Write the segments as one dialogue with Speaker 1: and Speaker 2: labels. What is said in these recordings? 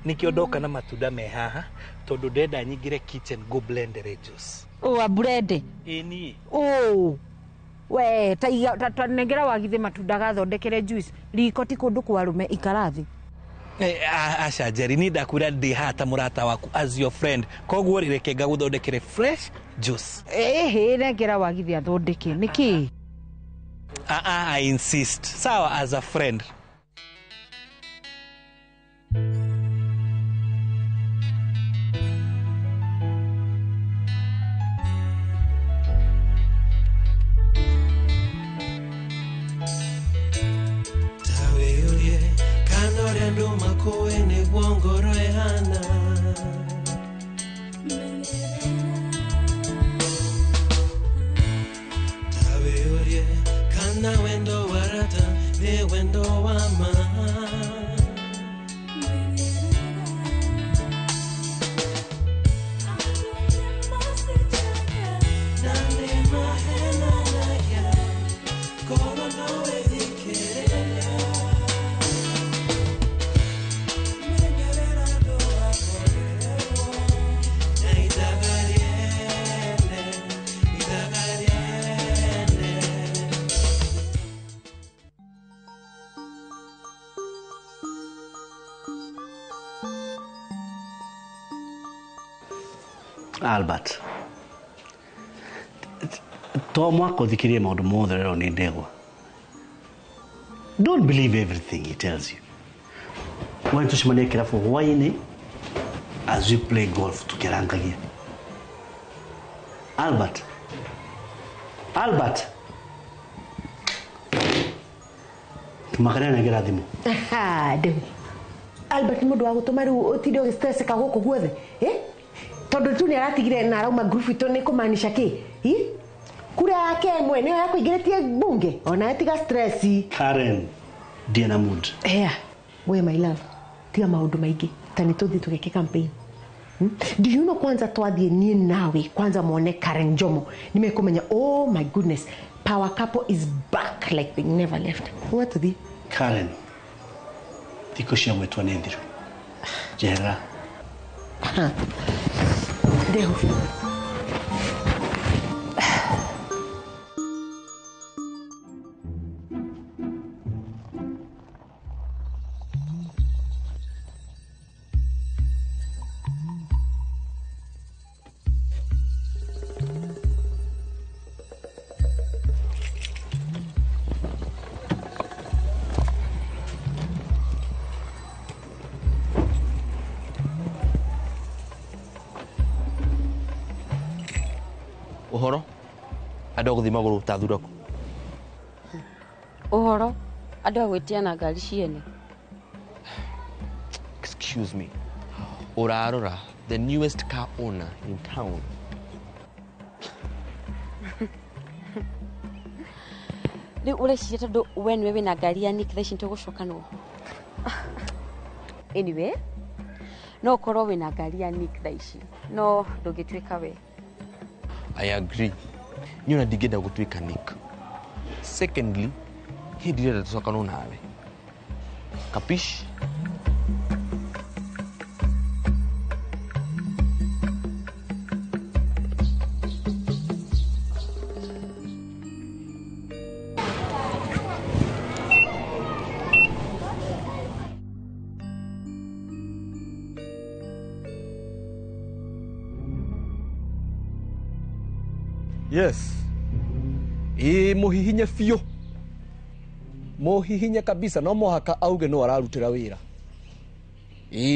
Speaker 1: nikiondoka na matunda me haha tondu ndenda nyingire kitchen go blend juice.
Speaker 2: A blend.
Speaker 1: Ini.
Speaker 2: Oh. We ta nengera wagithe matunda gathondekere juice. Riko ti kundu kwa rume ikarathi.
Speaker 1: Asha Jerry ni ndakwira ndi hata murata waku as your friend. Koguo rireke ngaguthondekere fresh juice.
Speaker 2: Nengera wagithe athondeke niki?
Speaker 1: I insist. Sawa as a friend.
Speaker 3: Albert. To mwako thikirie maundu mothe rero ni ndegwa. Don't believe everything he tells you. Why don't you make for wine as you play golf tukirangagia? Albert. Tumakana na gira thimu.
Speaker 2: Dewi. Albert mundu wa gutuma riu otinde o stress ka guku guothe. Tondu tu ni aratigire na arauma group itu ni kumaanisha ki? Kura yake mwene ya kuigeretie bunge ona etiga stress.
Speaker 3: Karen, Diana mood.
Speaker 2: We my love. Tia maundu maingi. Tani tuthi tugeke campaign. Do you know kwanza twathie ni nawe kwanza muone Karen Jomo. Nimekumenya oh my goodness. Power couple is back like they never left. What the?
Speaker 3: Karen. Tiko shia mwetu anendiru. Jera. Deus.
Speaker 4: Uhoro ado guthima guru ta thuraku
Speaker 5: Uhoro ado gwitia na ngari ciene.
Speaker 4: Excuse me. Urarora the newest car owner in town.
Speaker 5: Ni ureciria tondu we niwe wina ngari ya Nick Thaici ntugucoka no. Anyway, no korwo wina ngari ya Nick Thaici no ndugitwika we.
Speaker 4: I agree. Nyona digenda gutwika Nick. Secondly, he did tucoka no nawe. Kapish?
Speaker 6: Yes. Muhihinya fio. Muhihinya kabisa no mohaka auge no ararutira wira.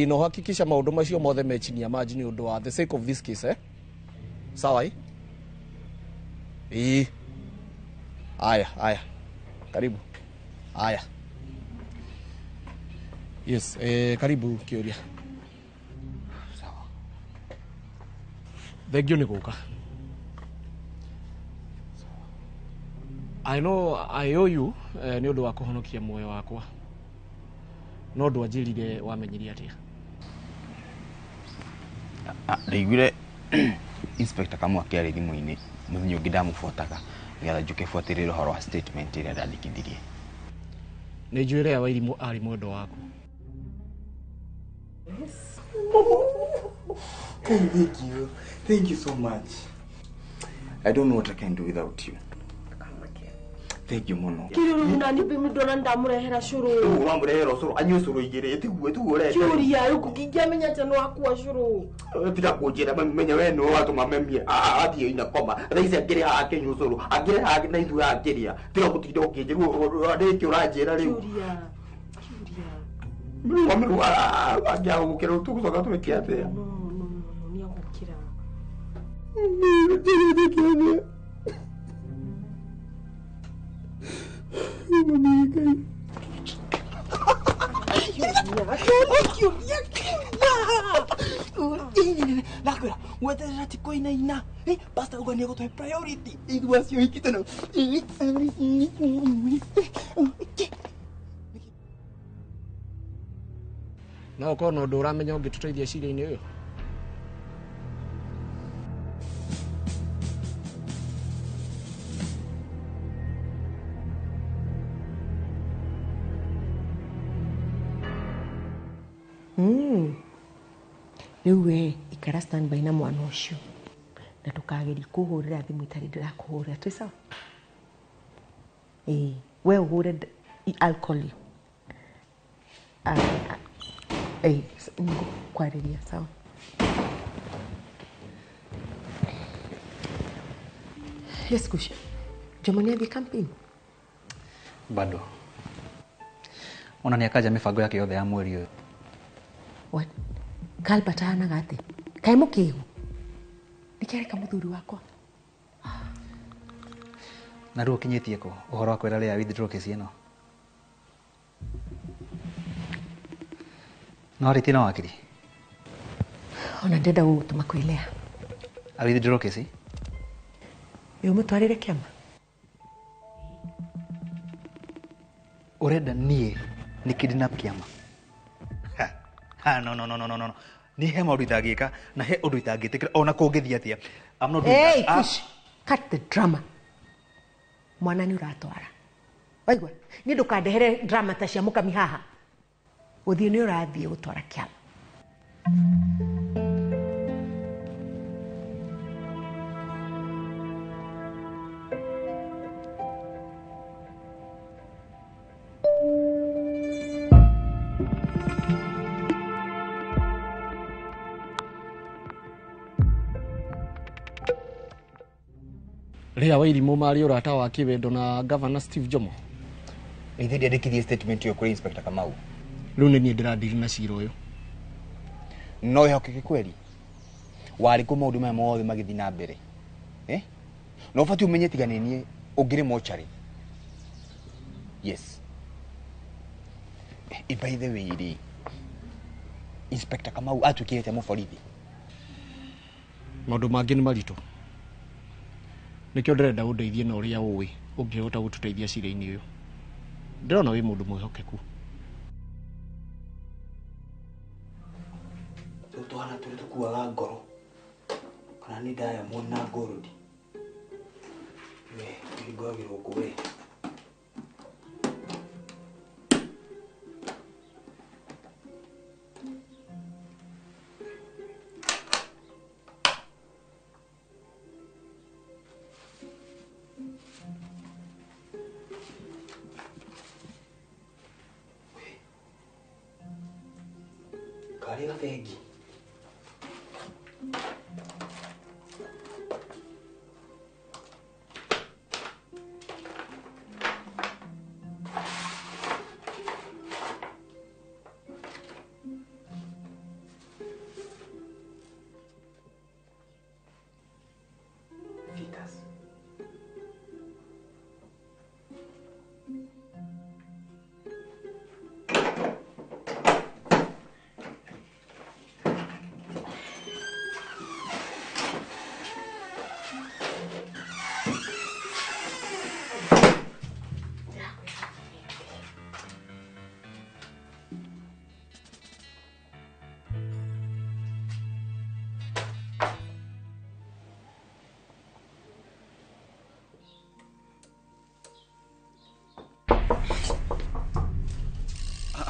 Speaker 6: No hakikisha maundu macio mothe me chini ya maji ni undu wa the sake of this case Sawa Aya. Karibu. Aya. Yes, karibu Kioria. Sawa. Thegio ni guka. I know I owe you ni undu wa kuhonokia moyo wakwa. No ndwanjirire wamenyiri atia.
Speaker 7: Ndaiguire Inspector Kamwaki ari thimu-ini muthinyo ngidamubuataga ngetha njuke buatirire horo wa statement ira ndandikithirie.
Speaker 6: Ni njuire Wairimu ari mwendo waku.
Speaker 2: Yes.
Speaker 7: Thank you. Thank you so much. I don't know what I can do without you. Thank you, Mono.
Speaker 2: Unanipe midona ndamurehera shuru.
Speaker 7: Wamurehera shuru. Anyo shuru igere. Etuwe.
Speaker 2: Kyuria ukukijia menya chano akuwa shuru.
Speaker 7: Tira kujira menya wenu watu mamemie. Ati ina koma. Raisi agere hake nyusuru. Agere hake na ithu ageria. Tira kutido kijiru. Adeki urajira leo.
Speaker 2: Kyuria.
Speaker 7: Wamiru ajya gukira tukusoka tumekiate.
Speaker 2: No, ni agukira.
Speaker 8: Lakwira, weterera tiko ina. Basta ugania gotoe priority. Igwacio ikitano.
Speaker 6: No kono ndo uramenya ungituteithia cira-ini uyu.
Speaker 2: Riu we ikara standby na mwana ucio na tukageri kuhurira thimu itari ndirakuhurira twi sawa. We uhure, I'll call you. Kwariria sawa. Yes, Kush. Jamani ya campaign.
Speaker 9: Bado. Ona ni akaja mifango yake yothe ya mweri uyu.
Speaker 2: What? Kalbata hana gate. Kai mukihu. Nikereka muthuri wakwa.
Speaker 9: Na ruo kinyitie ko uhoro wa kwera ria withdraw case ino. No riti na wakiri.
Speaker 2: Ona ndenda gutuma kwilea.
Speaker 9: A withdraw case?
Speaker 2: Yo mutwarire kiama.
Speaker 9: Urenda nie ni kidnap kiama. No. Ni he maundu itangika na he undu itangitikira ona kungithia atia. I'm not doing that.
Speaker 2: Kush, cut the drama. Mwana ni uratwara. Waigwa, ni ndukandehere drama ta cia mukami haha. Uthii ni urathie gutwara kiama.
Speaker 6: Ria Wairimu mari urata wa kiwendo na Governor Steve Jomo.
Speaker 7: Ithiria ndikithie statement yo kuri Inspector Kamau.
Speaker 6: Riu ni nie ndiradiri na cira uyu.
Speaker 7: No ihokeke kweli. Wari ku maundu maya mothe magithi na mbere. No fati umenye tiganenie ungire mochari. Yes. By the way, Inspector Kamau atukirete mu borithi.
Speaker 6: Maundu mangi ni maritu. Nikio ndirenda undeithie na uria uwi ungihota gututeithia cira-ini uyu. Ndirona wi mundu mwihokeku.
Speaker 8: Tutwana turi tukuaga ngoro. Kana ni Diamond na Gold. We ngogirwo kuwe. Kari ga bengi. Vitas.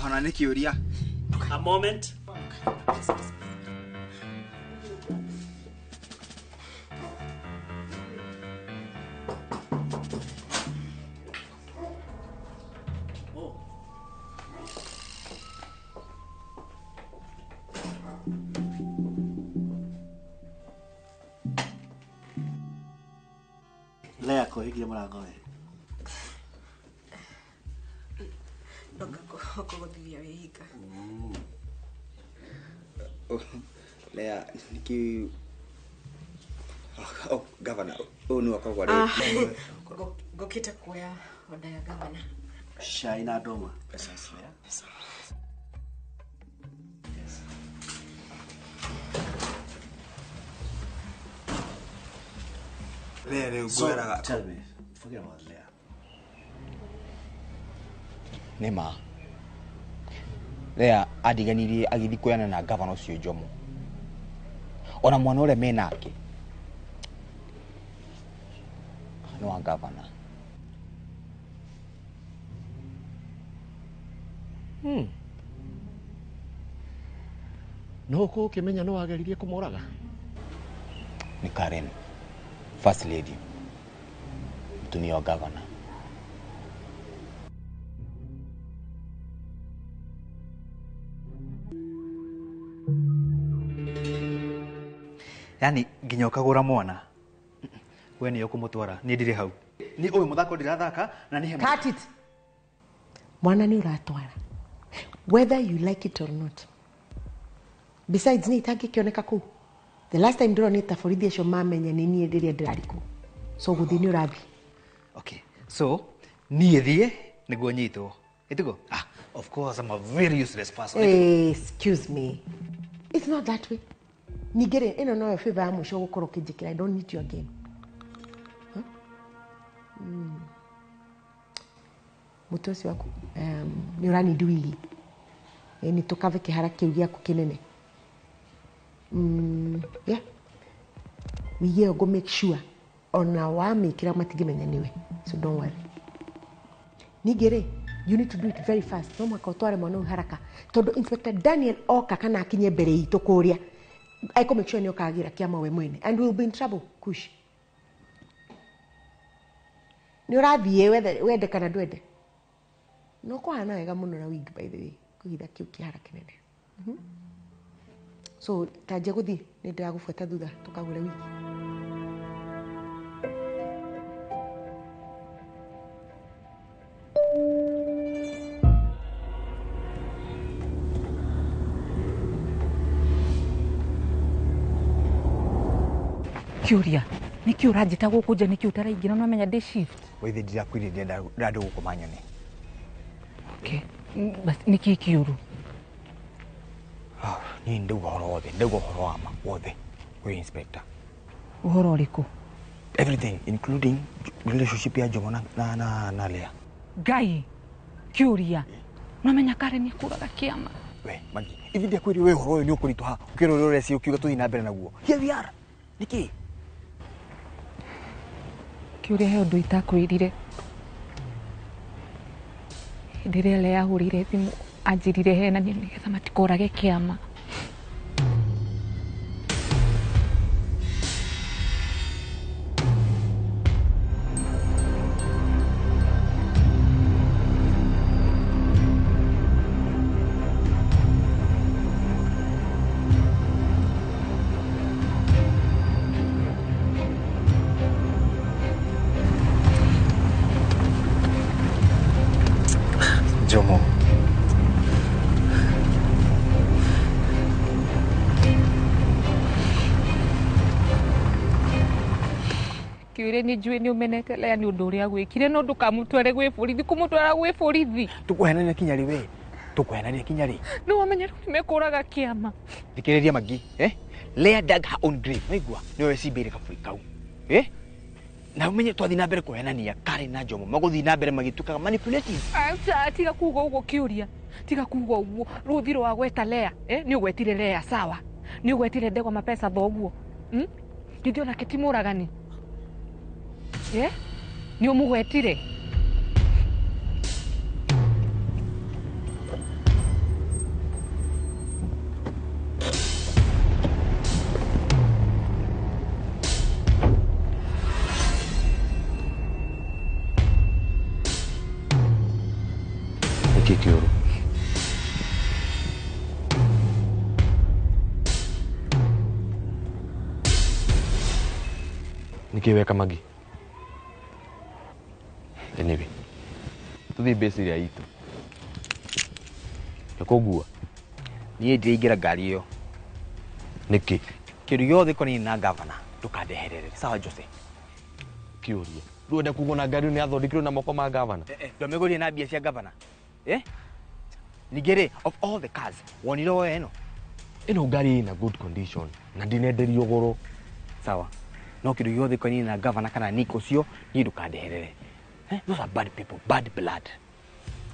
Speaker 7: Hana ni kiuria.
Speaker 3: A moment. Lea kuhingia mũrango we.
Speaker 10: Ndoka kugothithia wĩhinga.
Speaker 8: Lea niki Governor onu wakagwa rĩ.
Speaker 10: Ngokĩte kuoya oda ya Governor.
Speaker 3: Cai na ndoma.
Speaker 8: Lea
Speaker 3: So, tell me, forget about Lea.
Speaker 8: Nema. Lea adiganirie agithi kuyana na Governor ucio Jomo. Ona mwana ule menake. No wa Governor.
Speaker 6: No ko ukimenya no wageririe kumuraga.
Speaker 8: Ni Karen, First Lady. Mtumia wa Governor.
Speaker 9: Yani nginya ukagura mwana. We ni ukumutwara ni ndire hau. Ni uyu muthako ndirathaka na ni he.
Speaker 2: Cut it. Mwana ni uratwara. Whether you like it or not. Besides ni itangi kioneka ku. The last time ndiro nita borithi acio mamenya ni nie ndiria ndirariku. So guthi ni urathi.
Speaker 9: Okay. So ni thie niguo nyitwo. Itugo? Of course I'm a very useless person.
Speaker 2: Hey, excuse me. It's not that way. Nigere ino no favor ya mwisho gukoro kijikira. I don't need you again. Mutosi wako ni urani duili. Ni tukave kihara kiu giaku kinene. Yeah. We go make sure ona wa mikira matigimenya niwe. So don't worry. Nigere, you need to do it very fast. No mwaka utware mwana haraka. Todo Inspector Daniel oka kana akinye mbere itu kuria. I come make sure ni okagira kiama we mwene and we'll be in trouble. Kush. Ni urathie wende kana ndwende. No kwa hana wega muno na wig by the way. Kuhitha kiu kihara kinene. So taje guthi ni ndiragubuata thutha tukagure wiki.
Speaker 11: Curia, niki urajita gukuja niki utaraingira no menya day shift.
Speaker 8: Wewe ndira kwirinde ndado gukomanyane.
Speaker 11: Okay. Bas niki kiuru.
Speaker 8: Ni ndugo horo ama wothe. We inspector.
Speaker 11: Uhoro uliku?
Speaker 8: Everything including relationship ya Jomo na Lea.
Speaker 11: Gai. Curia. No menya Karen yakuraga kiama.
Speaker 8: We magi. Ivi ndia kwiri we horo ni ukurito ha. Ukiro rore si ukiuga tuthi na mbere naguo. Here we are. Niki?
Speaker 11: Curia he undu itakwirire. Ndire Lea hurire thimu anjirire hena ni nigetha matikorage kiama.
Speaker 8: Jomo.
Speaker 11: Kiure ni njui ni umenete Lea ni undu uria gwikire no ndukamutware gwi borithi kumutwara gwi borithi.
Speaker 8: Tukuhenania kinyari we. Tukuhenania kinyari.
Speaker 11: No wamenye nimekuraga kiama.
Speaker 8: Thikiriria magi, Lea dug her own grave. Nigua ni we cibire kaburi kau. Na umenye twathi na mbere kuhenania Karen na Jomo maguthi na mbere magitukaga manipulative.
Speaker 11: Acha tiga kuga ugo Kiuria. Tiga kuga ugo. Ruthi rwa gweta Lea, ni ugwetire Lea sawa. Ni ugwetire ndegwa mapesa thoguo. Ndio na ketimuragani. Ni umugwetire.
Speaker 4: Nikiweka magi. Anyway. Tuthi base ria itu. Yakogua.
Speaker 8: Niĩ ndĩingĩra ngari ĩyo.
Speaker 4: Niki.
Speaker 8: Kĩndũ gĩothe konĩ na governor ndũkandeherere. Sawa Jose.
Speaker 4: Kĩũria. Ruenda kugona ngari nĩ athondekirwo na moko ma governor.
Speaker 8: Ndũmĩgũrie na mbia cia governor. Ningĩ of all the cars, wonire wewe eno?
Speaker 4: Eno ngari ina good condition na ndinenderio goro.
Speaker 8: Sawa. No kĩndũ gĩothe konĩ na governor kana Nick ũcio niĩ ndũkandeherere. Those are bad people, bad blood.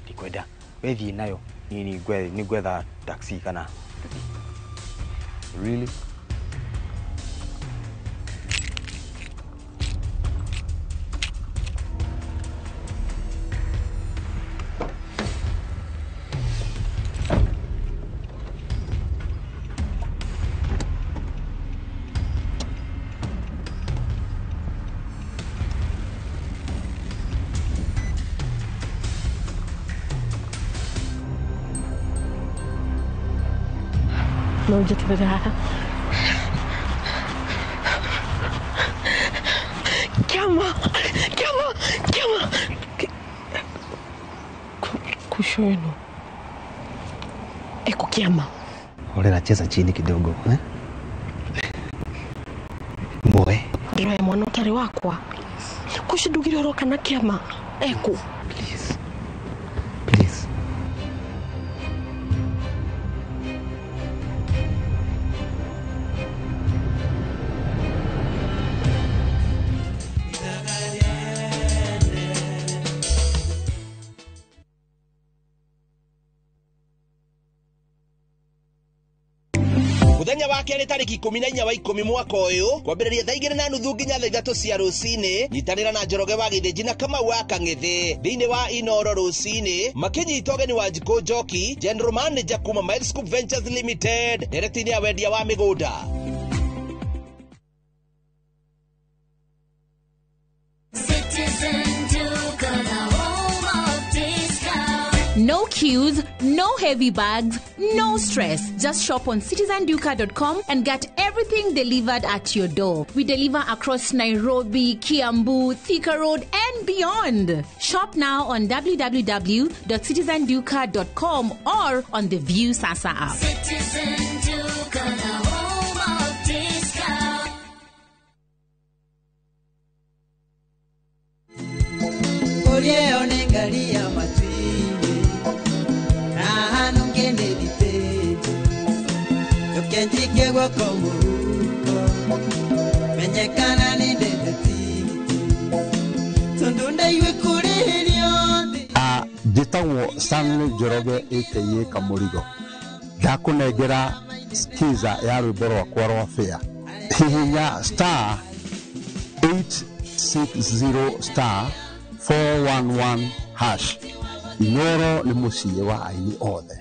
Speaker 8: Ndikwenda wethiĩ nayo niĩ nĩ gwetha taxi kana.
Speaker 4: Really?
Speaker 2: No jeterere haha. Kiama. Kushono. Eko kiama.
Speaker 3: Orera cheza chini kidogo, Mboe.
Speaker 2: Ndio ya mwana utari wakwa. Kushidugire roka na kiama. Eko.
Speaker 3: Please.
Speaker 12: Muthenya wa kerĩ tarĩki 14 wa 10 mwaka ũyũ kwambĩrĩria thaa 2:30 nginya thaa 3 cia rũcinĩ nyitanĩra na Njoroge wa Gĩthĩnji na Kamau wa Kang'ethi thĩinĩ wa Inoro rũcinĩ makĩnyita ũgeni wa Njikũ Njoki General Manager kuma Miles Scoop Ventures Limited nderetinĩ ya wendia wa mĩgũnda.
Speaker 13: No queues, no heavy bags, no stress. Just shop on citizenduka.com and get everything delivered at your door. We deliver across Nairobi, Kiambu, Thika Road and beyond. Shop now on www.citizenduka.com or on the View Sasa app.
Speaker 14: Citizen Duka, the home of discount.
Speaker 15: Jitangwo Stanley Njoroge aka Kamurigo ndakunengera skiza ya rwimbo rwakwa rwa Fair hihinya star 860 star 411 hash Inoro nĩ mũciĩ wa aini othe.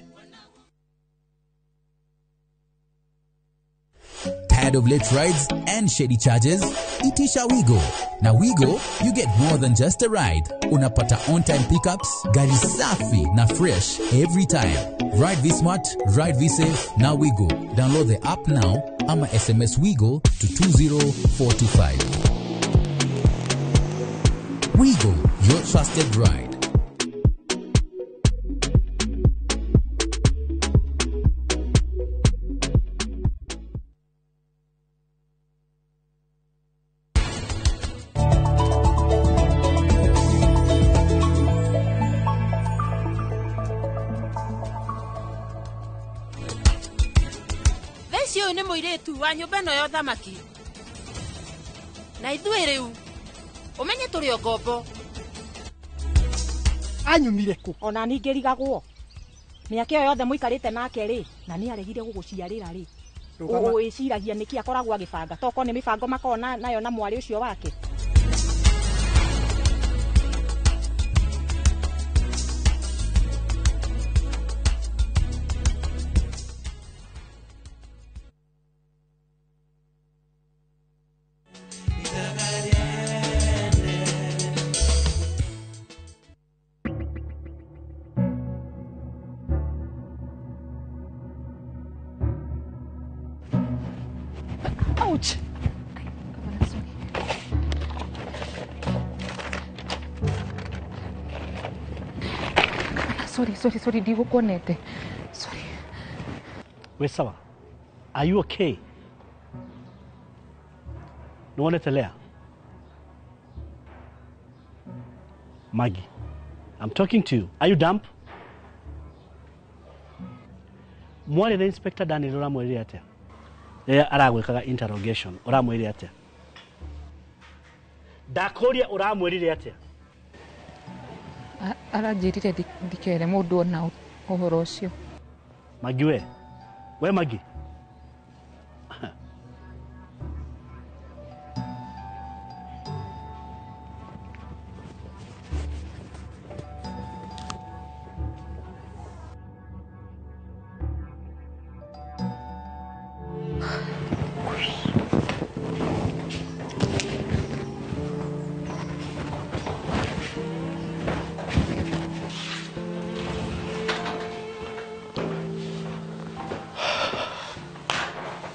Speaker 16: Tired of late rides and shady charges? Itisha Wigo. Now Wigo, you get more than just a ride. Unapata on-time pickups, gari safi na fresh every time. Ride V-Smart, ride V-Safe, now Wigo. Download the app now, ama SMS Wigo to 20425. Wigo, your trusted ride.
Speaker 17: Nĩ mũiretu wa nyũmba ĩno ya ũthamaki na ithuĩ rĩu ũmenye tũrĩ o ngombo
Speaker 18: anyumire ku ona ningĩrigagwo mĩaka ĩyo yothe mũikarĩte nake rĩ na nĩ aregire gũgũciarĩra rĩ ũĩciragia nĩkĩ akoragwo agĩbanga toko nĩ mĩbango makona nayo na mwarĩ ũcio wake
Speaker 11: sorry, ndigukuonete. Sorry.
Speaker 3: We sawa? Are you okay? Nuonete Lea? Maggie, I'm talking to you. Are you dumb? Mwale the Inspector Daniel uramwirire atia? Aragwikaga interrogation. Uramwirire atia? Ndakuria uramwirire atia?
Speaker 11: Aranjirire ndikere mundu ona uhoro ucio.
Speaker 3: Maggie we Maggie.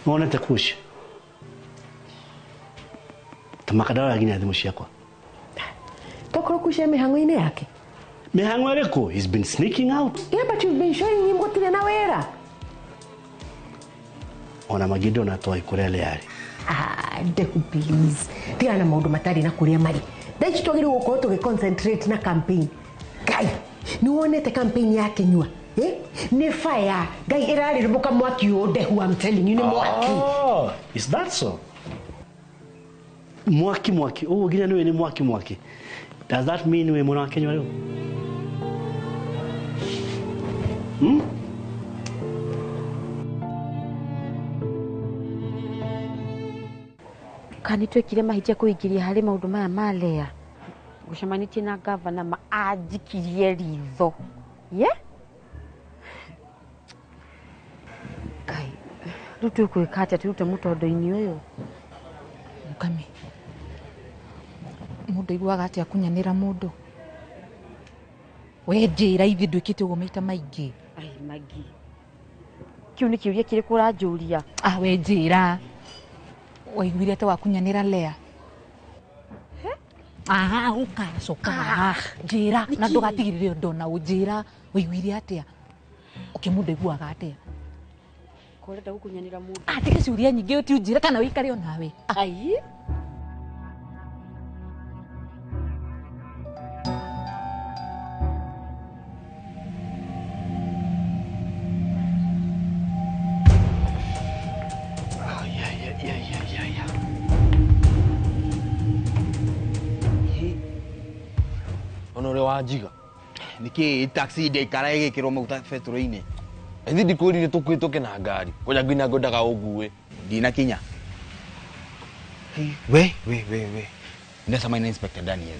Speaker 3: Nuonete kush. Tamakadara yagini ya thimu ciakwa.
Speaker 2: Tokoro kushia mihango-ini yake.
Speaker 3: Mihango iriko? He's been sneaking out.
Speaker 2: Yeah, but you've been showing him gutire na wera.
Speaker 3: Ona Magido na toa ikuria Lea.
Speaker 2: Deku please. Tia na maundu matari na kuria mari. Daichi twagire gukorwo tugiconcentrate na campaign. Guy, nuonete campaign yake nyua. Ni fire. Guy irari rubuka mwaki ode who I'm telling you ni mwaki.
Speaker 3: Oh, is that so? Mwaki. Oh, gina niwe ni mwaki. Does that mean we mwana wa Kenya leo?
Speaker 5: Kanitwekire mahitia kuingiria hari maundu maya ma Lea. Gucemanitie na governor maajikirie ritho. Kai, rutu kwikata turute mutondo-ini uyu.
Speaker 11: Mukami. Mundu iguaga atia kunyanira mundu. We njira ithi ndwikite uguo maita maingi.
Speaker 5: Ai Magi. Kiu ni kiuria kiri kuranjuria.
Speaker 11: We njira. Waiguire ate wakunyanira Lea. Ukacoka. Njira na ndugatigirire undu na unjira waiguire atia. Mundu iguaga atia.
Speaker 5: Korenda gukunyanira mundu.
Speaker 11: Atiga ciuria nyingi uti unjira kana wikare onawe.
Speaker 5: Ai.
Speaker 4: Onore wajiga. Niki taxi de karaige kiro maguta petrol-ini. Ethi ndikwirire tukwituke na ngari. Koja ngina ngodaga ugue. Ndina kinya.
Speaker 8: We. Ndasema ina Inspector Daniel.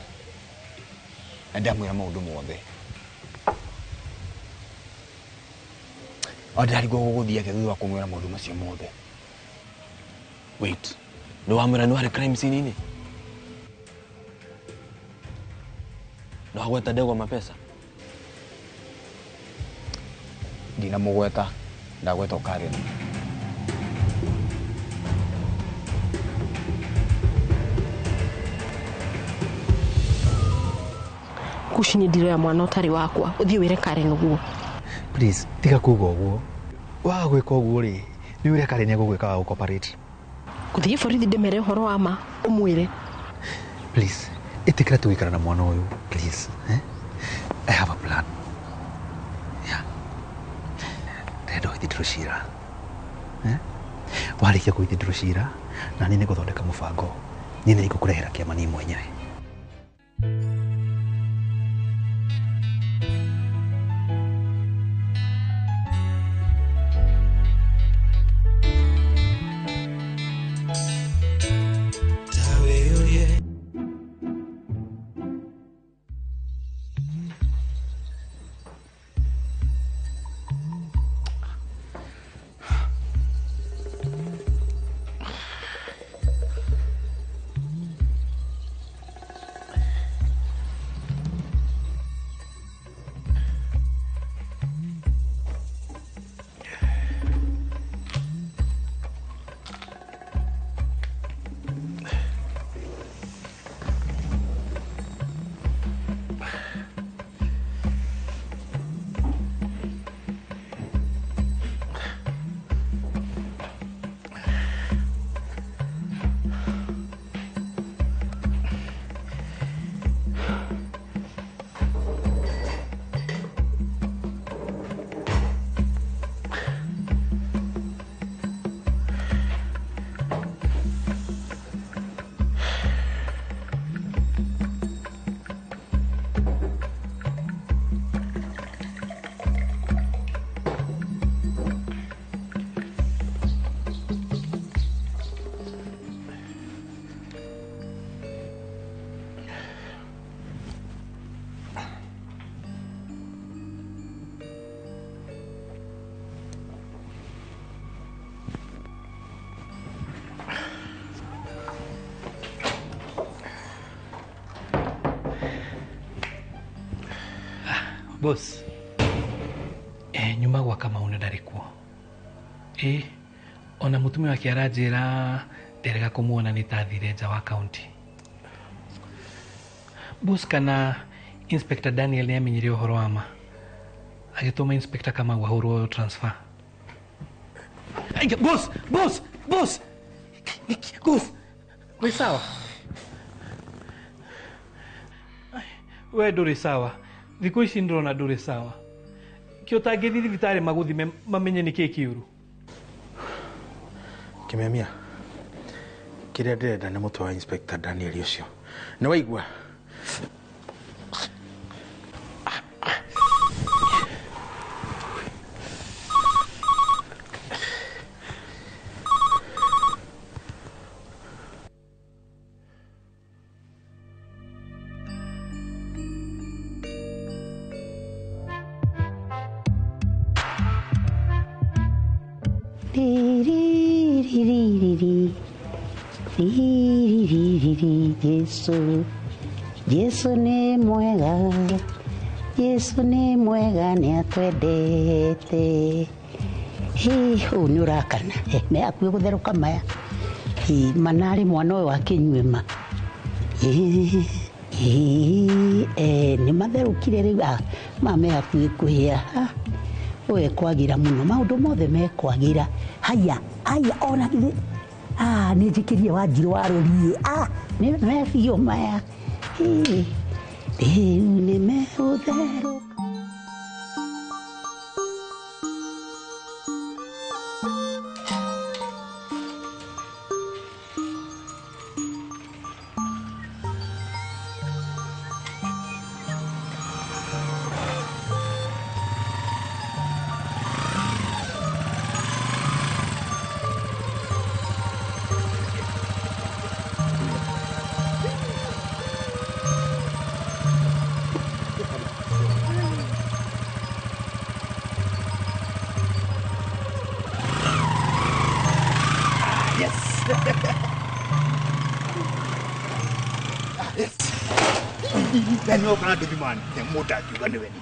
Speaker 8: Adamu ya maundu mothe. Odari guguthia ke thutha kumwira maundu macio mothe.
Speaker 4: Wait. No amera no hari crime scene ini. No agweta Ndegwa mapesa.
Speaker 8: Ndina mugweta ndagweta Karen.
Speaker 2: Kushini ndiro ya mwana utari wakwa. Uthie wire Karen uguo.
Speaker 9: Please, tiga kuga uguo. Wa gwika uguo ri, ni uria Karen egugwika wa cooperate.
Speaker 2: Kuthie borithi ndemere horo wa ma umwire.
Speaker 9: Please, itikira tuikara na mwana uyu, please. I have a plan. Rendo ithindiro cira. Warikia kuithindiro cira, na ni guthondeka mubango. Ni nĩ ngũkũrehera kĩama ni mwenyewe.
Speaker 1: Boss. Nyuma gwa Kamau ndarĩ kuo. Ona mutumia wake aranjĩra nderega kũmuona nĩ tathire nja wa kaunti. Boss, kana Inspector Daniel nĩ amenyire ũhoro wa ma. Agĩtũma Inspector Kamau ahũrwo transfer. Boss! Boss! Boss! Boss! Wĩ sawa? We ndũrĩ sawa. Thikũ ici ndĩrona ndũrĩ sawa. Kĩ ũtangĩthiĩ thibitarĩ magũthime mamenye nĩkĩ kĩũru.
Speaker 4: Kimemia. Kĩrĩa ndĩrenda nĩ mũtwe wa Inspector Daniel ũcio. Nĩ waigua?
Speaker 19: Yesu nĩ mwega, Yesu nĩ mwega nĩ atwendete. Ũyũ nĩ ũrakana nĩ akuĩ gũtherũka maya manarĩ mwana ũyũ akĩnyuĩma nĩ matherũkire rĩu mame akuĩ kũhĩa. Ũyũ ekwagira mũno, maũndũ mothe mekwagira. Haya ona githĩ nĩ njĩkĩrie Wanjirũ wa rũriĩ nĩ mebiũ maya rĩu nĩ megũtherũka.
Speaker 20: Then you're going to be man, the motor you going to win.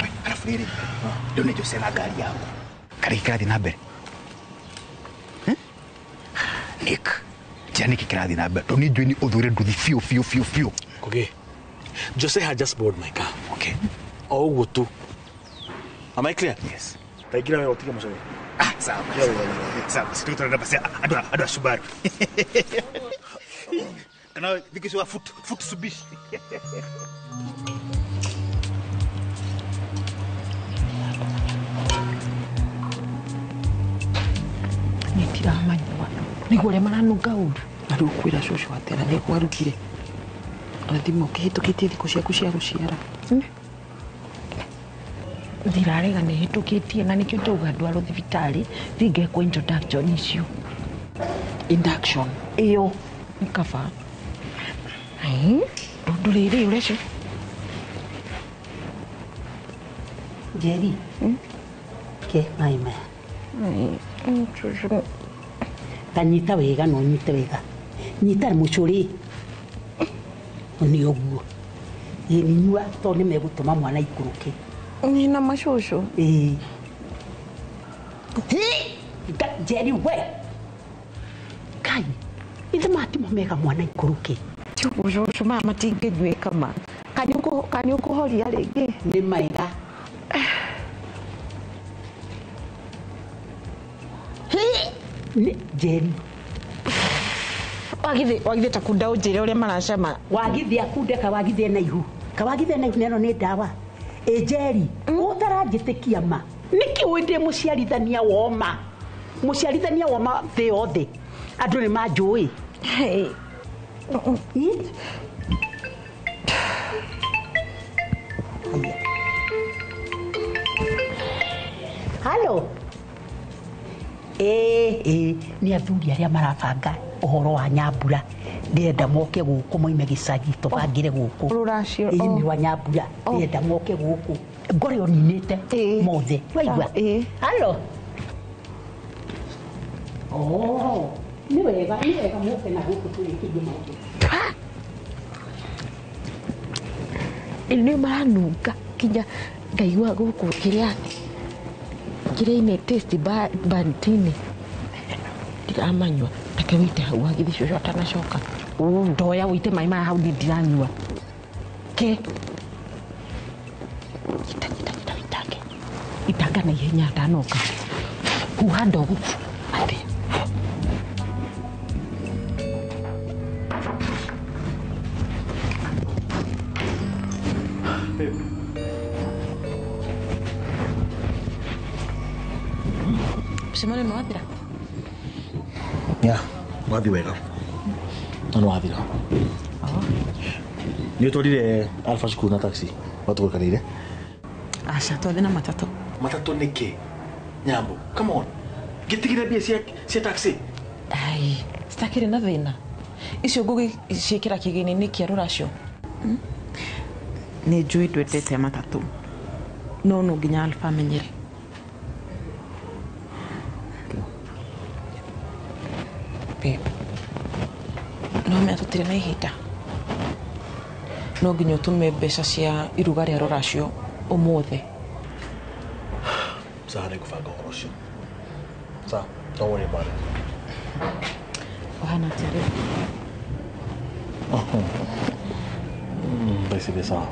Speaker 20: I'm afraid don't need to send a gari out. Karikira di nabe. Nick, Jani kikira di nabe. Don't need to any other to the few.
Speaker 3: Okay. Jose had just boarded my car. Okay. Oh, what to? Am I clear?
Speaker 20: Yes. Taikira wewe utika mshauri. Sawa. Sawa. Situ tunaenda basi adwa Subaru. Kana vikiswa foot Subishi.
Speaker 2: Nitiramanywa niguo maranunga ũru na rĩu kwĩra cũcũ atera nĩ kwarutire ona thimo kĩhĩtũkĩtie thikũ ciaku cia gũciara thirarega nĩ hĩtũkĩtie na nĩkĩo ndauga ndwarwo thibitarĩ thingekwo introduction icio induction ĩyo nĩ kaba ndũndũ rĩrĩ ũrece
Speaker 19: Jerry ke maima tanyita wega no nyite wega nyita mũcũrĩ nĩ ũguo nyua to nĩ megũtũma mwana ikũrũke
Speaker 2: na macũcũ
Speaker 19: Jerry we kai ithe matimo mega mwana ikũrũke
Speaker 2: ti ũcũcũ mama tingĩnyuĩka ma kanĩ ũkũhoria rĩngĩ
Speaker 19: nĩ maiga Jerry
Speaker 2: wagithe ta kunda ũnjĩre ũrĩa maracama
Speaker 19: wagithe akunde kawagithe na ihu neno nĩ ndawa Jerry ũtaranjĩtĩkia ma nĩkĩ wĩndĩ mũciarithania woma thĩ yothe andũ nĩ manjũĩ Hello. Nĩ athuri arĩa marabanga ũhoro wa Nyambura ndĩrenda moke gũkũ moime gĩcagi tũbangĩre gũkũ nĩ wa Nyambura ndĩrenda moke gũkũ ngore o ninĩte mothe waigua Hello. Nĩ wega moke na gũkũ tũrĩkĩrie maũndũ
Speaker 2: Nĩ maranunga kinya ngaigua gũkũ kĩrĩa ine taste bantini. Ndiramanyua. Reke wĩite hau agĩthiĩ cũcũ atanacoka. Ndoya wĩite maĩ maya hau ndiranyua. Ke. Itanga na ihenya atanoka. Huha ndogo. Ati. Simone mwathira.
Speaker 7: Ya, wathi wega. Nani wathira? Nĩ ũtwarire Alpha school na taxi. Watũgũkarĩire?
Speaker 2: Aca twathiĩ na matatũ.
Speaker 7: Matatũ nĩkĩ? Nyambo, come on. Gĩtigire mbia cia taxi.
Speaker 10: Ai, citakĩrĩ na thĩna. Icio ngũgĩciĩkĩra kĩgĩna-inĩ kĩa rũracio. Nĩ njũĩ ndwendete matatũ. No nginya Alpha amenyere. Babe, no mea tũtirĩ na ihinda. No nginya ũtũme mbeca cia iruga rĩa rũracio ũmũthĩ.
Speaker 7: Sawa, nĩngũbanga ũhoro ũcio. Sawa, don't worry about it.
Speaker 10: Ũhana atĩa rĩu?
Speaker 7: Basically, sawa.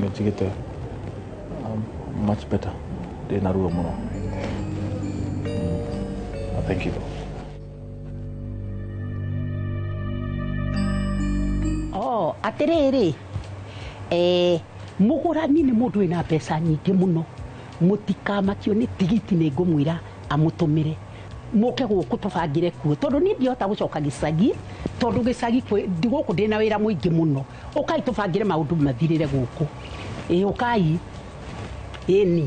Speaker 7: Nĩ njigĩte much better. Ndĩna ruo mũno. Thank you.
Speaker 19: Oh, atiriri. Mugurani nĩ mũndũ wĩna mbeca nyingĩ mũno. Mũtikamakio nĩ tigiti nĩ ngũmwĩra amũtũmĩre. Mũke gũkũ tũbangĩre kuo. Tondũ niĩ ndihota gũcoka gĩcagi. Tondũ gĩcagi ndigũkũ ndĩna wĩra mũingĩ mũno. Ũkai tũbangĩre maũndũ mathirĩre gũkũ. Ũkai. Ĩni.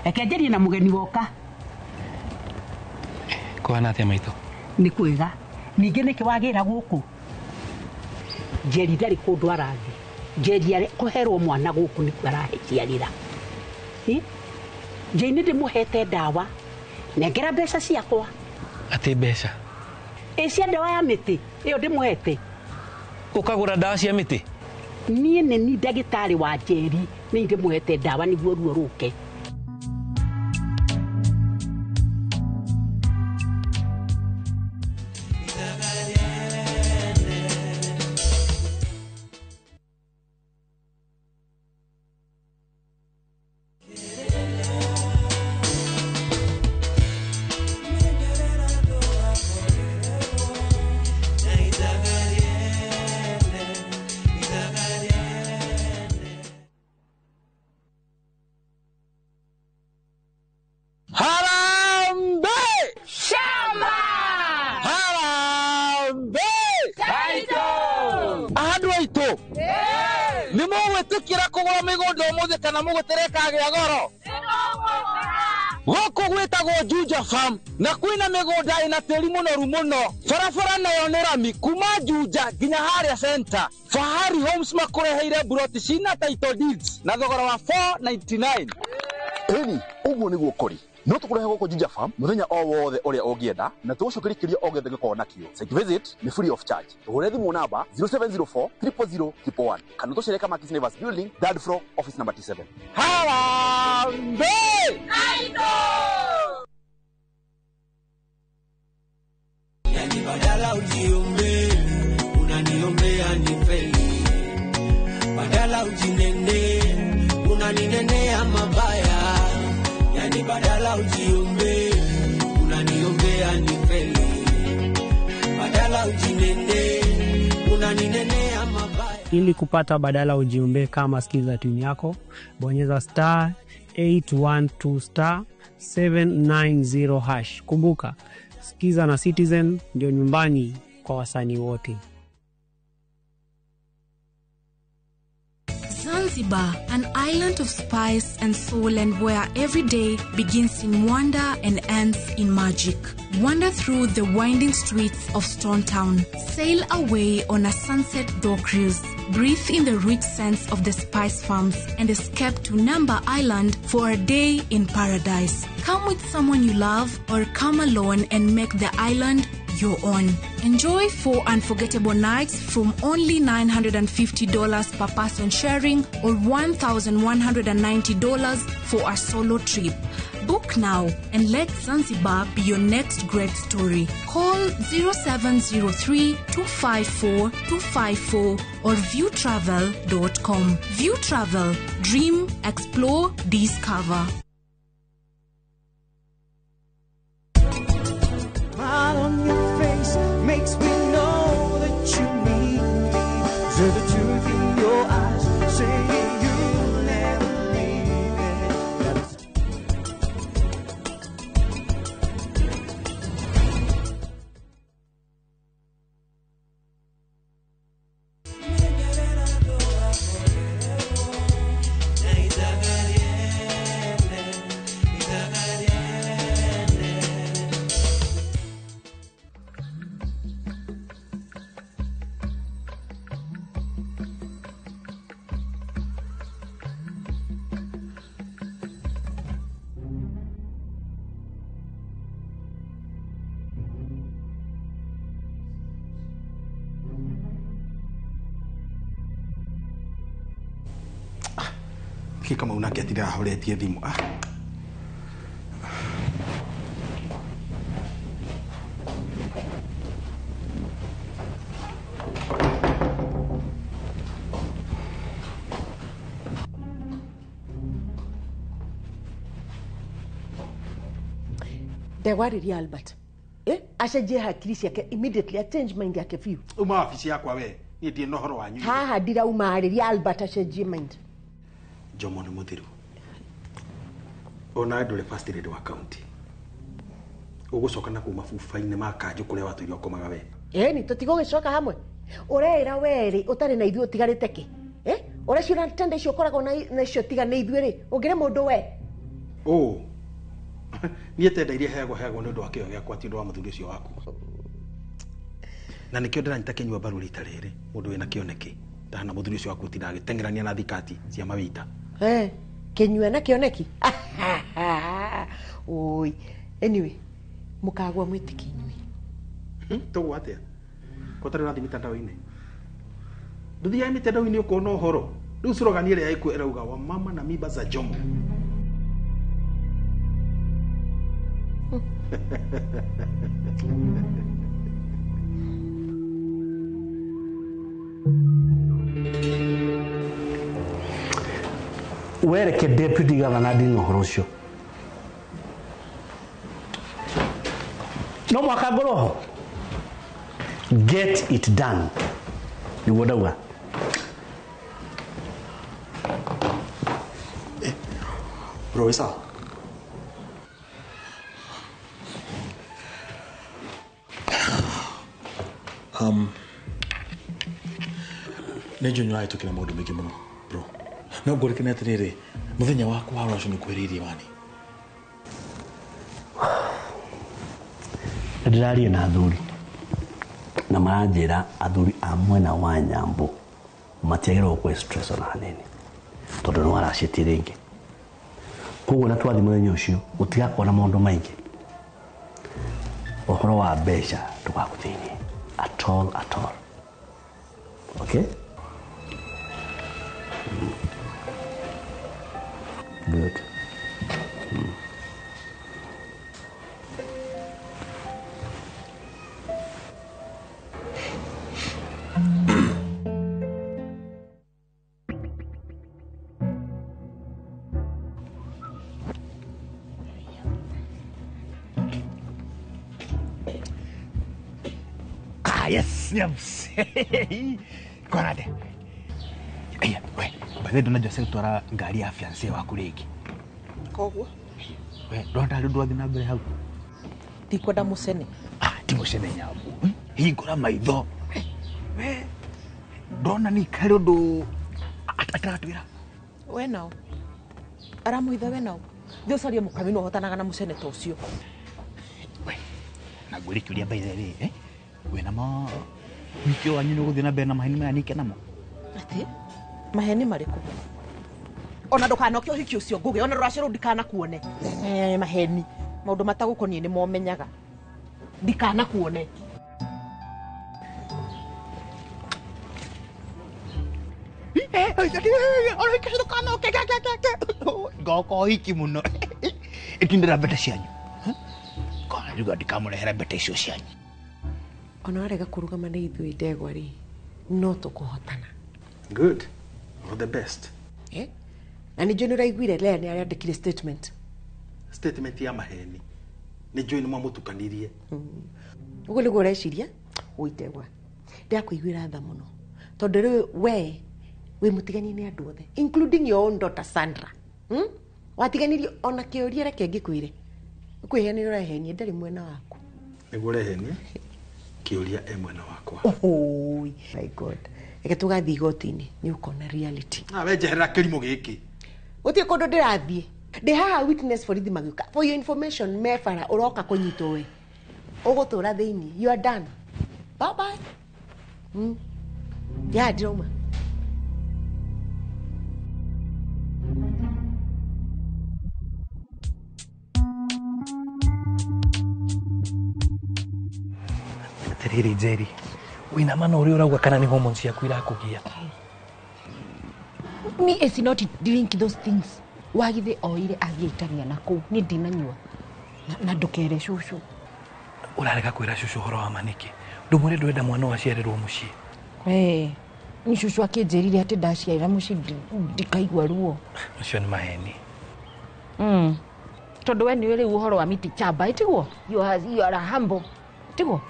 Speaker 19: Ekenjerie na mũgeni woka.
Speaker 1: Kũhana atĩa maitũ?
Speaker 19: Nĩ kwega. Ningĩ nĩkĩ wagĩra gũkũ? Njeri ndarĩ kũndũ arathi. Njeri kũherwo mwana gũkũ nĩkuo arahekiagĩra. Njeri nĩ ndĩmũhete ndawa. Nengera mbeca ciakwa.
Speaker 1: Atĩ mbeca?
Speaker 19: Cia ndawa ya mĩtĩ. Ĩyo ndĩmũhete.
Speaker 1: Ũkagũra ndawa cia mĩtĩ?
Speaker 19: Niĩ nĩ ni ndagĩtarĩ wa Njeri. Nĩ ndĩmũhete ndawa nĩguo ruo rũke.
Speaker 12: Kana mũgũtereka gĩa goro gũkũ gwĩtagwo Juja Farm na kwĩna mĩgũnda ĩna tĩri mũnoru mũno. Barabara nayo nĩ rami kuma Juja nginya harĩa center. Fahari Homes makũreheire buroti cina title deeds na thogora wa 499.
Speaker 7: Ĩni, ũguo nĩguo kũrĩ. No tũkũrehe gũkũ Juja Farm mũthenya o wothe ũrĩa ũngĩenda na tũgũcokerikĩria o gĩothe gĩkorwo nakĩo. Site visit nĩ free of charge. Tũhũre thimũ namba 0704 000 111 kana tũcereke Kamakis Naivas Building, third floor, office number 27.
Speaker 12: Harambe!
Speaker 14: Aito! Yani badala ujiombe, unaniombea nifeli. Badala ujinene, unaninenea mabaya. Yani badala ujiombe, unaniombea nifeli. Badala ujinene, unaninenea mabaya.
Speaker 21: Ili kupata badala ujiombe kama Skiza tune yako, bonyeza *812 *790#. Kumbuka, Skiza na Citizen ndio nyumbani kwa wasanii wote.
Speaker 22: Zanzibar, an island of spice and soul, and where every day begins in wonder and ends in magic. Wander through the winding streets of Stone Town. Sail away on a sunset door cruise. Breathe in the rich scents of the spice farms and escape to Namba Island for a day in paradise. Come with someone you love or come alone and make the island your own. Enjoy 4 unforgettable nights from only $950 per person sharing or $1,190 for a solo trip. Book now and let Zanzibar be your next great story. Call 0703-254-254 or viewtravel.com. View Travel. Dream, explore, discover.
Speaker 14: Smile on your face makes me know that you need me. So the truth in your eyes say you'll never leave it.
Speaker 20: Kama unaketira horetie thimu
Speaker 2: Ndegwariria Albert acenjie hakiri ciake immediately, change mind yake biũ.
Speaker 20: Uma ofisi yakwa we ni ndie no horo wanyu
Speaker 2: haha ndiraumariria Albert acenjie mind.
Speaker 20: Jomo ni muthiru ona ndure first lady wa county ugucoka na kuma buba-inĩ makanjũ kũrĩa watuire ũkomaga we
Speaker 2: ni tũtigo gĩcoka hamwe ũrera weri ũtarĩ na ithuĩ ũtigarĩte kĩ ũreciũra tenda icio ũkoragwo na icio tiganĩ ithuĩ rĩ ũngĩrĩ mũndũ we
Speaker 20: niĩ tenda iria heagwo nĩ ũndũ wa kĩo gĩakwa ti ũndũ wa mũthuri ũcio waku na nĩkĩo ndĩranyita kĩnyua mbaru rita rĩrĩ mũndũ wĩna kĩoneki ndana mũthuri ũcio waku tinagĩteng'erania na thikati cia mawĩita
Speaker 2: kĩnyua na kĩoneki oi anyway mũkagwa mwĩtĩki inyuĩ
Speaker 20: tũgwa atĩa kotarĩ ũrathiĩ mĩtandao-inĩ ndũthiaga mĩtandao-inĩ ũkona ũhoro rĩu slogan ĩrĩa yaikuo ĩrauga wa mama na mimba za Jomo
Speaker 3: wereke deputy governor ndino ũhoro ũcio no mwaka ngoroho get it done nĩguo ndauga
Speaker 20: Professor Nejo nywaye tukina maundu mingi muno bro no ngorikene atiriri muthenya waku wa rũciũ nĩ kwĩrĩirie wani
Speaker 3: ndĩraria na athuri na maranjĩra athuri a mwena wa Nyambo matiagĩrĩirwo kwĩ stress ona hanini tondũ nĩ waracĩtie rĩngĩ koguo na twathi mũthenya ũcio gũtigakorwo na maũndũ maingĩ ũhoro wa mbeca ndũgagũthĩnie at all okay good
Speaker 20: yes yams konade aya we bale dona jose tora ngari ya fiancé waku rĩngĩ
Speaker 10: koguo
Speaker 20: we ndonda rĩu ndwathi na mbere hau
Speaker 10: ndikwenda mũcene
Speaker 20: ti mũcene Nyambo hingũra maitho we ndona ni kari ũndũ ataratwĩra
Speaker 10: we nao aramũitha we nao thiĩ ũcarie mũkamino ũhotanaga na mũcene ta ũcio
Speaker 20: we na ngwĩre kĩũria by the way wena ma nikio wanyu nĩ gũthiĩ na mbere na maheni maya nike namo
Speaker 10: ati maheni marĩkũ ona ndũkanoke ũhiki ũcio ngũgĩ ona rũracio ndikanakuone maheni maũndũ matagũkoniĩ nĩ momenyaga ndikanakuone
Speaker 9: Ora kĩndũ kana ngoko hiki mũno. Itindĩra mbete cianyu. Kana juga ndikamũrehera mbete icio cianyu.
Speaker 2: Ona warega kũrugama na ithuĩ Ndegwa rĩ, no tũkũhotana.
Speaker 20: Good. All the best.
Speaker 2: Na nĩnjũĩ nĩũraiguire Lea nĩarandĩkire statement.
Speaker 20: Statement ya maheni. Nĩnjũĩ nĩmwamũtukanirie.
Speaker 2: Ũguo nĩguo ũreciria? Wĩ Ndegwa, ndakũiguĩra tha mũno. Tondũ rĩu we wĩ mũtiganie nĩ andũ othe, including your own daughter Sandra. Watiganirio ona kĩũria reke ngĩkwĩre. Kwĩhenia nĩũrahenia ndarĩ mwena waku.
Speaker 20: Nĩguo ũrehenia? Kĩũria mwena wakwa.
Speaker 2: Oh my God. Reke tũgathiĩ igoti-inĩ nĩ ũkona reality.
Speaker 20: We njeherera kĩrimũ gĩkĩ.
Speaker 2: Gũtirĩ kũndũ ndĩrathiĩ. Ndĩ haha witness for magĩũka. For your information, mebara ũroka kũnyitwo we. Ũgũtũra thĩinĩ. You are done. Bye bye. Ya ndĩrauma.
Speaker 1: Riri Jerry, wina mana uri urauga kana ni hormones yaku irakugia?
Speaker 5: Me is not drink those things. Wagithe oire agĩtania na kũu ni ndinanyua. Na ndũkere cucu.
Speaker 1: Urarega kwira cucu horo wa maniki. Ndumure ndwenda mwana waciarirwo mucii.
Speaker 5: Ni cucu akĩnjĩrire atĩ ndaciarĩra mucii ndikaigua ruo.
Speaker 1: Ucio ni maheni.
Speaker 5: Tondũ we nĩ ũrĩ ũhoro wa miti chamba ĩtiguo. You are humble. Tiguo.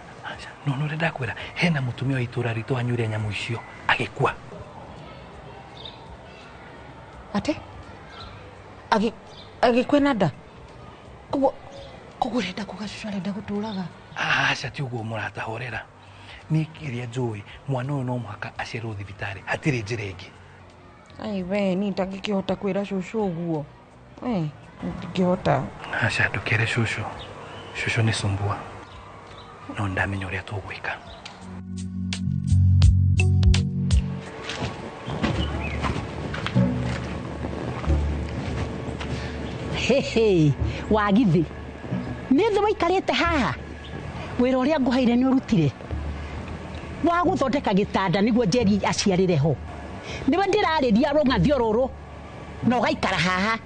Speaker 1: No no renda kwira hena mutumia wa itura ritu anyure nyamu icio agikua.
Speaker 5: Ate? Agikwena nda. Koguo renda kugacucu arenda gũtũraga.
Speaker 1: Aca ti ũguo mũratahorera. Ni kĩrĩa njũĩ mwana ũyũ no mũhaka aciarwo thibitarĩ hatirĩ njĩra ĩngĩ.
Speaker 5: Ai we ni ndangĩkĩhota kwĩra cucu ũguo. Ndingĩhota.
Speaker 1: Aca ndũkere cucu. Cucu nĩ sumbua. No ndamenya ũrĩa tũgwĩka.
Speaker 19: Wagithi nĩ thĩ waikarĩte haha wĩra ũrĩa ngũheire nĩ ũrutire wa gũthondeka gĩtanda nĩguo Njeri aciarĩre ho. Nĩwe ndĩrarĩria rũng'athio rũrũ na ũgaikara haha.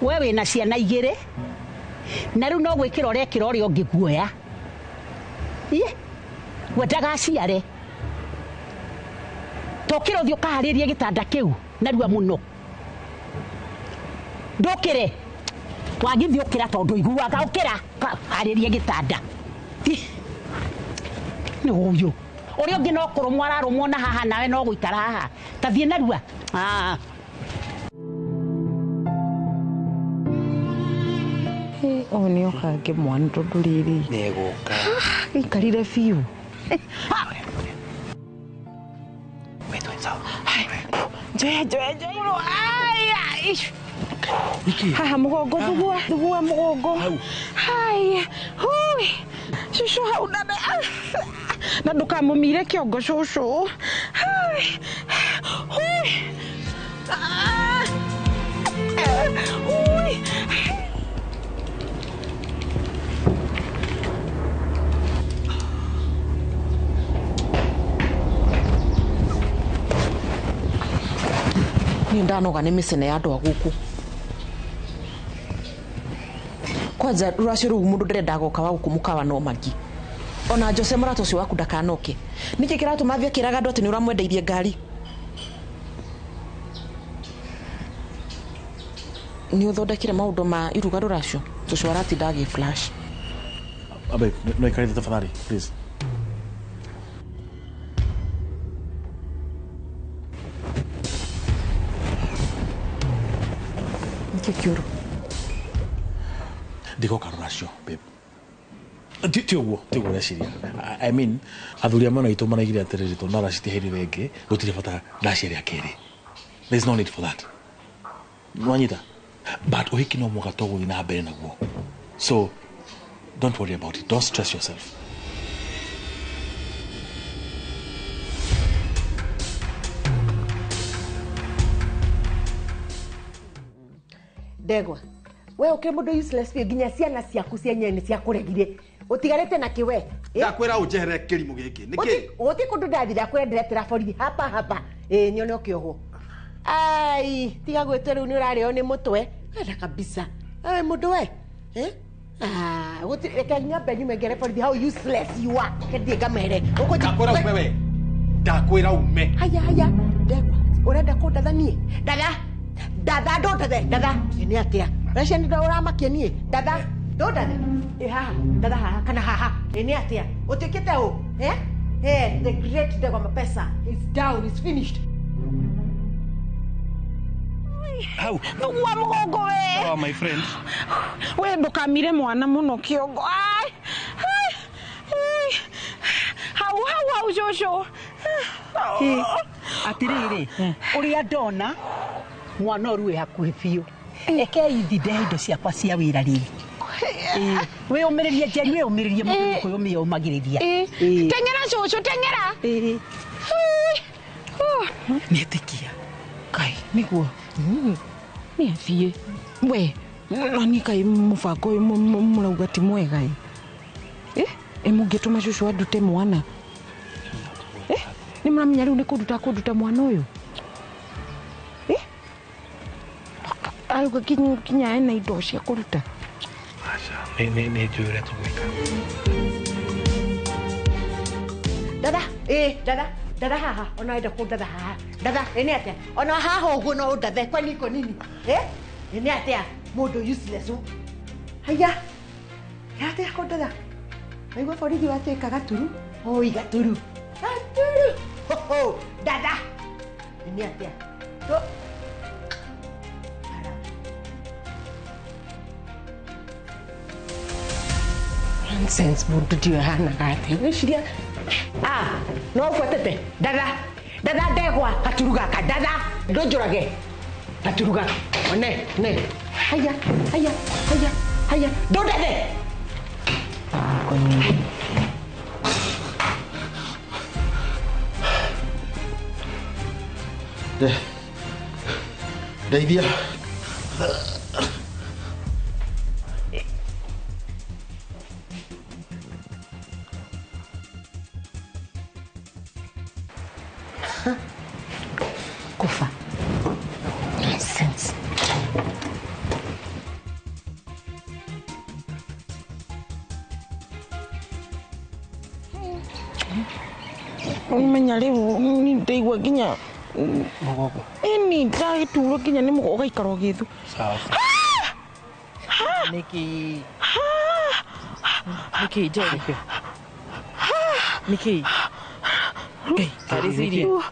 Speaker 19: We wĩna ciana igĩrĩ na rĩu no gwĩkĩra ũrekĩra ũrĩa ũngĩ guoya. Wendaga aciare tũkĩra ũthiĩ ũkaharĩrie gĩtanda kĩu narua mũno. Ndũkĩre Wagithi ũkĩra tondũ iguaga ũkĩra harĩrie gĩtanda. Nĩ ũyũ ũrĩa ũngĩ no kũrũmwo ararũmwo na haha nawe no gũikara haha. Tathiĩ narua.
Speaker 5: Nĩ oka ngĩmwana tondũ rĩrĩ
Speaker 1: nĩgũka
Speaker 5: gĩikarire biũ. Njoya haha mũgongo thugua mũgongo. Haya cucu hau na ndũkamũmire kĩongo cucu. Ni ndanoga nĩ mĩcene ya andũ a gũkũ. Kwanza rũracio rũu mũndũ ndĩrenda goka wa gũkũ mũkawa no magi. Ona Jose mũrata ũcio waku ndakanoke. Nĩkĩ kĩratũma Thia kĩraga andũ atĩ nĩ ũramwendeirie ngari? Nĩ ũthondekire maũndũ ma iruga rũracio tũcio aratinda agĩ-flash.
Speaker 20: Abe, no ikarĩte tafadhali, please.
Speaker 2: Nĩkĩ kĩũru?
Speaker 20: Ndigoka rũracio, babe. Ti ũguo ũreciria. I mean, athuri a mwena witũ maraigire atĩrĩrĩ tondũ ndara citiaheirire ĩngĩ gũtirĩ bata ndaciarĩa kerĩ. There's no need for that. Nwanyita. But ũhiki no mũhaka tũgũthiĩ na mbere naguo. So, don't worry about it. Don't stress yourself.
Speaker 2: Ndegwa, we ũkĩrĩ mũndũ useless biũ nginya ciana ciaku cienyewe nĩ ciakũregire. Ũtigarĩte na kĩwe.
Speaker 20: ndakwira ujehere kirimu giki niki
Speaker 2: uti kundu ndathira kwenderetera borithi hapa nyone okioho ai tiga gwite riu ni urario ni mutwe kada kabisa mundu we uti rekanya benyu megere borithi how useless you are kedi gamere
Speaker 20: ndakwira umewe ndakwira ume
Speaker 2: haya ndegwa urenda kundathanie dada ndondathe dada ni atia racia ni ndoramakia nie dada ndondathe haha dada haha kana haha ni atia utikite u the great Ndegwa Mapesa is down, is finished.
Speaker 1: How?
Speaker 5: Nugua mugongo we.
Speaker 1: Oh, my friend.
Speaker 5: We ndukamire mwana muno kiongo. Ai. How Jojo.
Speaker 19: Atiriri. Uria ndona mwana ruwe hakuhi biu. Eke ithinde indo ciakwa cia wira ri. We umiririe njeri we umiririe muko yumi umagiriria.
Speaker 5: Tengera Jojo tengera.
Speaker 19: Netikia.
Speaker 5: Kai niguo. Ni afie. We nani kai mubango uyu murauga ti mwega mungituma Jojo adute mwana. Ni muramenya riu ni kunduta mwana uyu. Auga kinya ena indo cia kuruta.
Speaker 1: Acha, ni jure tumika.
Speaker 2: Dada haha, ona ida ko dada haha. Dada, ene atia. Ona haha ugo no dada kwa niko nini? Ene atia, modo useless. Haya. Atia ko dada. Aigo borithi wateka gaturu. Oi gaturu. Ho, dada. Ene atia. To. Nonsense, mudu dia hana kate. Weshiria. No fuatete. Dada Ndegwa katuruga ka dada. Ndonjorage. Katuruga. Ne. Haya. Ndodade. Koni.
Speaker 20: Deithia.
Speaker 2: Kufa. Nonsense.
Speaker 5: Umenya riu ni ndeigua ginya
Speaker 1: mugongo.
Speaker 5: Ni ndagituro ginya ni mugongo gaikaro githu.
Speaker 1: Sawa. Niki Joy. Niki. Okay, kari siri.
Speaker 14: Oh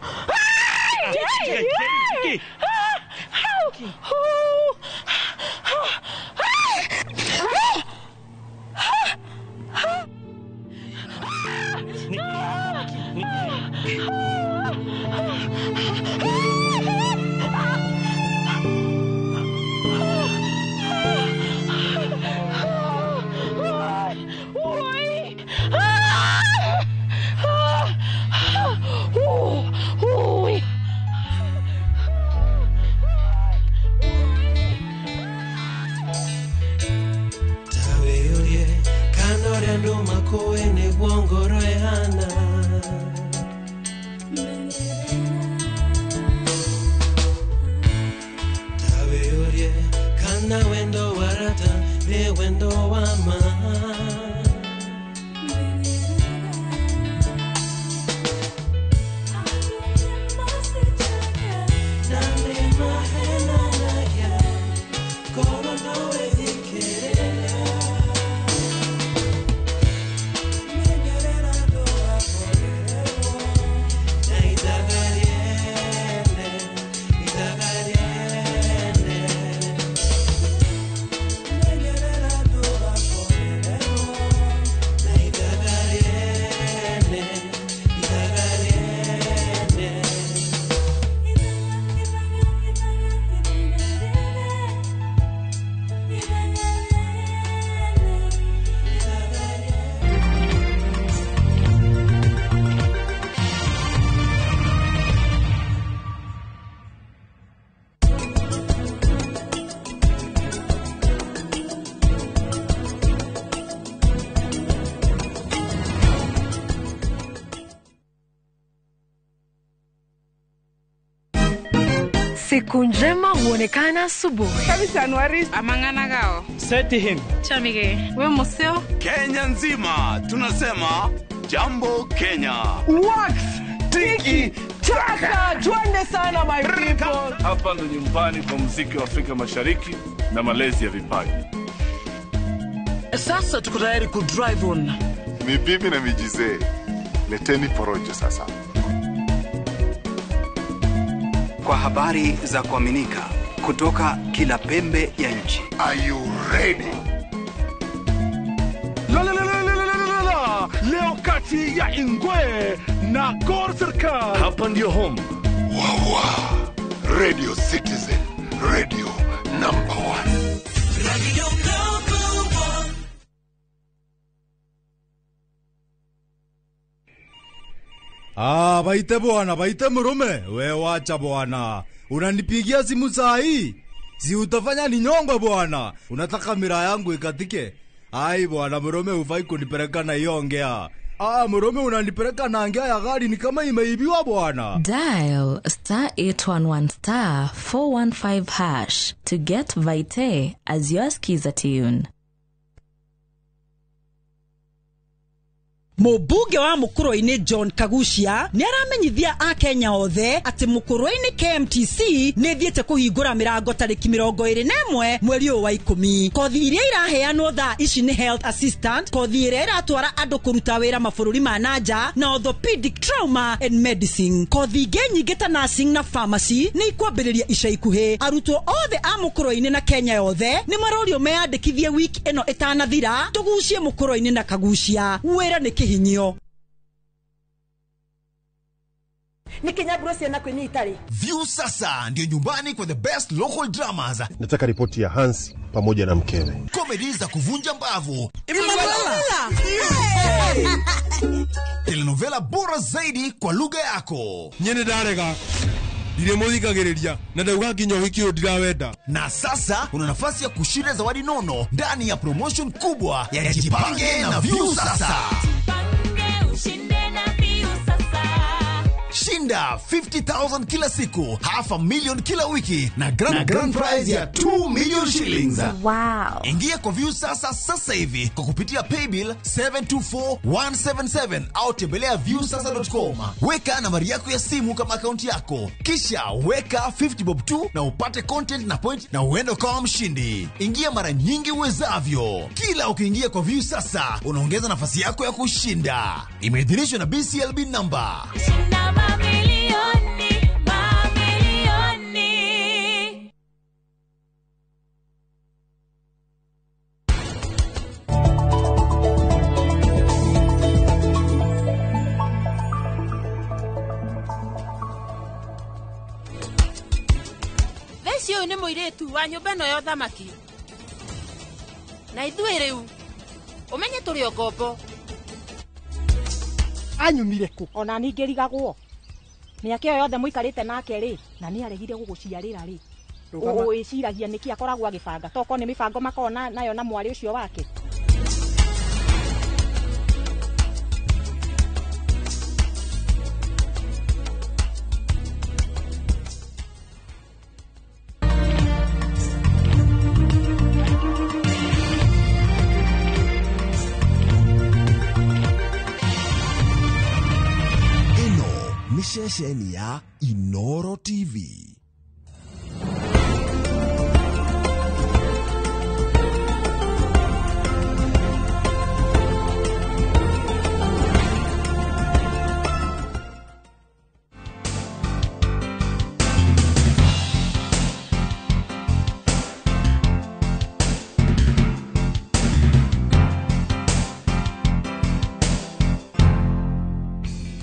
Speaker 11: Siku njema huonekana asubuhi.
Speaker 6: Kabisa Januari. Amangana gao.
Speaker 1: Seti him.
Speaker 6: Chamige. We museo.
Speaker 13: Kenya nzima tunasema jambo Kenya.
Speaker 6: Wax. Tiki. Taka. Twende sana my people.
Speaker 23: Hapa ndo nyumbani kwa muziki wa Afrika Mashariki na malezi ya vipaji.
Speaker 6: Sasa tuko tayari ku drive on.
Speaker 24: Mibibi na mijize. Leteni porojo sasa.
Speaker 25: Kwa habari za kuaminika kutoka kila pembe ya nchi.
Speaker 24: Are you ready?
Speaker 23: Leo kati ya Ingwe na Gor Serikali. Hapa ndio home.
Speaker 24: Wawa. Radio Citizen. Radio number 1. Radio number
Speaker 26: 1. Baite bwana, baite murume. We wacha bwana. Unanipigia simu saa hii? Si utafanya ni nyongwe bwana. Unataka miraa yangu ikatike? Ai bwana murume ufai kunipeleka na hiyo ongea. Murume unanipeleka na ongea ya gari ni kama imeibiwa bwana.
Speaker 27: Dial *811*415# to get Vite as your skiza tune.
Speaker 28: Mubunge wa Mukurweini John Kagushia ni aramenyithia a Kenya othe ati Mukurweini KMTC ni thiete kuhingura mirango tariki 21 mweri wa 10. Kothi iria iraheanwo tha ici ni health assistant, kothi iria iratwara andu kuruta wira mabũrũri ma nanja na orthopedic trauma and medicine. Kothi ingĩ nyingĩ ta nursing na pharmacy ni ikwambĩrĩria ica ikuhĩ. Arutwo othe a Mukurweini na Kenya yothe ni marorio meyandĩkithie week ino itanathira tugucie Mukurweini na Kagushia. Wĩra nĩ hinyo.
Speaker 18: Ni Kenya Bruce na kwenye Italy.
Speaker 29: View sasa ndio nyumbani kwa the best local dramas.
Speaker 30: Nataka ripoti ya Hans pamoja na mkewe.
Speaker 29: Comedy za kuvunja mbavu. Telenovela bora zaidi kwa lugha yako.
Speaker 26: Nyene darega. Ile muzika gereria na ndauga kinyo wiki ndirawenda.
Speaker 29: Na sasa una nafasi ya kushinda zawadi nono ndani ya promotion kubwa ya Jipange na View sasa. Shinda 50,000 kila siku, $500,000 kila wiki na grand prize ya 2 million shillings.
Speaker 18: Wow.
Speaker 29: Ingia kwa View sasa hivi kwa kupitia paybill 724177 au tembelea viewsasa.com. Weka nambari yako ya simu kama akaunti yako, kisha weka 50 bob tu na upate content na point na uende kama mshindi. Ingia mara nyingi uwezavyo. Kila ukiingia kwa View sasa unaongeza nafasi yako ya kushinda. Imeidhinishwa na BCLB number.
Speaker 17: Theci uyu ni muiretu wa nyumba ino ya thamaki. Na ithuĩ rĩu umenye tũrĩ o ngombo.
Speaker 18: Anyumire ku. Ona ningi rigagwo. Miaka iyo yothe muikarite nake ri na ni aregire guguciarira ri. Uiciragia niki akoragwo agibanga toko ni mibango makona nayo na mwari ucio wake.
Speaker 29: Mishesheni ya Inoro TV.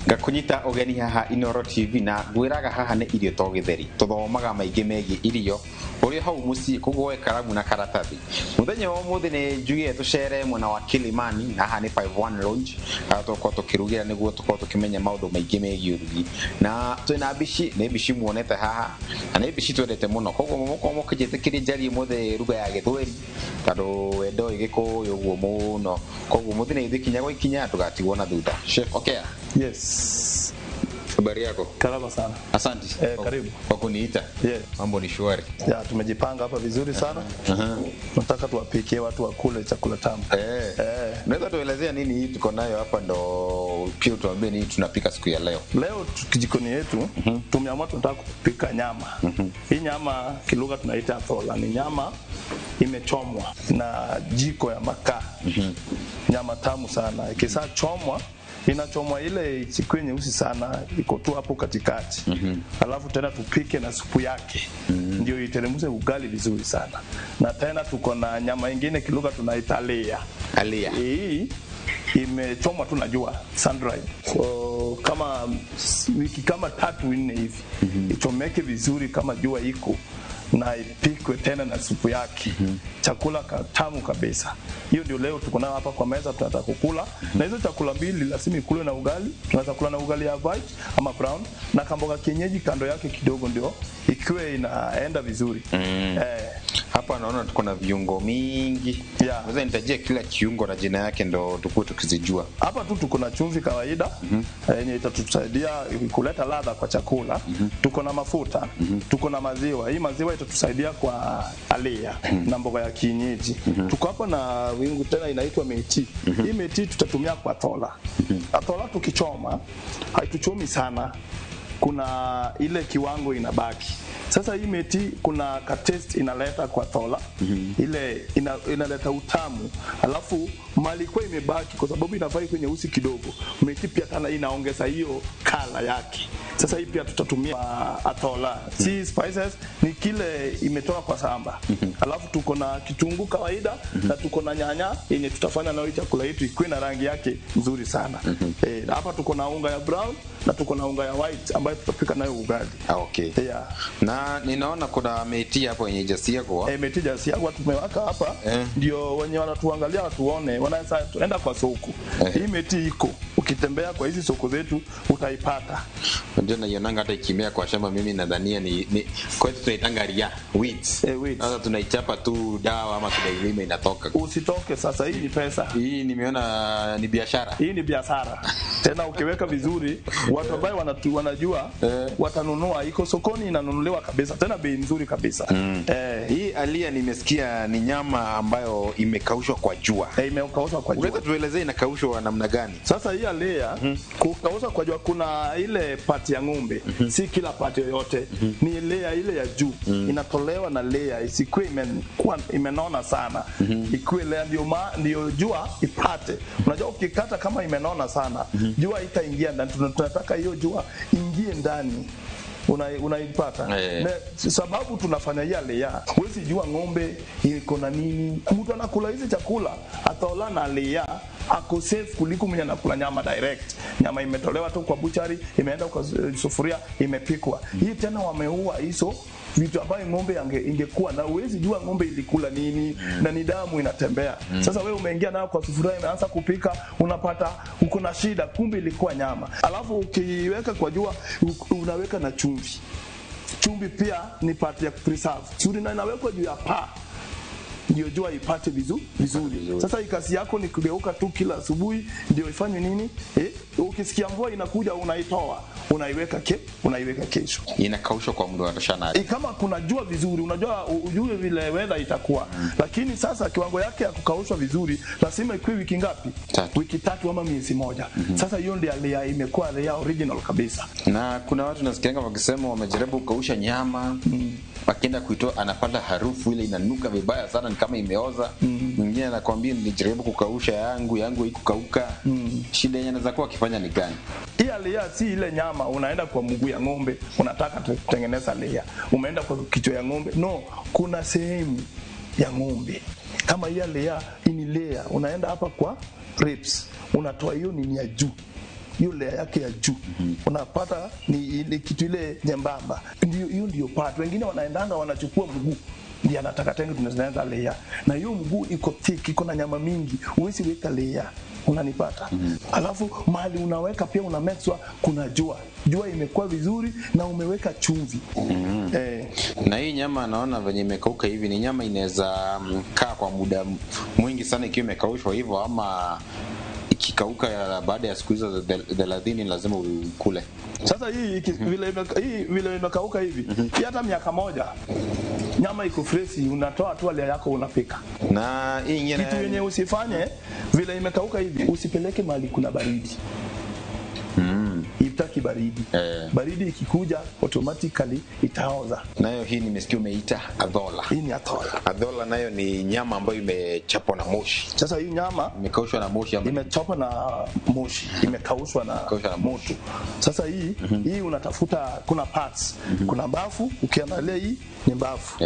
Speaker 31: Gakunyita ogeni haha Inoro TV na gwiraga haha ne irio to githeri tuthomaga maingi megi irio uri hau muci kugwe karamu na karatathi muthenya wa muthi ne njugie tucere mwana wa Kilimani na haha ni 51 Lounge atoko tukirugira niguo tukoro tukimenya maundu maingi megi urugi na twina bici ne bici muonete haha na ne bici twendete muno koguo mumoko mukijitikiria njari muthe ruga ya githweri tando wendo igiko yoguo muno koguo muthi ne ithikinya gwa ikinya tugatigwo na thutha chef okay. Yes. Habari yako?
Speaker 3: Salama sana.
Speaker 31: Asante.
Speaker 3: Karibu.
Speaker 31: Kwa kuniita. Mambo ni shwari.
Speaker 3: Tumejipanga hapa vizuri sana. Nataka tuwapikie watu wakule chakula tamu.
Speaker 31: Unaweza tuelezea nini hii tuko nayo hapa ndo pia tuambie nini tunapika siku ya leo?
Speaker 3: Leo jikoni yetu tumeamua tunataka kupika nyama. Hii nyama kilugha tunaita thola. Ni nyama imechomwa na jiko ya makaa. Nyama tamu sana. Ikisa chomwa inachomwa ile isikwe nyeusi sana, iko tu hapo katikati. Alafu tena tupike na supu yake. Ndio iteremuse ugali vizuri sana. Na tena tuko na nyama nyingine kilugha tunaita alia.
Speaker 31: Alia.
Speaker 3: Hii imechomwa tu na jua, sun dried. So kama wiki kama 3-4 hivi. Ichomeke vizuri kama jua iko na ipikwe tena na supu yake. Chakula tamu kabisa. Hiyo ndio leo tuko nayo hapa kwa meza tunataka kukula. Na hizo chakula mbili lazima ikule na ugali. Tunaweza kula na ugali ya white ama brown na kamboga kienyeji kando yake kidogo ndio ikiwe inaenda vizuri.
Speaker 31: Hapa naona tuko na viungo mingi. Unaweza nitajia kila kiungo na jina yake ndo tukue tukizijua.
Speaker 3: Hapa tu tuko na chumvi kawaida yenye itatusaidia kuleta ladha kwa chakula. Tuko na mafuta, tuko na maziwa. Hii maziwa itatusaidia kwa alia na mboga ya kienyeji. Tuko hapa na wingu tena inaitwa meti. Hii meti tutatumia kwa thola. Thola tukichoma haituchomi sana. Kuna ile kiwango inabaki. Sasa hii meti kuna ka taste inaleta kwa thola. Ile inaleta utamu. Alafu mali kwa imebaki kwa sababu inafaa iko nyeusi kidogo. Meti pia tena inaongeza hiyo kala yake. Sasa hii pia tutatumia thola. Si spices ni kile imetoka kwa samba. Alafu tuko na kitunguu kawaida na tuko na nyanya yenye tutafanya nayo chakula yetu ikuwe na rangi yake nzuri sana. Hapa tuko na unga ya brown na tuko na unga ya white ambayo tutapika nayo ugali.
Speaker 31: Okay. Na ninaona kuna meti hapo yenye jasia kwa.
Speaker 3: Meti jasia kwa tumeweka hapa ndio wenye wanatuangalia watuone wanaweza tuenda kwa soko. Hii meti iko. Ukitembea kwa hizi soko zetu utaipata.
Speaker 31: Ndio naionanga hata ikimea kwa shamba mimi nadhania ni kwetu tunaitanga ria weeds. Sasa tunaichapa tu dawa ama tunailima inatoka.
Speaker 3: Usitoke sasa, hii ni pesa.
Speaker 31: Hii nimeona ni biashara.
Speaker 3: Hii ni biashara. Tena ukiweka vizuri watu ambao wanajua watanunua, iko sokoni inanunuliwa kabisa. Tena bei nzuri kabisa.
Speaker 31: Hii alia nimesikia ni nyama ambayo imekaushwa kwa jua.
Speaker 3: Imekaushwa kwa jua.
Speaker 31: Unaweza tuelezee inakaushwa namna gani?
Speaker 3: Sasa hii alia kukaushwa kwa jua kuna ile pati ya ng'ombe. Si kila pati yoyote. Ni layer ile ya juu. Inatolewa na layer isikwe imenona sana. Ikuwe layer ndio jua ipate. Unajua ukikata kama imenona sana, jua itaingia ndani. Tunataka hiyo jua ingie ndani. Unaipata. Na sababu tunafanya yale huwezi jua ng'ombe iko na nini. Mtu anakula hizi chakula ataola na layer ako safe kuliko mwenye anakula nyama direct. Nyama imetolewa tu kwa buchari, imeenda kwa sufuria, imepikwa. Hii tena wameua hizo vitu ambayo ng'ombe ingekuwa na uwezi jua ng'ombe ilikula nini na ni damu inatembea. Sasa wewe umeingia nayo kwa sufuria imeanza kupika, unapata uko na shida, kumbe ilikuwa nyama. Alafu ukiweka kwa jua unaweka na chumvi. Chumvi pia ni part ya preserve. Suri na inawekwa juu ya paa ndio jua ipate vizuri. Sasa ikasi yako ni kugeuka tu kila asubuhi ndio ifanye nini? Ukisikia mvua inakuja unaitoa, unaiweka kesho.
Speaker 31: Inakaushwa kwa muda wa toshana.
Speaker 3: Kama kuna jua vizuri, unajua ujue vile weather itakuwa. Lakini sasa kiwango yake ya kukaushwa vizuri lazima ikuwe wiki ngapi? Wiki 3 ama miezi 1. Sasa hiyo ndio layer imekuwa layer original kabisa.
Speaker 31: Na kuna watu nasikianga wakisema wamejaribu kukausha nyama. Akienda kuitoa anapata harufu ile inanuka vibaya sana, ni kama imeoza. Mwingine anakuambia nilijaribu kukausha yangu haikukauka. Shida yenyewe inaweza kuwa akifanya ni gani?
Speaker 3: Hii layer si ile nyama unaenda kwa mguu ya ng'ombe unataka kutengeneza layer. Umeenda kwa kichwa ya ng'ombe. No, kuna sehemu ya ng'ombe. Kama hii layer ni layer unaenda hapa kwa ribs. Unatoa hiyo ni ya juu. Hiyo layer yake ya juu unapata ni kitu ile nyembamba. Hiyo ndio part. Wengine wanaendanga wanachukua mguu ndio anataka tena tunaanza layer. Na hiyo mguu iko thick, iko na nyama mingi. Uwezi weka layer. Unanipata? Alafu mahali unaweka pia una make sure kuna jua. Jua imekuwa vizuri na umeweka chumvi.
Speaker 31: Na hii nyama naona venye imekauka hivi ni nyama inaweza kaa kwa muda mwingi sana ikiwa imekaushwa hivyo ama ikikauka baada ya siku hizo 30 lazima ukule.
Speaker 3: Sasa hii vile imekauka hivi, hata miaka moja nyama iko fresh, unatoa tu ile yako unapika.
Speaker 31: Na hii nyingine
Speaker 3: kitu yenye usifanye vile imekauka hivi, usipeleke mahali kuna baridi. Itaki baridi. Baridi ikikuja automatically itaoza.
Speaker 31: Nayo hii nimesikia umeita adhola.
Speaker 3: Hii ni adhola.
Speaker 31: Adhola nayo ni nyama ambayo imechapwa na moshi.
Speaker 3: Sasa hii nyama
Speaker 31: imekaushwa na moshi ama
Speaker 3: imechapwa na moshi, imekaushwa na moto. Sasa hii unatafuta kuna parts. Kuna mbavu, ukiangalia hii ni mbavu.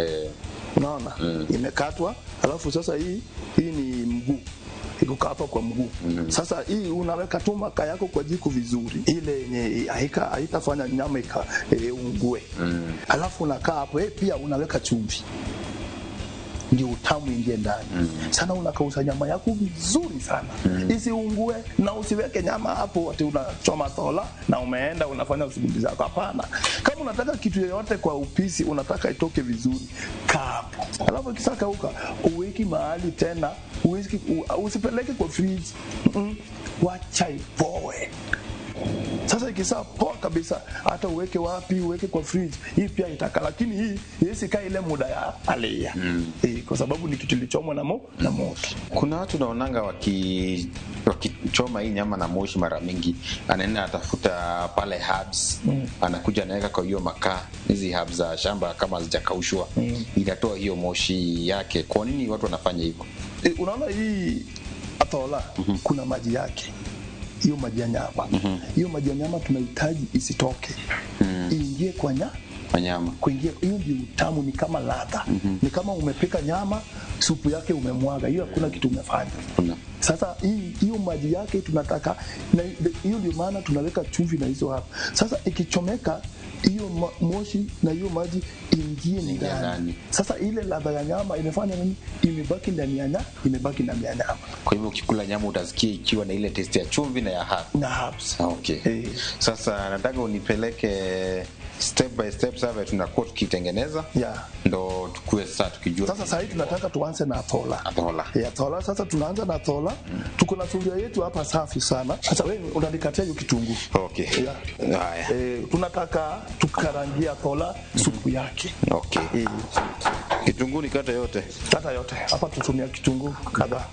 Speaker 3: Unaona? Imekatwa, alafu sasa hii ni mguu. Iko hapa kwa mguu. Sasa hii unaweka tu makaa yako kwa jiko vizuri. Ile yenye haitafanya nyama ungue. Alafu unakaa hapo, pia unaweka chumvi. Ndio utamu ingie ndani. Sana unakausa nyama yako vizuri sana. Isiungue na usiweke nyama hapo ati unachoma thola na umeenda unafanya shughuli zako. Hapana. Kama unataka kitu yoyote kwa upisi, unataka itoke vizuri, kaa. Alafu ikisakauka uweki mahali tena, usipeleke kwa fridge. Wacha ipoe. Sasa ikisa poa kabisa, hata uweke wapi, uweke kwa fridge, hii pia itaka, lakini hii isikaa ile muda ya alia. Kwa sababu ni kitu kilichomwa na moto.
Speaker 31: Kuna watu naonanga wakichoma hii nyama na moshi mara mingi, anaenda atafuta pale herbs, anakuja anaweka kwa hiyo makaa, hizi herbs za shamba kama hazijakaushwa, inatoa hiyo moshi yake. Kwa nini watu wanafanya hivyo?
Speaker 3: Unaona hii atola, kuna maji yake. Hiyo maji ya nyama. Hiyo maji ya nyama tunahitaji isitoke. Iingie kwa nyama. Kuingia hiyo ndio utamu, ni kama ladha. Ni kama umepika nyama, supu yake umemwaga. Hiyo hakuna kitu umefanya. Sasa hiyo maji yake tunataka, na hiyo ndio maana tunaweka chumvi na hizo hapa. Sasa ikichomeka hiyo moshi na hiyo maji ingie ndani. Sasa ile ladha ya nyama imefanya nini? Imebaki ndani ya nyama.
Speaker 31: Kwa hivyo ukikula nyama utasikia ikiwa na ile taste ya chumvi na ya
Speaker 3: herbs.
Speaker 31: Okay. Sasa nataka unipeleke step by step sasa tunakuwa tukitengeneza. Ndo tukue sasa tukijua.
Speaker 3: Sasa hivi tunataka tuanze na thola. Thola. Sasa tunaanza na thola. Tuko na sufuria yetu hapa safi sana. Sasa wewe unanikatia hiyo kitunguu.
Speaker 31: Okay.
Speaker 3: Haya. Tunataka tukarangia thola supu yake.
Speaker 31: Okay. Kitunguu nikata yote.
Speaker 3: Kata yote. Hapa tutumia kitunguu kadhaa.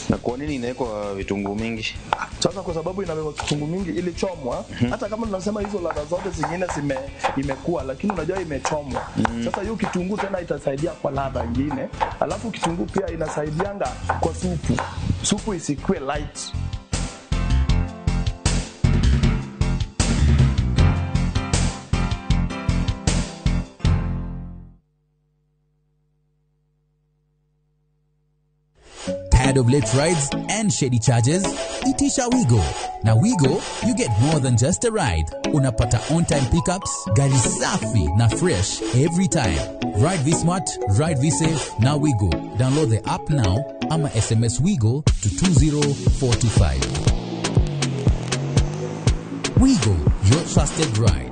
Speaker 31: Na kwa nini inawekwa vitunguu mingi?
Speaker 3: Sasa kwa sababu inawekwa kitunguu mingi ili chomwa, hata kama tunasema hizo ladha zote zingine imekuwa, lakini unajua imechomwa. Sasa hiyo kitunguu tena itasaidia kwa ladha nyingine. Alafu kitunguu pia inasaidianga kwa supu. Supu isikue light.
Speaker 4: Tired of late rides and shady charges? Itisha Wigo. Na Wigo, you get more than just a ride. Unapata on-time pickups, gari safi na fresh every time. Ride V-Smart, ride V-Safe, na Wigo. Download the app now, ama SMS Wigo to 20425. Wigo, your trusted ride.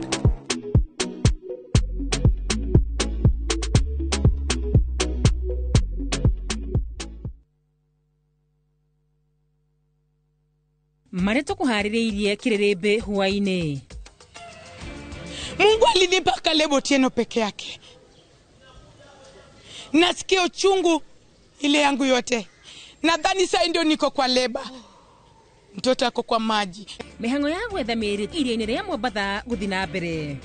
Speaker 7: Mareto kuhaririirie kirerebe huwaine.
Speaker 6: Mungu alinipa Caleb Otieno peke yake. Nasikia uchungu ile yangu yote. Nadhani sasa ndio niko kwa leba. Mtoto ako kwa maji.
Speaker 7: Mihango ya gwetha mĩri iria-inĩ rĩa Mombasa gũthiĩ na mbere.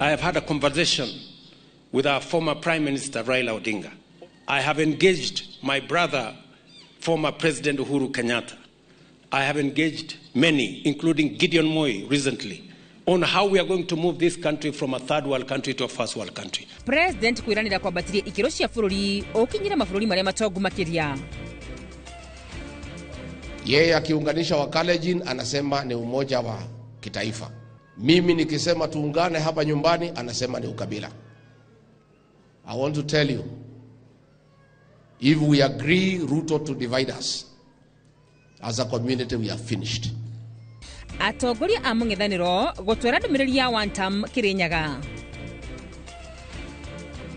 Speaker 8: I have had a conversation with our former Prime Minister Raila Odinga. I have engaged my brother, former President Uhuru Kenyatta. I have engaged many, including Gideon Moi recently, on how we are going to move this country from a third world country to a first world country.
Speaker 7: President kwiranira kwambatirie ikiro cia bururi ukinyira mabũrũri marĩa matongu makiria.
Speaker 9: Yeye akiunganisha Wakalenjin anasema ni umoja wa kitaifa. Mimi nikisema tuungane hapa nyumbani anasema ni ukabila. I want to tell you, if we agree Ruto to divide us, as a community we are finished.
Speaker 7: Atongoria a mũng'ethanĩro gũtwara ndũmĩrĩri ya one term Kirinyaga.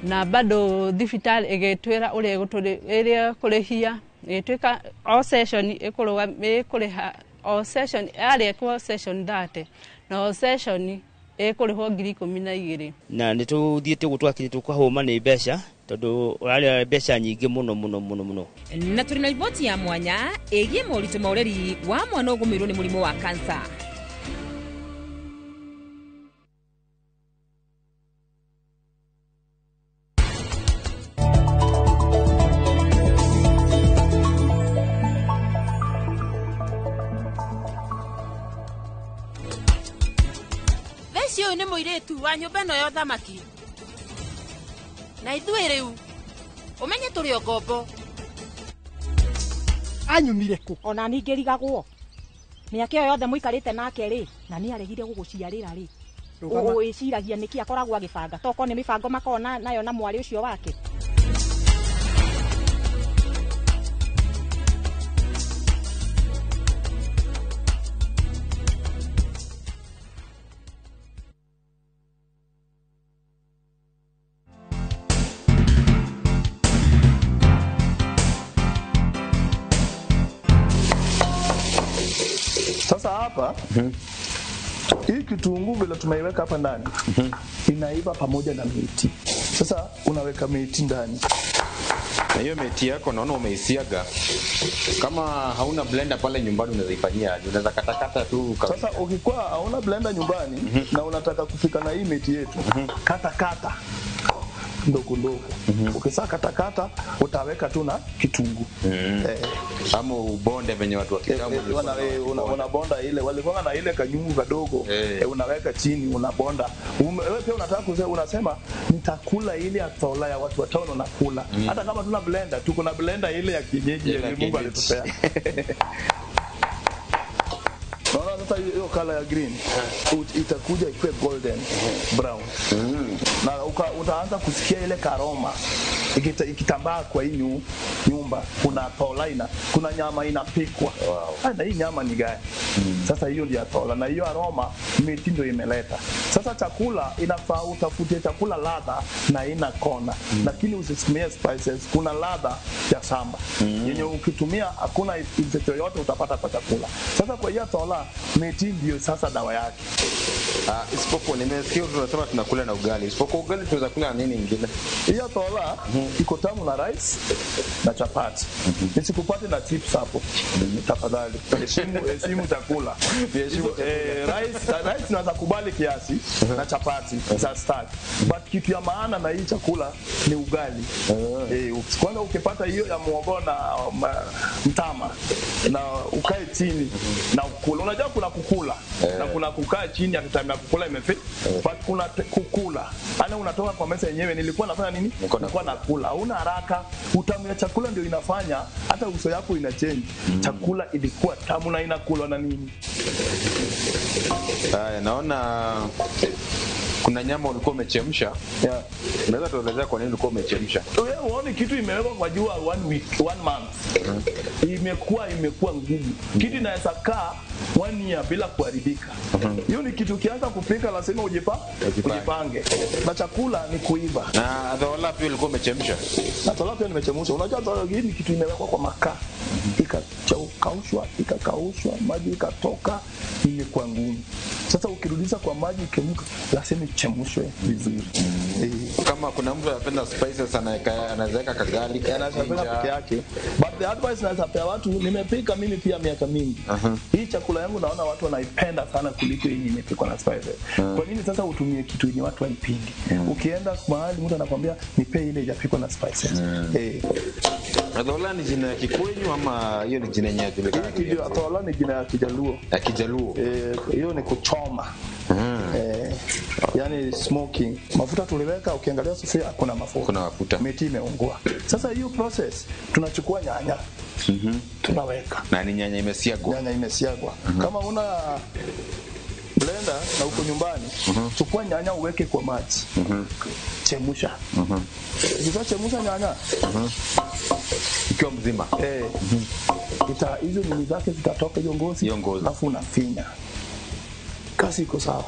Speaker 10: Na bado thibitarĩ ĩgĩtwĩra ũrĩa kũrĩhia
Speaker 2: Twika all session ikuliha all session ari kwa session date na all session ikuriho 12,000
Speaker 5: na nituthiete gutwakinya tukahuma ni mbeca tondu urari mbeca nyingi muno
Speaker 7: na turi na riboti ya mwanya egie mauritu maureri wa mwana ugumirwo ni murimu wa kansa.
Speaker 17: Cio ni muiretu wa nyumba no yo thamaki. Na ithuĩ rĩu umenye tũrĩ o ngombo.
Speaker 18: Anyumire ku ona ningĩrigagwo mĩaka ĩyo yothe mũikarĩte nake rĩ na nĩ aregire gũgũciarĩra rĩ ũĩciragia nĩkĩ akoragwo agĩbanga toko nĩ mĩbango makona nayo na mwarĩ ũcio wake.
Speaker 3: Sasa hapa hii kitunguu vile tumeiweka hapa ndani inaiva pamoja na miti. Sasa unaweka miti ndani.
Speaker 31: Na hiyo miti yako naona umeisiaga. Kama hauna blender pale nyumbani unaziifanyia, unaweza katakata tu.
Speaker 3: Sasa ukikuwa hauna blender nyumbani na unataka kupika na hii miti yetu, kata ndogo. Ukisha kata utaweka tu na kitunguu.
Speaker 31: Ama ubonde venye watu wa Kigambo
Speaker 3: unabonda ile walikuwa na ile kanyungu kadogo unaweka chini unabonda. Wewe pia unataka kusema unasema nitakula ile atola ya watu watano nakula. Hata kama tuna blender tuko na blender ile ya kienyeji ile Mungu alitupea. Naona sasa hiyo color ya green itakuja ikiwa golden brown. Na utaanza kusikia ile karoma ikitambaa kwa hii nyumba. Kuna tolaina, kuna nyama inapikwa. Na hii nyama ni gani? Sasa hiyo ndio tola na hiyo aroma miti ndio imeleta. Sasa chakula inafaa utafute chakula ladha na ina kona. Lakini usisimie spices, kuna ladha ya samba. Yenye ukitumia hakuna insect yoyote utapata kwa chakula. Sasa kwa hiyo tola miti ndio sasa dawa yake.
Speaker 31: Isipokuwa nimesikia tunasema tunakula na ugali. Isipokuwa ugali tunaweza kula na nini nyingine?
Speaker 3: Hiyo tola iko tamu na rice na chapati. Nisikupate na chips hapo. Tafadhali. Heshimu chakula. Rice tunaweza kubali kiasi na chapati za starch. But kitu ya maana na hii chakula ni ugali. Kwanza ukipata hiyo ya muhogo na mtama na ukae chini na ukula. Unajua kuna kukula na kuna kukaa chini akitamia kukula imefika. But kuna kukula. Ana unatoka kwa meza yenyewe nilikuwa nafanya nini? Nilikuwa nakula. Hauna haraka. Utamu ya chakula ndio inafanya hata uso yako ina change. Chakula ilikuwa tamu na inakula na nini?
Speaker 31: Naona kuna nyama ulikuwa umechemsha. Unaweza tuelezea kwa nini ulikuwa umechemsha?
Speaker 3: Wewe uone kitu imewekwa kwa jua 1 week, 1 month. Imekuwa ngumu. Kitu inaweza kaa 1 year bila kuharibika. Hiyo ni kitu kianza kupika lazima ujipange. Na chakula ni kuiva.
Speaker 31: Na adhola pia ulikuwa umechemsha.
Speaker 3: Adhola pia nimechemsha. Unajua adhola hii ni kitu imewekwa kwa makaa. Ikakaushwa, maji ikatoka, imekuwa ngumu. Sasa ukirudisha kwa maji ikimuka, lazima ichemshwe vizuri.
Speaker 31: Kama kuna mtu anapenda spices anaweka kagali,
Speaker 3: anaweka peke yake. But the advice naweza pea watu, nimepika mimi pia miaka mingi. Hii chakula yangu naona watu wanaipenda sana kuliko hii imepikwa na spices. Kwa nini sasa utumie kitu yenye watu haipindi? Ukienda mahali mtu anakuambia nipe ile haijapikwa na spices.
Speaker 31: Adhola ni jina ya Kikuyu ama hiyo ni jina ya Julikana?
Speaker 3: Hiyo adhola ni jina ya Kijaluo.
Speaker 31: Ya Kijaluo.
Speaker 3: Hiyo ni kuchoma. Yani smoking. Mafuta tuliweka ukiangalia sufuria kuna mafuta.
Speaker 31: Kuna mafuta.
Speaker 3: Miti imeungua. Sasa hiyo process tunachukua nyanya. Tunaweka.
Speaker 31: Na ni nyanya imesiagwa.
Speaker 3: Nyanya imesiagwa. Kama una blender na uko nyumbani, chukua nyanya uweke kwa maji. Chemsha. Ukishachemsha nyanya
Speaker 31: ikiwa mzima.
Speaker 3: Hizo nini zake zitatoka hiyo ngozi. Alafu unafinya. Kasi iko sawa.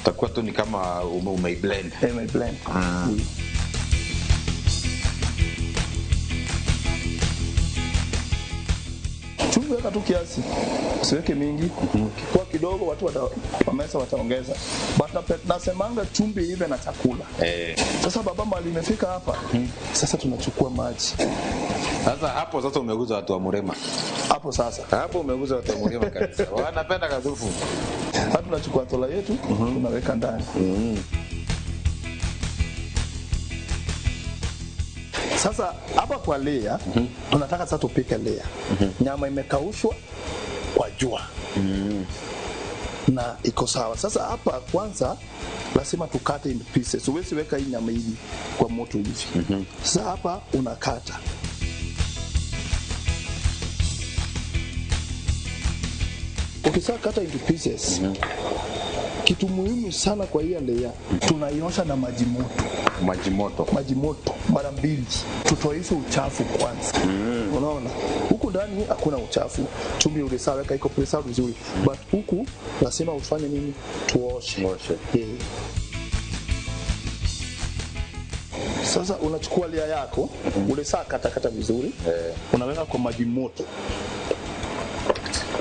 Speaker 31: Takuwa tu ni kama umeiblend.
Speaker 3: Umeiblend. Chumvi weka tu kiasi, usiweke mingi. Kwa kidogo watu wataongeza. But nasemanga chumvi iwe na chakula. Sasa baba mali imefika hapa. Sasa tunachukua maji.
Speaker 31: Sasa hapo sasa umeguza watu wa Murema.
Speaker 3: Hapo sasa.
Speaker 31: Hapo umeguza watu wa Murema kabisa. Wanapenda kadhufu.
Speaker 3: Hata tunachukua tola yetu, tunaweka ndani. Sasa hapa kwa layer, tunataka sasa tupike layer. Nyama imekaushwa kwa jua. Na iko sawa. Sasa hapa kwanza lazima tukate in pieces. Uwezi weka hii nyama hivi kwa moto hivi. Sasa hapa unakata. Ukisha kata into pieces, kitu muhimu sana kwa hii layer, tunaiosha na maji moto. Maji moto mara 2. Tutoe hizo uchafu kwanza. Unaona? Huku ndani hakuna uchafu. Chumvi ulisaweka iko preserved vizuri. But huku lazima ufanye nini? Tuoshe. Sasa unachukua layer yako, ulisaa kata vizuri. Unaweka kwa maji moto.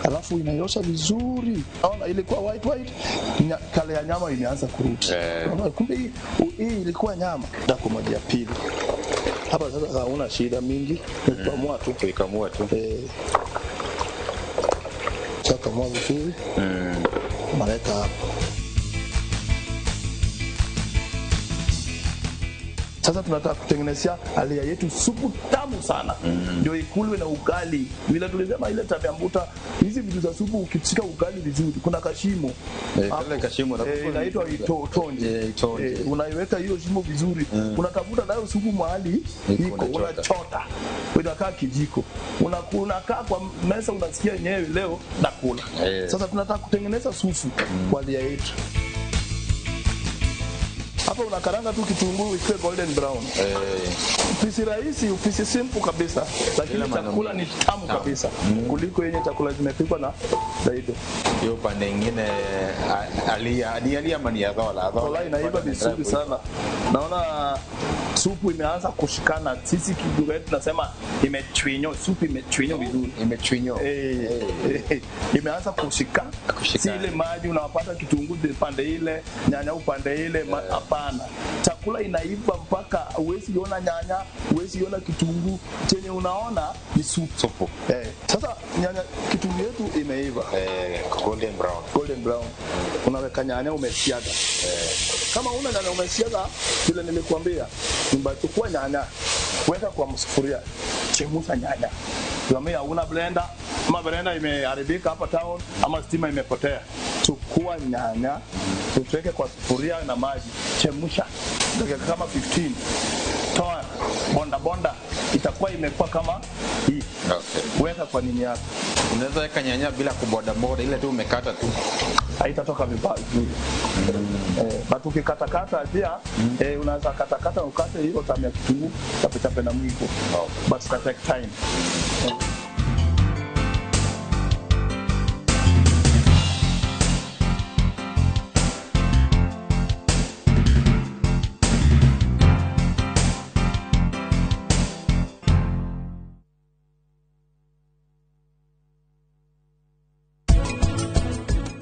Speaker 3: Alafu inaiosha vizuri. Naona ilikuwa white kale ya nyama imeanza kurudi. Kumbe hii ilikuwa nyama. Ndako maji ya pili. Hapa sasa hauna shida mingi. Tuikamua tu. Chaka mwa vizuri. Mareka hapa. Sasa tunataka kutengenezea alia yetu supu tamu sana. Ndio ikulwe na ugali. Vile tulisema ile tabiambuta, hizi vitu za supu ukipika ugali vizuri, kuna kashimo.
Speaker 31: Kale kashimo
Speaker 3: inaitwa tonje. Unaiweka hiyo shimo vizuri. Unatafuta nayo supu mahali iko, unachota. Unakaa kijiko. Unakaa kwa meza unasikia yenyewe leo nakula. Sasa tunataka kutengeneza supu kwa alia yetu. Hapa unakaranga tu kitunguu ikiwe golden brown. Upisi rahisi, upisi simple kabisa. Lakini chakula ni tamu kabisa. Kuliko yenye chakula zimepikwa na zaidi.
Speaker 31: Hiyo pande nyingine alia mani ya dola.
Speaker 3: Dola inaiva vizuri sana. Naona supu imeanza kushikana. Sisi kidogo yetu tunasema imechwinyo, supu imechwinyo vizuri. Imeanza kushikana. Si ile maji unapata kitunguu pande ile, nyanya upande ile, hapana. Chakula inaiva mpaka huwezi ona nyanya, huwezi ona kitunguu, chenye unaona ni supu. Sasa nyanya kitunguu yetu imeiva. Golden brown. Unaweka nyanya umesiaga. Kama una nyanya umesiaga, vile nilikuambia, chukua nyanya, weka kwa sufuria, chemusha nyanya. Kama una blender, ama blender imeharibika hapa town, ama stima imepotea, chukua nyanya, tuweke kwa sufuria na maji, chemusha dakika kama 15. Toa bonda itakuwa imekuwa kama hii. Weka kwa nini yako.
Speaker 31: Unaweza weka nyanya bila kuboda ile tu umekata tu.
Speaker 3: Haitatoka vibaya. But ukikata pia unaweza kata ukate hiyo tamu ya kitunguu chape na mwiko. But it take time.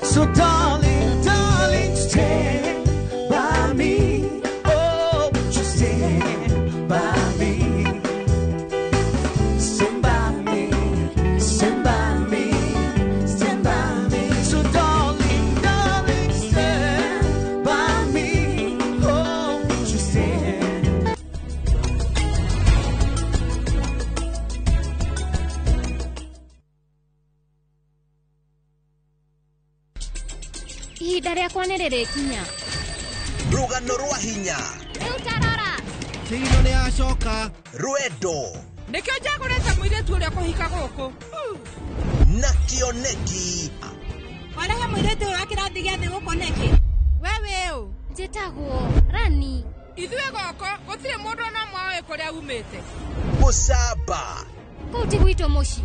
Speaker 1: So darling, stand by me. Oh, won't you stand by me? Stand by me, stand by me, stand by me. So darling, stand by me. Oh, won't you stand?
Speaker 10: Ihinda rĩakwa nĩ rĩrĩkinya.
Speaker 29: Rũgano rwa hinya.
Speaker 10: Rĩu tarora.
Speaker 29: Tigino nĩ acoka. Rwendo.
Speaker 6: Nĩkĩo njagũrĩte mũirĩtu ũrĩa kũhika gũkũ.
Speaker 29: Na kĩoneki.
Speaker 10: Warehe mũirĩtu ũyũ wa kĩrathi gĩa thĩ gũkũ nĩkĩ? Wewe ũ. Njĩtagwo Rani.
Speaker 6: Ithuĩ gũkũ gũtirĩ mũndũ ona mwaĩ kũrĩa umĩte.
Speaker 29: Mũcamba.
Speaker 10: Kũu ti gwitũ mũciĩ.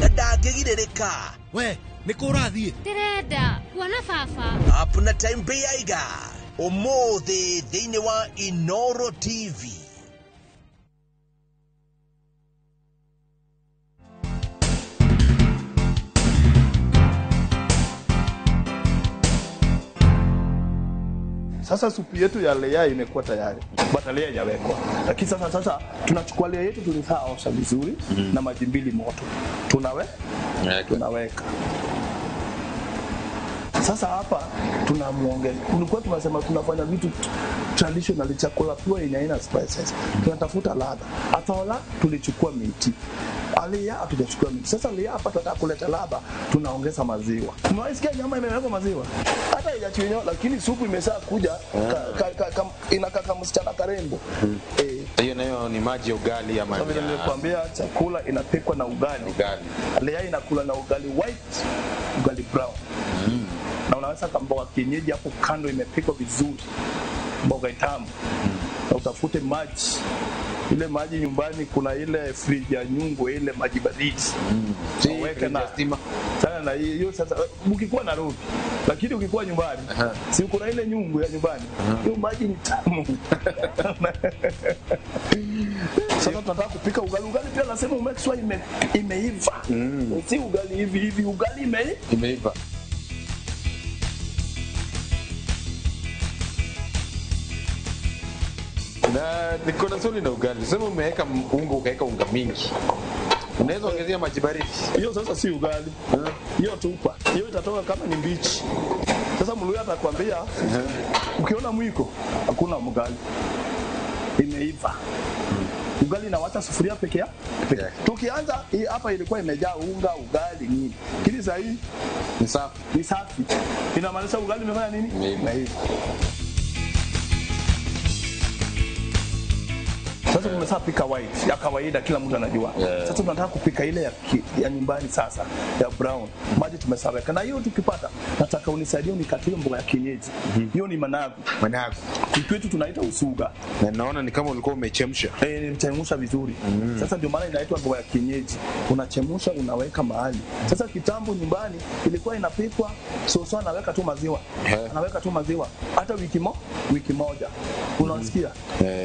Speaker 29: Na ndangĩgirĩrĩka. We, nĩ kũ ũrathiĩ?
Speaker 10: Ndĩrenda kuona baba.
Speaker 29: Up na time mbĩaiga. Ũmũthĩ thĩinĩ wa Inoro TV.
Speaker 3: Sasa supu yetu ya lea imekuwa tayari. Bata lea hajawekwa. Lakini sasa tunachukua lea yetu tulishaosha vizuri na maji mbili moto. Tunaweka. Sasa hapa tunamuongeza. Kulikuwa tunasema tunafanya vitu traditional, chakula pia ina spices. Tunatafuta ladha. Atola tulichukua miti. Alia hatujachukua miti. Sasa alia hapa tunataka kuleta ladha, tunaongeza maziwa. Unaisikia nyama imewekwa maziwa? Hata haijachonywa lakini supu imeshakuja inakaa kama msichana karembo.
Speaker 31: Hiyo nayo ni maji ya ugali ama
Speaker 3: vile nilikwambia chakula inapikwa na ugali. Alia inakula na ugali white, ugali brown. Na unaweza mboga kienyeji hapo kando imepikwa vizuri. Mboga tamu. Na utafute maji. Ile maji nyumbani kuna ile fridge ya nyungu ile maji baridi. Weka na stima. Sana na hiyo sasa ukikuwa na robi. Lakini ukikuwa nyumbani, si uko na ile nyungu ya nyumbani. Hiyo maji ni tamu. Sasa tunataka kupika ugali. Ugali pia nasema make sure imeiva. Si ugali hivi ugali imeiva.
Speaker 31: Na niko na swali na ugali. Sema umeweka unga ukaweka unga mingi. Unaweza ongezea maji baridi.
Speaker 3: Hiyo sasa si ugali. Hiyo tupa. Hiyo itatoka kama ni mbichi. Sasa Mluya atakwambia ukiona mwiko hakuna ugali. Imeiva. Ugali inawacha sufuria peke yake. Tukianza hii hapa ilikuwa imejaa unga, ugali nini. Kile sasa hii ni safi. Inamaanisha ugali imefanya nini? Imeiva. Sasa tumeshapika white ya kawaida kila mtu anajua. Sasa tunataka kupika ile ya nyumbani sasa ya brown. Maji tumesaweka. Na hiyo tukipata nataka unisaidie unikatie mboga ya kienyeji. Hiyo ni managu. Kwetu tunaita usuga.
Speaker 31: Na naona ni kama ulikuwa umechemsha.
Speaker 3: Nimechemsha vizuri. Sasa ndio maana inaitwa mboga ya kienyeji. Unachemsha unaweka mahali. Sasa kitambo nyumbani ilikuwa inapikwa soso anaweka tu maziwa. Anaweka tu maziwa hata wiki moja. Unasikia?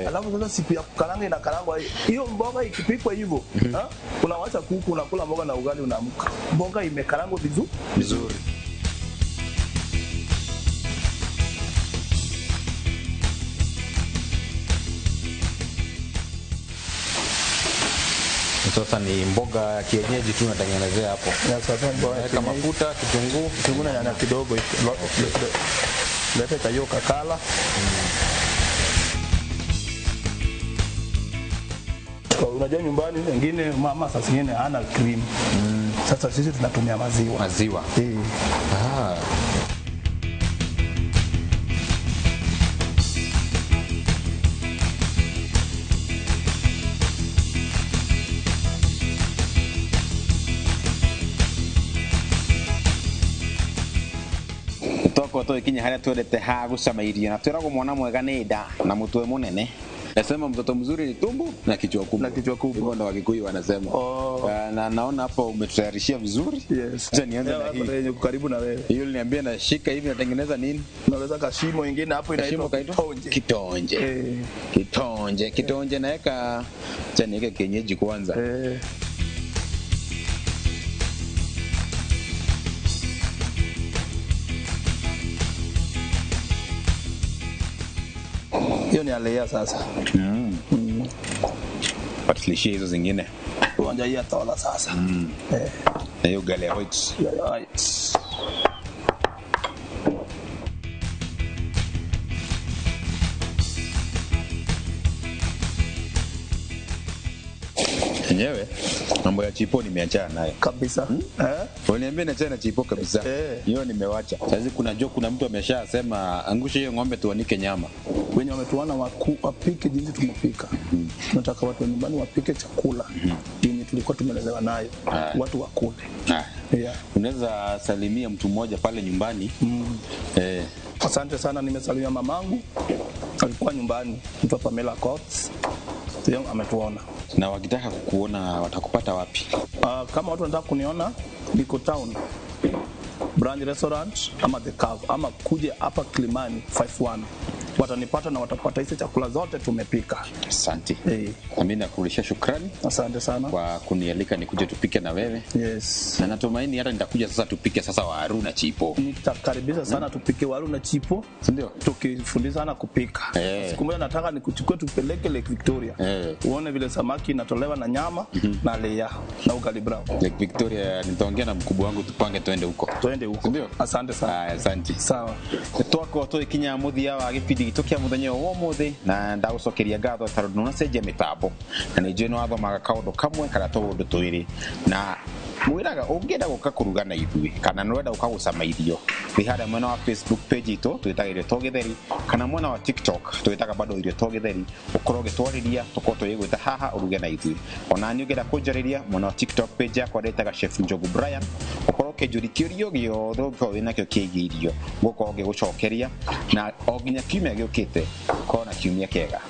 Speaker 3: Alafu sasa siku ya karanga inakarangwa hiyo mboga ikipikwa hivyo, unawaacha kuku unakula mboga na ugali unaamka. Mboga imekarangwa vizuri.
Speaker 31: Sasa ni mboga ya kienyeji tu natengenezea hapo.
Speaker 3: Sasa
Speaker 31: weka mafuta, kitunguu
Speaker 3: na nyanya kidogo lete kayo kakala. Unajua nyumbani wengine mama sasa zingine hana cream. Sasa sisi tunatumia maziwa.
Speaker 31: Toko to ikinya haria twendete ha gucamairia na twiragwo mwana mwega ni nda na mutwe munene. Nasema mtoto mzuri ni tumbo na kichwa kubwa. Hivyo ndo Wakikuyu wanasema. Na naona hapo umetayarishia vizuri. Sasa nianze na hii.
Speaker 3: Karibu na wewe.
Speaker 31: Hiyo niambia na shika hivi natengeneza nini?
Speaker 3: Unaweza kashimo ingine hapo inaitwa
Speaker 31: kitonje naweka cha niweke kienyeji kwanza.
Speaker 3: Hiyo ni alea sasa.
Speaker 31: Patilishie hizo zingine.
Speaker 3: Tuanja hii atola sasa.
Speaker 31: Na hiyo ugali ya white. Enyewe mambo ya chipo nimeachana nayo
Speaker 3: kabisa.
Speaker 31: Waniambia niachane na chipo kabisa. Hiyo nimewacha. Sasa kuna mtu ameshasema angusha hiyo ng'ombe tuanike nyama.
Speaker 3: Wenye wametuana wapike jinsi tumepika. Tunataka watu nyumbani wapike chakula yenye tulikuwa tumelelewa nayo. Watu wakule.
Speaker 31: Unaweza salimia mtu mmoja pale nyumbani.
Speaker 3: Asante sana, nimesalimia mamangu. Alikuwa nyumbani, mtu Pamela Coats. Yeye ametuona.
Speaker 31: Na wakitaka kukuona watakupata wapi?
Speaker 3: Kama watu wanataka kuniona niko town. Brand Restaurant ama The Cave ama kuje hapa Kilimani 51 watanipata na watapata hizo chakula zote tumepika.
Speaker 11: Asante. Mimi nakurudishia shukrani.
Speaker 3: Asante sana
Speaker 11: kwa kunialika nikuje tupike na wewe.
Speaker 3: Yes.
Speaker 11: Na natumaini hata nitakuja sasa tupike sasa waru na chipo.
Speaker 3: Nitakaribisha sana tupike waru na chipo.
Speaker 11: Ndio.
Speaker 3: Tukifundishana kupika. Siku moja nataka nikuchukue tupeleke Lake Victoria. Uone vile samaki inatolewa na nyama na leya na ugali brown.
Speaker 11: Lake Victoria nitaongea na mkubwa wangu tupange twende huko.
Speaker 3: Ndio. Asante sana.
Speaker 11: Asante.
Speaker 3: Sawa.
Speaker 11: Twako ikinya muthia wa gipindi gitukia muthenya wo muthi na ndagucokeria ngatho tarondu na cenjia mitambo na nije no athomaga kaundu kamwe kana tundu twiri na mwiraga ungienda guka kuruga na ithui kana nwenda guka gucama irio thi haria mwena wa Facebook page itu twitaga irio togitheri kana mwena wa TikTok twitaga bado irio togitheri ukorwo gitwariria tukoto yigwita haha uruge na ithui ona ni ungienda kunjariria mwena wa TikTok page yakwa ndetaga Chef Njogu Brian ukorwo kenjuri kiurio giothe ukorwo wina kio kigirio gukorwo ngigucokeria na o nginya kiumia giukite kona kiumia kega.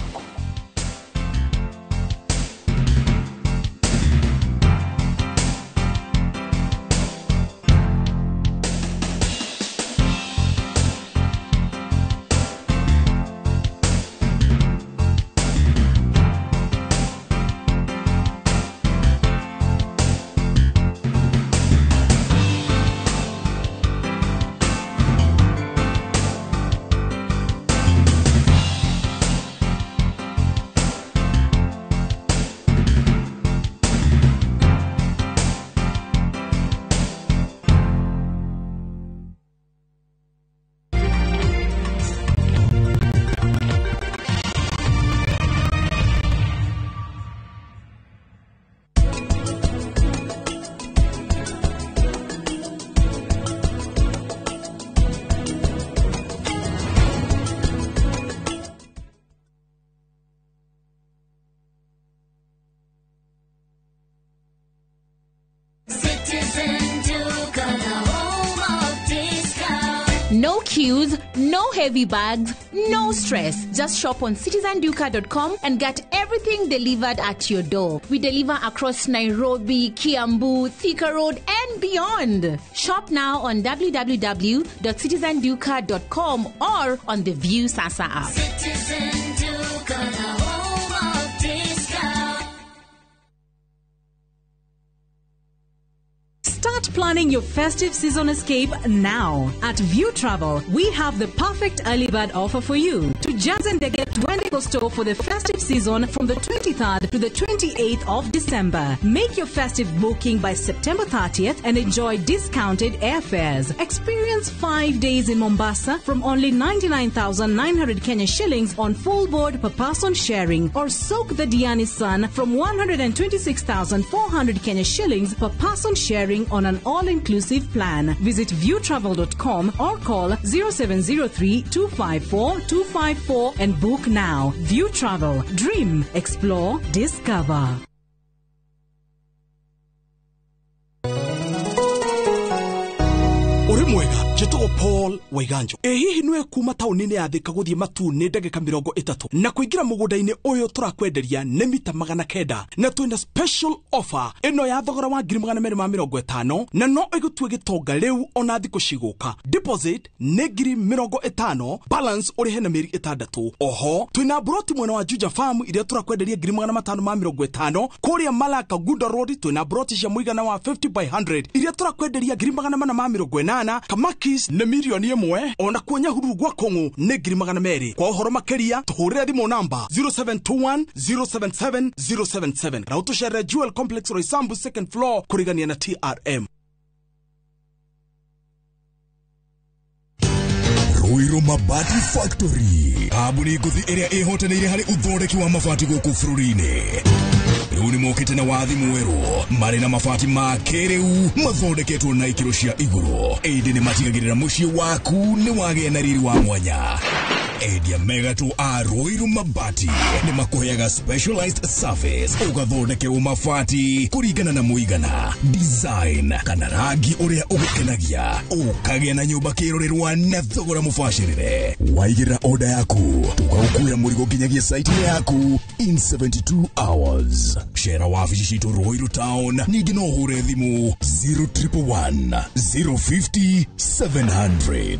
Speaker 7: No queues, no heavy bags, no stress. Just shop on citizenduka.com and get everything delivered at your door. We deliver across Nairobi, Kiambu, Thika Road and beyond. Shop now on www.citizenduka.com or on the View Sasa app.
Speaker 1: Citizen Duka, the home of discount.
Speaker 12: Start planning your festive season escape now. At View Travel, we have the perfect early bird offer for you. To Jazendege 20 Costo for the festive season from the 23rd to the 28th of December. Make your festive booking by September 30th and enjoy discounted airfares. Experience 5 days in Mombasa from only 99,900 Kenya shillings on full board per person sharing, or soak the Diani Sun from 126,400 Kenya shillings per person sharing on an all-inclusive plan. Visit viewtravel.com or call 0703-254-254 and book now. View Travel. Dream. Explore. Discover.
Speaker 13: Uri mwega, jetogo Paul Waiganjo. Hihi nwe kuma taunini ya Thika guthie Matune ndagika 30 na kuingira mugundaini uyu turakwenderia ne mita 900 na twina special offer ino ya thogora wa 250 na no igutue gitonga riu ona thiku ciguka. Deposit ne 50, balance uri hena meri 6. Oho twina broti mwena wa Juja Farm iria turakwenderia 550 kuria Malaka Gunda Road twina broti cia muigana wa 50 by 100 iria turakwenderia 550 Kamakis ne milioni 1 ona kuonya hururu gwa Kongo ne 200 kwa uhoro makeria tuhurire thimo namba 0721 077 077 Rauto Share Jewel Complex Roysambu second floor kurigania na TRM.
Speaker 14: Ruiru Mabati Factory abuni guthi area ihotanire hari uthondeki wa mabati guku fururine. Runi mokite na wathi mweru mari na mabati ma kereu mathondeketwo na ikiro cia iguru. Eidi ni matigagirira mucii waku ni wage na riri wa mwanya. Edia Megatu a Ruiru Mabati ni makuheaga specialized service ugathondekerwo mabati kuringana na muigana, design kana rangi uria ugukenagia, ukagia na nyumba kirorerwa na thogora mubashirire. Waigirira order yaku tugagukuira murigo nginyagia site yaku in 72 hours. Shera wabici citu Ruiru Town ningi no hure thimu 0111 050 700.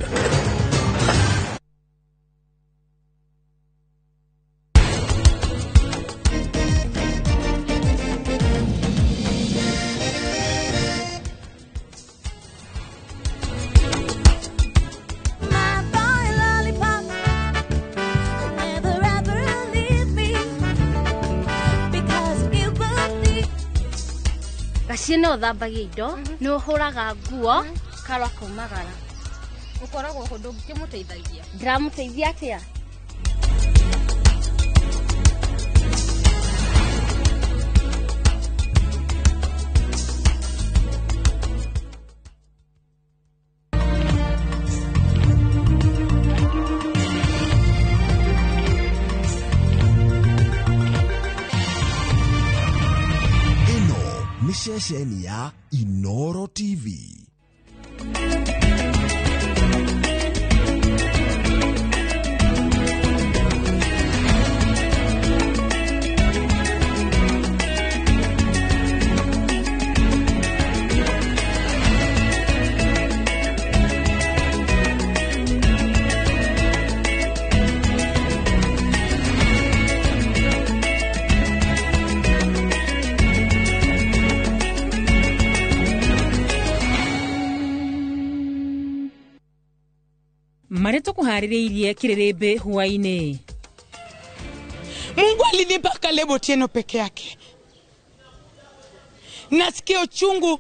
Speaker 10: Bacino thambagia indo, ni uhuraga nguo, karwa kumagara.
Speaker 15: Ukoragwo ho ndungimuteithagia.
Speaker 10: Ndiramuteithia atia?
Speaker 14: Ceceni ya Inoro TV.
Speaker 12: Mareto kuhaririirie kirerebe huwaine.
Speaker 6: Mungu alinipa Caleb Otieno peke yake. Nasikia uchungu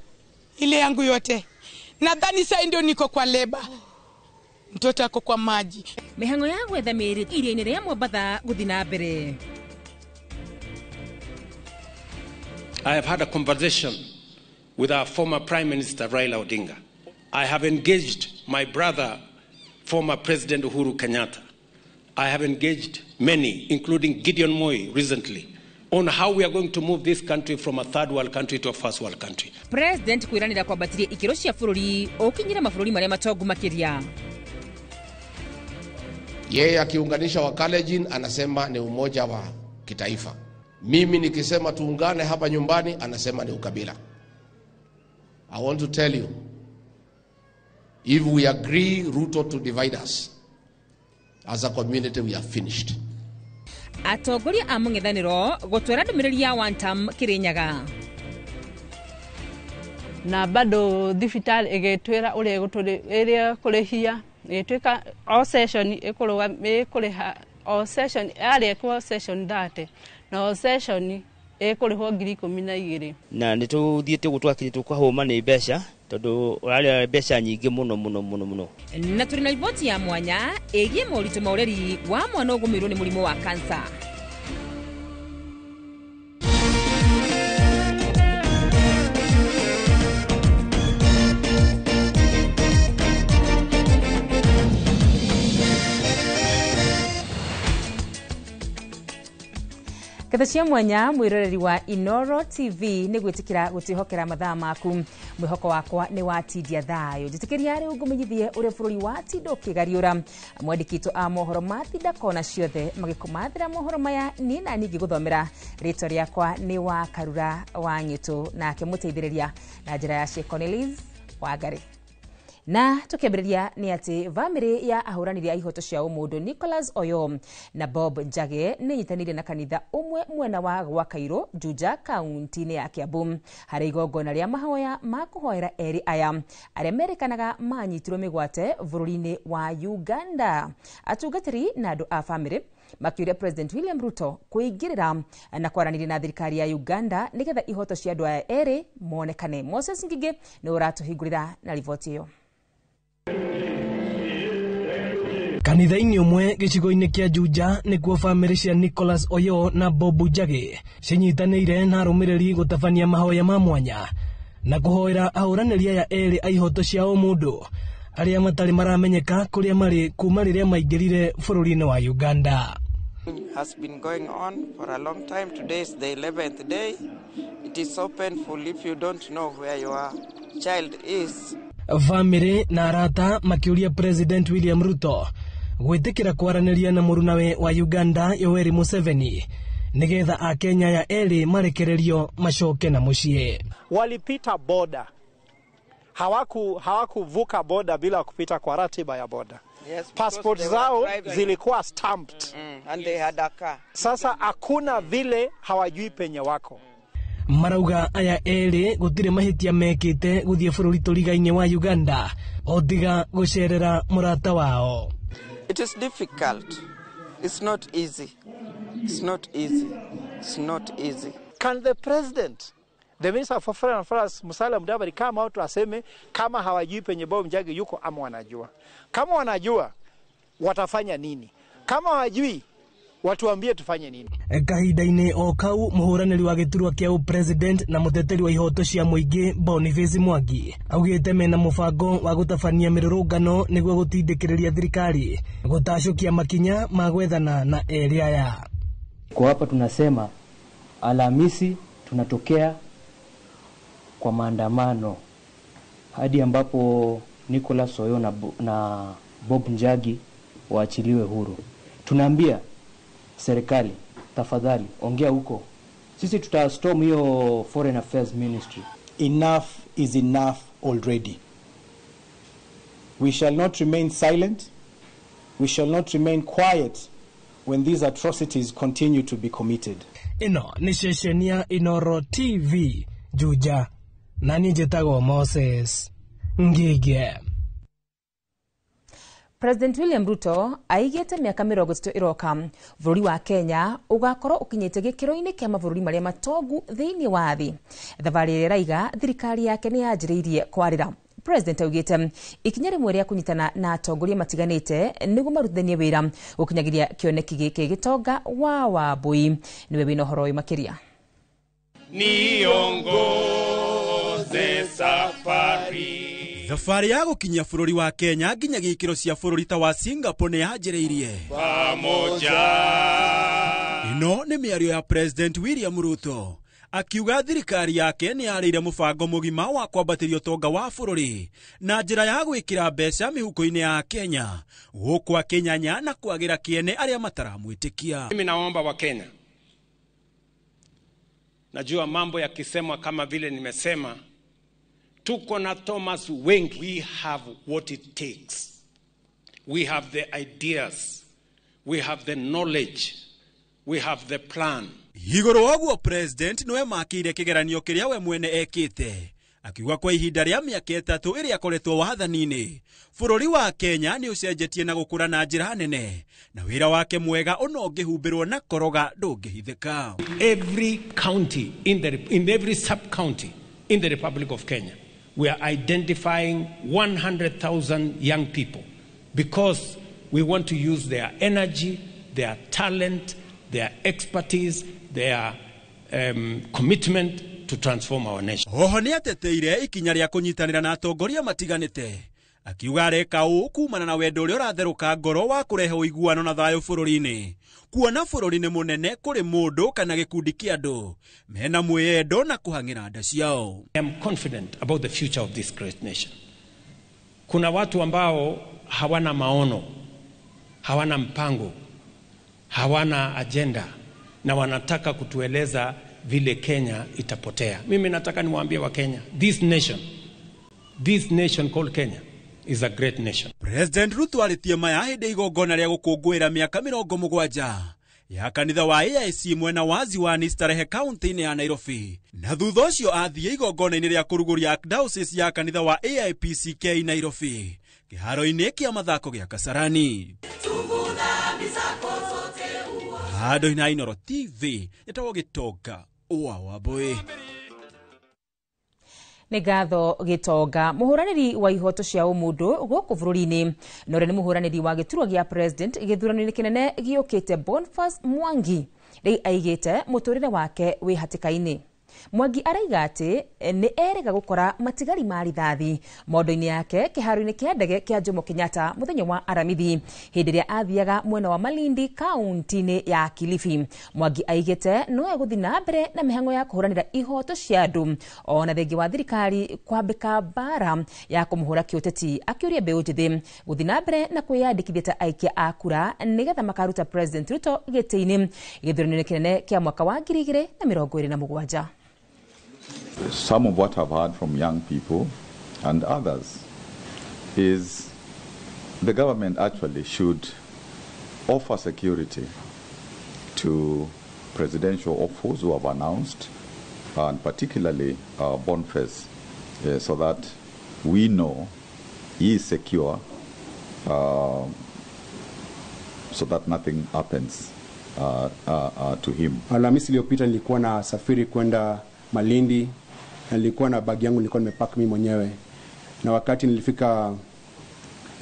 Speaker 6: ile yangu yote. Nadhani sasa ndio niko kwa leba. Mtoto ako kwa maji.
Speaker 12: Mihango ya gwethamiri iria-ini ria Mombasa guthi na mbere.
Speaker 8: I have had a conversation with our former Prime Minister Raila Odinga. I have engaged my brother, former President Uhuru Kenyatta. I have engaged many, including Gideon Moi recently, on how we are going to move this country from a third world country to a first world country.
Speaker 12: President kwiranira kwambatirie ikiro cia bururi ukinyira mabũrũri maria matongu makiria.
Speaker 9: Yeye akiunganisha Wakalenjin anasema ni umoja wa kitaifa. Mimi nikisema tuungane hapa nyumbani anasema ni ukabila. I want to tell you, if we agree Ruto to divide us, as a community we are finished.
Speaker 12: Atongoria a mung'ethaniro gutwara ndumiriri ya one term Kirinyaga.
Speaker 2: Na bado thibitari igitwira uria guturia kurihia igitwika all session ikuruga ikuriha all session aria kwa session date na all session ikuriho 12,000
Speaker 5: na nituthiete gutwakiritwo kwa homa ni besha tondu uraria besha nyingi muno.
Speaker 12: Na turi na riboti ya mwanya egie moritu maureri wa mwana ugumirwo ni murimo wa kansa. Kathashia mwanya mwiroreri wa Inoro TV ni gwitikira gutihokera mathaa maku. Mwihoko wakwa ni watidia thayo. Jitikiria ri ugumenyithie ure bururi wa tindo kigariura. Mwandikito a mohoro matinda kona ciothe magikumathira mohoro maya ni na ningi guthomera. Rito riakwa ni wa Karura wa Nyuto na kimuteithiriria na njira ya Cornelis Wagari. Na tukiambiriria ni ati family ya ahuraniri a ihoto cia umundu Nicholas Oyo na Bob Njage ni nyitanire na kanitha umwe mwena wa gwa Kairo Juja kaunti-ini ya Kiambu hari igongona ria mahoya ma kuhoera eri aya aria merikanaga manyitirwo migwate bururi-ini wa Uganda. Atungatiri na andu a family makiuria President William Ruto kuingirira na kwaranĩria na thirikari ya Uganda nigetha ihoto cia andu aya eri monekane. Moses Ngige ni uratuhingurira na riboti iyo.
Speaker 16: Kanitha-ini umwe gicigo-ini kia Juja nikuo family cia Nicholas Oyo na Bob Njage cinyitanĩire na arumiriri gutabania mahoya ma mwanya na kuhoera ahuranĩri aya eri a ihoto cia umundu aria matari maramenyeka kuria mari kuma riria maingirire bururi-ini wa Uganda.
Speaker 19: Has been going on for a long time. Today is the 11th day. It is so painful if you don't know where your child is.
Speaker 16: Family na arata makiuria President William Ruto gwitikira kwaranĩria na murunawe wa Uganda Yoweri Museveni nigetha a Kenya ya eri marekererio macoke na mucie.
Speaker 20: Walipita boda, hawakuvuka boda bila kupita kwa ratiba ya boda.
Speaker 19: Yes,
Speaker 20: passport zao zilikuwa stamped.
Speaker 19: And they had a car.
Speaker 20: Sasa hakuna vile hawajui penye wako.
Speaker 16: Marauga aya eri gutire mahitia mekite guthie bururi turigaine wa Uganda otiga gucerera murata wao.
Speaker 19: It is difficult. It's not easy. It's not easy. It's not easy.
Speaker 20: Can the president The Minister for Foreign Affairs Musalia Mudavadi come out aseme kama hawajui penye Bob Njagi yuko ama wanajua. Kama wanajua watafanya nini? Kama hawajui watuambie tufanye nini.
Speaker 16: Kahinda-inĩ o kau mũhũranĩri wa gĩturwa kĩa president na mũteteri wa ihoto cia mũingĩ Boniface Mwangi augĩte mena mũbango wa gũtabania mĩrũrũngano nĩguo gũtindĩkĩrĩria thirikari gũtacũkia makinya ma gwethana na erĩ aya.
Speaker 4: Kwa hapa tunasema Alhamisi tunatokea kwa maandamano hadi ambapo Nicholas Oyo na Bob Njagi waachiliwe huru. Tunaambia serikali, tafadhali ongea huko. Sisi tutastorm hiyo Foreign Affairs Ministry.
Speaker 17: Enough is enough already. We shall not remain silent. We shall not remain quiet when these atrocities continue to be committed.
Speaker 16: Ino ni ceceni ya Inoro TV Juja. Nani njĩtagwo Moses Ngige.
Speaker 21: President William Ruto aigĩte mĩaka 30 iroka bũrũri wa Kenya ugakorwo ukinyĩte gĩkĩro-inĩ kĩa mabũrũri marĩa matongu thĩinĩ wa thĩ. Thabarĩ ĩrĩa raiga thirikari yake nĩ yanjĩrĩirie kwarĩra. President augĩte ikinya rĩmwe rĩa kunyitana na atongoria matiganĩte nĩguo marutithanie wĩra gũkinyagĩria kĩoneki gĩkĩ gĩtonga wa Wambui. Nĩwe wĩna ũhoro ũyũ makĩria.
Speaker 22: Niongoze safari.
Speaker 13: Thabarĩ ya gũkinyia bũrũri wa Kenya nginya gĩkĩro cia bũrũri ta wa Singapore nĩ yanjĩrĩirie.
Speaker 22: Pamoja.
Speaker 13: Ino nĩ mĩario ya President William Ruto akiuga thirikari yake nĩ yarĩire mũbango mũgima wa kwambatĩria ũtonga wa bũrũri na njĩra ya gwĩkĩra mbeca mĩhuko-inĩ ya Kenya gũkwa Kenyanya na kwagĩra kĩene arĩa mataramwĩtĩkia.
Speaker 8: Mimi naomba wa Kenya, najua mambo yakisemwa kama vile nimesema, tuko na Thomas wengi. We have what it takes. We have the ideas. We have the knowledge. We have the plan.
Speaker 13: Igũrũ waguo President nĩwe makĩire kĩgeranio kĩrĩa we mwene ekĩte akiuga kwa ihinda rĩa mĩaka 3 ĩrĩa akoretwo wathani-inĩ bũrũri wa Kenya nĩ ũcenjetie na gũkũra na njĩra nene na wĩra wake mwega ona ũngĩhumbĩrwo na koroga ndũngĩhithĩka.
Speaker 8: Every county in every sub county in the Republic of Kenya, we are identifying 100,000 young people because we want to use their energy, their talent, their expertise, their commitment to transform our nation.
Speaker 13: Oho nĩ ateteire ikinya rĩa kũnyitanĩra na atongoria matiganĩte akiuga areka ũũ kumana na wendo ũrĩa ũratherũka ngoro wa kũrehe ũiguano na thayũ bũrũri-inĩ kuona bũrũri nĩ mũnene kũrĩ mũndũ kana gĩkundi kĩa andũ mena mwĩyendo na kũhang'ĩra nda ciao.
Speaker 8: I am confident about the future of this great nation. Kuna watu ambao hawana maono, hawana mpango, hawana agenda na wanataka kutueleza vile Kenya itapotea. Mimi nataka niwaambie wa Kenya, this nation called Kenya is a great nation.
Speaker 13: President Ruto alitie maya hĩndĩ igongona rĩa gũkũngũĩra mĩaka 70 ya kanitha wa AIC mwena wa Ziwani Starehe kaunti-inĩ ya Nairobi. Na thutha ũcio athiĩ igongona-inĩ rĩa kũrugũria Archdiocese ya kanitha wa AIPCK Nairobi kĩharo-inĩ kĩa mathako gĩa Kasarani. Handũ-inĩ ha Inoro TV nĩtagwo Gĩtonga wa Wambui.
Speaker 21: Nĩ ngatho Gĩtonga mũhũranĩri wa ihoto cia ũmũndũ gũkũ bũrũri-inĩ na ũrĩa nĩ mũhũranĩri wa gĩturwa gĩa president gĩthurano-inĩ kĩnene gĩũkĩte Boniface Mwangi rĩu aigĩte mũtũrĩre wake wĩ hatĩka-inĩ. Mwangi araiga atĩ nĩ erĩga gũkora matigari ma rithathi mondo-inĩ yake kĩharo-inĩ kĩa ndege kĩa Jomo Kenyatta mũthenya wa Aramithi hĩndĩ ĩrĩa athiaga mwena wa Malindi kaunti-inĩ ya Kilifi. Mwangi aigĩte no egũthiĩ na mbere na mĩhang'o ya kũhũranĩra ihoto cia andũ ona thengia wa thirikari kwambĩka mbara ya kũmũhũra kĩũteti akĩũria mbeũ njĩthĩ gũthiĩ na mbere na kwĩyandĩkithia ta aikia a kura nĩgetha makaruta President Ruto gĩtĩ-inĩ gĩthurano-inĩ kĩnene kĩa mwaka wa 2027.
Speaker 23: Some of what I've heard from young people and others is the government actually should offer security to presidential officials who have announced, and particularly Boniface, so that we know he is secure, so that nothing happens to him.
Speaker 24: Alhamisi iliyopita nilikuwa na safiri kwenda Malindi
Speaker 3: na nilikuwa na bag yangu nilikuwa nimepack mimi mwenyewe, na wakati nilifika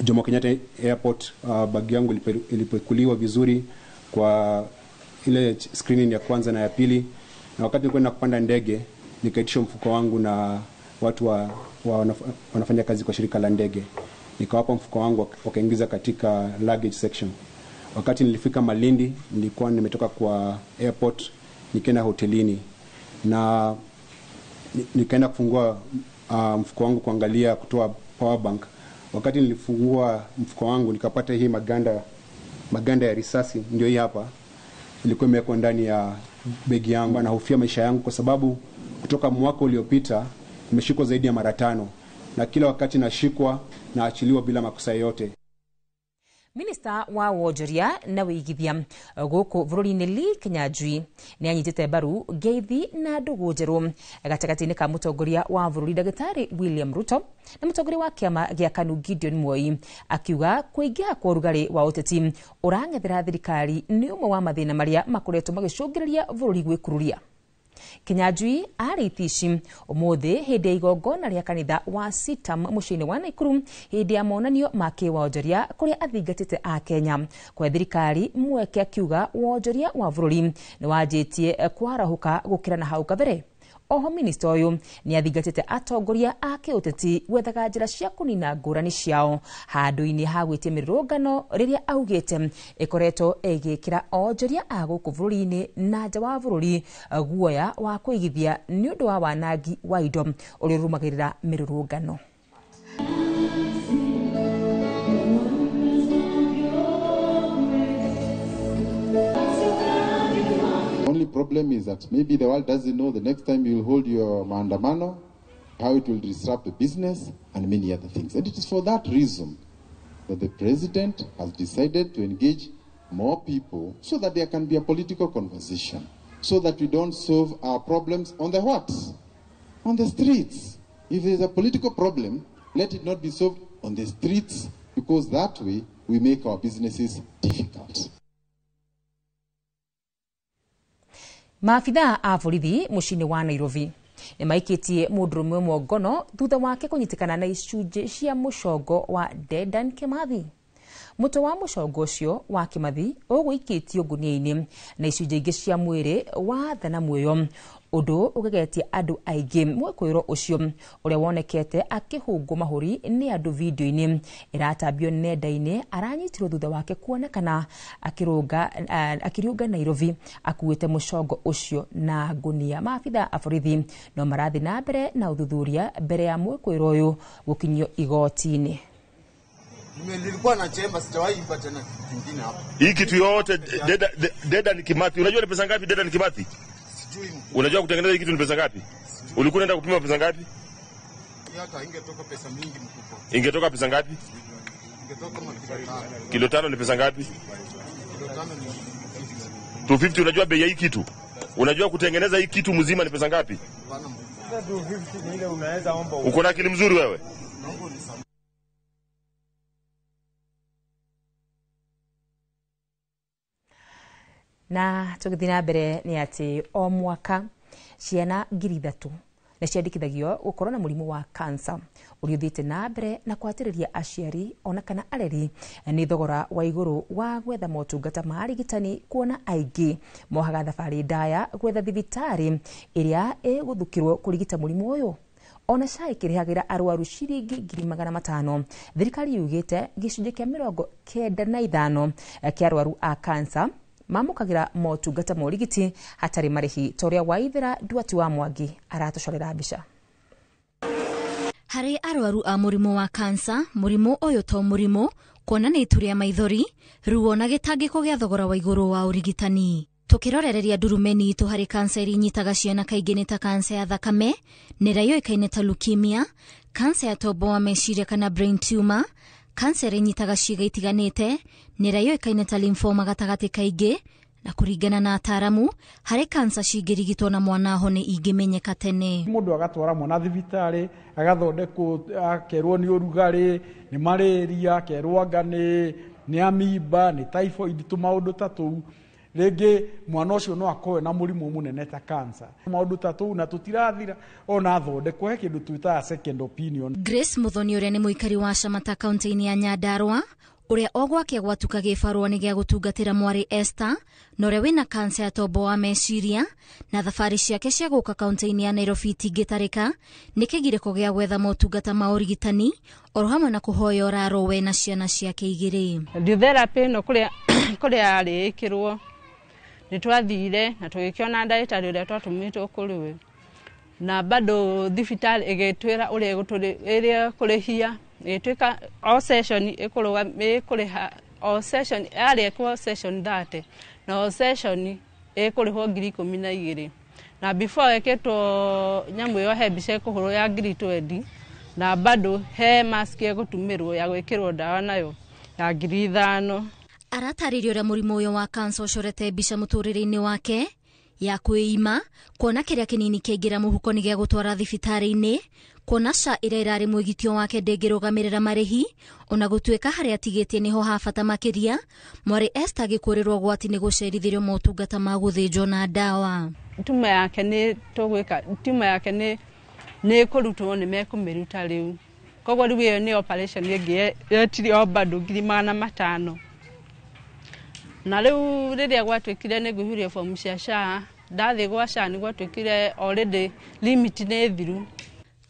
Speaker 3: Jomo Kenyatta Airport, bag yangu ilipekuliwa vizuri kwa ile screening ya kwanza na ya pili, na wakati nilikuwa kupanda ndege nikaitishwa mfuko wangu na watu wanafanya kazi kwa shirika la ndege. Nikawapa mfuko wangu, wakaingiza katika luggage section. Wakati nilifika Malindi, nilikuwa nimetoka kwa airport nikaenda hotelini, na nikaenda kufungua mfuko wangu kuangalia kutoa power bank. Wakati nilifungua mfuko wangu nikapata hii maganda ya risasi, ndio hii hapa, ilikuwa imewekwa ndani ya begi yangu. Na hofia maisha yangu kwa sababu kutoka mwaka uliopita nimeshikwa zaidi ya mara 5, na kila wakati nashikwa na achiliwa bila makosa yote.
Speaker 21: Minista wa Wonjoria na Wĩigithia gũkũ bũrũri-inĩ Lee Kinyanjui nĩ anyitĩte mbaru ngeithi na ndũgũ njerũ gatagatĩ-inĩ ka mũtongoria wa bũrũri Ndagĩtarĩ William Ruto na mũtongoria wa kĩama gĩa KANU Gideon Moi, akiuga kũingĩha kwa ũrugarĩ wa ũteti ũrang'ethera thirikari nĩ ũmwe wa mathĩna marĩa makoretwo magĩcũngĩrĩria bũrũri gwĩkururia. Kinyanjui arĩ itici ũmũthĩ hĩndĩ ya igongona rĩa kanitha wa Sitam mũciĩ-inĩ wa Naikuru hĩndĩ ya monanio ma kĩwonjoria kũrĩa athingatĩte a Kenya kwa thirikari mweke, akiuga wonjoria wa bũrũri nĩ wanjĩtie kwarahũka gũkĩra na hau kabere. Oho minista ũyũ nĩ athingatĩte atongoria a kĩũteti gwethaga njĩra cia kũnina ngũrani ciao handũ-inĩ ha gwĩtia mĩrũrũngano rĩrĩa augĩte ĩkoretwo ĩgĩkĩra onjoria a gũkũ bũrũri-inĩ na nja wa bũrũri guoya wa kũigithia nĩ ũndũ wa wanangi wa indo ũrĩa ũrũmagĩrĩra mĩrũrũngano.
Speaker 11: Only problem is that maybe the world doesn't know the next time you will hold your maandamano, how it will disrupt the business and many other things. And it is for that reason that the president has decided to engage more people so that there can be a political conversation, so that we don't solve our problems on the what? On the streets. If there's a political problem, let it not be solved on the streets, because that way we make our businesses difficult.
Speaker 21: Maafitha a borithi mũciĩ-inĩ wa Nairobi nĩ maikĩtie mũndũrũme ũmwe ngono thutha wake kũnyitikana na icunjĩ cia mũcongo wa Dedan Kimathi. Mũtwe wa mũcongo ũcio wa Kimathi ũgũikĩtio ngũnia-inĩ na icunjĩ ingĩ cia mwĩrĩ wa thana muoyo, ũndũ ũgegetie andũ aingĩ. Mwĩkũĩrwo ũcio ũrĩa wonekete akĩhũngwo mahũri nĩ andũ video-inĩ ĩratambio nenda-inĩ aranyitirwo thutha wake kuonekana akĩrũnga Nairobi akuĩte mũcongo ũcio na ngũnia. Maabitha a borithi no marathiĩ na mbere na ũthuthuria mbere ya mwĩkũĩrwo ũyũ gũkinyio igoti-inĩ.
Speaker 18: Nilikuwa na chemba, sijawahi ipata na kingine hapa.
Speaker 24: Hii kitu yote Dedan Kimathi, unajua ni pesa ngapi Dedan Kimathi?
Speaker 18: Sijui.
Speaker 24: Unajua kutengeneza hii kitu ni pesa ngapi? Ulikuwa unaenda kupima pesa ngapi?
Speaker 18: Hata ingetoka pesa mingi mkubwa.
Speaker 24: Ingetoka pesa ngapi?
Speaker 18: Ingetoka
Speaker 24: kilo 5 ni pesa ngapi?
Speaker 18: Kilo 5 ni
Speaker 24: 250. Unajua bei ya hii kitu? Unajua kutengeneza hii kitu mzima ni pesa ngapi?
Speaker 18: 250 ni ile unaweza omba.
Speaker 24: Uko na akili mzuri wewe?
Speaker 21: Na tũgĩthiĩ na mbere nĩ atĩ o mwaka ciana 3,000 nĩ ciandĩkithagio gũkorwo na mũrimũ wa cancer ũrĩa ũthiĩte na mbere na kwatĩrĩria aciari ona kana areri nĩ thogora wa igũrũ wa gwetha motungata ma arigitani, kuona aingĩ mohaga thabarĩ ndaya gwetha thibitarĩ ĩrĩa ĩgũthukĩrwo kũrigita mũrimũ ũyũ. Ona SHA ĩkĩrĩhagĩra arwaru ciringi 500,000. Thirikari yugĩte gĩcunjĩ kĩa 95 kĩa arwaru a cancer mamũkagĩra motungata ma ũrigiti hatarĩ marĩhi, ta ũrĩa Waithĩra Nduati wa Mwangi aratũcorera mbica.
Speaker 25: Harĩ arwaru a mũrimũ wa kansa, mũrimũ ũyũ to mũrimũ, kuona nĩ itu rĩa maithori, ruo na gĩtangĩko gĩa thogora wa igũrũ wa ũrigitani. Tũkĩrorereria ndurumeni itũ harĩ kansa iria inyitaga ciana kaingĩ nĩ ta kansa ya thakame, nĩrĩa yũĩkaine ta leukemia, kansa ya tombo wa meciria kana brain tumor, kansa iria inyitaga ciĩga itiganĩte, nĩrĩa yũĩkaine ta lymphoma gatagatĩ kaingĩ, na kũringana na ataramu harĩ kansa cingĩrigitwo na mwana ho nĩ ingĩmenyeka tene.
Speaker 26: Mũndũ agatwara mwana thibitarĩ, agathondekwo, akerwo nĩ ũrugarĩ, nĩ malaria, akerwo anga nĩ amimba, nĩ typhoid, tũmaũndũ ta tũu. rĩngĩ mwana ũcio no akoe na mũrimũ mũnene ta cancer. Maũndũ ta tũu na tũtirathira ona thondekwo he kĩndũ twĩtaga second opinion.
Speaker 25: Grace Muthoni ũrĩa nĩ mũikari wa Shamata kaunti-inĩ ya Nyandarua, ũrĩa ogwake gwatuka gĩbarũa nĩ gĩa gũtungatĩra mwarĩ Esther na ũrĩa wĩna kansa ya tombo wa meciria na thabarĩ ciake cia gũka kaunti-inĩ ya Nairobi itingĩtarĩka nĩ kĩgirĩko gĩa gwetha motungata ma ũrigitani oro hamwe na kũhoya ũraro we na ciana ciake igĩrĩ.
Speaker 2: Therapy ĩno kũrĩa arĩkĩrwo nĩ twathire na tũgĩkĩona ndagĩtarĩ ũrĩa twatũmĩtwo kũrĩ we, na bado thibitarĩ ĩgĩtwĩra ũrĩa kũrĩhia ĩtuĩka all session ĩkũrĩha all session yarĩ kwa session 30 na all session ĩkũrĩhwo 12,000 na before ĩkĩtwo nyamũ ĩyo he mbica ĩkũhũrwo ya 20 na bado he mask ĩgũtumĩrwo ya gwĩkĩrwo ndawa nayo ya 5,000.
Speaker 25: Aratarĩria ũrĩa mũrimũ ũyũ wa kansa ũcorete mbica mũtũrĩre-inĩ wake ya kwĩima, kuona kĩrĩa kĩnini kĩaingĩra mũhuko nĩ gĩa gũtwara thibitarĩ-inĩ, kuona SHA ĩrĩa ĩrarĩ mwĩgitio wake ndĩngĩrũgamĩrĩra marĩhi, ona gũtuĩka harĩa atigĩtie nĩho ha bata makĩria, mwarĩ Esther agĩkũrĩrwo gwati nĩ gũcerithĩrio motungata ma gũthĩnjwo na ndawa.
Speaker 2: Tuma yake nĩ kũrutwo nĩ mekũmĩruta rĩu, koguo rĩu ĩyo nĩ operation ĩngĩ yetire o bado 500,000. Na rĩu rĩrĩa gwatuĩkire nĩ ngũihũria fomu cia SHA, ndathiĩ gwa SHA nĩ gwatuĩkire already limit nĩ thiru.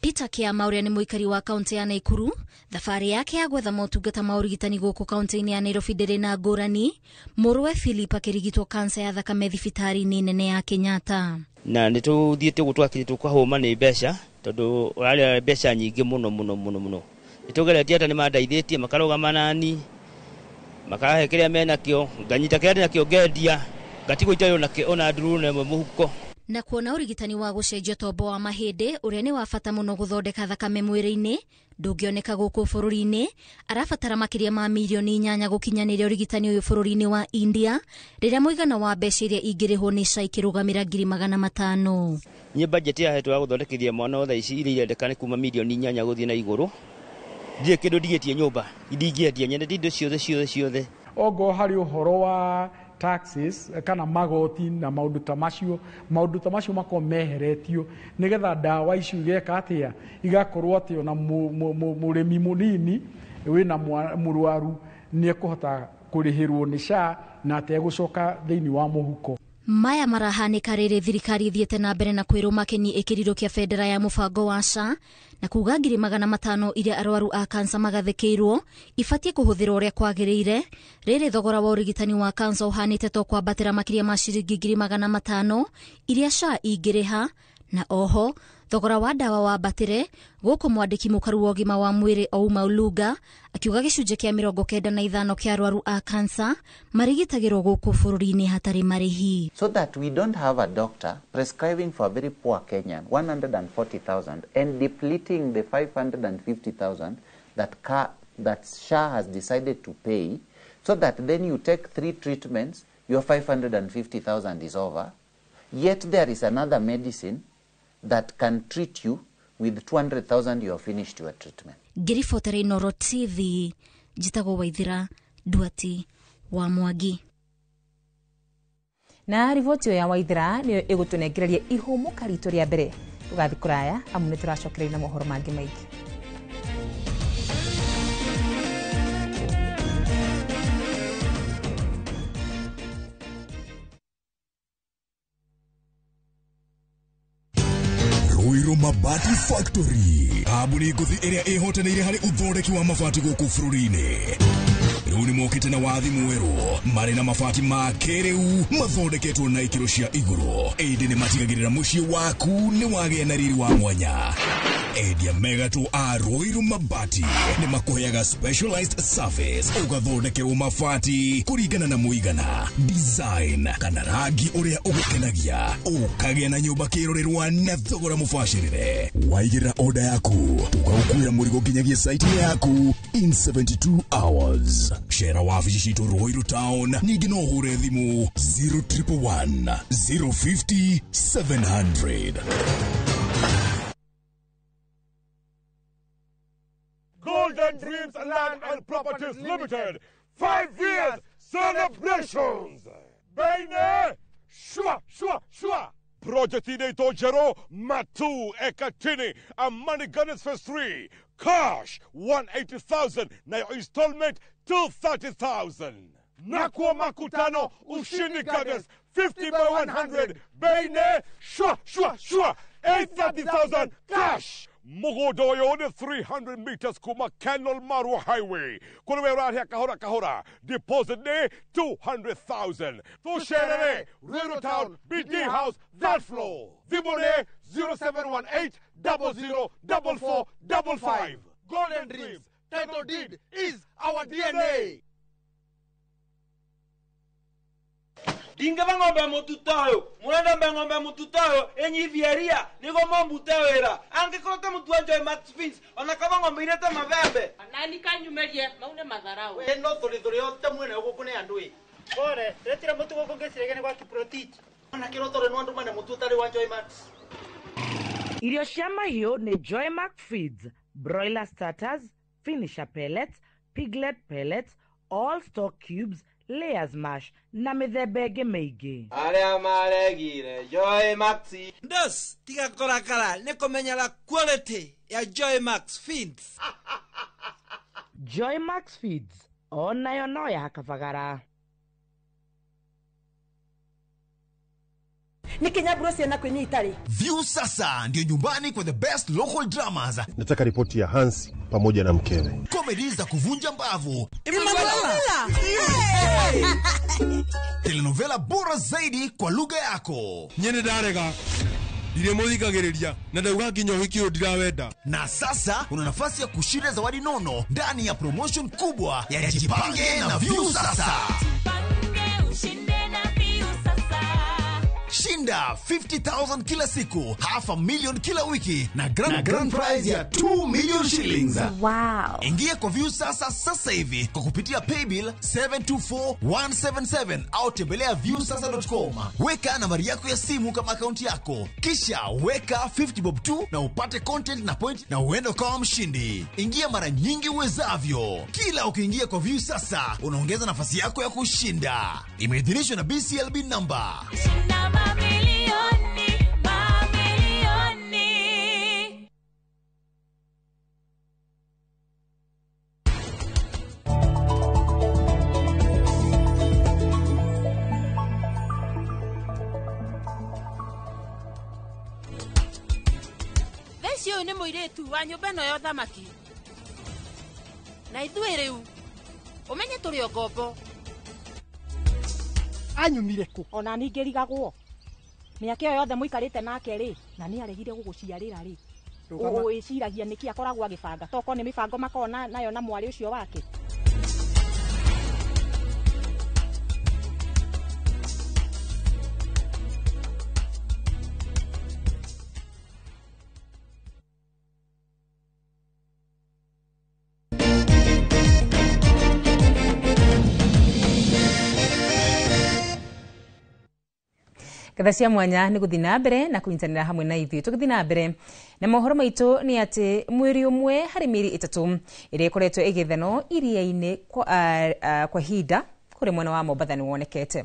Speaker 25: Peter Kiama ũrĩa nĩ mũikari wa kaunti ya Naikuru, thabarĩ yake ya gwetha motungata ma ũrigitani gũkũ kaunti-inĩ ya Nairobi ndĩrĩ na ngũrani, mũrũwe Philip akĩrigitwo kansa ya thakame thibitarĩ-inĩ nene ya Kenyatta.
Speaker 5: Na nĩ tũthiĩte ũguo twakinyĩtwo kwahũma nĩ mbeca tondũ ũrarĩ mbeca nyingĩ mũno. Nĩ tũgeretie ata nĩ mandaithĩtie makarũgama nani makahe kĩrĩa menakĩo, nganyita kĩrĩa ndĩnakĩo ngendia, ngatigwo itarĩ ona ndururu na ĩmwe mũhuko.
Speaker 25: Na kuona ũrigitani wa gũcenjia tombo wa mahĩndĩ ũrĩa nĩ wa bata mũno gũthondeka thakame mwĩrĩ-inĩ ndũngĩoneka gũkũ bũrũri-inĩ, arabatara makĩria ma milioni 8 gũkinyanĩria ũrigitani ũyũ bũrũri-inĩ wa India, rĩrĩa mũigana wa mbeca iria ingĩrĩhwo nĩ SHA ikĩrũgamĩra 500,000.
Speaker 5: Niĩ budget yahetwo ya gũthondekithia mwana othe ici iria irendeka nĩ kuma milioni 8 gũthiĩ na igũrũ. Ndiĩ kĩndũ ndigĩtie nyũmba ndingĩendia nyendete indo ciothe.
Speaker 26: Ongo harĩ ũhoro wa taxes kana magoti na maũndũ ta macio makorwo meheretio nĩgetha ndawa icio igeka atĩa igakorwo atĩ ona mũrĩmi mũnini wĩna mũrwaru nĩ ekũhota kũrĩhĩrwo nĩ SHA na ategũcoka thĩinĩ wa mũhuko.
Speaker 25: Maya marahanĩka rĩrĩ thirikari ithiĩte na mbere na kwĩrũma Kenya ĩkĩrirũkia bendera ya mũbango wa SHA na kuga 500,000 iria arwaru a kansa magathĩkĩirwo ibatiĩ kũhũthĩrwo ũrĩa kwagĩrĩire. Rĩrĩ thogora wa ũrigitani wa kansa ũhanĩte to kwambatĩra makĩria ma ciringi 500,000 iria SHA ingĩrĩha, na oho thogora wa ndawa wambatĩre, gũkũ mwandĩki mũkaru wa ũgima wa mwĩrĩ Ouma Oluga akiuga gĩcunjĩ kĩa 95 kĩa arwaru a kansa marigitagĩrwo gũkũ bũrũri-inĩ hatarĩ marĩhi.
Speaker 1: So that we don't have a doctor prescribing for a very poor Kenyan 140,000 and depleting the 550,000 that SHA has decided to pay, so that then you take 3 treatments, your 550,000 is over. Yet there is another medicine that can treat you with 200,000 you have finished your treatment.
Speaker 25: Ngiribotera Inooro TV, njitagwo Waithira Duati wa Mwangi.
Speaker 21: Na riboti ya Waithira nĩyo ĩgũtũnengereria ihũmũka ritũ rĩa mbere. Tũgathiĩ kũraya amu nĩ tũracokereria na mohoro mangĩ maingĩ.
Speaker 6: Ruiru Mabati Factory, kambuni nguthi ĩrĩa ĩhotanĩire harĩ ũthondeki wa mabati gũkũ bũrũri-inĩ. Rĩu nĩ mokĩte na wathi mwerũ marĩ na mabati ma kĩrĩu mathondeketwo na ikĩro cia igũrũ. Ĩndĩ nĩ matigagĩrĩra mũciĩ waku nĩ wagĩa na riri wa mwanya. Endia megatũ a Ruiru Mabati nĩ makũheaga specialized service ũgathondekerwo mabati kũringana na mũigana, design kana rangi ũrĩa ũgũkenagia, ũkagĩa na nyũmba kĩrorerwa na thogora mũbacĩrĩre. Waigĩrĩra order yaku ũgagũkuĩra mũrigo nginyagia site yaku in 72 hours. Share wabici citũ Ruiru Town, ningĩ no ũhũre thimũ 0111 050 700.
Speaker 22: Golden Dreams Land and Properties Limited, 5 years celebrations.
Speaker 24: Beine! Shua! Project Inato Jero, Matu, Ekatini, and Money Gunners Phase 3. Cash, 180,000. Now installment, 230,000. Nakwa Makutano, Ushini Gunners, 50 by 100. Beine! Shua! 830,000. Cash! Mogodoyo on 300 meters Kuma Canal Maru Highway. Kulwe Kahora. Deposit ne 200,000. To share Rural Town, BD House, that floor. Vibone 0718 004455. Golden Dreams. Title deed is our DNA.
Speaker 7: Dinga ngombe mututayo murenda ngombe mututayo enyi vieria nigo mombutawera angekota mutu anje Max Fins ona kama ngombe ireta mavembe
Speaker 9: nani kanyumerie maune madharau
Speaker 7: eno thori yote mwene gukune andui kore retira mutu gukongesiregene kwa kiprotich ona kirotore nwandu mane mutu tari wa Joy Max.
Speaker 10: Irio cia mahiũ nĩ Joy Max Feeds, broiler starters, finisher pellets, piglet pellets, all stock cubes, layers mash na mĩthemba ĩngĩ mĩingĩ.
Speaker 7: Arĩa maregire Joy Max. Ndos tiga korakara nĩ kũmenyera quality ya Joy Max Feeds.
Speaker 10: Joy Max Feeds, onayo no ya kabagara.
Speaker 12: Nikinyabrosi na kwenye itali.
Speaker 6: View sasa ndio nyumbani kwa the best local dramas.
Speaker 14: Nataka ripoti ya Hansi pamoja na mkewe.
Speaker 6: Comedy za kuvunja mbavu. Telenovela bora zaidi kwa lugha yako.
Speaker 14: Nyene darega. Dire muthikagiriria na ndauga kinyo hikio ndirawenda.
Speaker 6: Na sasa una nafasi ya kushinda zawadi nono ndani ya promotion kubwa ya Jipange na View sasa. Shinda 50,000 kila siku, $500,000 kila wiki na grand prize ya 2 million shillings.
Speaker 12: Wow.
Speaker 6: Ingia kwa View sasa hivi kwa kupitia paybill 724177 au tembelea viewsasa.com. Weka nambari yako ya simu kama akaunti yako. Kisha weka 50 bob tu na upate content na point na uende kama mshindi. Ingia mara nyingi uwezavyo. Kila ukiingia kwa View sasa, unaongeza nafasi yako ya kushinda. Imeidhinishwa na BCLB number.
Speaker 9: Thesio ni muiretu wa nyumba no yo thamaki. Na ithuĩ rĩu umenye tũrĩ ngombo.
Speaker 12: Anyumire ku ona ningĩrigagwo mĩaka ĩyo yothe mũikarĩte nake rĩ na nĩ aregire gũgũciarĩra rĩ ũĩciragia nĩkĩ akoragwo agĩbanga toko nĩ mĩbango makona nayo na mwarĩ ũcio wake.
Speaker 21: Katha cia mwanya nĩ gũthiĩ na mbere na kũnyitanĩra hamwe na ithuĩ. Tũgĩthiĩ na mbere na mohoro maitũ nĩ atĩ mwĩrĩ ũmwe harĩ mĩĩrĩ ĩtatũ ĩrĩa ĩkoretwo ĩgĩthanwo iria-inĩ kwa hinda kũrĩ mwena wa Mombatha nĩ wonekete.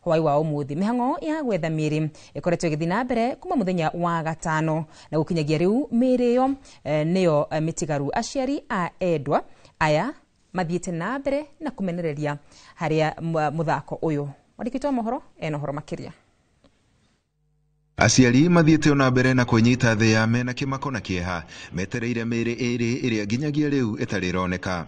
Speaker 21: Hwaĩ wa ũmũthĩ mĩhang'o ya gwetha mĩĩrĩ ĩkoretwo ĩgĩthiĩ na mbere kuma mũthenya wa gatano na gũkinyagia rĩu mĩĩrĩ ĩyo nĩyo mĩtigaru. Aciari a endwa aya mathiĩte na mbere na kũmenereria harĩa mũthako ũyũ. Mwandĩki wa mohoro ena ũhoro makĩria.
Speaker 15: Aciari mathiĩte na mbere na kũnyita thĩ ya mena kĩmako na kĩeha metereire mĩĩrĩ ĩrĩ ĩrĩa nginyagia rĩu ĩtarĩ ĩroneka.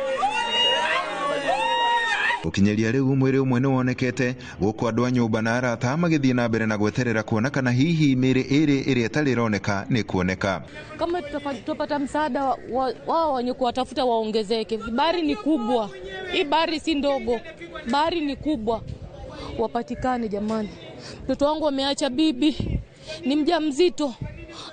Speaker 15: Gũkinyeria rĩu mwĩrĩ ũmwe nĩ wonekete gũkũ andũ a nyũmba na arata magĩthiĩ na mbere na gweterera kuona kana hihi mĩĩrĩ ĩrĩ ĩrĩa ĩtarĩ ĩroneka nĩ kuoneka.
Speaker 27: Kama tutapata msaada wao wenye kuwatafuta waongezeke. Bahari ni kubwa. Hii bahari si ndogo. Bahari ni kubwa. Wapatikane jamani. Mtoto wangu ameacha bibi. Ni mjamzito.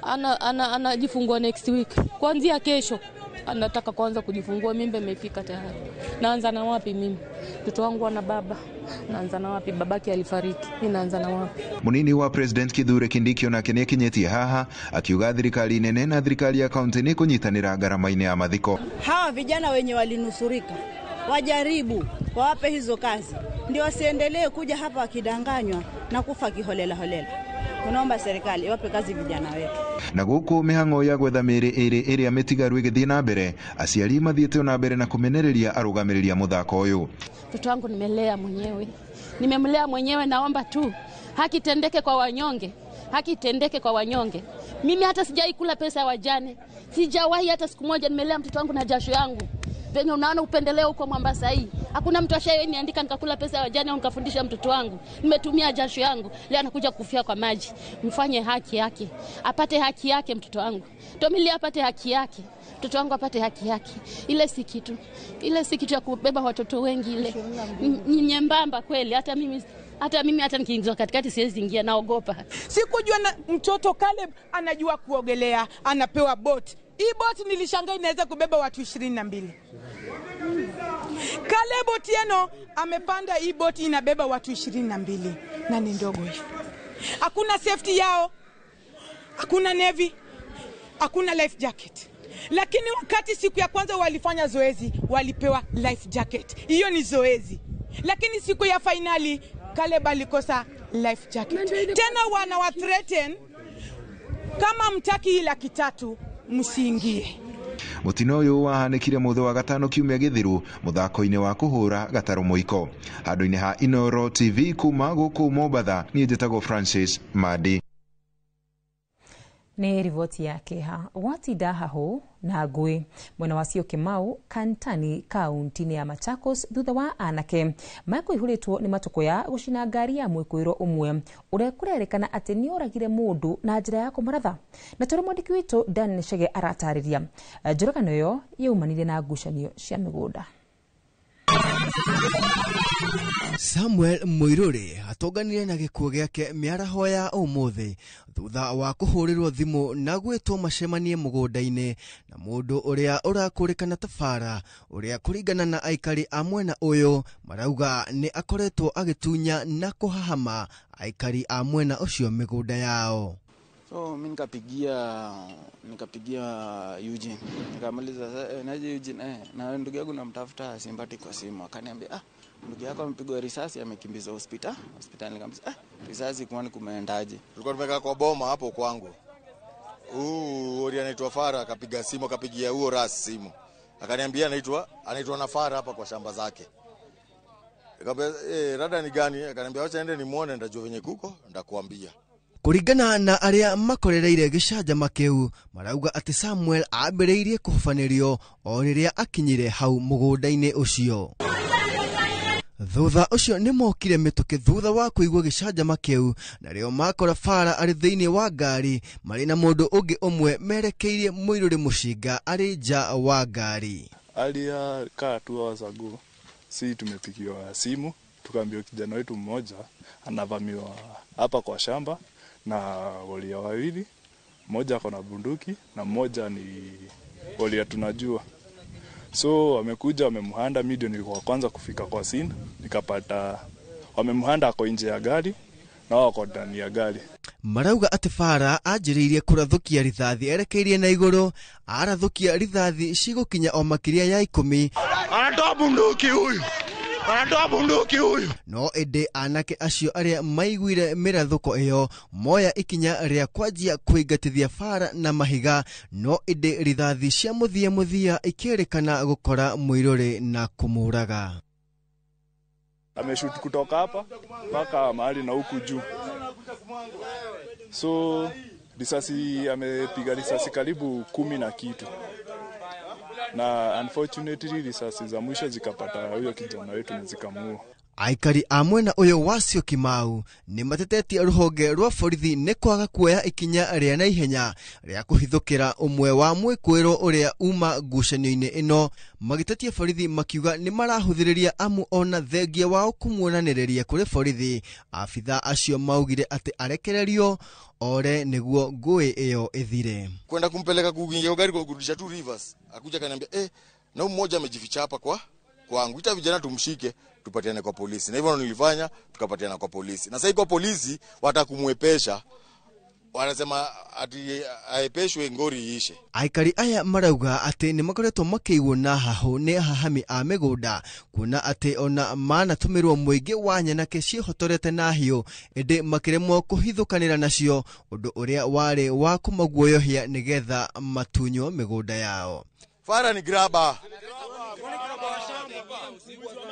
Speaker 27: Anajifungua next week. Kuanzia kesho anataka kuanza kujifungua, mimba imefika tayari. Naanza na wapi mimi? Mtoto wangu ana baba. Naanza na wapi? Babake alifariki. Mimi naanza na wapi?
Speaker 15: Munini wa President Kithure Kindiki ona kene kinyetie haha akiuga thirikari nene na thirikari ya kaunti ni kunyitanira gharama-inĩ ya mathiko.
Speaker 12: Hawa vijana wenye walinusurika wajaribu wawape hizo kazi
Speaker 4: ndio wasiendelee kuja hapa wakidanganywa na kufa kiholela holela. Tunaomba serikali iwape kazi vijana wetu.
Speaker 15: Na guku mihango ya gwetha mĩĩrĩ ĩrĩ ĩrĩa mĩtigaru ĩgĩthiĩ na mbere, aciari mathiĩte na mbere na kũmenereria arũgamĩrĩria mũthako ũyũ.
Speaker 27: Mtoto wangu nimelea mwenyewe. Nimemlea mwenyewe, naomba tu haki tendeke kwa wanyonge. Haki tendeke kwa wanyonge. Mimi hata sijai kula pesa ya wajane. Sijawahi hata siku moja. Nimelea mtoto wangu na jasho yangu. Venye unaona upendeleo huko Mombasa hii. Hakuna mtu ashayeniandika nikakula pesa ya wajane au nikafundisha mtoto wangu. Nimetumia jasho yangu. Leo anakuja kufia kwa maji. Mfanye haki yake. Apate haki yake mtoto wangu. Tomili apate haki yake. Mtoto wangu apate haki yake. Ile si kitu. Ile si kitu ya kubeba watoto wengi ile. Nyembamba kweli. Hata mimi hata nikiingizwa katikati siwezi ingia, naogopa.
Speaker 8: Sikujua mtoto Caleb anajua kuogelea, anapewa boti. Hii boti nilishangaa inaweza kubeba watu 22. Caleb Otieno amepanda hii boti inabeba watu 22 na ni ndogo hivi. Hakuna safety yao. Hakuna navy. Hakuna life jacket. Lakini wakati siku ya kwanza walifanya zoezi, walipewa life jacket. Hiyo ni zoezi. Lakini siku ya finali Caleb alikosa life jacket. Tena wana threaten kama mtaki 300,000 msiingie.
Speaker 15: Mutino uyu wahanĩkire mũthĩ wa gatano kiumia gĩthiru mũthako-inĩ wa kũhũra gatarũ mũiko. Handũ-inĩ ha Inoro TV kuma gũkũ Mombatha, niĩ njĩtagwo Francis Madi.
Speaker 21: Nĩ riboti yake watinda haho na ngui mwena wacio Kimau Kantani kaunti-inĩ ya Machakos thutha wa anake makwĩhũrĩtwo nĩ matuko ya gũcina ngari ya mwĩkũĩro ũmwe ũrĩa kũrerĩkana atĩ nĩ oragire mũndũ na njĩra ya kũmaratha. Na tũrĩ mwandĩki witũ Dan Chege aratarĩria njũragano ĩyo yaumanire na ngucanio cia mĩgũnda.
Speaker 13: Samuel Muiruri atonganire na gĩkuũ gĩake mĩaraho ya ũmũthĩ thutha wa kũhũrĩrwo thimũ na gwĩtwo macemanie mũgũnda-inĩ na mũndũ ũrĩa ũrakũrĩkana ta Fara, ũrĩa kũringana na aikari a mwena ũyũ marauga nĩ akoretwo agĩtunya na kũhahama aikari a mwena ũcio mĩgũnda yao.
Speaker 16: So mimi nikapigia Eugene. Nikamaliza naje Eugene na ndugu yangu namtafuta Simbati kwa simu. Akaniambia ndugu yako amepigwa risasi amekimbizwa hospitali. Nikamwambia risasi kwani kumeendaje?
Speaker 18: Tulikuwa tumekaa kwa boma hapo kwangu. Uri anaitwa Fara akapiga simu akapigia huo Ras simu. Akaniambia anaitwa na Fara hapa kwa shamba zake. Nikamwambia rada ni gani? Akaniambia acha niende nimuone ndajua venye kuko ndakuambia.
Speaker 13: Kuringana na aria makorereire gĩcanjama kĩu marauga atĩ Samuel ambĩrĩirie kũhobanĩrio o rĩrĩa akinyire hau mũgũnda-inĩ ũcio. Thutha ũcio nĩ mokire mĩtũkĩ thutha wa kũigua gĩcanjama kĩu na rĩo makora Fara arĩ thĩinĩ wa ngari marĩ na mũndũ ũngĩ ũmwe merekeirie Muiruri mũcinga arĩ nja wa ngari.
Speaker 17: Alia kaa 2 hours ago si tumepigiwa simu tukaambiwa kijana wetu mmoja anavamiwa hapa kwa shamba na walia wawili, mmoja ako na bunduki na mmoja ni walia tunajua. So wamekuja wamemhanda, mimi nilikuwa kwanza kufika kwa scene nikapata wamemhanda ako nje ya gari na wako ndani ya gari.
Speaker 13: Marauga atĩ Fara anjĩrĩirie kũrathũkia rithathi erekeirie na igũrũ, arathũkia rithathi cigũkinya o makĩria ya 10.
Speaker 18: Anatoa bunduki huyu. Anatoa bunduki huyu.
Speaker 13: No ende anake acio arĩa maiguire mĩrathũko ĩyo moya ikinya rĩa kwanjia kũingatithia Fara na mahiga, no ende rithathi cia mũthia ikĩrĩkana gũkora Muiruri na kũmũraga.
Speaker 17: Ameshuti kutoka hapa mpaka mahali na huku juu. So risasi amepiga risasi karibu 10 na kitu. Na unfortunately risasi za mwisho zikapata huyo kijana wetu na zikamuua.
Speaker 13: Aikari a mwena ũyũ wacio Kimau nĩ matetetie rũhonge rwa borithi nĩ kwaga kuoya ikinya rĩa naihenya rĩa kũhithũkĩra ũmwe wa mwĩkũĩro ũrĩa uma ngucanio-inĩ ĩno, magĩtetia borithi makiuga nĩ marahũthĩrĩria amu ona thengia wao kũmuonanĩrĩria kũrĩ borithi. Abitha acio maugire atĩ arekererio ore nĩguo ngũĩ ĩyo ĩthire.
Speaker 18: Kwenda kumpeleka kuingia gari kwa kurudisha tu Rivers. Akuja kaniambia na mmoja amejificha hapa kwangu. Ita vijana tumshike tupatiane kwa polisi. Na hivyo nilifanya tukapatiana kwa polisi. Na sasa iko polisi watakumwepesha wanasema ati aipeshwe ngori iishe.
Speaker 13: Aikari aya marauga ati ni makoretwo makiigwo na haho ni ahahami a migunda kuna ati ona manatumirwo muingi wa nyanake cihotorete na hiyo indi makiremwo kuhithukanira nacio undu uria wari wa kumaguoyohia nigetha matunywo migunda yao.
Speaker 18: Fara ni graba.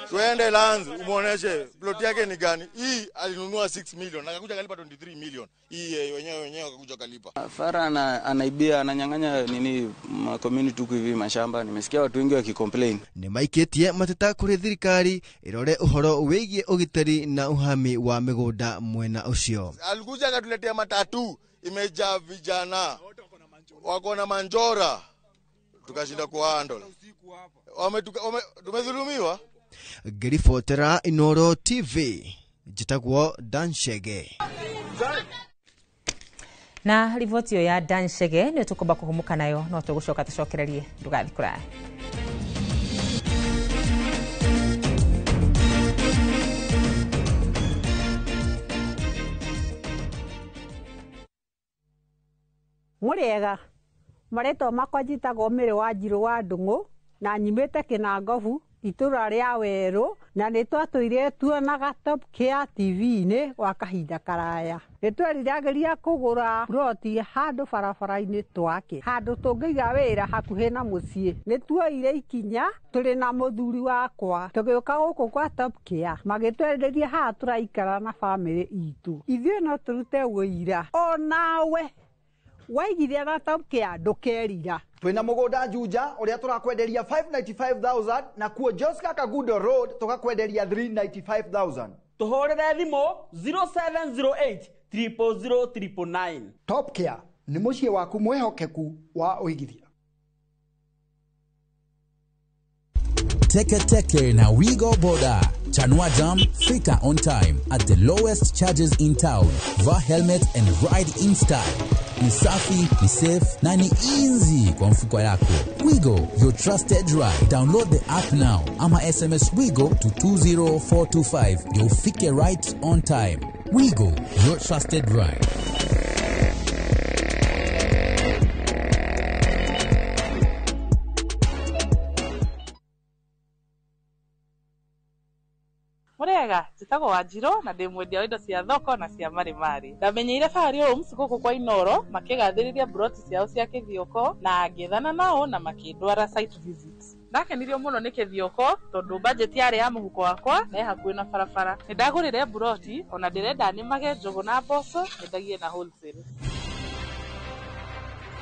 Speaker 18: Tuende Lands umuoneshe plot yake ni gani. Hii alinunua 6 million, akakuja kalipa 23 million. Hii wenyewe akakuja kalipa.
Speaker 16: Fara anaibia, ananyang'anya nini community huku hivi mashamba. Nimesikia watu wengi wakicomplain.
Speaker 13: Ni maikitie mateta kuri thirikari irore uhoro wigie ugitari na uhami wa migunda mwena ucio.
Speaker 18: Alikuja akatuletea matatu imejaa vijana wako na manjora, tukashinda kuhandle. Tumedhulumiwa.
Speaker 13: Ngiribotera Inoro TV, njitagwo Dan Chege.
Speaker 21: Na riboti ya Dan Chege nĩ tukomba kuhumuka nayo no tugucoka tucokererie ndugathi kuraya.
Speaker 2: Muriega mareto makwajitagwo Mĩrĩ wa Njirũ wa Ndung'u na nyimĩte Kĩnangobu itura ria Weru na nitwatũire tuonaga Top Care TV-inĩ wa kahinda karaya. Nitweriragĩria kũgũra ploti handũ barabara-inĩ twake, handũ tũngĩiga wĩra hakuhĩ na mũciĩ. Nĩtuoire ikinya tũrĩ na mũthuri wakwa tũgĩũka gũkũ kwa Top Care magĩtwereria haha tũraikara na famĩlĩ itũ. Ithuĩ no tũrute wĩira o nawe waigithia na Top Care ndũkerira.
Speaker 3: Twina mugunda Juja uria turakwenderia 595,000 na kuo Joska Kagudo Road tukakwenderia 395,000.
Speaker 5: Tuhorere thimo 0708 000
Speaker 3: Top Care ni muciĩ waku mwehokeku wa uigithia.
Speaker 11: Teke na Wigo Boda. Chanua Jam, fika on time at the lowest charges in town. Vaa helmet and ride in style. Ni safi, ni safe, na ni easy kwa mfuko yako. Wigo, your trusted ride. Download the app now. Ama SMS Wigo to 20425. You'll fike right on time. Wigo, your trusted ride.
Speaker 27: Murega njitagwo Wanjirũ na ndĩ mwendia wa indo cia thoko na cia marĩmarĩ. Ndamenyeire Fahari Homes gũkũ kwa Inoro makĩgathĩrĩria broti ciao cia Kĩthioko na ngĩthana nao na makĩndwara site visits. Ndakenirio mũno nĩ Kĩthioko tondũ budget yarĩ ya mũhuko wakwa na hakuhĩ na barabara. Nĩndagũrire broti ona ndĩrenda nĩmage njũgũ na mboco nyendagie na wholesale.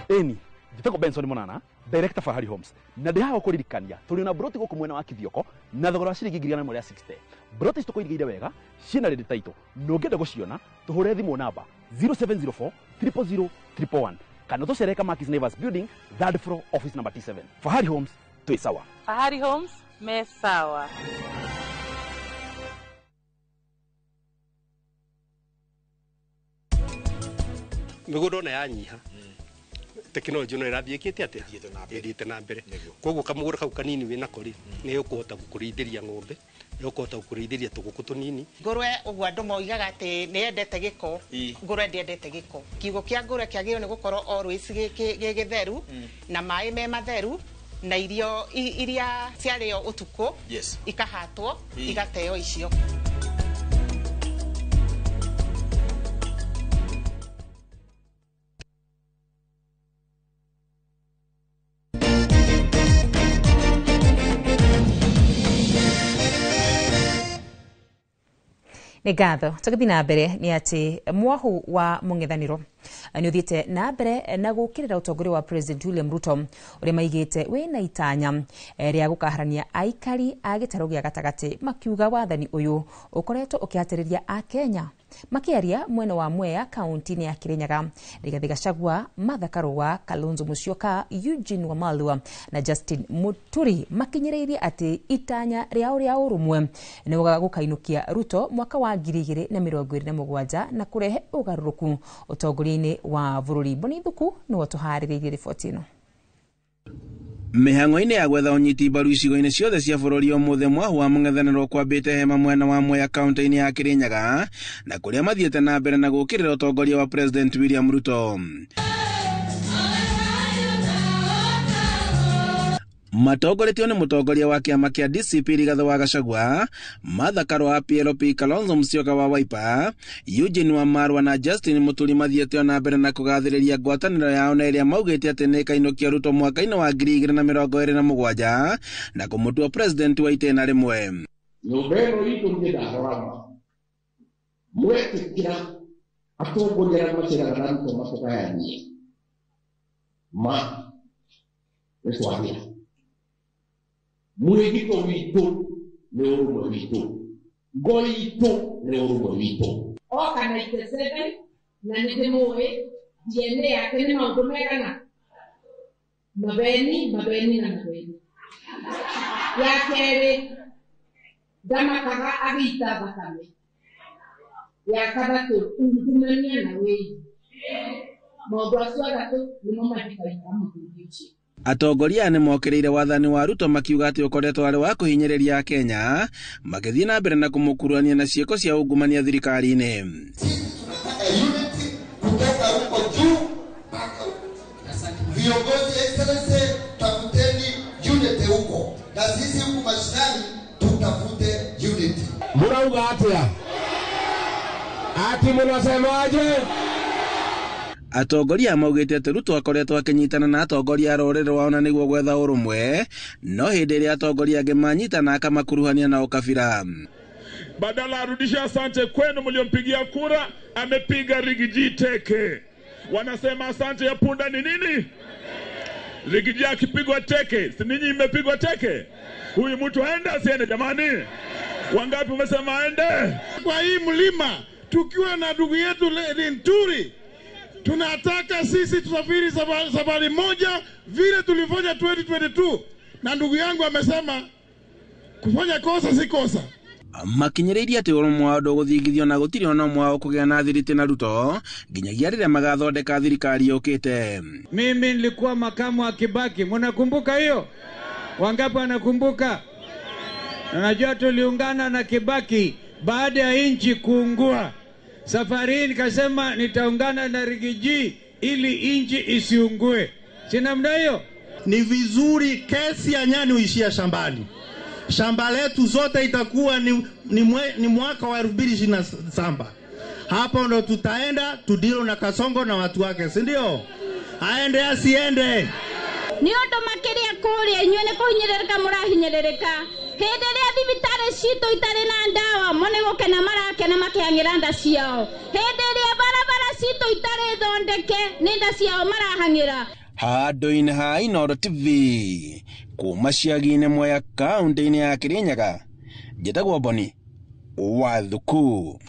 Speaker 19: Eni njitagwo Benson Monana, Director Fahari Homes. Na ndihaga kuririkania turi na broti gũkũ mwena wa Kĩthioko na thogora wa ciringi 160. Broti citukoirigire wega ciina ready title. No ngenda guciona tuhure thimu namba 0704 000 111 kana tucereka Markis Naivas Building, 3rd floor, office number T7. Fahari Homes, tu sawa.
Speaker 27: Fahari Homes, me sawa.
Speaker 20: Migundo na yanyiha. Teknolojia no irathiĩkĩte atĩa ĩthiĩte na mbere koguo kamũgũra kau kanini wĩna kori nĩ ũkũhota gũkũrĩithĩria ng'ombe nĩ ũkũhota gũkũrĩithĩria tũgũkũ tũnini.
Speaker 23: Ngũrwe ũguo andũ moigaga atĩ nĩ endete gĩko, ngũrwe ndĩendete gĩko. Kiugũ kĩa ngũrwe kĩagĩrĩirwo nĩ gũkorwo always gĩtheru na maĩ me matheru na irio iria ciarĩo ũtukũ ikahatwo igateo icio.
Speaker 21: Nĩ ngatho tũgĩthiĩ na mbere nĩ atĩ mwahu wa mũng'ethanĩro nĩ ũthiĩte na mbere na gũkĩrĩra ũtongoria wa President William Ruto ũrĩa maigĩte wĩna itanya rĩa gũkaharania aikari a gĩtarũ gĩa gatagatĩ makiuga wathani ũyũ ũkoretwo ũkĩhatĩrĩria a Kenya makĩaria mwena wa Mwea kaunti-inĩ ya Kirinyaga. Rigathi Gachagua, Martha Karũa, Kalonzo Musyoka, Eugene Wamalwa na Justin Muturi makinyĩrĩirie atĩ itanya rĩao rĩa ũrũmwe nĩ gũkainũkia Ruto mwaka wa 2027 na kũrehe ũgarũrũku ũtongoria-inĩ wa bũrũri. Boni Thuku nĩwe tũharĩrĩirie riboti ĩno.
Speaker 1: Mihango-ini ya gwetha unyiti mbaru icigo-ini ciothe cia bururi omuthe mwahu wa mung'ethaniro kwambite hema mwena wa Mwea kaunti-ini ya Kirinyaga na kuria mathiete na mbere na gukirira utongoria wa President William Ruto. Matongoretio ni mutongoria wa kiama kia DCP Rigathi wa Gachagua, Martha Karua, PLP Kalonzo Musyoka wa Wiper, Eugene Wamalwa na Justin Muturi mathiete na mbere na kugathiriria ngwataniro yao na iria maugite ati ni kainokia Ruto mwaka-ini wa 2027 na kumutua president wa itena rimwe.
Speaker 7: Nyumbeno itu ngidahorama mwetikira atongorera macera na Ruto masokayani ma eswahili mwegito wito ne urumwe wito goito ne urumwe wito
Speaker 10: oka na itesebe na nitemoe diene yake ni maugomegana mabeni na mabeni yakere dama kaga abita bakame yakaba to ungumenya na wei mawaswa gato ni mama dikaitamu kujichi.
Speaker 1: Atongoria ni mokereire wathani wa Ruto makiuga ati ukoretwo ari wa kuhinyiriria Kenya magithii na mbere na kumukurania na cieko cia ungumania thirikari-ini.
Speaker 22: Kutoka huko juu viongozi excellency, tafuteni unity huko na sisi huku mashinani tutafute unity.
Speaker 7: Murauga atia ati munasemaje?
Speaker 1: Atongoria maugite ati Ruto akoretwo akinyitana na atongoria rorere wao na niguo gwetha urumwe, no hindi ria atongoria angi manyitana akamakuruhania na ukabira.
Speaker 24: Badala arudishe asante kwenu mliompigia kura, amepiga Rigiji teke. Wanasema asante ya punda ni nini? Rigiji akipigwa teke, si ninyi mmepigwa teke? Huyu mtu aende asiende jamani? Wangapi umesema aende?
Speaker 22: Kwa hii mlima tukiwa na ndugu yetu Linturi, tunataka sisi tusafiri safari moja vile tulifanya 2022, na ndugu yangu amesema kufanya kosa si kosa.
Speaker 1: Makinyiriria ati urumwe wao nduguthingithio na gutiri ona umwe wao kugia na thiriti na Ruto nginyagia riria magathondeka thirikari yukite.
Speaker 22: Mimi nilikuwa makamu wa Kibaki, mnakumbuka hiyo? Wangapi wanakumbuka? Najua tuliungana na Kibaki baada ya nchi kuungua. Safari hii nikasema nitaungana na Rigiji ili nchi isiungue. Si namna hiyo? Ni vizuri kesi ya nyani uishia shambani. Shamba letu zote itakuwa ni mwaka wa 2027. Hapo ndo tutaenda tudilo na Kasongo na watu wake, si ndio? Aende asiende.
Speaker 10: Ni ondo makiria kuria inywe ne kuhinyerereka murahinyerereka. Hindi ria thibitari citu itari na ndawa monegoke na marake na makiangira nda ciao. Hindi ria barabara citu itari thondeke ni nda ciao marahangira.
Speaker 1: Handu-ini ha Inooro TV kuma ciagi-ini Mwea kaunti-ini ya Kirinyaga, njĩtagwo Boni Wathuku.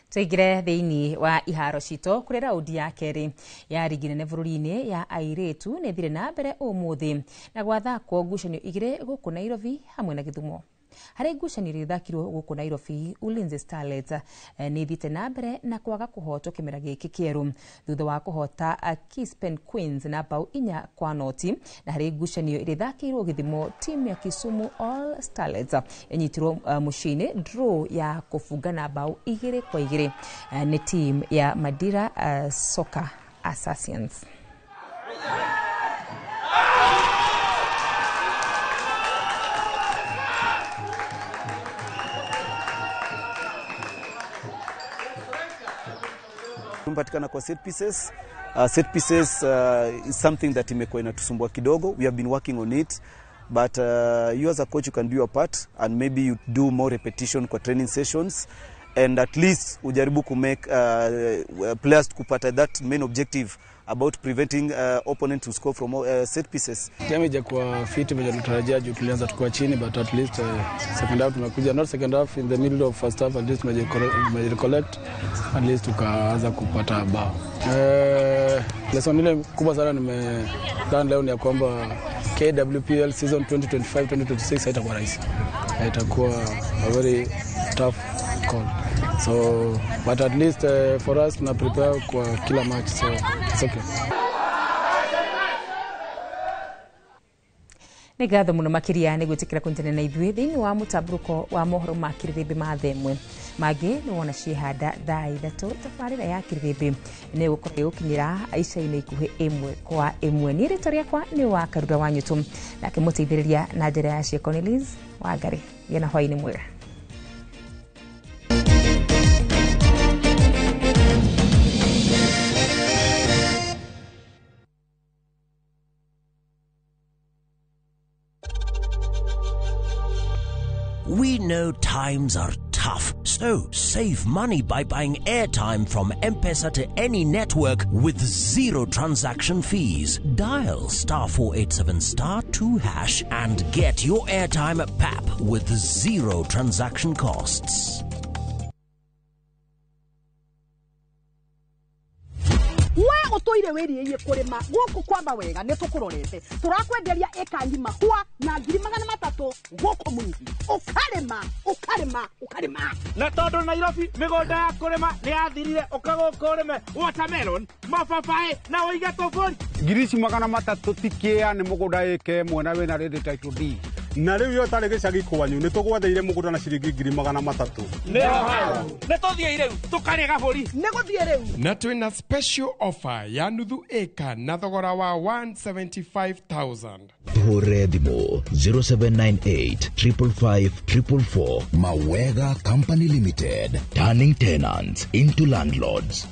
Speaker 21: Tuigire thiini wa iharo cito kuri raundi ya keri ya rigi nene bururi-ini ya airetu ni thire na mbere umuthi na gwathakwo ngucanio igire guku Nairobi hamwe na Githumo. Hari ngucanio ithakirwo guku Nairobi, Ulinzi Starlets ni thite na mbere na kwaga kuhotwo kimera giki kieru thutha wa kuhota Kispen Queens na bao 4-0, na hari ngucanio ithakirwo Githumo timu ya Kisumu All Starlets inyitirwo mucini draw ya kufunga na bao 2-2 ni timu ya Madira Soccer Assassins.
Speaker 25: Tumepatikana kwa set pieces. Set pieces is something that imekuwa inatusumbua kidogo. We have been working on it, but you as a coach you can do your part and maybe you do more repetition kwa training sessions and at least ujaribu ku make players kupata that main objective about preventing opponent to score from set pieces.
Speaker 26: Damage kwa fit vile tulitarajia juu tulianza tukua chini, but at least second half tumekuja, not second half, in the middle of first half at least recollect, at least tukaanza kupata bao. Lesson ile kubwa sana nimedhani leo ni ya kwamba KWPL season 2025-2026 haitakuwa rahisi. Itakuwa a very tough call. So but at least for us tuna prepare kwa kila match, so it's okay.
Speaker 21: Nĩ ngatho mũno makĩria nĩ gwĩtĩkĩra kũnyitanĩra na ithuĩ thĩinĩ wa mũtambũrũko wa mohoro ma Kĩrĩthĩmbĩ ma thaa ĩmwe. Mangĩ nĩ wona ciĩhanda thaa ithatũ. Tabarĩra ya Kĩrĩthĩmbĩ nĩ gũkorwo gũkinyĩra ica-inĩ ikuhĩ ĩmwe kwa ĩmwe. Niĩ rĩtwa rĩakwa nĩ wa Karura wa Nyũtũ, nake mũteithĩrĩria na njĩra ya cia Cornelius Wangari. Gĩa na hwaĩ-inĩ mwega.
Speaker 4: We know times are tough, so save money by buying airtime from M-Pesa to any network with zero transaction fees. Dial *487*2# and get your airtime PAP with zero transaction costs.
Speaker 6: We utoire wiriye kurima guku kwamba wega ne tukurorete turakwenderia eka ngima kwa na 300 guku mungi ukarima
Speaker 8: na tondu Nairobi migonda ya kurima ni yathirire ukagoka urime watermelon mababaĩ na uiga tofori
Speaker 9: 300 tikia ni mugunda eke mwena wena rede title D na riu yo tari gicagi kwanyu ni tugwatheire mugunda na ciringi 300
Speaker 8: ne tothie riu tukarega buri
Speaker 6: ne guthie riu
Speaker 12: na twina special offer ya nuthu eka na thogora wa 175,000.
Speaker 14: Hore thimo 0798555444. Mawega Company Limited, turning tenants into landlords.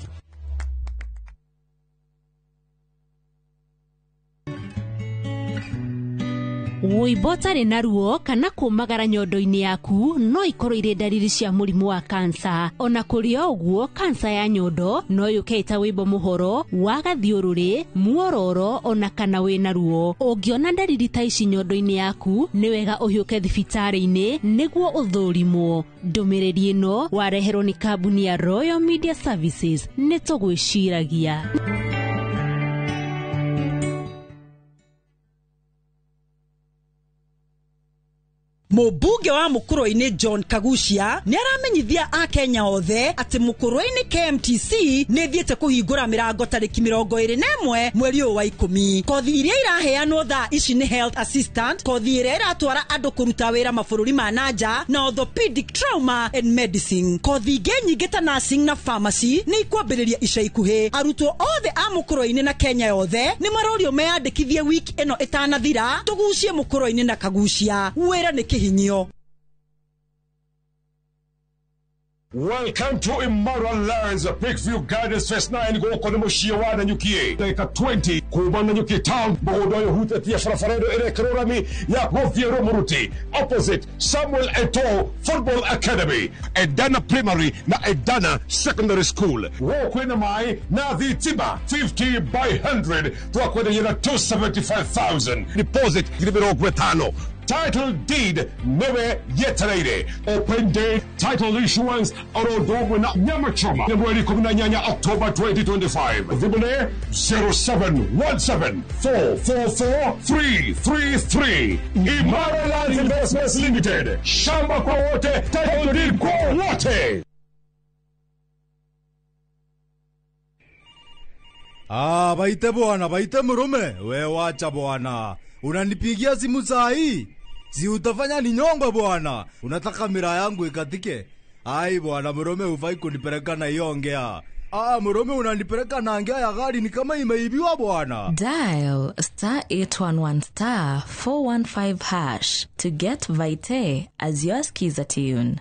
Speaker 15: Woibotare na ruo kana kumagara nyondo-ini yaku no ikorwo ire ndariri cia murimu wa kansa. Ona kuri oguo kansa ya nyondo no yukeita wibo muhoro wa gathiururi muororo ona kana wina ruo. Ungiona ndariri ta ici nyondo-ini yaku ni wega uhiuke thibitari-ini niguo uthurimwo. Ndumiriri ino wareherwo ni kambuni ya Royal Media Services ni tugwiciragia.
Speaker 28: Mubunge wa Mukurweini John Kagucia ni aramenyithia a Kenya othe ati Mukurweini KMTC ni thiete kuhingura mirango tariki 21 mweri wa 10. Kothi iria iraheanwo thaa ici ni health assistant, kothi iria iratwara andu kuruta wira mabũrũri ma nanja na orthopedic trauma and medicine. Kothi ingĩ nyingĩ ta nursing na pharmacy ni ikwambĩrĩria ica ikuhĩ. Arutwo othe a Mukurweini na Kenya yothe ni marorio meyandĩkithie wiki ĩno ĩtanathira tugucie Mukurweini na Kagucia. Wĩra nĩ kĩhinyo.
Speaker 29: Welcome to Immoral Lands, Peakview Gardens Phase 9 goko ni mushiwa na nyukie dakika 20 kuba na nyukie town bodo yo hutetia farafaredo ere karorami ya Goviero Muruti opposite Samuel Eto'o Football Academy, Edana Primary na Edana Secondary School. Wokwena mai na dhitima 50 by 100 tuwakwenda yena 275,000 deposit gilibiro gwetano. Title deed newe yeterere. Open day title issuance Orodogo na Nyamachoma. Mwezi 18 October 2025. Vibune 0717444333. Imara Lands Investments Limited. Shamba kwa wote, title deed kwa wote.
Speaker 30: Baite bwana, baite murume. We wacha bwana. Unanipigia simu saa hii? Si utafanya ni nyongo bwana. Unataka mira yangu ikatike? Ai bwana murume ufai kunipeleka na hiyo ongea. Murume unanipeleka na ongea ya gari ni kama imeibiwa bwana.
Speaker 15: Dial *811*415# to get Vite as your skiza tune.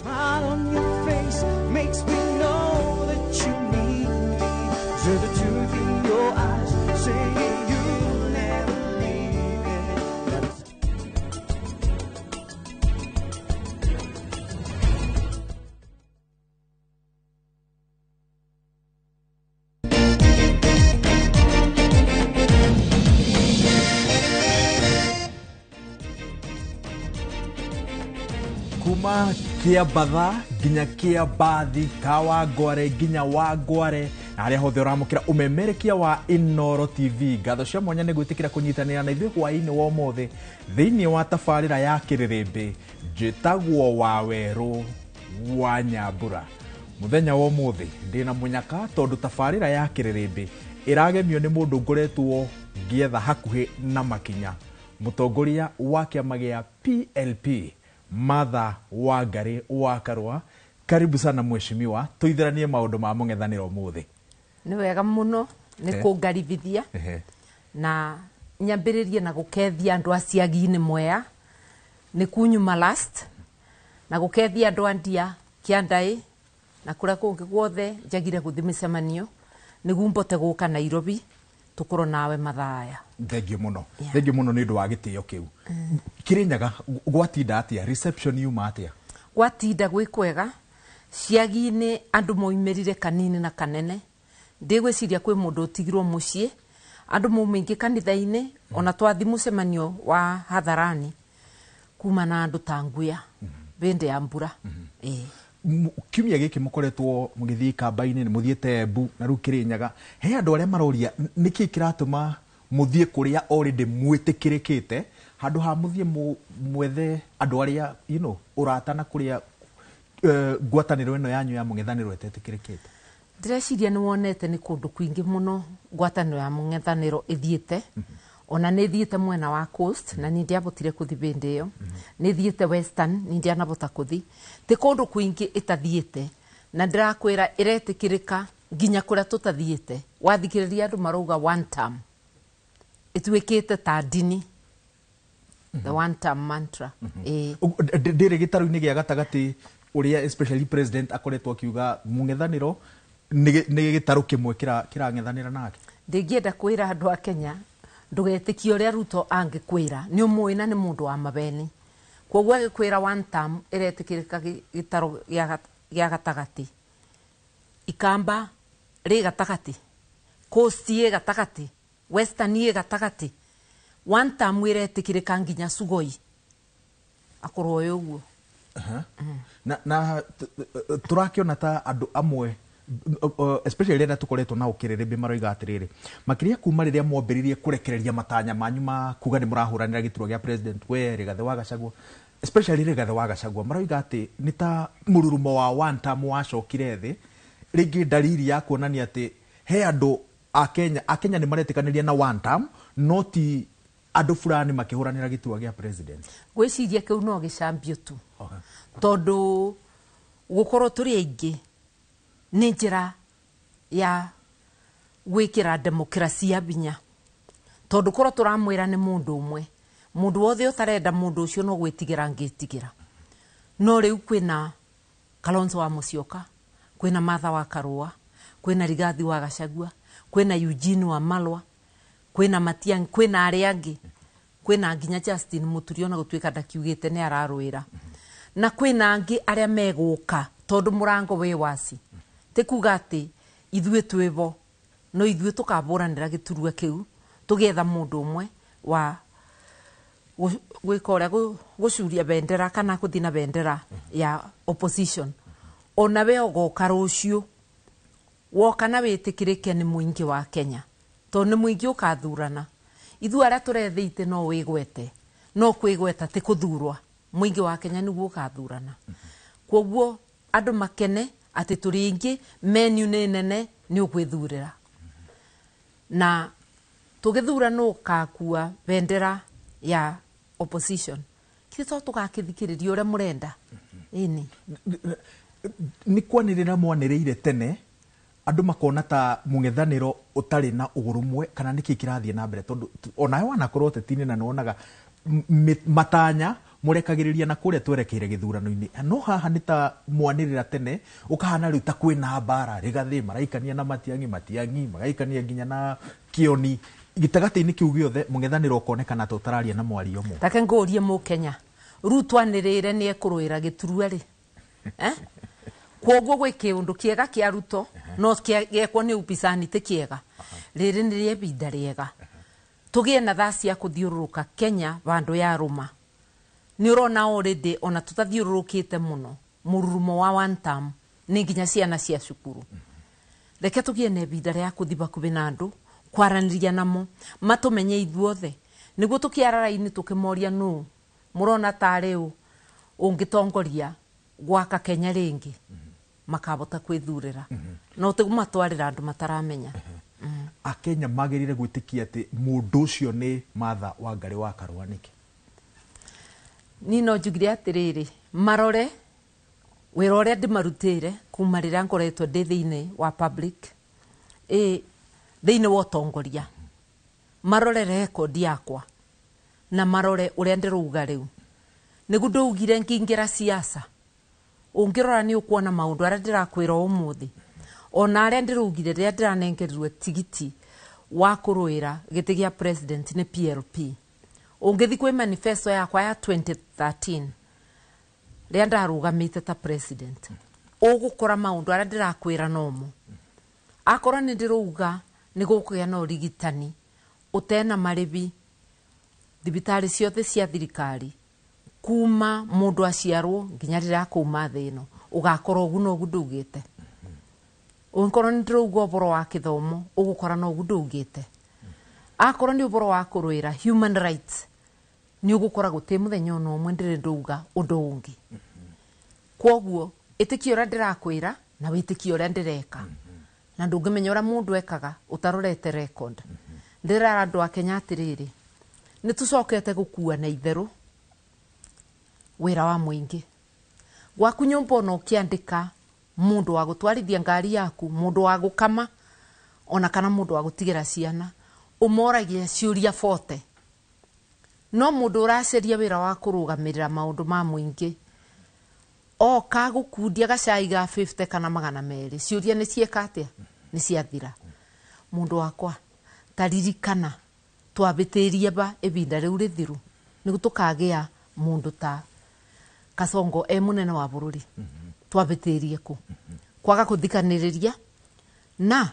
Speaker 31: Smile on your face makes me know that you need me. To the truth in your eyes, saying you'll never leave me.
Speaker 32: Kuma kia batha ginya kia bathi ka Wangware ginya Wangware
Speaker 2: na aria hothe uramukira umemerekia wa Inoro TV ngatho cia mwanya ni gwitikira kunyitanira na ithuĩ hwainĩ wa ũmũthĩ thĩinĩ wa tabarĩra ya Kĩrĩrĩmbĩ njĩtagwo wa Werũ wa Nyambura. Muthenya wa ũmũthĩ ndĩna mũnyaka tondũ tabarĩra ya Kĩrĩrĩmbĩ ĩragemio nĩ mũndũ ngoretwo ngĩetha hakuhĩ na makinya, mũtongoria wa kĩama gĩa PLP Martha Wangari wa Karũa. Karibu sana mheshimiwa, tuitheranie maundu ma mũng'ethanĩro ũmũthĩ.
Speaker 3: Nĩ wega mũno nĩ kũngarithia na nyambĩrĩrie na gũkethia andũ aciagi-inĩ Mwea nĩ kunyuma last na gũkethia andũ andia Kĩandaĩ na kũrĩa kũngĩ guothe njagire gũthiĩ mĩcemanio nĩguo mbote gũka Nairobi tukorwo nawe mathaya.
Speaker 2: Thengiũ mũno, thengiũ mũno nĩ ũndũ wa gĩtĩo kĩu. Kĩrĩnyaga gwatinda atĩa, reception yuma atĩa?
Speaker 3: Gwatinda gwĩ kwega, ciagi-inĩ andũ moimĩrire kanini na kanene. Ndigwĩciria kwĩ mũndũ ũtigirwo mũciĩ, andũ maumĩingĩ kanitha-inĩ, ona twathi mũcemanio wa hadharani kuma na andũ ta nguya bende ya mbura.
Speaker 2: Kiumia gĩkĩ mũkoretwo mũgĩthiĩ kamba-inĩ, nĩ mũthiĩte Embu na rĩu Kĩrĩnyaga. He andũ arĩa maroria nĩkĩ kĩratũma mũthiĩ kũrĩa already mwĩtĩkĩrĩkĩte handũ ha mũthiĩ mwethe andũ arĩa ũrata na kũrĩa ngwatanĩro ĩno yanyu ya mũng'ethanĩro ĩtetĩkĩrĩkĩte?
Speaker 3: Ndĩreciria nĩ wonete nĩ kũndũ kwingĩ mũno ngwatanĩro ya mũng'ethanĩro ĩthiĩte. Ona nĩ thiĩte mwena wa coast na nĩ ndiabotire kuthi bende ĩyo. Nĩ thiĩte western nĩ ndianabota kuthi. Ti kũndũ kwingĩ ĩtathiĩte na ndĩrakwĩra ĩretĩkĩrĩka nginya kũrĩa tũtathiĩte. Wathikĩrĩria andũ marauga one term ĩtuĩkĩte ta ndini, the one term mantra.
Speaker 2: Ndĩrĩ gĩtarũ-inĩ gĩa gatagatĩ ũrĩa especially president akoretwo akiuga mũng'ethanĩro nĩ gĩtarũ kĩmwe kĩrang'ethanĩra nake.
Speaker 3: Ndĩngĩenda kwĩra andũ a Kenya ndũgetĩkie ũrĩa Ruto angĩkwĩra, nĩ ũmũĩ na nĩ mũndũ wa mabeni. Koguo agĩkwĩra one term ĩretĩkĩrĩka gĩtarũ gĩa gatagatĩ, Ikamba rĩ gatagatĩ, coast ĩ gatagatĩ, western ĩ gatagatĩ, one term ĩretĩkĩrĩka nginya Sugoi akorwo ũguo.
Speaker 2: Na tũrakĩona ta andũ amwe especially rĩrĩa tũkoretwo na Kĩrĩrĩmbĩ maroiga atĩrĩrĩ, makĩria kuma rĩrĩa mwambĩrĩrie kũrekereria matanya manyu ma kuga nĩ mũrahũranĩra gĩturwa gĩa president we Rigathĩ wa Gachagua, especially Rigathĩ wa Gachagua, maroiga atĩ nĩ ta mũrurumo wa one term wacokire thĩ, rĩngĩ dalili ya kuonania atĩ he andũ a Kenya nĩ maretĩkanĩria na one term no ti andũ fulani makĩhũranĩra gĩturwa gĩa president.
Speaker 3: Gwĩciria kĩu no gĩcambio tu tondũ gũkorwo tũrĩ aingĩ nĩ njĩra ya gwĩkĩra demokrasia binya, tondũ korwo tũramwĩra nĩ mũndũ ũmwe, mũndũ wothe ũtarenda mũndũ ũcio no gwĩtigĩra ngĩtigĩra. No rĩu kwĩna Kalonzo wa Musyoka, kwĩna Martha wa Karũa, kwĩna Rigathĩ wa Gachagua, kwĩna Eugene wa Malwa, kwĩna Matiang'i, kwĩna arĩa angĩ, kwĩna nginya Justin Muturi ona gũtuĩka ndakiugĩte nĩ ararũĩra, na kwĩna angĩ arĩa megũka tondũ mũrango wĩ waci. Ti kuga atĩ ithuĩ twĩbo, no ithuĩ tũkabũranĩra gĩturwa kĩu tũgetha mũndũ ũmwe wa gwĩka ũrĩa gũcuria bendera kana gũthiĩ na bendera ya opposition. Onawe ũgoka rũciũ woka na wĩtĩkĩrĩke nĩ mũingĩ wa Kenya, tondũ nĩ mũingĩ ũkathurana. Ithuĩ arĩa tũrethĩite no wĩgwete, no kwĩgweta ti kũthurwa, mũingĩ wa Kenya nĩguo ũkathurana. Koguo andũ makene atĩ tũrĩ aingĩ, menu nĩ nene, nĩ ũgwĩthurĩra. Na tũgĩthura no ũkakua bendera ya opposition, kĩrĩ to tũgakĩthikĩrĩria ũrĩa mũrenda. Ĩni
Speaker 2: nĩ kwanĩrĩra mwanĩrĩire tene andũ makona ta mũng'ethanĩro ũtarĩ na ũrũmwe kana nĩkĩ kĩrathiĩ na mbere, tondũ onawe wanakorwo ũteti-inĩ na nĩwonaga matanya mũrekagĩrĩria na kũrĩa twerekeire gĩthurano-inĩ. No haha nĩ ta mwanĩrĩra tene ũkahana rĩu ta kwĩna mbara, Rigathĩ maraikania na Matiang'i magaikania nginya na Kĩoni, gĩtagatĩ-inĩ kĩu gĩothe mũng'ethanĩro ũkonekana ta ũtararia na mwario ũmwe.
Speaker 3: Take ngũrie Mũkenya, Ruto anĩrĩire nĩ ekũrũĩra gĩturwa rĩ? Koguo gwĩ kĩũndũ kĩega kĩa Ruto no gĩekwo nĩ upinzani ti kĩega. Rĩrĩ nĩ rĩa ihinda rĩega tũgĩe na thaa cia kũthiũrũrũka Kenya bandũ ya rũma. Nĩ ũrona already ona tũtathiũrũrũkĩte mũno mũrurumo wa one term nĩ nginya ciana cia cukuru. reke tugie na ibinda ria kuthiba kubi na andu kwaraniria namo matumenye ithuothe niguo tukiarara-ini tukimoria nu murona tari u ungitongoria gwaka Kenya ringi makabota kwithurira no tigumatwarira andu mataramenya
Speaker 2: Akenya magirire gwitikia ati mundu ucio ni Martha Wangari wa Karua niki
Speaker 3: nino njugire atiriri marore wira uria ndimarutire kuma riria ngoretwo ndi thiini wa public thiini wa utongoria marore record yakwa na marore uria ndiruga riu niguo ndugire ngingira siasa ungirora ni ukuona maundu aria ndirakwira umuthi ona aria ndirugire riria ndiranengerirwe tigiti wa kuruira giti gia president ni PLP ungithi kwi manifesto yakwa ya 2013 riria ndarugamite ta president ugukora maundu aria ndirakwira nomo akora ni ndiruga ni gukugia na urigitani utena maribi thibitari ciothe cia thirikari kuma mundu aciarwo nginya riria kuma thino ugakora ugu no gudugite unkora ni ndiruga uboro wa kithomo ugukora no gudugite akora ni uboro wa kuruira human rights ni ugukora guti muthenya no mwe ndire nduga undu ungi kwoguo itikio ria ndirakwira na witikio ria ndireka na ndungimenya ura mundu ekaga utarorete record ndirara andu a Kenya atiriri ni tucokete gukua na itheru wira wa muingi gwaku nyumba no kiandika mundu wa gutwarithia ngari yaku mundu wa gukama ona kana mundu wa gutigira ciana umoragia ciuria 40 no mundu uraceria wira wa kurugamirira maundu ma muingi o kagukundia gacai ga 50 kana 200 ciuria ni cieka atia ni ciathira mundu wakwa taririkana twabitirie ba ebinda riu rithiru nigu tukagia mundu ta Kasongo munene wa bururi twabitirie ku kwaga kuthikaniriria na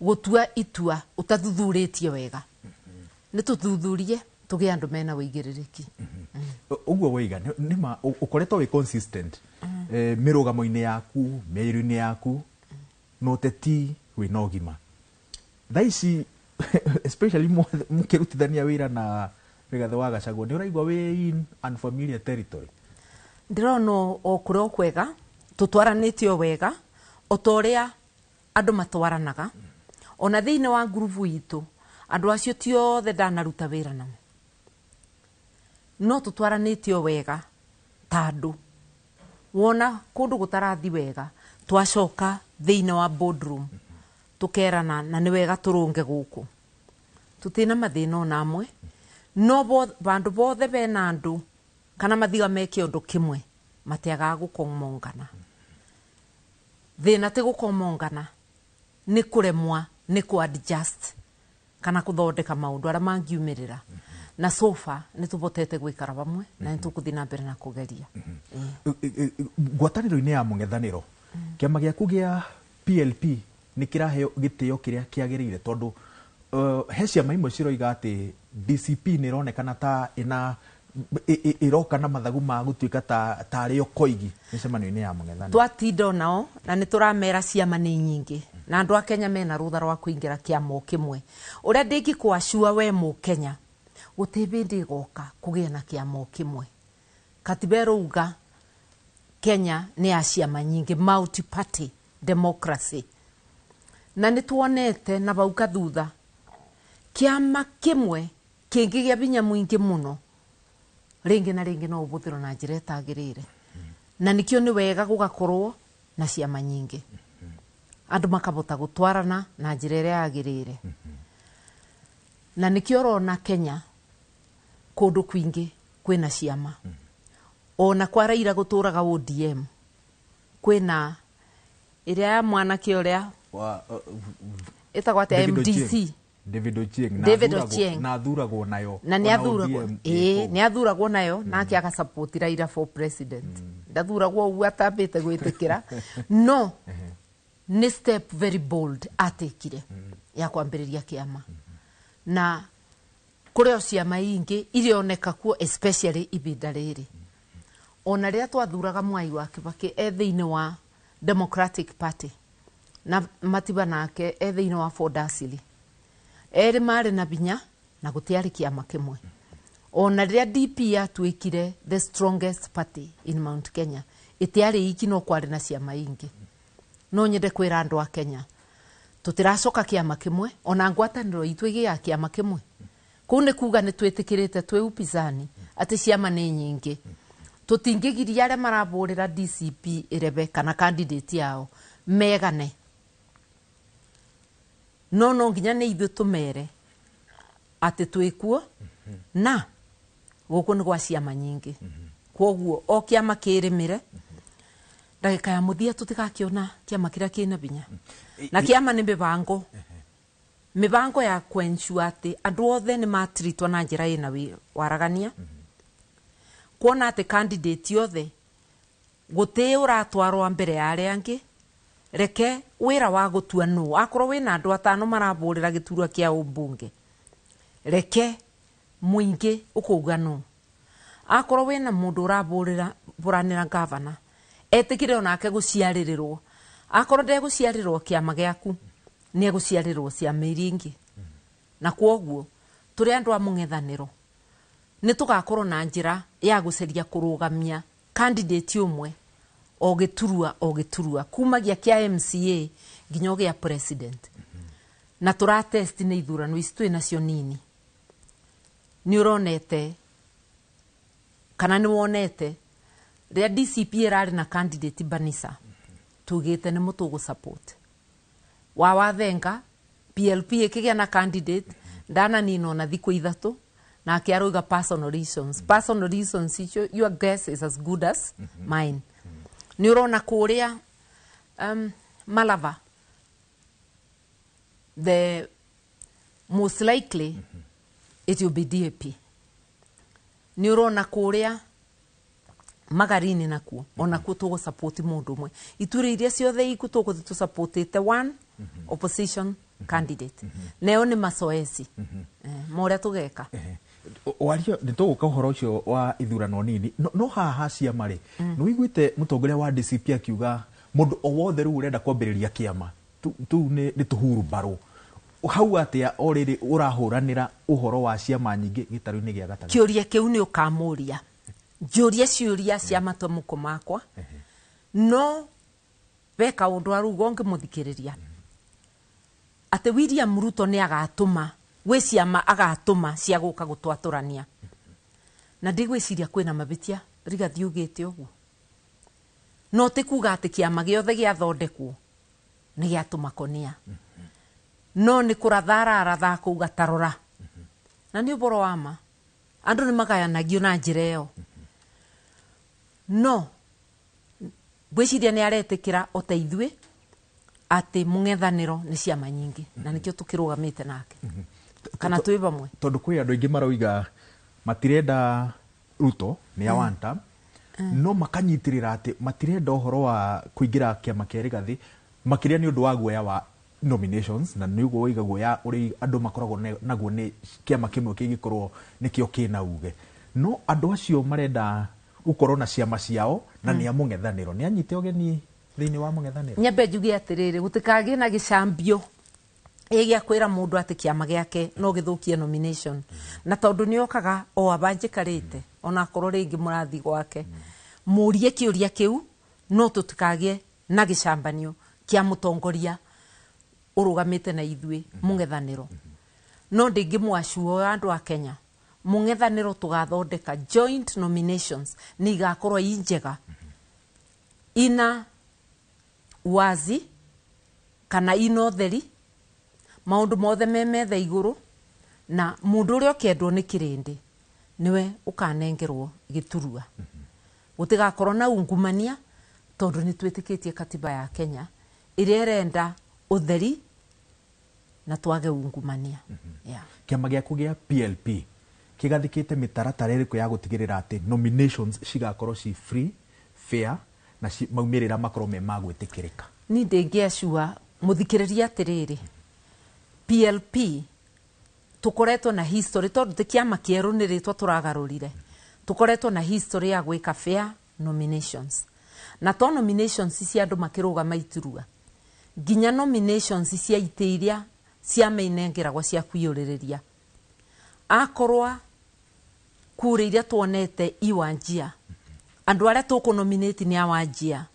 Speaker 3: gutua itua utathuthuretie wega ni tuthuthurie tugia andu mena wigiririki
Speaker 2: uguo wiga nima ukoretwo wi consistent mirugamo-ini yaku meiru-ini yaku no teti wi no gima thaici especially mukirutithania wira na Rigathi wa Gachagua ni uraigwa wi in unfamiliar territory
Speaker 3: ndirona o kurio kwega tutwaranite o wega otoria andu matwaranaga ona thiine wa grupu itu andu acio ti othe ndanaruta wira namo no tutwaranite o wega tandu wona kundu gutarathi wega twacoka thiine wa boardroom tukerana na ni wega turunge guku tutina mathina ona amwe no bandu bothe bena andu kana mathiga meke undu kimwe matiaga gukomongana thina ti gukomongana ni kuremwa ni ku adjust kana kuthondeka maundu aria mangiumirira na sofa ni tubotete gwikara bamwe na nitukuthi na mbere na kugeria
Speaker 2: ngwataniro-ini ya mung'ethaniro kiama giaku gia PLP ni kiraheo gitio kiria kiagirire tondu he ciama imwe ciroiga ati DCP ni ironekana ta ina iroka na mathagu ma gutuika ta rio koigi micemanio-ini ya mung'ethaniro
Speaker 3: twatindo nao na ni turamera ciama ni nyingi na andu a Kenya mena rutha rwa kuingira kiama kimwe uria ndingikwacua we mu Kenya gutibindi goka kugia na kiama kimwe katiba ruga Kenya ni ya ciama nyingi multi party democracy na ni tuonete na bauka thutha kiama kimwe kingigia binya muingi muno ringi na ringi no ubuthiro na njira itagirire na nikio ni wega gugakorwo na ciama nyingi andu makabota gutwarana na njira iria yagirire na nikio rona Kenya kundu kwingi kwina ciama ona kwa Raila guturaga ODM kwina iria ya mwanake uria itagwate MDC
Speaker 2: David Ochieng na thuragwo nayo
Speaker 3: na ni athuragwo ni athuragwo nayo nake aka support Raila for president ndathuragwo u atambite gwitikira no ni step very bold atekire ya kwambiriria kiama na kurio ciama ingi irioneka kuo especially ibinda riri ona ria twathuraga Mwai wa Kibaki thiini wa Democratic Party na Matiba nake ethe-inĩ wa Ford Asili erĩ marĩ na binya na gũtiarĩ kĩama kĩmwe. Ona rĩrĩa DP yatuĩkire the strongest party in Mount Kenya, ĩtiarĩ iki no kwarĩ na ciama ingĩ. No nyende kwĩra andũ a Kenya tutiracoka kĩama kĩmwe, ona ngwatanĩro itũ ĩgĩa kĩama kĩmwe. Kũu nĩ kuga nĩ twĩtĩkĩrĩte twĩ upinzani atĩ ciama nĩ nyingĩ. Tũtingĩgiria arĩa marabũrĩra DCP ĩrebe kana candidate yao megane. No nginya nĩ ithuĩ tũmere atĩ twĩkuo na gũkũ nĩ gwa ciama nyingĩ. Kwoguo o kĩama kĩrĩmĩre ndagĩka ya mũthia tũtigakĩona kĩama kĩrĩa kĩna binya. Na kĩama nĩ mĩbango ya kwensure atĩ andũ othe nĩ matritwo na njĩra ĩna waragania. Kuona atĩ candidate yothe gũtĩ ũratwarwo mbere ya arĩa angĩ, reke wĩra wa gũtua nũ. Akorwo wĩna andũ 5 marabũrĩra gĩturwa kĩa ũmbunge, reke mũingĩ ũkauga nũ. Akorwo wĩna mũndũ ũrabũranĩra gavana, etĩkĩre onake gũciarĩrĩrwo. Akorwo ndegũciarĩrwo kĩama gĩaku, nĩ egũciarĩrwo ciama iria ingĩ. Na kwoguo tũrĩ andũ a mũng'ethanĩro nĩ tũgakorwo na njĩra ya gũceria kũrũgamia candidate ũmwe o gĩturwa kumagia kĩa MCA nginya gĩa president. Na tũratest nĩ ithurano ici twĩ nacio nini. Nĩ ũronete kana nĩ wonete rĩrĩa DCP ĩrarĩ na candidate Banisa, tugĩte nĩ mũtũgũ support. Wathenga PLP ĩkĩgĩa na candidate ndananino na thikũ 3 na akĩarauga personal reasons your guess is as good as mine. Nĩ ũrona kũrĩa Malava, the most likely it will be DAP. Nĩ ũrona kũrĩa Magarini nakuo onakuo tũgũ support mũndũ ũmwe. Iturĩ iria ciothe iku tũgũthiĩ tu supportĩte one opposition candidate. Neo nĩ mazoezi morĩa tũgeka.
Speaker 2: Wario nĩ tũgũka ũhoro ũcio wa ithurano nini. No haha ciama rĩ, nĩ wĩiguĩte mũtongoria wa DCP akiuga mũndũ o wothe rĩu ũrenda kwambĩrĩria kĩama tu nĩ tũhuru mbarũ. Hau atĩa orĩrĩ ũrahũranĩra ũhoro wa ciama nyingĩ gĩtarũ-inĩ gĩa gatagatĩ?
Speaker 3: Kĩũria kĩu nĩ ũkamũria. Njũria ciũria cia matomũko makwa, no beka ũndũ aruga ũngĩmũthikĩrĩria atĩ William Ruto nĩ agatũma gwĩ ciama agatũma cia gũka gũtwatũrania. Na ndigwĩciria kwĩna mabĩtia Rigathi ugĩte ũguo. No ti kuga atĩ kĩama gĩothe gĩathondekwo nĩ gĩatũma konia. No nĩ kũratha kuuga tarora. Na nĩ ũboro wa ma. Andũ nĩ magayanagio na njĩra ĩyo. No gwĩciria nĩ aretĩkĩra ũteithwe atĩ mũng'ethanĩro nĩ ciama nyingĩ na nĩkĩo tũkĩrũgamĩte nake. Kana twĩ bamwe.
Speaker 2: Tondũ kwĩ andũ aingĩ marauga matirenda Ruto nĩ a one term, no makanyitĩrĩra atĩ matirenda ũhoro wa kũingĩra kĩama kĩa Rigathi makĩria nĩ ũndũ wa guoya wa nominations, na nĩ ũguo wĩga guoya ũrĩ andũ makoragwo naguo nĩ kĩama kĩmwe kĩngĩkorwo nĩkĩo kĩna uge. No andũ acio marenda gũkorwo na ciama ciao na nĩ a mũng'ethanĩro. Nĩ anyite ũgeni thĩinĩ wa mũng'ethanĩro.
Speaker 3: Nyambe njuge atĩrĩrĩ, gũtikagĩe na gĩcambio gĩa kwĩra mũndũ atĩ kĩama gĩake no gĩthũkie nomination. Na tondũ nĩ okaga o abanjĩkarĩte ona akorwo rĩngĩ mũrathi gwake, mũrie kĩũria kĩu, no tũtikagĩe na gĩcambanio kĩa mũtongoria ũrũgamĩte na ithuĩ mũng'ethanĩro. No ndĩngĩmwacuo andũ a Kenya, mũng'ethanĩro tũgathondeka joint nominations nĩ igakorwo njega ina wazi kana ina ũtheri, maũndũ mothe memetha igũrũ, na mũndũ ũrĩa ũkendwo nĩ kĩrĩndĩ niwe ũkanengerwo gĩturua. Gũtigakorwo na ungumania tondũ nĩ twĩtĩkĩtie katiba ya Kenya ĩrĩa ĩrenda ũtheri na twage ungumania.
Speaker 2: Kĩama gĩaku gĩa PLP kĩgathĩkĩte mĩtaratara ĩrĩkũ ya gũtigĩrĩra atĩ nominations cigakorwo ci free, fair na maumĩrĩra makorwo me magwĩtĩkĩrĩka?
Speaker 3: Niĩ ndĩngĩacua mũthikĩrĩria atĩrĩrĩ, PLP tukoretwo na history tondũ ti kĩama kĩerũ nĩ rĩtwa tũragarũrire. Tukoretwo na history ya gwĩka fair nominations. Na to nominations cia andũ makĩrũgama iturua ginya nominations cia itiria cia mainengeragwa cia kwiyuriria akorwa kure iria tuonete Iwanjia andu aria tukunominate ni Awanjia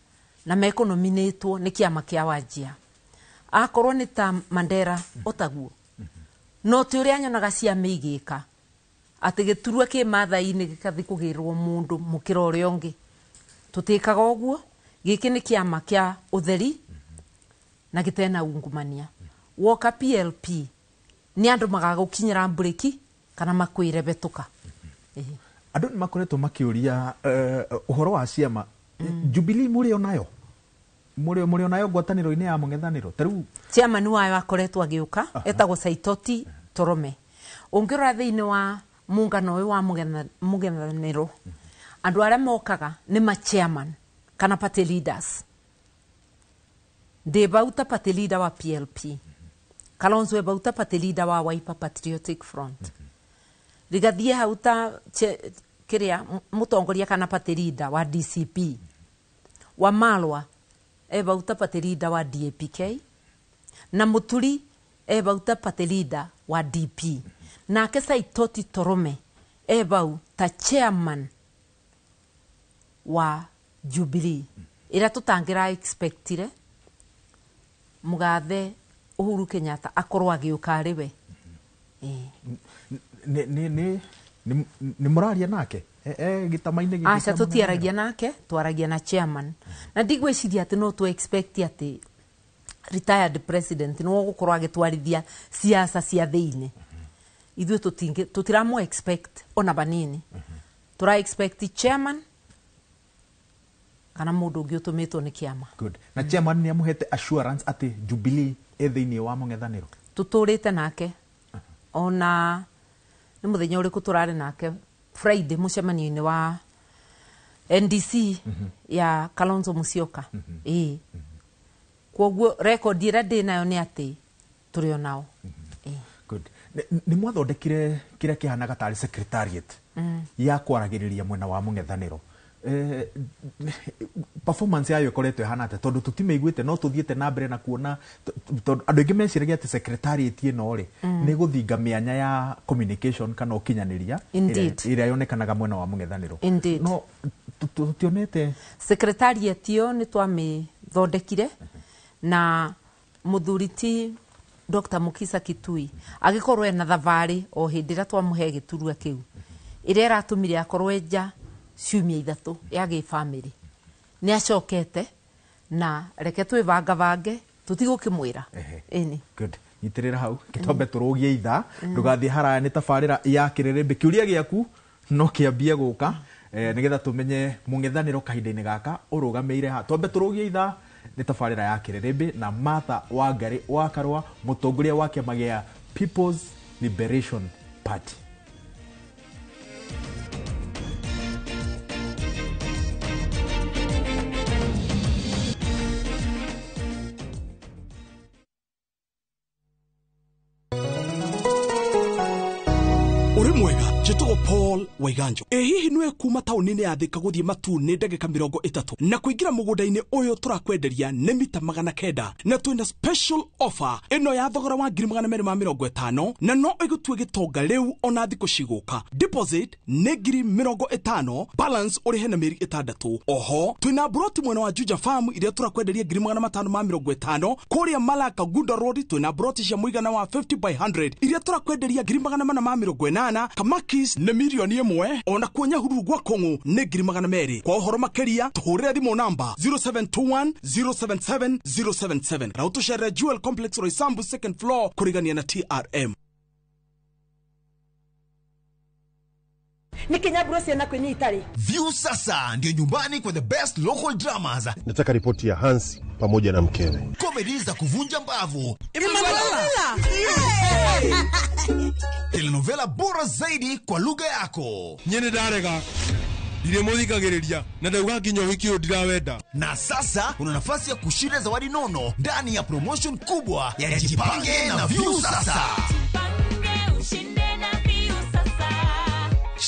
Speaker 3: na mekonominatwo ni kiama kia Wanjia akorwa ni ta Mandera otaguo no ti uria nyonaga cia meigika ati giturua ki mathaini gikathi kugirwo mundu mukira uria ungi tutikaga oguo giki ni kiama kia utheri na gitena ungumania woka PLP ni andu magagukinyira mbureki kana makwire betuka
Speaker 2: andu ni makoretwo makiuria uhoro wa ciama Jubilee muri onayo muri onayo ngwataniro-ini ya mung'ethaniro taru
Speaker 3: ciama ni wayo akoretwo agiuka etagwo Saitoti Torome ungirora thiini wa mungano uyu wa mung'ethaniro andu aria mokaga ni ma chairman kana party leaders Ndebauta party leader wa PLP Kalonzo Ebauta party leader wa Wiper Patriotic Front rigathie hauta kiria mutongoria kana party leader wa DCP wa Malwa Ebauta party leader wa DAPK na Muturi Ebauta party leader wa DP na ke Saitoti Torome Ebauta chairman wa Jubilee ira tutangira expectire mugathe Uhuru Kenyatta akorwa agiuka ariwe
Speaker 2: ni muraria nake gitamaine giki
Speaker 3: acha tutiaragia nake twaragia na chairman na ndigwiciria ati no tu expect ati retired president no gukorwa agitwarithia siasa cia thiini ithu tutiramo expect ona banini tura expect chairman kana mundu ungi utumitwo ni kiama
Speaker 2: good na chairman ni amuhete assurance ati Jubilee ethiini wa mung'ethaniro
Speaker 3: tuturite nake ona ni muthenya uriku turari nake Friday mucemanio-ini wa NDC ya Kalonzo Musyoka kwoguo record ira ndinayo ni ati turi onao
Speaker 2: good ni mwathondekire kiria kihanaga tari secretariat ya kwaragiriria mwena wa mung'ethaniro performance yayo koretwe hanate tondu tutimeiguite no tuthiete na mbere na kuona andu ingi meciragia ati secretariat ino ri ni guthinga mianya ya communication kana ukinyaniria ira yonekanaga mwena wa mung'ethaniro no tutionete
Speaker 3: secretariat yo ni twamithondekire na muthuriti Dr. Mukisa Kitui agikorwe na thavari o hindira twamuhe giturua kiu ira iratumire akorwe nja ciumia ithatu ya family ni acokete na reke twivanga tutigukimwira ini
Speaker 2: good nyitirira hau kitombe turugie itha ndugathie haraya ni tabarira ya kirerembe kiuria giaku no kiambie guka nigetha tumenye mung'ethaniro kahinda-ini gaka urugameire ha tombe turugie itha ni tabarira ya kirerembe na Martha Wangari wa Karua mutongoria wa kiama gia People's Liberation Party
Speaker 5: Jitugo Paul Waiganjo hihi nwe kuma taunini ya Thika guthie Matune ndagika 30 na kuingira mugundaini uyu turakwenderia ni mita 900 na twina special offer ino ya thogora wa 250 na no igutue gitonga riu ona thiku ciguka deposit ni 50 balance uri hena miri 6 oho twina broti mwena wa Juja Farm iria turakwenderia 550 kuria Malaka Gunda Road twina broti cia muigana wa 50 by 100 iria turakwenderia 480 Kamaki na milioni 1 ona kuonya huru gwa Kongo ne 200 kwa uhoro makeria tuhurira thimo namba 0721 077 077 Rauto Share Jewel Complex Roysambu second floor kurigania na TRM
Speaker 6: ni Kinyaburo siana kwenye itali.
Speaker 7: View sasa ndio nyumbani kwa the best local dramas.
Speaker 11: Nataka ripoti ya Hansi pamoja na mkewe.
Speaker 7: Comedy za kuvunja mbavu. Telenovela bora zaidi kwa lugha yako.
Speaker 12: Nyene darega. Ile muthikagiriria na ndauga kinyo wiki ndirawenda.
Speaker 7: Na sasa una nafasi ya kushinda zawadi nono ndani ya promotion kubwa ya Jipange na View sasa.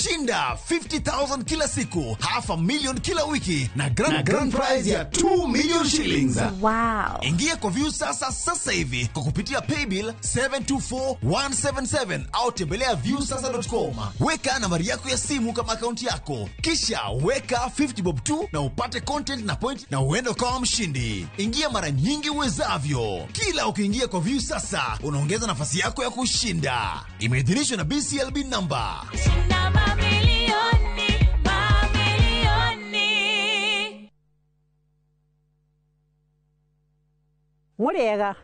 Speaker 7: Shinda 50,000 kila siku, $500,000 kila wiki na grand prize ya 2 million shillings.
Speaker 10: Wow.
Speaker 7: Ingia kwa View sasa hivi kwa kupitia paybill 724177 au tembelea viewsasa.com. Weka nambari yako ya simu kama akaunti yako, kisha weka 50 bob tu na upate content na point na uende kama mshindi. Ingia mara nyingi uwezavyo. Kila ukiingia kwa View sasa unaongeza nafasi yako ya kushinda. Imeidhinishwa na BCLB number.
Speaker 10: Shinda mamilioni, mamilioni.
Speaker 6: Muriega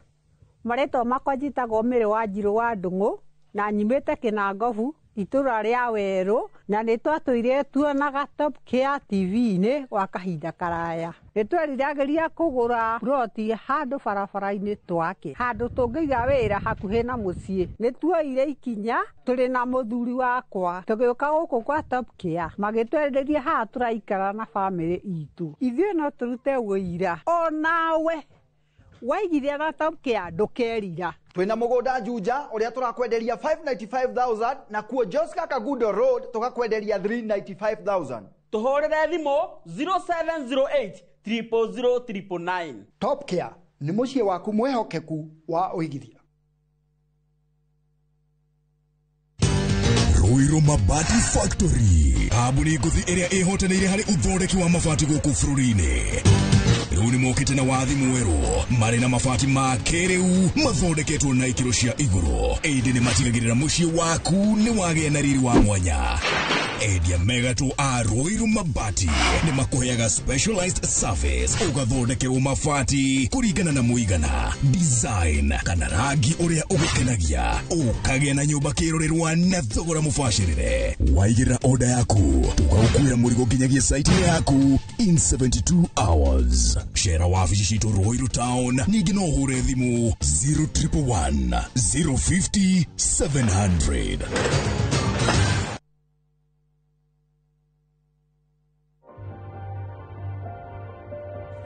Speaker 6: maretwa makwa njitagwo Mĩrĩ wa Njirũ wa Ndung'u na nyimĩte Kĩnangobu itũra rĩa Werũ, na nĩ twatũire tuonaga Top Care TV-inĩ gwa kahinda karaya. Nĩ tweriragĩria kũgũra ploti handũ barabara-inĩ twake, handũ tũngĩiga wĩra hakuhĩ na mũciĩ. Nĩ tuoire ikinya, tũrĩ na mũthuri wakwa, tũgĩũka gũkũ kwa Top Care, magĩtwerirĩria haha tũraikara na bamĩrĩ itũ. Ithuĩ no tũrute wĩira, o nawe waigithia na Top Care ndũkerira.
Speaker 13: Twina mũgũnda Juja ũrĩa tũrakwenderia 595,000 na kuo Joska Kagudo Road tũgakwenderia 395,000.
Speaker 16: Tũhũrĩre thimũ 0708 000 999.
Speaker 13: Top Care nĩ mũciĩ waku mwehokeku wa ũigithia.
Speaker 14: Ruiru Mabati Factory, kambuni nguthi ĩrĩa ĩhotanĩire harĩ ũthondeki wa mabati gũkũ bũrũri-inĩ. Rĩu nĩ mokĩte na wathi mwerũ marĩ na mabati ma kĩrĩu mathondeketwo na ikĩro cia igũrũ. Ĩndĩ nĩ matigagĩrĩra mũciĩ waku nĩ wagĩa na riri wa mwanya. Endia megatũ a Ruiru Mabati nĩ makũheaga specialized service, ũgathondekerwo mabati kũringana na mũigana, design kana rangi ũrĩa ũgũkenagia, ũkagĩa na nyũmba kĩrorerwa na thogora mũbacĩrĩre. Waigĩrĩra order yaku tũgagũkuĩra mũrigo nginyagia site yaku in 72 hours. Shera wabici citũ Ruiru Town, ningĩ no ũhũre thimũ 0111 050 700.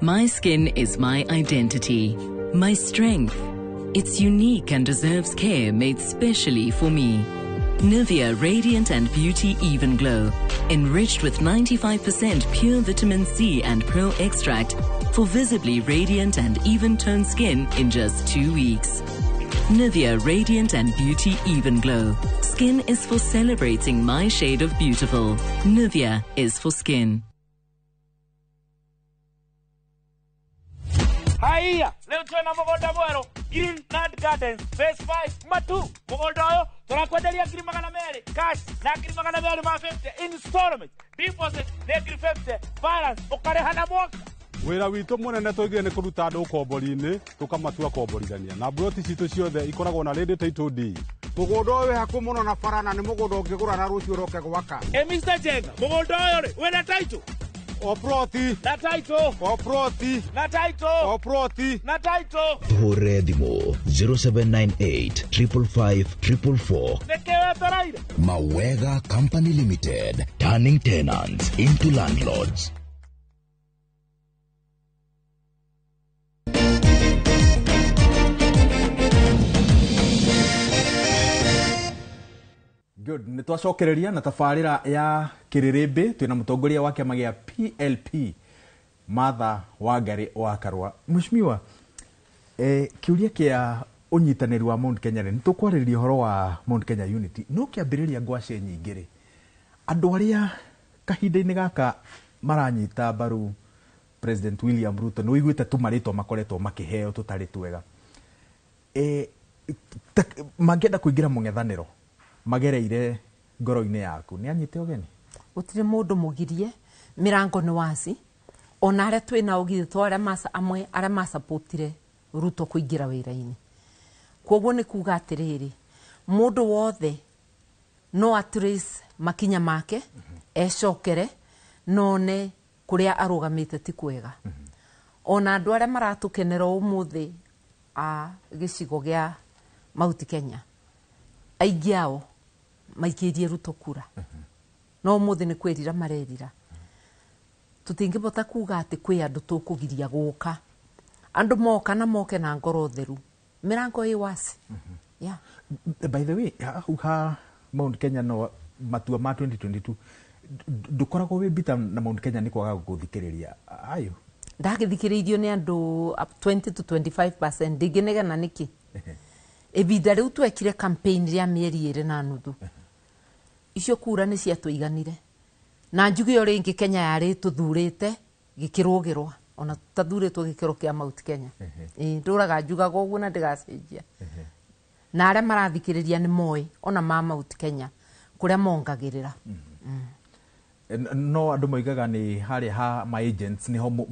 Speaker 17: My skin is my identity, my strength. It's unique and deserves care made specially for me. Nivea Radiant and Beauty Even Glow, enriched with 95% pure vitamin C and pearl extract for visibly radiant and even-toned skin in just 2 weeks. Nivea Radiant and Beauty Even Glow. Skin is for celebrating my shade of beautiful. Nivea is for skin.
Speaker 8: Haiya, leo twena mũgũnda mwerũ Green Nut Gardens Phase 5 Matu. Mũgũnda ũyũ tũrakwenderia ngiri magana merĩ cash na ngiri magana merĩ ma 50 installment. Deposit nĩ ngiri 50, balance ũkarĩha na mwaka.
Speaker 9: Wĩra witũ mũnene tũigire nĩ kũruta andũ ũkombori-inĩ tũkamatua komborithania, na buroti citũ ciothe ikoragwo na ready title deed. Mũgũnda ũyũ wĩ hakuhĩ mũno na bara na nĩ mũgũnda ũngĩgũra na rũciũ ũroke gwaka.
Speaker 8: Mr. Jenga, mũgũnda ũyũ rĩ wĩna title?
Speaker 9: O ploti
Speaker 8: na title,
Speaker 9: o ploti
Speaker 8: na title,
Speaker 9: o ploti
Speaker 8: na title.
Speaker 14: Hũre thimũ 0798 555 444.
Speaker 8: Nĩkĩwe tũraire.
Speaker 14: Mawega Company Limited, turning tenants into landlords.
Speaker 2: Good. Nĩ twacokereria na tabarĩra ya Kĩrĩrĩmbĩ, twĩna mũtongoria wa kĩama gĩa PLP Martha Wangari wa Karua. Mheshimiwa, kiuria kĩa ũnyitanĩri wa Mount Kenya nĩ tũkwarĩrĩria ũhoro wa Mount Kenya Unity. No kĩambĩrĩria ngwacĩ nyingĩ rĩ, andũ arĩa kahinda-inĩ gaka maranyita mbaru President William Ruto nĩ wĩiguĩte tũmarĩtwa makoretwo makĩheo tũtarĩ twega. Mangĩenda kũingĩra mũng'ethanĩro magereire ngoro-inĩ yaku nĩ anyite ũgeni?
Speaker 3: Gũtirĩ mũndũ mũgirie, mĩrango nĩ waci. Ona arĩa twĩna ũgithe to amwe arĩa macapotire Ruto kũingĩra wĩra-inĩ. Koguo nĩ kuga atĩrĩrĩ, mũndũ wothe no atrace makinya make, ecokere, none kũrĩa arũgamĩte ti kwega. Ona andũ arĩa maratũkenera ũmũthĩ a gĩcigo gĩa Mount Kenya, aingĩ ao maikirie Ruto kura. No ũmũthĩ nĩ kwĩrira marerira. Tũtingĩbota kuga atĩ kwĩ andũ tũkũgiria gũka. Andũ moka na moke na ngoro theru. Mĩrango ĩ waci.
Speaker 2: By the way, ha Mount Kenya no matua ma 2022 ndukoragwo wi bita na Mount Kenya ni kwaga guthikiriria ayo
Speaker 3: ndagithikiririo ni andu 20 to 25% ndiginegana niki ebida riu twekire campaign ria mieri 2 na nuthu icio kura ni cia tuiganire na njugi ori ingi Kenya yari tuthurite gikirugirwa ona tathuritwo gikiro kia Mount Kenya nduraga njugaga uguo na ndigacenjia na aria marathikiriria ni moi ona ma Mount Kenya kuria mongagirira
Speaker 2: no andu moigaga ni hari ha my agents niho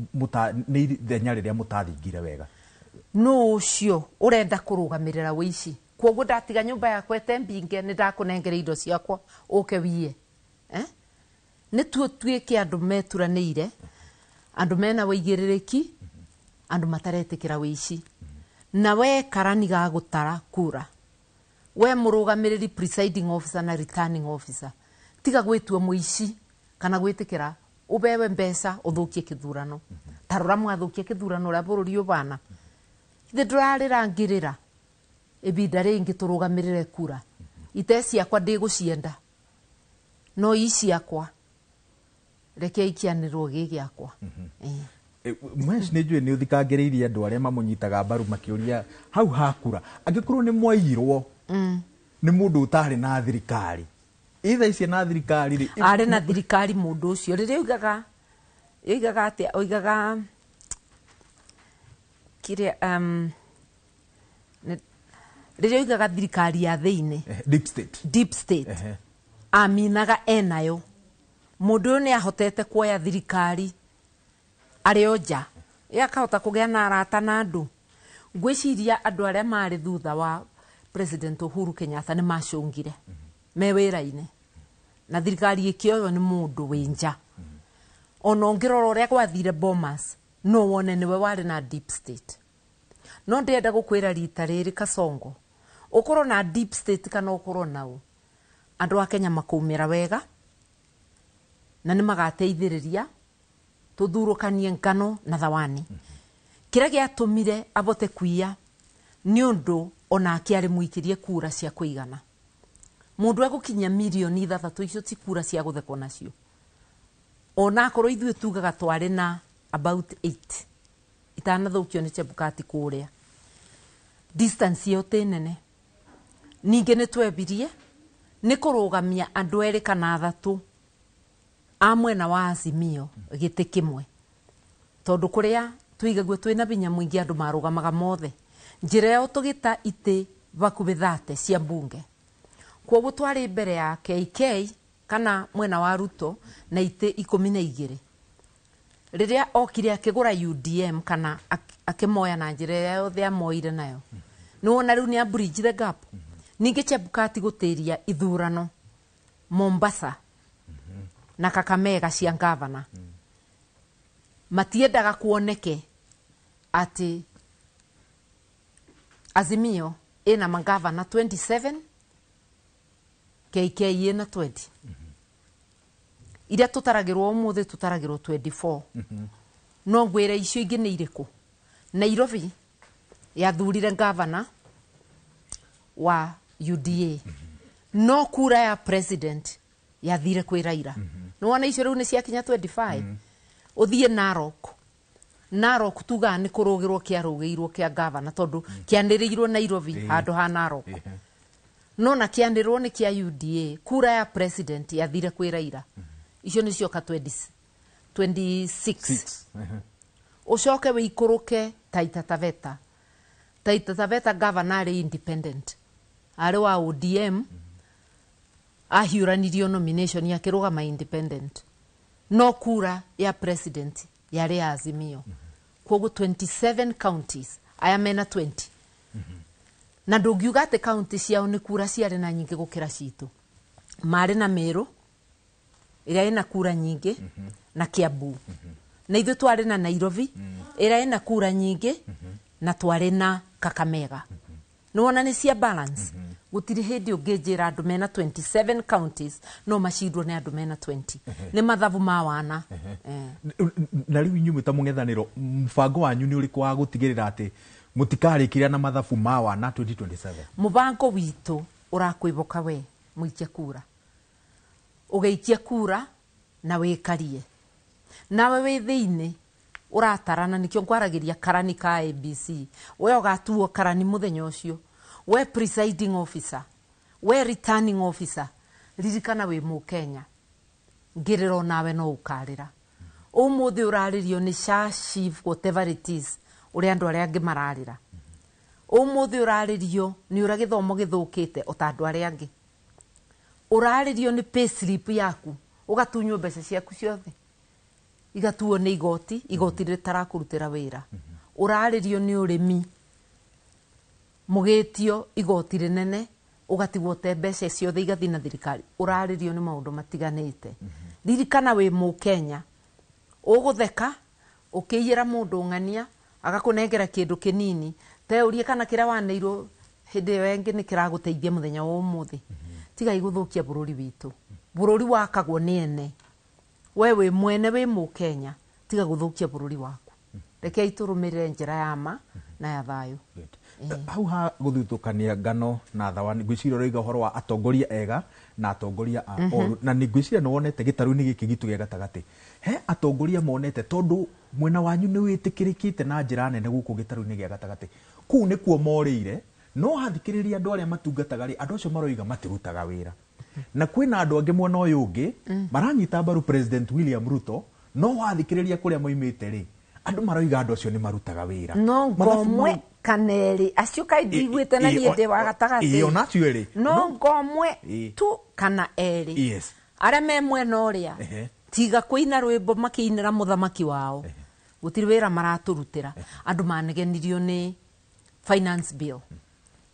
Speaker 2: ni ithenya riria mutathingire wega
Speaker 3: no ucio urenda kurugamirira wici koguo ndatiga nyumba yakwa etembinge ni ndakunengere indo ciakwa uke wie ni tuo twike andu meturanire andu mena wigiririki andu mataretikira wici na we karani ga gutara kura we murugamiriri presiding officer na returning officer tiga gwitua muici kana gwitikira ubewe mbeca uthukie kithurano tarora mwathukie kithurano ra bururi ubana ithe ndurarira ebida ringi turugamirire kura itesi yakwa ndigucienda no ici yakwa reke ikianirwo gigi yakwa
Speaker 2: mwesh ni njui ni uthikangiriirie andu aria mamunyitaga mbaru makiuria hau hakura angikorwo ni mwairwo ni mundu utari na thirikari itha ici na thirikari ri
Speaker 3: ari na thirikari mundu ucio riria oigaga atia oigaga kiria riria oigaga thirikari ya thiini deep state aminaga enayo mundu ni ahotete kuoya thirikari ario nja yakahota kugea na arata na andu ngwiciria andu aria mari thutha wa President Uhuru Kenyatta ni macungire me wira-ine na thirikari ikioyo ni mundu winja ona ngirora uria gwathire Bomas no wone niwe wari na deep state no ndenda gukwira rita riri Kasongo ukorwo na deep state kana ukorwo nao andu a Kenya makumira wega na ni magateithiriria tuthurukanie ngano na thawani kira giatumire abote kuia ni undu ona akiari muikirie kura cia kuigana mundu agukinya milioni 3 icio ti kura cia guthekwo nacio ona akorwo ithuĩ tugaga twari na about 8 itanathukio ni Chebukati kuria distance yo tenene ninge ni twebirie ni kurugamia andu eri kana 3 amwe na wa Azimio giti kimwe tondu kuria tuigagwe twina binya mwingi andu marugamaga mothe njira yo tugita ite bakubi 30 cia bunge koguo twari mbere ya KK kana mwena wa Ruto na ite 12 riria okire akigura UDM kana akimoya na njira yothe amoire nayo nuona riu ni a bridge the gap ninge Chebukati gutiria ithurano Mombasa na Kakamega cia ngavana matiendaga kuoneke ati Azimio ina mangavana 27 KK ina 20 iria tutaragirwo umuthi tutaragirwo 24 no ngwira icio ingi ni iriku Nairobi yathurire ngavana wa UDA no kura ya president yathire kwi Raila no wana icio riu ni cia kinya 25 uthie Narok tuga ni kurugirwo kiarugiirwo kia gavana tondu kiandirirwo Nairobi handu ha Narok no na kiandirwo ni kia UDA kura ya president yathire kwi Raila icio ni cio ka 26 ucoke wikuruke Taita Taveta gavana ari independent ari wa ODM ahiuranirio nomination yakirugama independent no kura ya president yari ya Azimio koguo 27 counties aya mena 20 na ndungiuga ati county ciao ni kura ciari na nyingi gukira citu mari na Meru iria ina kura nyingi na Kiambu na ithu twari na Nairobi iria ina kura nyingi na twari na Kakamega no wona ni cia balance gutiri hindi ungijira andu mena 27 counties no macindwo ni andu mena 20 ni mathabu ma wana
Speaker 2: na riu inyu mwita mungethaniro mbango wanyu ni uriku wa gutigirira ati mutikarikira na mathabu ma wana 2027
Speaker 3: mubango witu urakwiboka we muikia kura ugeikia kura na wikarie nawe wi thiini uratarana nikio nkwaragiria karani ka ABC we ugatuo karani muthenya ucio we presiding officer we returning officer ririkana wi mu Kenya ngiriro nawe no ukarira umuthi uraririo ni chief whatever it is uri andu aria angi mararira umuthi uraririo ni ura githomo githukite otandu aria angi uraririo ni pay slip yaku ugatunywo mbeca ciaku ciothe igatuo ni igoti ritarakurutira wira uraririo ni urimi mugitio igoti rinene ugatigwo te mbeca ciothe igathi na thirikari uraririo ni maundu matiganite ririkana wi mu Kenya ugutheka ukiyira mundu ngania agakunengera kindu kinini teurie kana kira waneirwo hindi yo engi ni kiraguteithia muthenya wa umuthi tiga iguthukia bururi witu bururi wakagwo ni ene wewe mwene wi mu Kenya tiga guthukia bururi waku reke iturumirire njira ya ma na ya thayu
Speaker 2: hau ha guthutukania ngano na thawani gwiciro riga horo wa atongoria ega na atongoria a oru na ni gwiciro no wonete gitaru-ini giki gitu ge gatagati he atongoria monete tondu mwena wanyu ni witikirikite na njira nene guku gitaru-ini ge gatagati ku ni kuo morire no hathikiriria andu aria matungataga ri andu acio maroiga matirutaga wira na kwina andu angi mwena uyu ungi maranyita mbaru President William Ruto no hathikiriria kuria moimite ri andu maroiga andu acio ni marutaga wira
Speaker 3: no ngomwe kaneri acio kaithiguite na niende wa gatagati
Speaker 2: iyo nacio ri
Speaker 3: no ngomwe tu kana eri
Speaker 2: yes
Speaker 3: aria me mwena uria tiga kuina rwimbo makiinira muthamaki wao gutiri wira maraturutira andu manegenirio ni finance bill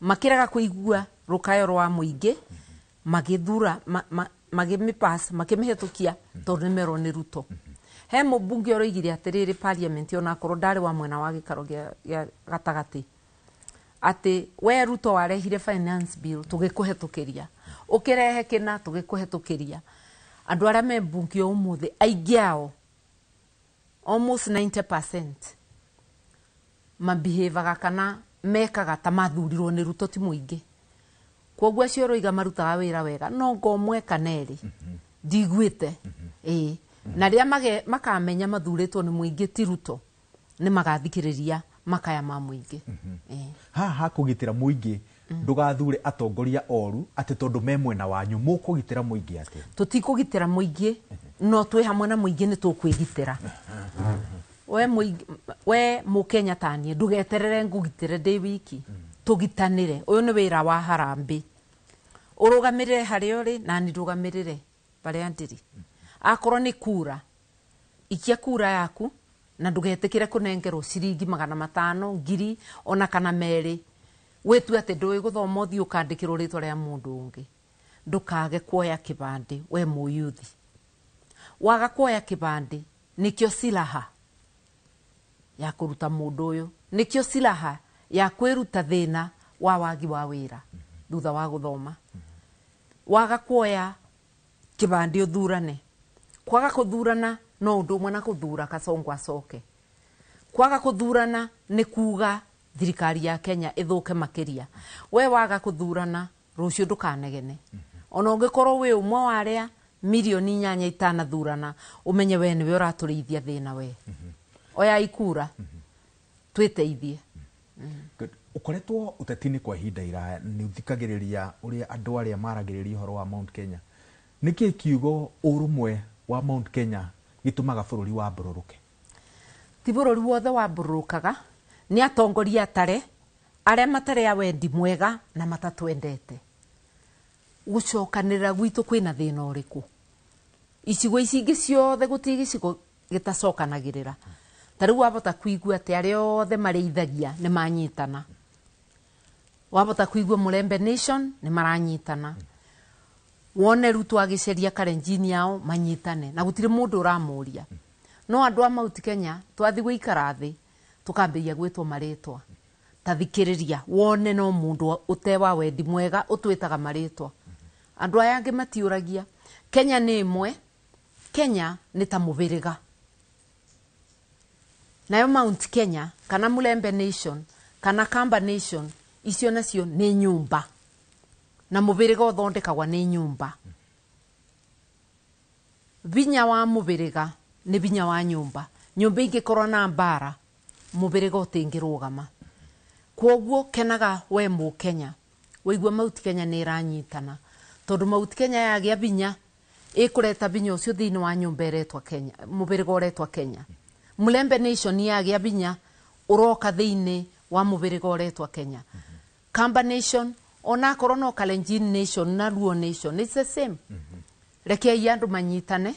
Speaker 3: makiraga kuigua rukayo rwa muingi magithura magimipass makimihitukia tondu nimero ni Ruto he mubunge oroigire atiriri parliament ona korwo ndari wa mwena wa gikaro gia gatagati ati we Ruto warehire finance bill tugikuhetukiria ukirehe kina tugikuhetukiria andu aria me bunge umuthi aingi ao almost 90% mabehaviaga kana mekaga ta mathurirwo ni Ruto ti muingi kwoguo acio roiga marutaga wira wega no ngomwe kaneri ndigwite na ria makamenya mathuritwo ni muingi ti Ruto ni magathikiriria makaya ma muingi
Speaker 2: ha kugitira muingi ndugathure atongoria oru ati tondu me mwena wanyu mukugitira muingi ati
Speaker 3: tutikugitira muingi no twi hamwe na muingi ni tukwigitira we mu Kenya tanie ndugeterere ngugitire ndi wiki tugitanire uyu ni wira wa harambi urugamirire hari uri na ni rugamirire baria ndiri akorwo ni kura ikia kura yaku na ndugetikire kunengerwo ciringi 500 ngiri ona kana meri wetu ati ndui guthoma uthi ukandikirwo ritwa ria mundu ungi ndukage kuoya kibandi we mu yuthi waga kuoya kibandi nikio silaha ya kuruta mundu uyu nikio silaha ya kwiruta thina wa wagi wa wira thutha wa guthoma waga kuoya kibandi uthurane kwaga kuthurana no undu umwe na kuthura Kasongo acoke kwaga kuthurana ni kuga thirikari ya Kenya ithuke makiria we waga kuthurana rucio ndukanegene ona ungikorwo wi umwe waria milioni 8 itanathurana umenye we niwe uraturithia thina we oya ikura twiteithie
Speaker 2: ukoretwo utetini kwa ihinda iraya ni uthikagiriria uria andu aria maragiriria horo wa Mount Kenya niki kiugo urumwe wa Mount Kenya gitumaga bururi wa bururuke
Speaker 3: ti bururi wothe wa bururukaga ni atongoria atare aria matare ya wendi mwega na matatwendete gucokanira gwitu kwina thina uriku icigo icingi ciothe gutigicigo gitacokanagirira tariu wabota kuigua ati aria othe mareithagia ni manyitana wabota kuigua Mulembe Nation ni maranyitana wone Ruto agiceria karenjini yao manyitane na gutire mundu uramuria no andu a Mount Kenya twathi guikara thi tukambiria gwitwo maritwa tathikiriria wone no mundu utewa wendi mwega utwitaga maritwa andu aya angi matiuragia Kenya ni imwe Kenya ni ta mubiriga nayo Mount Kenya kana Mulembe Nation kana Kamba Nation icio nacio ni nyumba na mubiriga uthondekagwa ni nyumba binya wa mubiriga ni binya wa nyumba ingikorwo na mbara mubiriga utingirugama kwoguo kenaga we mu Kenya weigua Mount Kenya ni iranyitana tondu Mount Kenya yagia binya ikureta binya ucio thiini wa nyumba iretwa Kenya mubiriga uretwa Kenya Mulembe Nation yagia binya uroka thiini wa mubiriga uretwa Kenya Kamba Nation ona korwo no Kalenjin Nation na Luo Nation it's the same reke yandu manyitane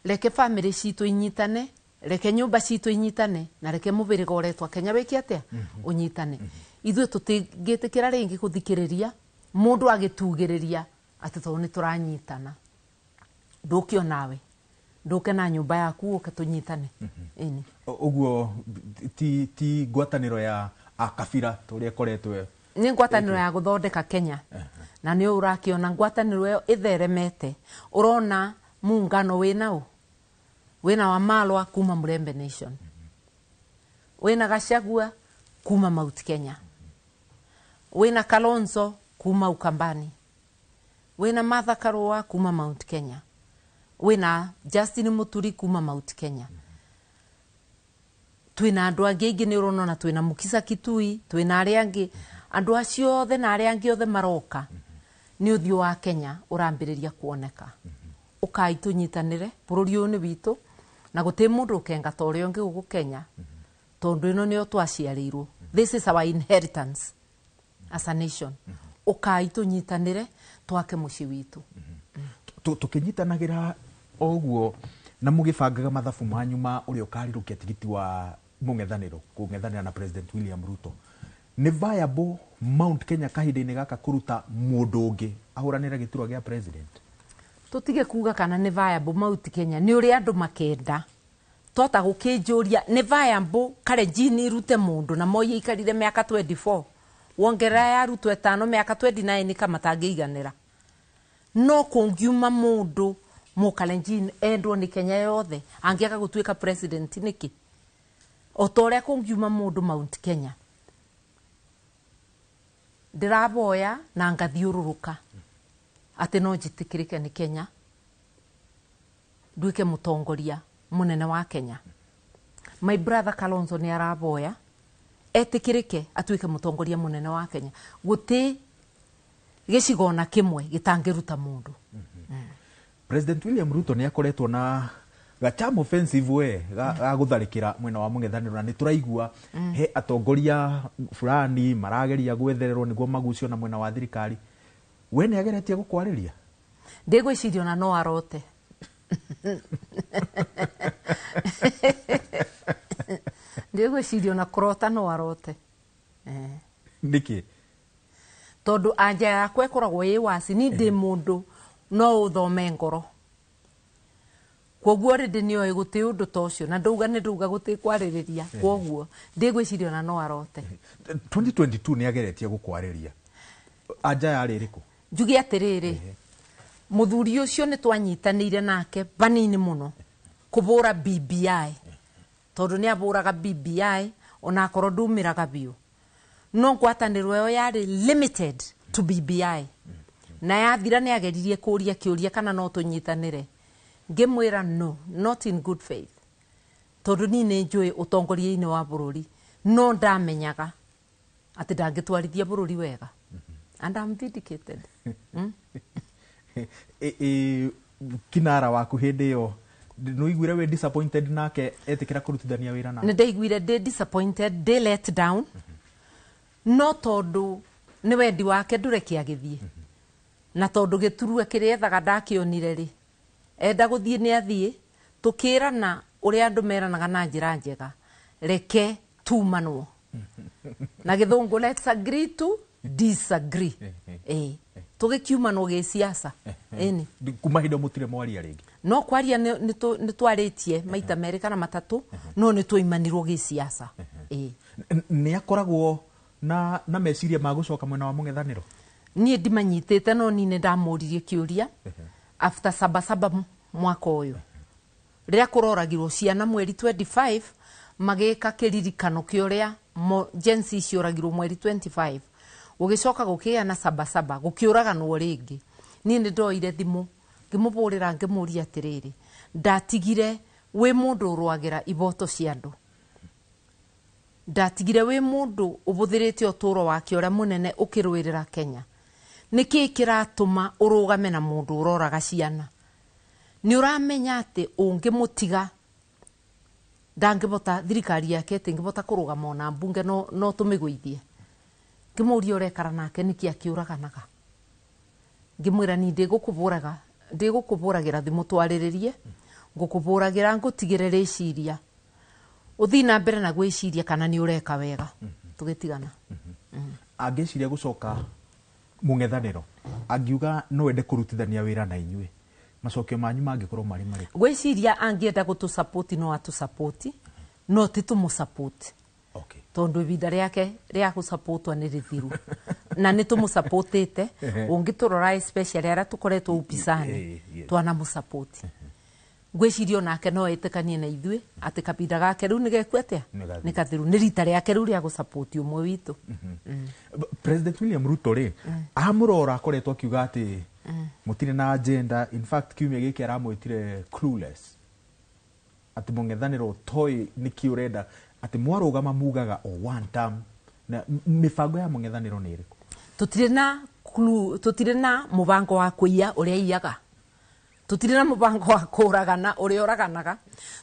Speaker 3: reke family citu inyitane reke nyumba citu inyitane na reke mubiriga uretwa Kenya wiki atia unyitane ithuĩ tũtingĩtĩkĩra rĩngĩ gũthikĩrĩria mũndũ agĩtugĩrĩria atĩ tondũ nĩ tũranyitana ndũkĩo nawe ndũke na nyũmba yaku ũke tũnyitane ĩni
Speaker 2: ũguo ti ngwatanĩro ya akabira tũrĩa ĩkoretwo
Speaker 3: nĩ ngwatanĩro ya gũthondeka Kenya na nĩ ũrakĩona ngwatanĩro ĩyo ĩtheremete ũrona muungano wĩna Wamalwa kuma Mulembe Nation wĩna Gachagua kuma Mount Kenya wĩna Kalonzo kuma Ukambani wĩna Martha Karua kuma Mount Kenya wĩna Justin Muturi kuma Mount Kenya twĩna andũ angĩ aingĩ nĩ ũrona twĩna Mukisa Kitui twĩna arĩa angĩ andũ acio othe na arĩa angĩ othe maroka nĩ ũthiũ wa Kenya ũrambĩrĩria kuoneka ũkai tũnyitanĩre bũrũri ũyũ nĩ witũ na gũtĩ mũndũ ũkenga ta ũrĩa ũngĩ gũkũ Kenya tondu ino nio twaciarĩirwo this is our inheritance as a nation ukai tunyitanire twake muci witu
Speaker 2: tukinyitanagira oguo na mugibangaga mathabu manyu ma uria ukarirukia tigiti wa mung'ethaniro kung'ethanira na President William Ruto ni viable Mount Kenya kahinda-ini gaka kuruta mundu ungi ahuranira giturwa gia president
Speaker 3: tutige kuga kana ni viable Mount Kenya ni uria andu makenda tota gukinjuria ni viable Kalenjin irute mundu na Moi ikarire miaka 24 wongera ya Ruto 5 miaka 29 kama tangeiganira no kungiuma mundu mu Kalenjin endwo ni Kenya yothe angiaka gutuika president niki otore kungiuma mundu Mount Kenya ndiraboya na ngathiururuka ati no njitikirike ni Kenya nduike mutongoria munene wa Kenya my brother Kalonzo ni araboya etikirike atuike mutongoria munene wa Kenya guti gicigona kimwe gitangiruta mundu
Speaker 2: President William Ruto ni akoretwo na gachama offensive we ga gutharikira mwena wa mung'ethaniro na ni turaigua he atongoria fulani marageria gwethererwo niguo magucio na mwena wa thirikari we ni ageretie gukwariria
Speaker 3: ndigwicirio na no arote ndigwicirio na kurota no arote
Speaker 2: niki
Speaker 3: tondu anja yakwa ikoragwo yi wasi ni ndi mundu no uthome ngoro kwoguo rindi ni oi guti undu tocio na ndauga ni nduga guti kwaririria kwoguo ndigwicirio na no arote
Speaker 2: 2022 ni ageretie gukwariria anja yari iriku
Speaker 3: njugi atiriri muthuri ucio ni twanyitanire nake banini muno kubura BBI tondu ni aburaga BBI ona korwo ndumiraga biu no ngwataniro yo yari limited to BBI na yathira ni ageririe kuria kiuria kana no tunyitanire ngimwira no not in good faith tondu ni njui utongoria-ini wa bururi no ndamenyaga ati ndangitwarithia bururi wega and I'm vindicated
Speaker 2: kinara waku hindi yo nuiguire we disappointed nake etikira kurutithania wira na
Speaker 3: ni ndaiguire ndi disappointed ndi let down no tondu ni wendi wake ndureke agithie na tondu giturua kiriethaga ndakionire ri enda guthie ni athie tukirana uria andu meranaga na njira njega reke tumanwo na githungu let's agree to disagree tugikiumanwo gi siasa eni
Speaker 2: kumahinda mutire mwaria ringi
Speaker 3: no kwaria ni twaritie maita meri kana matatu no ni tuimanirwo gi siasa
Speaker 2: ni akoragwo na meciria ma gucoka mwena wa mung'ethaniro
Speaker 3: nie ndimanyitite no ni ndamuririe kiuria after sabasaba mwaka uyu riria kuroragirwo ciana mweri 25 magika kiririkano kiuria jensi cioragirwo mweri 25 ugicoka gukia na sabasaba gukiuraganwo ringi ni ndoire thimu ngimũbũrĩra ngĩmũria atĩrĩrĩ ndatigire wĩ mũndũ ũrũagĩra iboto cia andũ ndatigire wĩ mũndũ ũbũthĩrĩte ũtũũro wake ũrĩa mũnene ũkĩrũĩrĩra Kenya nĩkĩ kĩratũma ũrũgame na mũndũ ũroraga ciana nĩ ũramenya atĩ ũngĩmũtiga ndangĩbota thirikari yake ĩngĩbota kũrũgama ona mbunge no tũmĩgũithie ngĩmũria ũrekara nake nĩkĩ akĩũraganaga ngĩmwĩra ni ndĩgũkũbũragĩra thimũ twarĩrĩrie ngũkũbũragĩra ngũtigĩre rĩciria ũthiĩ na mbere na gwĩciria kana nĩ ũreka wega tũgĩtigana
Speaker 2: angĩciria gũcoka mũng'ethanĩro angiuga no ende kũrutithania wĩra na inyuĩ macokio manyu mangĩkorwo marĩ marĩkũ
Speaker 3: gwĩciria angĩenda gũtũsapoti no atũsapoti no ti tũmũsapoti tondũ ibinda rĩake rĩa gũsapotwa nĩ rĩthiru na nĩ tũmũsapotĩte ũngĩtũrora especially arĩa tũkoretwo upinzani twanamũsapoti ngwĩciria onake no etĩkanie na ithuĩ atĩ kabinda gake rĩu nĩ gekua atĩa nĩ kathiru nĩ rita rĩake rĩu rĩa gũsapoti ũmwe witũ
Speaker 2: President William Ruto rĩ amũrora akoretwo akiuga atĩ mũtirĩ na agenda in fact kiumia gĩkĩ aramwĩtire clueless atĩ mũng'ethanĩro toĩ nĩkĩ ũrenda atĩ mwarũgama mugaga o one term na mĩbango ya mũng'ethanĩro nĩ ĩrĩkũ
Speaker 3: tũtirĩ na mũbango wa kũiya ũrĩa iyaga tũtirĩ na mũbango wa kũragana ũrĩa ũraganaga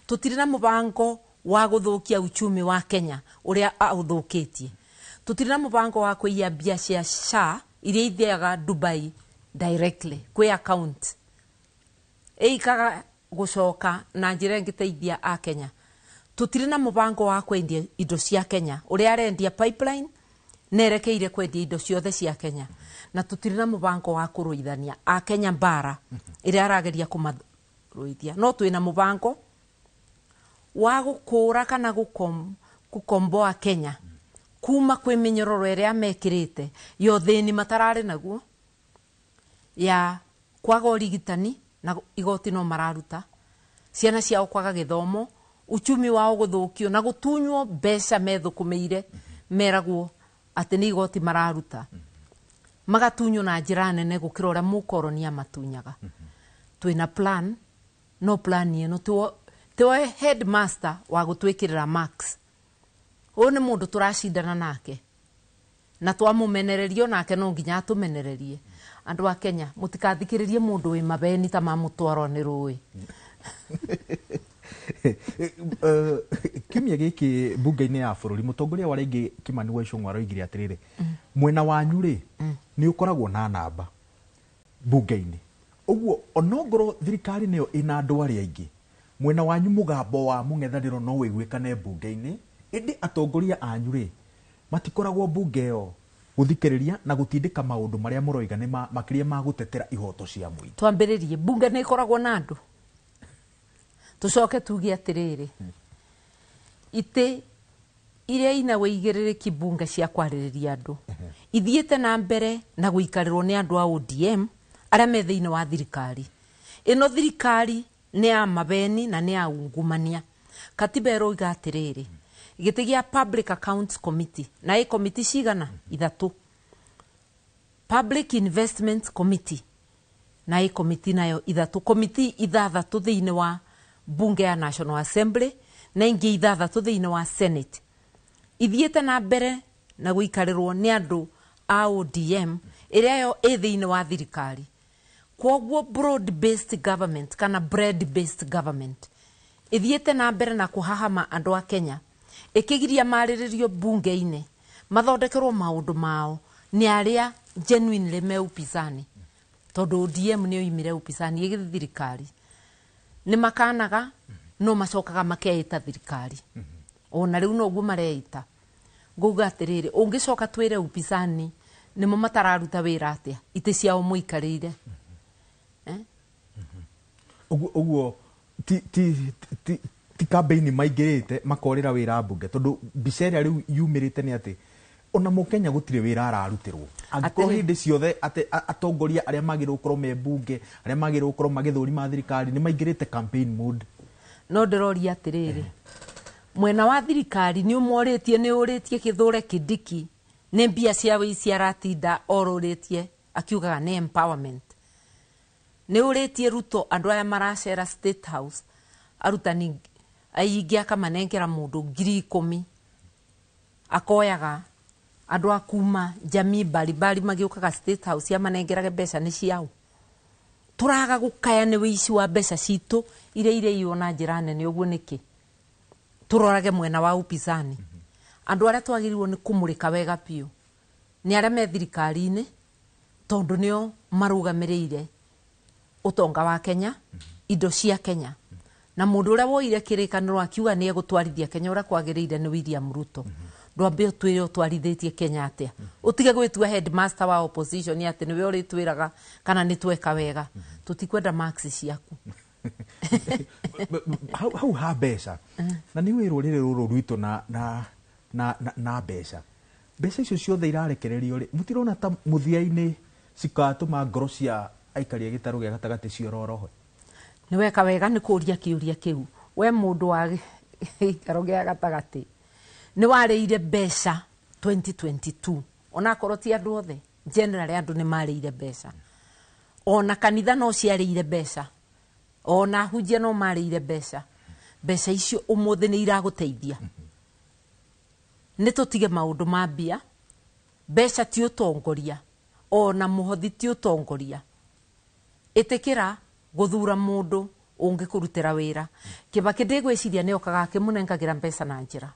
Speaker 3: tũtirĩ na mũbango wa gũthũkia uchumi wa Kenya ũrĩa aũthũkĩtie tũtirĩ na mũbango wa kũiya mbia cia SHA iria ithiaga Dubai directly kwĩ account ĩikaga gũcoka na njĩra ĩngĩteithia a Kenya tũtirĩ na mũbango wa kwendia indo cia Kenya ũrĩa arendia pipeline nerekeire kwendia indo ciothe cia Kenya na tũtirĩ na mũbango wa kũrũithania a Kenya mbara ĩrĩa arageria kũmarũithia no twĩna mũbango wa gũkũra kana gũkomboa Kenya kuma kwĩ mĩnyororo ĩrĩa mekĩrĩte yothĩni matararĩ naguo ya kwaga ũrigitani na igoti no mararuta ciana ciao kwaga gĩthomo uchumi wao gũthũkio na gũtunywo mbeca methũkũmĩire meragwo atĩ nĩ igoti mararuta magatunywo na njĩra nene gũkĩra ũrĩa mũkoronia matunyaga twĩna plan no plan ĩno tĩwe headmaster wa gũtwĩkĩrĩra marks ũyũ nĩ mũndũ tũracindana nake na twamũmenererio nake no nginya atũmenererie andũ a Kenya mũtikathikĩrĩrie mũndũ wĩ mabeni ta mamũtwarwo nĩ rũĩ
Speaker 2: kiumia gĩkĩ mbunge-inĩ ya bũrũri mũtongoria wa rĩngĩ Kimani wa Ichung'wa aroigire atĩrĩrĩ mwena wanyu rĩ nĩ ũkoragwo na namba mbunge-inĩ ũguo onongorwo thirikari nĩyo ĩna andũ arĩa aingĩ mwena wanyu mũgambo wa mũng'ethanĩro no wĩiguĩkane mbunge-inĩ ĩndĩ atongoria anyu rĩ matikoragwo mbunge ĩyo gũthikĩrĩria na gũtindĩka maũndũ marĩa mũroiga nĩ makĩria ma gũtetera ihoto cia mũingĩ
Speaker 3: twambĩrĩrie mbunge nĩ ĩkoragwo na andũ tũcoke tuge atĩrĩrĩ itĩ iria ina wĩigĩrĩrĩki mbunge cia kwarĩrĩria andũ ithiĩte na mbere na gũikarĩrwo nĩ andũ a ODM arĩa me thĩinĩ wa thirikari ĩno thirikari nĩ ya mabeni na nĩ ya ungumania katiba ĩroiga atĩrĩrĩ gĩtĩ gĩa Public Accounts Committee na committee cigana 3 Public Investment Committee na committee nayo 3 committee 6 thĩinĩ wa bunge ya National Assembly na ingĩ 6 thĩinĩ wa Senate ithiĩte na mbere na gũikarĩrwo nĩ andũ a ODM ĩrĩa yo thĩinĩ wa thirikari kwoguo broad based government kana bread based government ithiĩte na mbere na kũhahama andũ a Kenya ĩkĩgiria marĩrĩrio bunge-inĩ mathondekerwo maũndũ mao nĩ arĩa genuinely me upinzani tondũ ODM nĩ oimire upinzani ĩgĩthiĩ thirikari nĩ makanaga no macokaga makeita thirikari ona rĩu noguo mareita ngauga atĩrĩrĩ ũngĩcoka twĩre upinzani nĩmo matararuta wĩra atĩa itĩ ciao mũikarĩire
Speaker 2: ũguo ti campaign maingĩrĩte makorĩra wĩra mbunge tondũ mbica ĩrĩa rĩu yumĩrĩte nĩ atĩ ona mũkenya gũtirĩ wĩra ararutĩrwo angĩkorwo hĩndĩ ciothe atĩ atongoria arĩa magĩrĩirwo gũkorwo me mbunge arĩa magĩrĩirwo gũkorwo magĩthũrima thirikari nĩ maingĩrĩte campaign mode
Speaker 3: no ndĩroria atĩrĩrĩ mwena wa thirikari nĩ ũrĩtie Kithure Kindiki nĩ mbia cia wĩici aratinda orũrĩtie akiugaga nĩ empowerment nä å rä tie Ruto andå aya maracera State House arutani aingä akamanengera må ndå 10,000 akoyaga andå a kuma jamii mbalimbali magä å kaga State House amanengerage mbeca nä ciao tå raga gå kaya nä wä ici wa mbeca citå iria ireirwo na njä ra nene å guo nä kä tå rorage mwena wa upinzani andå arä a twagä rirwo nä kå må rä ka wega biå nä arä a me thirikari-inä tondå nä o marå gamä rä ire å tonga wa Kenya indo cia Kenya na må ndå å rä a woire kä rä kanä ro akiuga nä egå twarithia Kenya å rä a kwagä rä ire nä William Ruto ndwambe å twä re å twarithä tie Kenya atä å tige gwä tua headmaster wa opposition atä nä we å rä twä raga kana nä tweka wega tå tikwenda max ciaku
Speaker 2: hau ha mbeca na nä wä rå rä rä rå rå rwitå na mbeca icio ciothe irarekererio rä må tirona ta må thia-inä cikatå ma ngoro cia aikari a gä tarå gä a gatagatä ciororoho
Speaker 3: nä weka wega nä kå ria kä å ria kä u we må ndå wa gäikaro gä a gatagatä nä warä ire mbeca 2022 onakorwo ti andå othe generally andå nä marä ire mbeca ona kanitha no ciarä ire mbeca ona hunjia no marä ire mbeca icio å må thä nä iragå teithia nä tå tige maå ndå ma mbia mbeca ti å tongoria ona må hothi ti å tongoria ä tä kä ra gå thura må ndå å ngä kå rutä ra wä ra Kibaki ndä gwä ciria nä okaga akä må nengagä ra mbeca na njä ra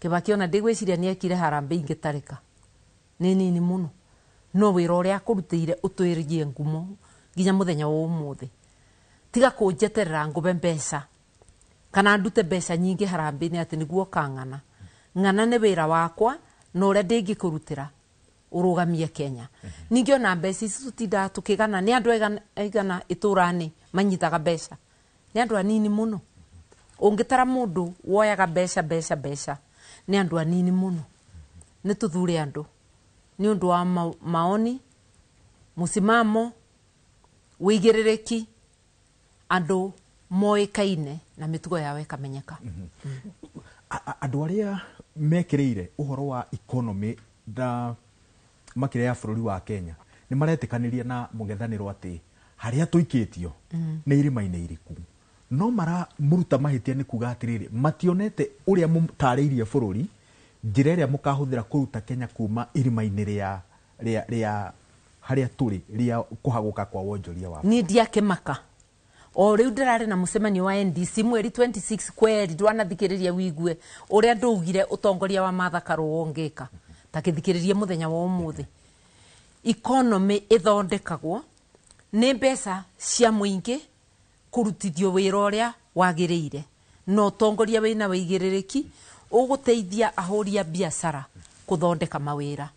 Speaker 3: Kibaki ona ndä gwä ciria nä ekire harambä ingä tarä ka nä nini må no no wä ra å rä a akå rutä ire å twä rie ngumo nginya må thenya wa å må thä tiga kå njeterera ngå be mbeca kana ndute mbeca nyingä harambä nä atä nä guo kang'ana ng'ana nä wä ra wakwa na å rä a ndä ngä kå rutä ra å rå gamie Kenya ningä ona mbeca ici tå tindaga tå kä gana nä andå aigana ä tå ranä manyitaga mbeca nä andå anini må no å ngä tara må ndå woyaga mbeca nä andå anini må no nä tå thure andå nä å ndå wa maoni musimamo wä igä rä rä ki andå moä kaine na mä tugo yao ĩkamenyeka
Speaker 2: andå arä a mekä rä ire å horo wa economy na makä ya bå rå ri wa Kenya nä maretä kanä ria na må gethanä ro atä harä a tå ikä tio nä irä-mainä iriku no maramå ruta mahä tia nä kuga atä rä rä mationete å rä a må tarä irie bå rå ri njä ra ä rä a må kahå thä ra kå ruta Kenya kuma irima-inä rä a harä a tå rä rä a kå hagå ka kwa wonjoria wa
Speaker 3: niä ndiakä maka o rä u ndä rarä na må cemanio wa NDC mweri 26 kweri ndwanathikä rä ria wigue å rä a ndåugire å tongoria wa Martha Karua ngä ka takä thikä rä rie må thenya wa å må thä economy ä thondekagwo nä mbeca cia må ingä kå rutithio wä ra å rä a wagä rä ire no tongoria wä na wä igä rä rä ki å gå teithia ahå ri a biacara kå thondeka mawä ra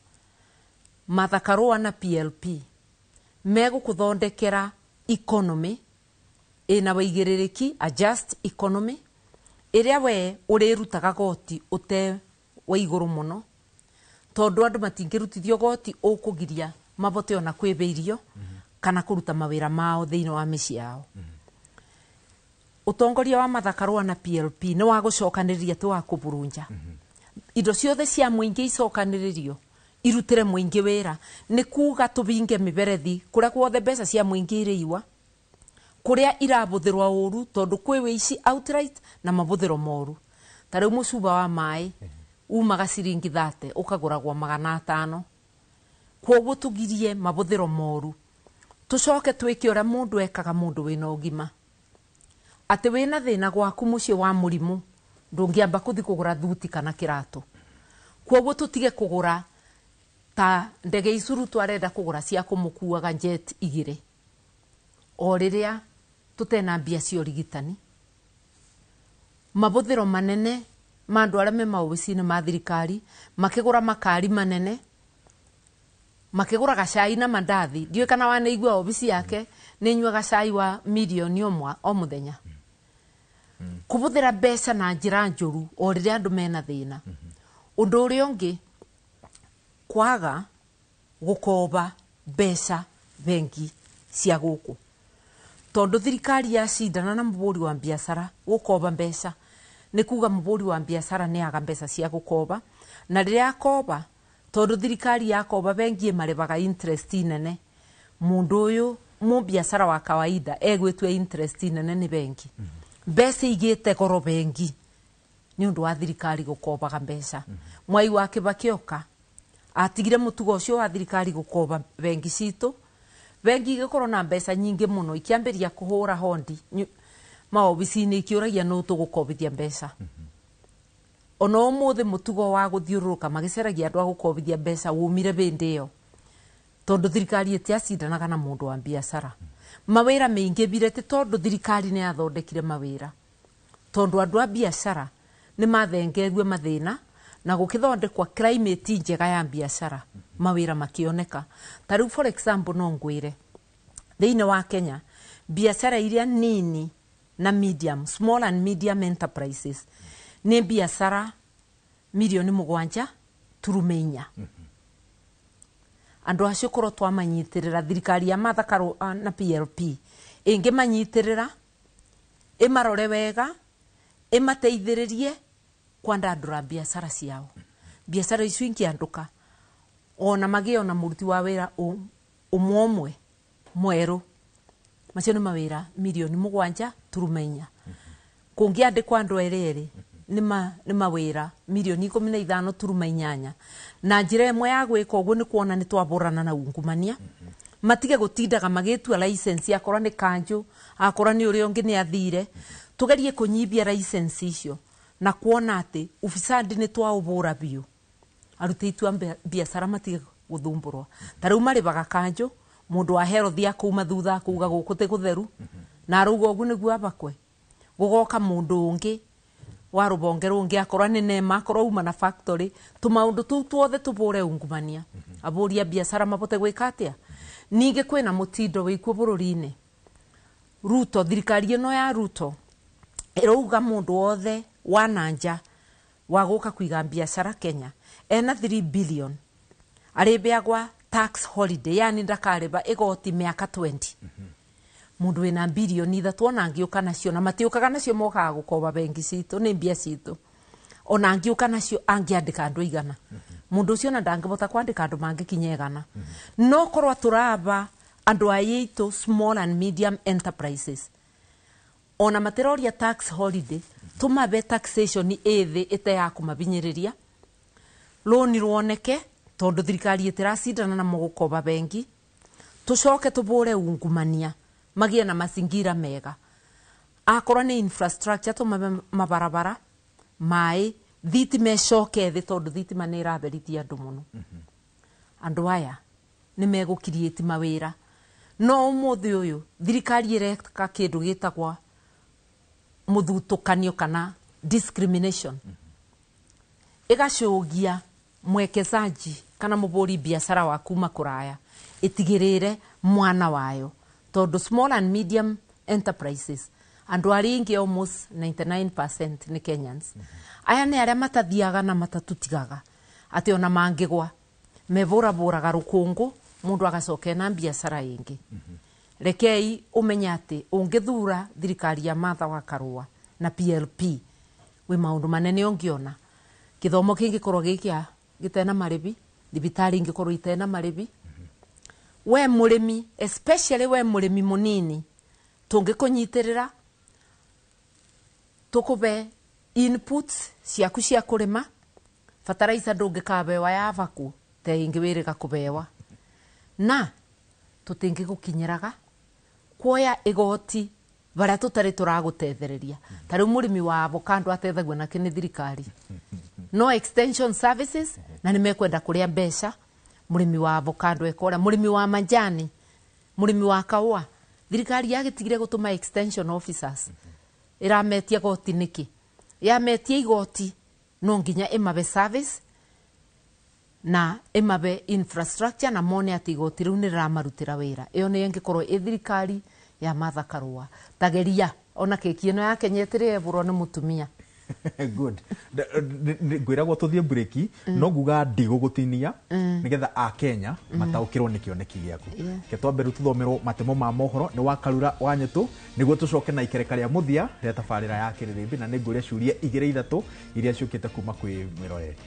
Speaker 3: Martha Karua na PLP megå kå thondekera economy ina waigiriki a just economy iria we uri rutaga goti ute wa iguru muno tondu andu matingirutithio goti ukugiria mabote ona kwimba irio kana kuruta mawira mao thiini wa micii yao utongoria wa Martha Karua na PLP ni wa gucokaniria tu wa kuburunja indo ciothe cia muingi icokanirio irutire muingi wira ni kuga tubinge miberethi kuria guothe mbeca cia muingi iriiwa kuria irabuthirwa uru tondu kwi wici outright na mabuthiro moru tariu mucuba wa mai umaga ciringi 30 ukaguragwa 500 kwoguo tugirie mabuthiro moru tucoke twike uria mundu ekaga mundu wina ugima ati wina thina gwaku mucii wa murimu ndungiamba kuthi kugura thuti kana kiratu kwoguo tutige kugura ta ndege icuru twarenda kugura cia kumukuaga jet igire o riria tutena mbia cia urigitani mabuthiro manene mandu aria me maobicini ma thirikari makigura makari manene makigura gacai na mandathi ndiwe kana wanaigua obici yake ni nyuaga cai wa milioni o muthenya kubuthira mbeca na njira njuru o riria andu mena thina undu uria ungi kwaga gukoba mbeca bengi cia guku tondu thirikari ya cindana na muburi wa biacara gukoba mbeca ni kuga muburi wa biacara ni aga mbeca cia gukoba na riria akoba tondu thirikari ya koba bengi marebaga interest nene mundu uyu mu biashara wa kawaida egwetwe interest nene ni bengi mbeca igite goro bengi ni undu wa thirikari gukobaga mbeca Mwai wa Kibaki oka atigire mutugo ucio wa thirikari gukoba bengi citu bengi gikorwo na mbeca nyingi muno ikiambiria kuhura hondi maobisi-ini ikiuragia no tugukobithia mbeca ona umuthi mutugo wa guthiururuka magiceragia andu a gukobithia mbeca wumire bindi iyo tondu thirikari itiacindanaga na mundu wa biashara mawira maingi birete tondu thirikari ni athondekire mawira tondu andu a biashara ni mathengerwe mathina na gukithondekwa climate njega ya biashara mawira makioneka tariu for example no ngwire thiine wa Kenya biashara iria nini na medium small and medium enterprises ni biashara milioni 7.4 andu acio korwo twamanyitirira thirikari ya Martha Karua na PLP ingi manyitirira imarore wega imateithiririe kwandandura biashara ciao biashara icio ingianduka ona magio na muruti wa wira umwe mweru macio ni mawira milioni 7.4 kungiandikwa andu ereri ni mawira milioni 15.8 na njira imwe ya gwika uguo ni kuona ni twaburana na ungumania matige gutindaga magitua license akora ni kanju akora ni uri ongi ni athire tugerie kunyibia license icio na kuona ati ufisadi ni twaubura biu arutiitwa biashara matige guthumburwa tariu maribaga kanju mundu wa health akuma thutha kuga gukuti gutheru na rugo ugu niguo abakwe gugoka mundu ungi wa rubonge rungi akora ni nema akora uma na factory tumaundu tu tuothe tubure ungumania aburia biashara mabote gwikatia ninge kwina mutindo wikuo bururi-ini Ruto thirikari ino ya Ruto irouga mundu wothe wa nanja wa guka kuiga biashara Kenya ena 3 billion aribeagwa tax holiday yani ndakareba igoti miaka 20 mundu wina bilioni 3 ona angiuka nacio na matiukaga nacio mokaga gukoba bengi citu ni mbia citu ona angiuka nacio angiandika andu igana mundu ucio na ndangibota kwandika andu mangikinyegana no korwa turaba andu ayitu small and medium enterprises ona materoria tax holiday tumabe taxation ithi ite ya kumabinyiriria loni ruoneke tondu thirikari itiracindana na mugukoba bengi tucoke tubure ungumania magie na masingira mega akora ni infrastructure tumabe mabarabara mai thitima icoke thi tondu thitima ni iratheritia andu muno andu aya ni megukirieti mawira no umuthi uyu thirikari ireka kindu gitagwa muthutukanio kana discrimination igashugia mwekezaji kana muburi biashara wa kuma kuraya itigirire mwana wayo tondu small and medium enterprises andu aringi almost 99% ni Kenyans aya ni aria matathiaga na matatutigaga ati ona mangigwa mevura buraga rukungu mundu agacoke na biashara ingi rekei umenya ati ungithura thirikari ya Martha wa Karua na PLP wi maundu manene ongiona kithomo kingi korwo gikia gitena maribi thibitari ingi korwo itena maribi we murimi especially we murimi munini tungikunyitirira tukube inputs ciaku cia kurima fertilizer ndungikabewa ya vaku te ingi wirika kubewa na tutingi gukinyiraga kuoya igoti baria tutari turagutethereria tari murimi wa avocado atethagwo na kini thirikari no extension services na nimekwenda kuria mbeca murimi wa avocado ekora murimi wa manjani murimi wa kaua thirikari yagitigire gutuma extension officers irametia goti niki yametia igoti no nginya imabe service na imabe infrastructure na mone ati igoti riu ni ramarutira wira iyo ni yengikorwo thirikari ya Martha Karua tageria ona keki ino ya Kenya etireburo ni mutumia
Speaker 2: good ngwiragwo tuthie break no nguga ndigugutinia nigetha a Kenya mataukirwo ni kioneki giaku ke twamberu tuthomerwo matemo ma mohoro ni wakarura wanyetu niguo tucoke na ikereka ria muthia ria tabarira ya kiririmbi na ni nguria ciuria 2-3 iria ciukite kuma kwi miroreri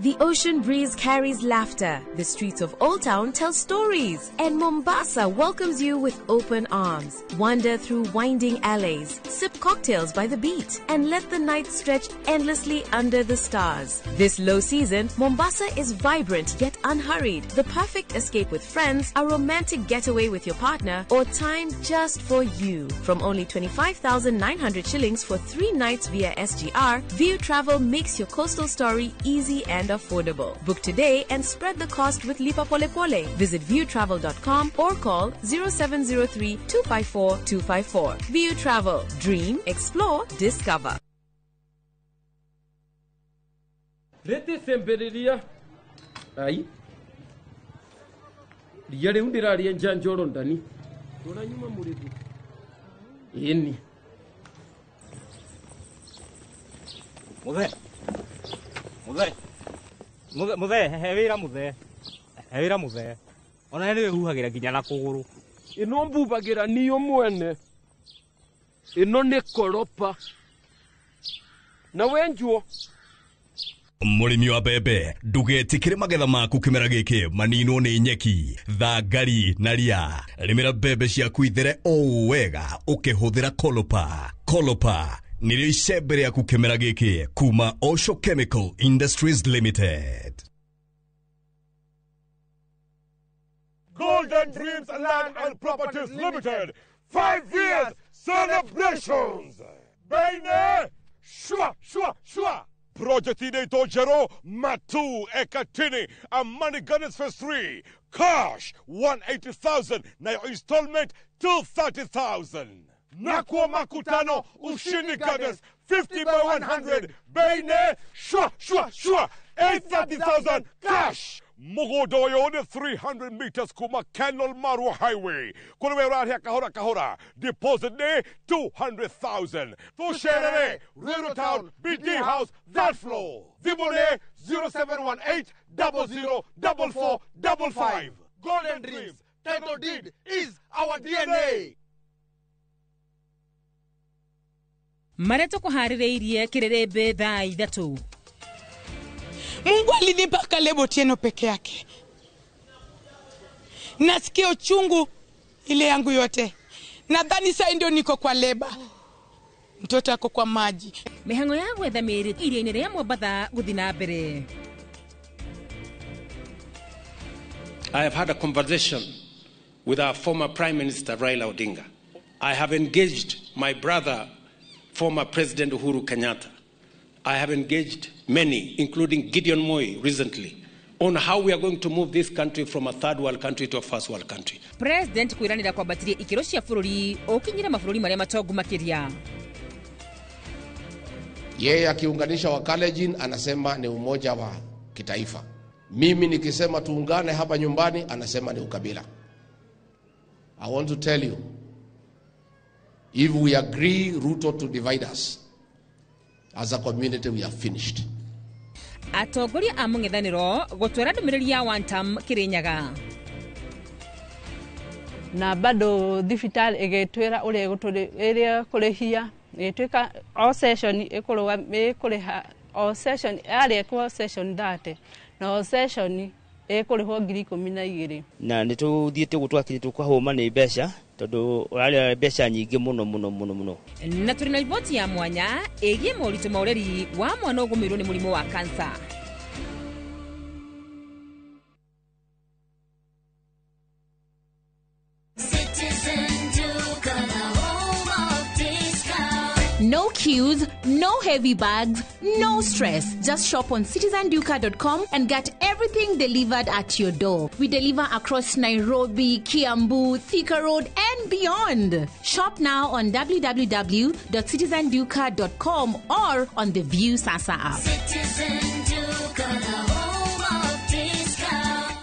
Speaker 1: The ocean breeze carries laughter. The streets of Old Town tell stories. And Mombasa welcomes you with open arms. Wander through winding alleys, sip cocktails by the beach, and let the night stretch endlessly under the stars. This low season, Mombasa is vibrant yet unhurried. The perfect escape with friends, a romantic getaway with your partner, or time just for you. From only 25,900 shillings for 3 nights via SGR, View Travel makes your coastal story easy and affordable. Book today and spread the cost with Lipa Pole Pole. Visit viewtravel.com or call 0703 254 254. View Travel. Dream, explore, discover.
Speaker 12: Rete semberiria. Ai. Riare undiraria njanjoro ndani. Tona nyuma murevu. Yeni.
Speaker 18: Muthe hewira muthe ona niwe huhagira nginya na kuguru
Speaker 12: ino mbubagira niyo mwene ino ni koropa na wenjuo
Speaker 14: Murimi wa bebe ndugetikire magetha maku kimera giki manino ni nyeki thangari na ria rimira bebe ciaku ithere o wega ukihuthira Kolopa niryo icembe riaku kimera giki kuma Osho Chemical Industries Limited.
Speaker 29: Golden Dreams Land and Properties Limited 5 years celebrations. Baine shua Project inaitwa Jero Matu Ekatini Amani Gunners Phase 3 cash 180,000 na installment 230,000. Nakwa makutano Ushindi Gunners 50 by 100 Baine shua 830,000 cash. Mogodoyo on 300 meters kuma Canal Marwa Highway. Kuna around here kahora. Deposit ne 200,000. Tushere Rural Town BD House that floor. Vibone 0718 004455. Golden Dreams. Title deed is our DNA.
Speaker 28: Mareto kuhaririirie kirerebe thaa 3.
Speaker 19: Mungu alinipa Caleb Otieno peke yake. Nasikia uchungu ile yangu yote. Nadhani sasa ndio niko kwa leba. Mtoto ako kwa maji.
Speaker 28: Mihango ya gwetha miri iria-ini ria Mombasa guthi na mbere.
Speaker 20: I have had a conversation with our former Prime Minister Raila Odinga. I have engaged my brother, former President Uhuru Kenyatta. I have engaged many, including Gideon Moi recently, on how we are going to move this country from a third world country to a first world country.
Speaker 28: President kwiranira kwambatiria ikiro cia bururi ukinyira mabũrũri maria matongu makiria.
Speaker 21: Yeye akiunganisha Wakalenjin anasema ni umoja wa kitaifa. Mimi nikisema tuungane hapa nyumbani anasema ni ukabila. I want to tell you, if we agree Ruto to divide us, as a community we are finished.
Speaker 28: Atongoria a mung'ethaniro gutwara ndumiriri ya one term Kirinyaga.
Speaker 6: Na bado digital egetwera ule guturi area kurehia etwika all session ikuruga kuriha all session ari ko session date na all session ekuriho 12,000
Speaker 18: na nituthiite gutwakinyite kwa homa ni besha tondu urari besha nyingi muno
Speaker 28: na turi na riboti ya mwanya egie mauritu maureri wa mwana ugumirwo ni murimo wa kansa.
Speaker 15: No queues, no heavy bags, no stress. Just shop on citizenduka.com and get everything delivered at your door. We deliver across Nairobi, Kiambu, Thika Road and beyond. Shop now on www.citizenduka.com or on the View Sasa app.
Speaker 10: Citizen Duka, the home of discount.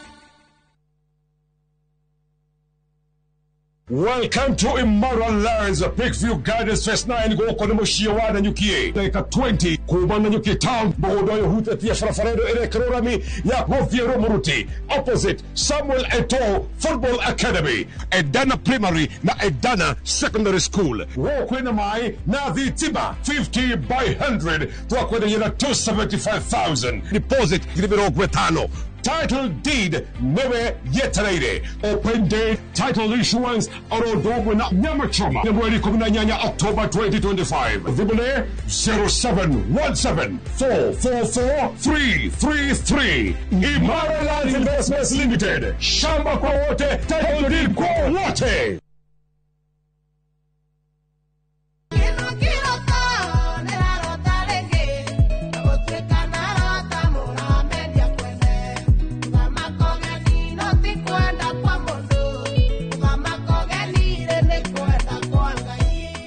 Speaker 29: Welcome to Immoral Lands, Peakview Gardens Phase 9 goko ni mushie wa Nanyuki. Dakika 20 kuma Nanyuki Town, mugondo yo hutetia farafaredo ere karorami ya Goviero Muruti. Opposite Samuel Eto'o Football Academy, Edana Primary na Edana Secondary School. Wokwena mai na dhitima 50 by 100 twakwenda yena 275,000. Deposit gilibiro gwetano. Title deed newe yeterere. Open day title issuance Orodogo na Nyamachoma. Mweli 18 October 2025. Vibule 0717444333. Imara Lands Investments Limited. Shamba kwa wote, title deed kwa wote.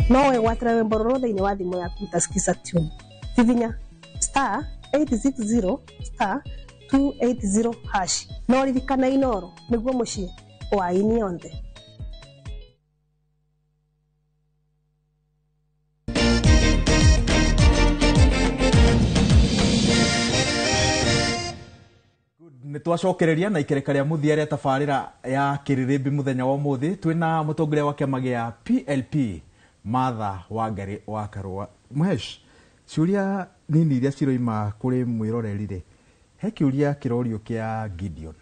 Speaker 4: No wegwatĩra rwĩmbo rũrũ thĩinĩ wa thimũ yaku utasikiza tune hihinya *860 *280# no ririkana Inoro nĩguo mũciĩ hwaĩ-inĩ yonthe.
Speaker 2: Nĩ twacokereria na ikereka rĩa mũthia rĩa tabarĩra ya kĩrĩrĩmbĩ mũthenya wa ũmũthĩ twĩna mũtongoria wa kĩama gĩa PLP Martha Wangari wa Karũa. Muhesh, ciũria nini iria ciroima kũrĩ mwĩroreri-rĩ, he kĩũria kĩrorio kĩa Gideon.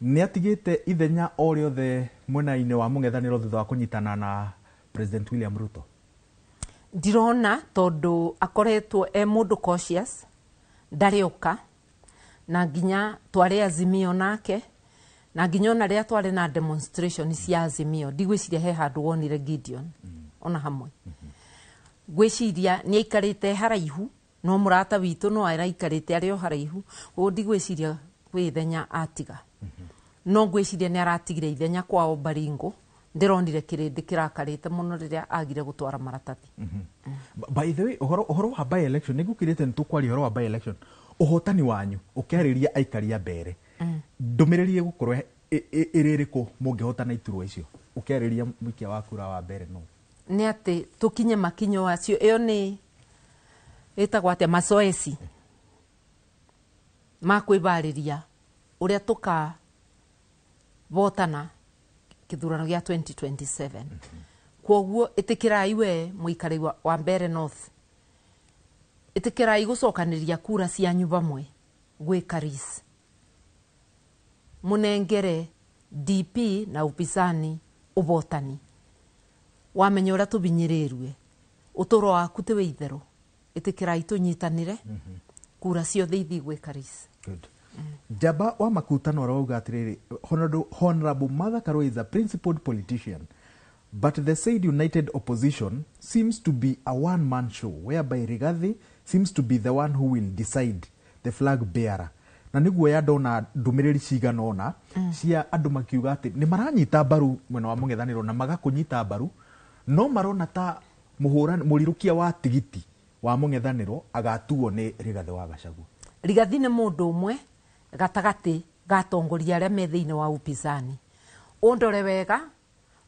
Speaker 2: Nĩ atigĩte ithenya o rĩothe mwena-inĩ wa mũng'ethanĩro thutha wa kũnyitana na President William Ruto?
Speaker 3: Ndirona tondũ akoretwo mũndũ cautious, ndarĩoka na nginya tware Azimio nake na nginya ona rĩa tware na demonstration cia Azimio ndigwĩciria he handũ wonire Gideon ona hamwe. Gwĩciria nĩ aikarĩte haraihu no mũrata witũ no araikarĩte arĩ o haraihu, ũguo ndigwĩciria kwĩ ithenya atiga. No ngwĩciria nĩ aratigire ithenya kwao Baringo, ndironire kĩrĩndĩ kĩrakarĩte mũno rĩrĩa agire gũtwara maratathi.
Speaker 2: By the way, ũhoro wa by election nĩngũkĩrĩte nĩtũkwaria ũhoro wa by election, ũhotani wanyu ũkĩarĩria aikaria mbere, ndũmĩrĩri gũkorwo ĩrĩrĩkũ mũngĩhotana iturwa icio ũkĩarĩria mũikia wa kura wa mbere? No
Speaker 3: nĩ atĩ tũkinye makinyo acio, ĩyo nĩ ĩtagwo atĩa, macoeci ma kwĩbarĩria ũrĩa tũkavotana kĩthurano gĩa 2027. Kwoguo ĩtĩkĩrai we mũikari wa Mbeere North, ĩtĩkĩrai gũcokanĩria kura cianyu vamwe gwĩ Karis, mũnengere DP na upinzani ũvotani, wamenya ũrĩa tũbinyĩrĩrue ũtũro waku tĩ wĩ itherũ, ĩtĩkĩrai tũnyitanĩre kura ciothe ithi gwĩ Karis.
Speaker 2: Good. Jaba wa makutano arauga atĩrĩrĩ, Honorable Martha Karũa is a principled politician, but the said united opposition seems to be a one-man show whereby Rigathi seems to be the one who will decide the flag bearer. Na nĩguo ya ndona ndũmĩrĩri cigana ona cia andũ makiuga atĩ nĩ maranyita mbaru mwena wa mũng'ethanĩro na magakũnyita mbaru, no marona ta mũrirũkia wa tigiti wa mũng'ethanĩro agatuo nĩ Rigathi wa Gachagua.
Speaker 3: Rigathi nĩ mũndũ ũmwe gatagatĩ gatongoria arĩa me thĩinĩ wa upinzani. Ũndore wega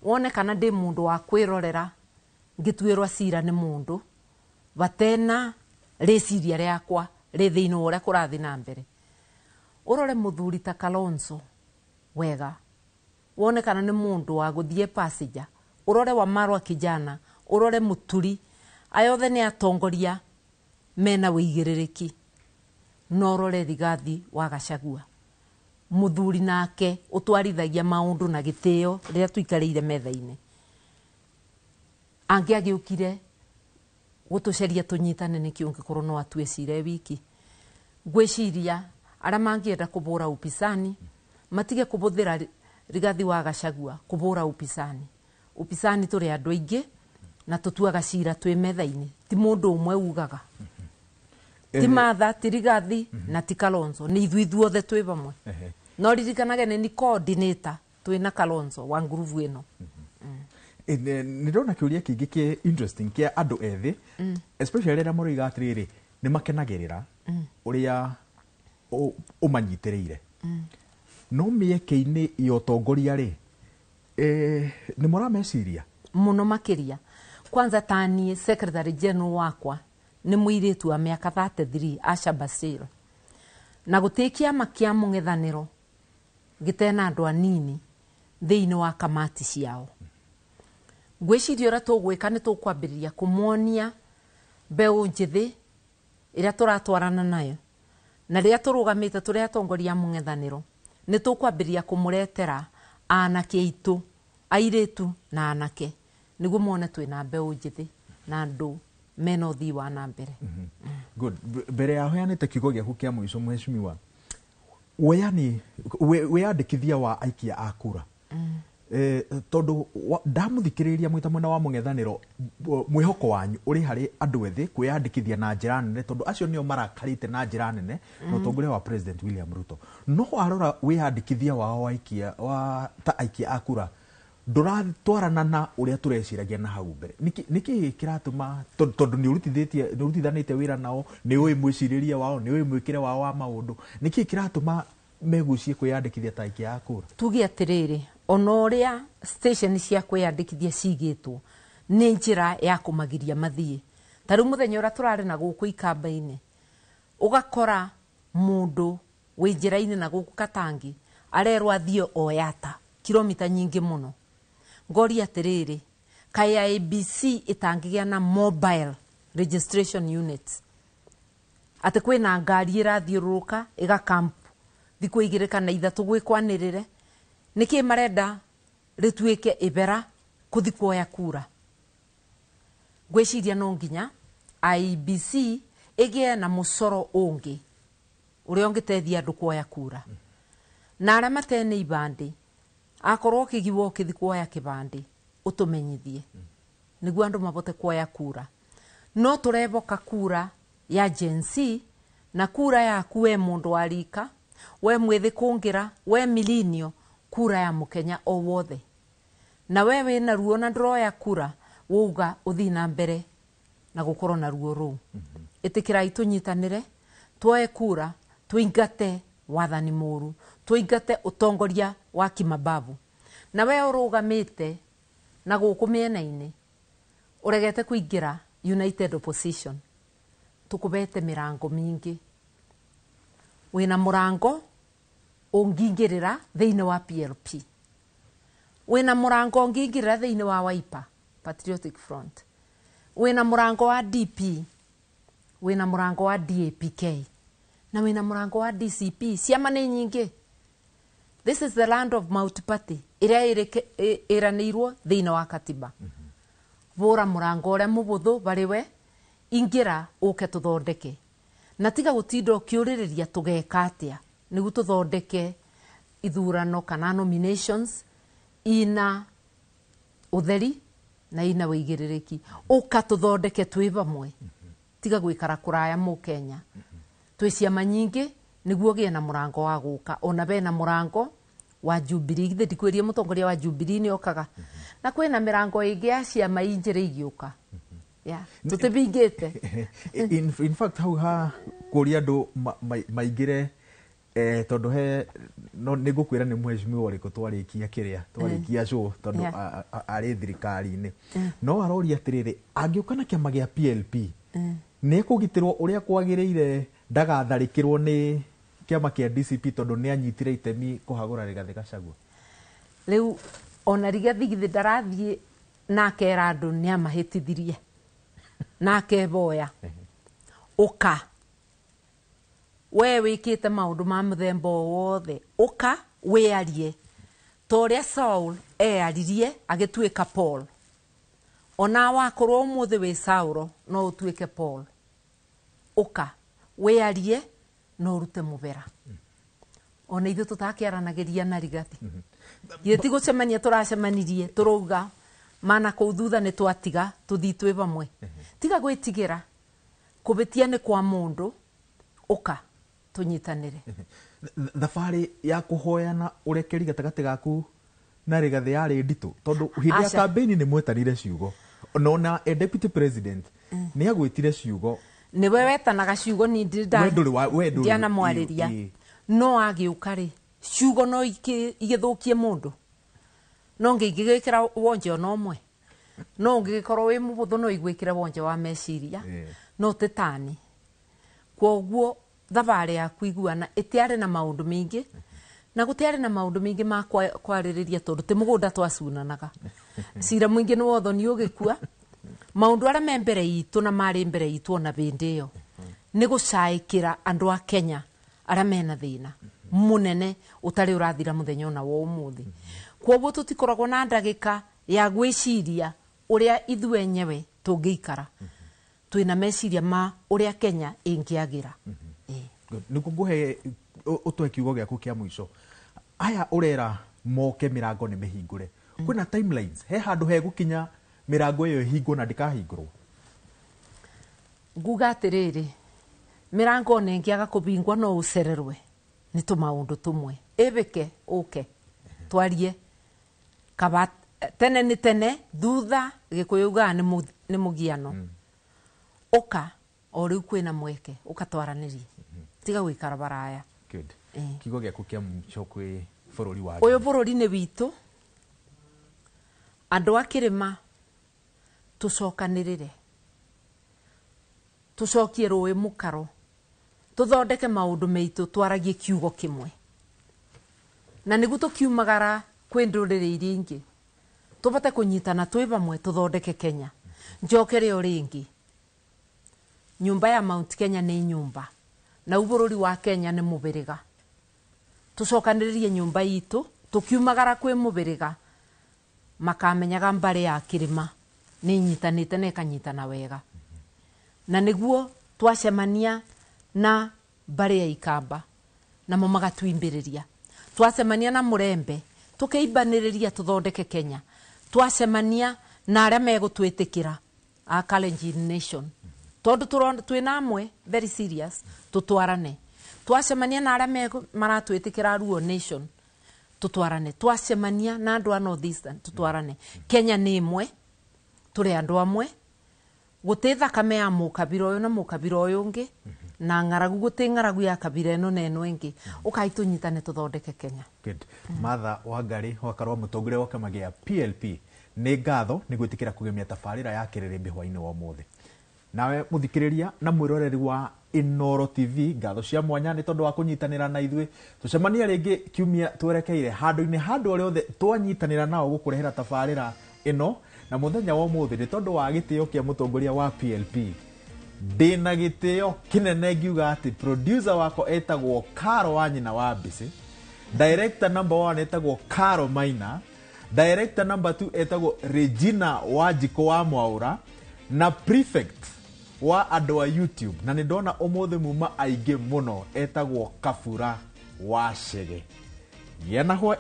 Speaker 3: wone kana ndĩ mũndũ wa kwĩrorera ngĩtuĩrwo cira nĩ mũndũ batena rĩciria rĩakwa rĩ thĩinĩ wa ũrĩa kũrathiĩ na mbere. Ũrore mũthuri ta Kalonzo wega wone kana nĩ mũndũ wa gũthiĩ passenger, ũrore Wamarwa kijana, ũrore Muturi, ayothe nĩ atongoria mena wĩigĩrĩrĩki, no ũrore Rigathi wa Gachagua mũthuri nake ũtwarithagia maũndũ na gĩtĩo rĩrĩa tũikarĩire metha-inĩ. Angĩagĩũkire gũtũceria tũnyitane nĩkĩ ũngĩkorwo no atue cira wiki. Ngwĩciria arĩa mangĩenda kũbũra upinzani matige kũbũthĩra Rigathi wa Gachagua kũbũra upinzani. Upinzani tũrĩ andũ aingĩ na tũtuaga cira twĩ metha-inĩ, ti mũndũ ũmwe ugaga. Ti Martha, ti Rigathi na ti Kalonzo, nĩ ithuothe twĩ vamwe. No ririkanage nĩ coordinator twĩna Kalonzo wa nguruvu ĩno.
Speaker 2: Nĩndona kĩũria kĩngĩ kĩ interesting kĩa andũ ethĩ, especially rĩrĩa maroiga atĩrĩrĩ nĩ makenagĩrĩra ũrĩa ũmanyitĩrĩire. No mĩeke-inĩ ya ũtongoria-rĩ, nĩ mũrameciria
Speaker 3: muno makiria kwanza tani secretary general wakwa nĩ mũirĩtu wa mĩaka 33 Asha Basil na gũtĩkia makia mũng'ethanĩro gĩtena andũ anini thĩinĩ wa kamati ciao ngwĩciria ũrĩa tũgwĩka nĩ tũkwambĩrĩria kũmuonia mbeũ njĩthĩ ĩrĩa tũratwarana nayo na rĩrĩa tũrũgamĩte tũrĩ atongoria mũng'ethanĩro nĩ tũkwambĩrĩria kũmũretera anake aitũ airĩtu na anake nĩguo mone twĩna mbeũ njĩthĩ na andũ mena ũthii wa na mbere.
Speaker 2: Good. Mbere ya heanĩte kiugo gĩaku kĩa mũico mheshimiwa weyandĩkithia wa aikia a kura tondu ndamuthikiriria mwita mwena wa mũng'ethanĩro mwĩhoko wanyu ũrĩ harĩ andũ ethĩ kwĩyandĩkithia na njĩra nene tondu acio nĩo marakarĩte na njĩra nene na ũtongoria wa President William Ruto no warora wĩyandĩkithia wao ta aikia a kura ndũratwarana na ũrĩa tũreciragia na hau mbere nĩkĩ kĩratũma tondu nĩũrutithanĩte wĩra nao nĩũĩ mwĩcirĩria wao nĩũĩ mwĩkĩre wao wa maũndũ nĩkĩ kĩratũma megucie kwĩyandĩkithia ta aikia a kura
Speaker 3: tuge atĩrĩrĩ ona ũrĩa station cia kwĩyandĩkithia cigĩtwo nĩ njĩra ya kũmagiria mathiĩ ta rĩu mũthenya ũrĩa tũrarĩ na gũkũ ikamba-inĩ ũgakora mũndũ wĩ njĩra-inĩ na gũkũ Katangi arerwo athiĩ Oyata kilomita nyingĩ mũno ngoria atĩrĩrĩ kaĩ ABC ĩtangĩgĩa na mobile registration units atĩ kwĩna ngari ĩrathiũrũrũka ĩgakamp thikũ 2 kana 3 gwĩkwanĩrĩre nĩkĩ marenda rĩtuĩke ibera kuthi kuoya kura ngwĩciria no nginya IBC ĩgĩe na mũcoro ũngĩ ũrĩa ũngĩteithia andũ kuoya kura na arĩa matene ibandĩ akorwo kĩgiwo kĩthi kuoya kĩbandĩ ũtũmenyithie nĩguo andũ mabote kuoya kura no tũreboka kura ya Gen Z na kura yaku we mũndũ wa rika we mwĩthĩ kũngĩra we milinio kura ya mũkenya o wothe na we wĩna ruo na ndũroya kura wauga ũthii na mbere na gũkorwo na ruo rũu ĩtĩkĩrai tũnyitanĩre tuoye kura tuingate wathani mũru tuingate ũtongoria wa kimabavu na we ũrũgamĩte na gũkũ mĩena-inĩ ũregete kũingĩra United Opposition tukubete mirango mingi wina murango ungingirira thĩinĩ wa PLP wina murango ungingirira thĩinĩ wa Wiper Patriotic Front wina murango wa DP wina murango wa DAPK na wina murango wa DCP ciama nĩ nyingĩ. This is the land of multi-party ĩrĩa ĩranĩirwo thĩinĩ wa katiba vũra murango ũrĩa mũbũthũ bariwe ingira ũke tũthondeke na tiga gũtinda ũkĩũrĩrĩria tũgeka atĩa nĩguo tũthondeke ithurano kana nominations ina ũtheri na ina wĩigĩrĩrĩki ũka tũthondeke twĩ bamwe tiga gwĩkara kũraya mũ Kenya twĩ ciama nyingĩ nĩguo gĩe na mũrango wa gũka ona bena mũrango wa Jubilee githĩ ndikwĩrie mũtongoria wa Jubilee nĩ okaga na kwĩna mĩrango ĩngĩ ya ciama injĩrĩ igĩũka tutibingite
Speaker 2: in fact hau ha kũria andũ maingĩre tondu he no nĩngũkwĩra nĩ mheshimiwa ũrĩkũ twarĩkia show tondu arĩ thirikari-inĩ no aroria atĩrĩrĩ angĩũka na kĩama gĩa PLP nĩ kũgitĩrwo ũrĩa kwagĩrĩire ndagatharĩkĩrwo nĩ kĩama kĩa DCP tondu nĩ anyitire itemi kũhagũra Rigathĩ Gachagua
Speaker 3: rĩu ona Rigathĩ githĩ ndarathiĩ nake era andũ nĩ amahĩtithirie nake boya ũka we wĩkĩte maũndũ ma mũthemba wothe ũka wĩarie ta ũrĩa Saul earirie agĩtuĩka Paul ona wakorwo ũmũthĩ wĩ Saul no ũtuĩke Paul ũka wĩarie no ũrute mũbera ona ithuĩ tũtakĩaranagĩria na Rigathĩ githĩ ti gũcemania tũracemanirie tũrauga mana kũu thutha nĩ twatiga tũthi twĩ bamwe tiga gwĩtigĩra kũbĩtia nĩ kwa mũndũ ũka tũnyitanĩre
Speaker 2: thabarĩ ya kũhoyana ũrekeri gatagatĩ gaku na Rigathĩ yarĩ nditũ tondu hĩndĩ ya campaign nĩ mwetanire ciugo ona deputy president nĩ agwĩtire ciugo
Speaker 3: niwe wetanaga ciugo ni ndiana mwarĩria no agĩũka rĩ ciugo no igĩthũkie mũndũ no ngigikira wonje no mwe no ngikorwo wi mubuthu no igwikira wonje wa meciria no tetani kwoguo thabari ya kuiguana itiare na maundu mingi na gutiare na maundu mingi ma kwaririria tondu ti mugunda twacunanaga cira mwingi ni wothoni ugikua maundu aria me mbere itu na mari mbere itu ona bindi iyo ni gucaikira andu a Kenya aria mena thina munene utari urathira muthenya ona wo umuthi kwoguo tutikoragwo na ndagika ya gwiciria uria ithu enyewe tungiikara twina meciria ma uria Kenya ingiagira
Speaker 2: niku nguhe utwe kiugo giaku kia mwisho aya urera moke mirango ni mihingure kwina timelines he handu he gukinya mirango iyo hingo na ndikahingurwo
Speaker 3: nguga atiriri mirango nengiaga kubingwa no ucererwe ni tumaundu tumwe ibike uke twarie kaba tene ni tene thutha gikuyuga ni mugiano uka o riu kwina mweke ukatwaranirie tiga gwikara baraya
Speaker 2: good kigo giaku kia mwisho kwi bururi wa
Speaker 3: uyu bururi ni witu andu akirima tucokanirire tucokie rui mukaro tuthondeke maundu meitu twaragie kiugo kimwe na nigu tukiumagara kwi ndurire iria ingi tubate kunyitana twi bamwe tuthondeke Kenya njokere o ringi nyumba ya Mount Kenya ni nyumba na ubururi wa Kenya ni mubiriga tucokaniririe nyumba itu tukiumagara kwi mubiriga makamenyaga mbare ya kirima ni nyitanite na ikanyitana wega na niguo twacemania na mbare ya Ikamba na mo magatwimbiriria twacemania na Murembe tukeibaniriria tuthondeke Kenya twacemania na aria megutwitikira a Kalenjin Nation tondu twina amwe very serious tutwarane twacemania na aria maratwitikira Luo Nation tutwarane twacemania na andu a North Eastern tutwarane Kenya ni imwe turi andu amwe guti thakame ya mukabira uyu na mukabira uyu ungi na ngaragu guti ngaragu ya kabira eno na eno ingi ukaitunyitane tuthondeke Kenya
Speaker 2: good Martha Wangari wakarwa mutongore wa kama gia PLP ni ngatho ni gwitikira kugemia tafarira ya kiriri hwaini wa muthe nawe muthikiriria na mwiroreri wa Inoro TV ngatho cia mwanya ni tondu wa kunyitanira na ithwe tucemania ringi kiumia twerekeire handu-ini handu ore othe twanyitanira nao gukurehera tafarira ino na muthenya wa muthe ni tondu wa gitio kia mutongoria wa PLP ndina gitio kinene ngiuga ati producer wako etagwo Karo Wanyina wa Mbisi, director number 1 etagwo Karo Maina, director number 2 etagwo Regina Wajiko wa Mwaura na prefect wa andu a YouTube na nindona umuthe muma aingi muno etagwo Kabura wa Shege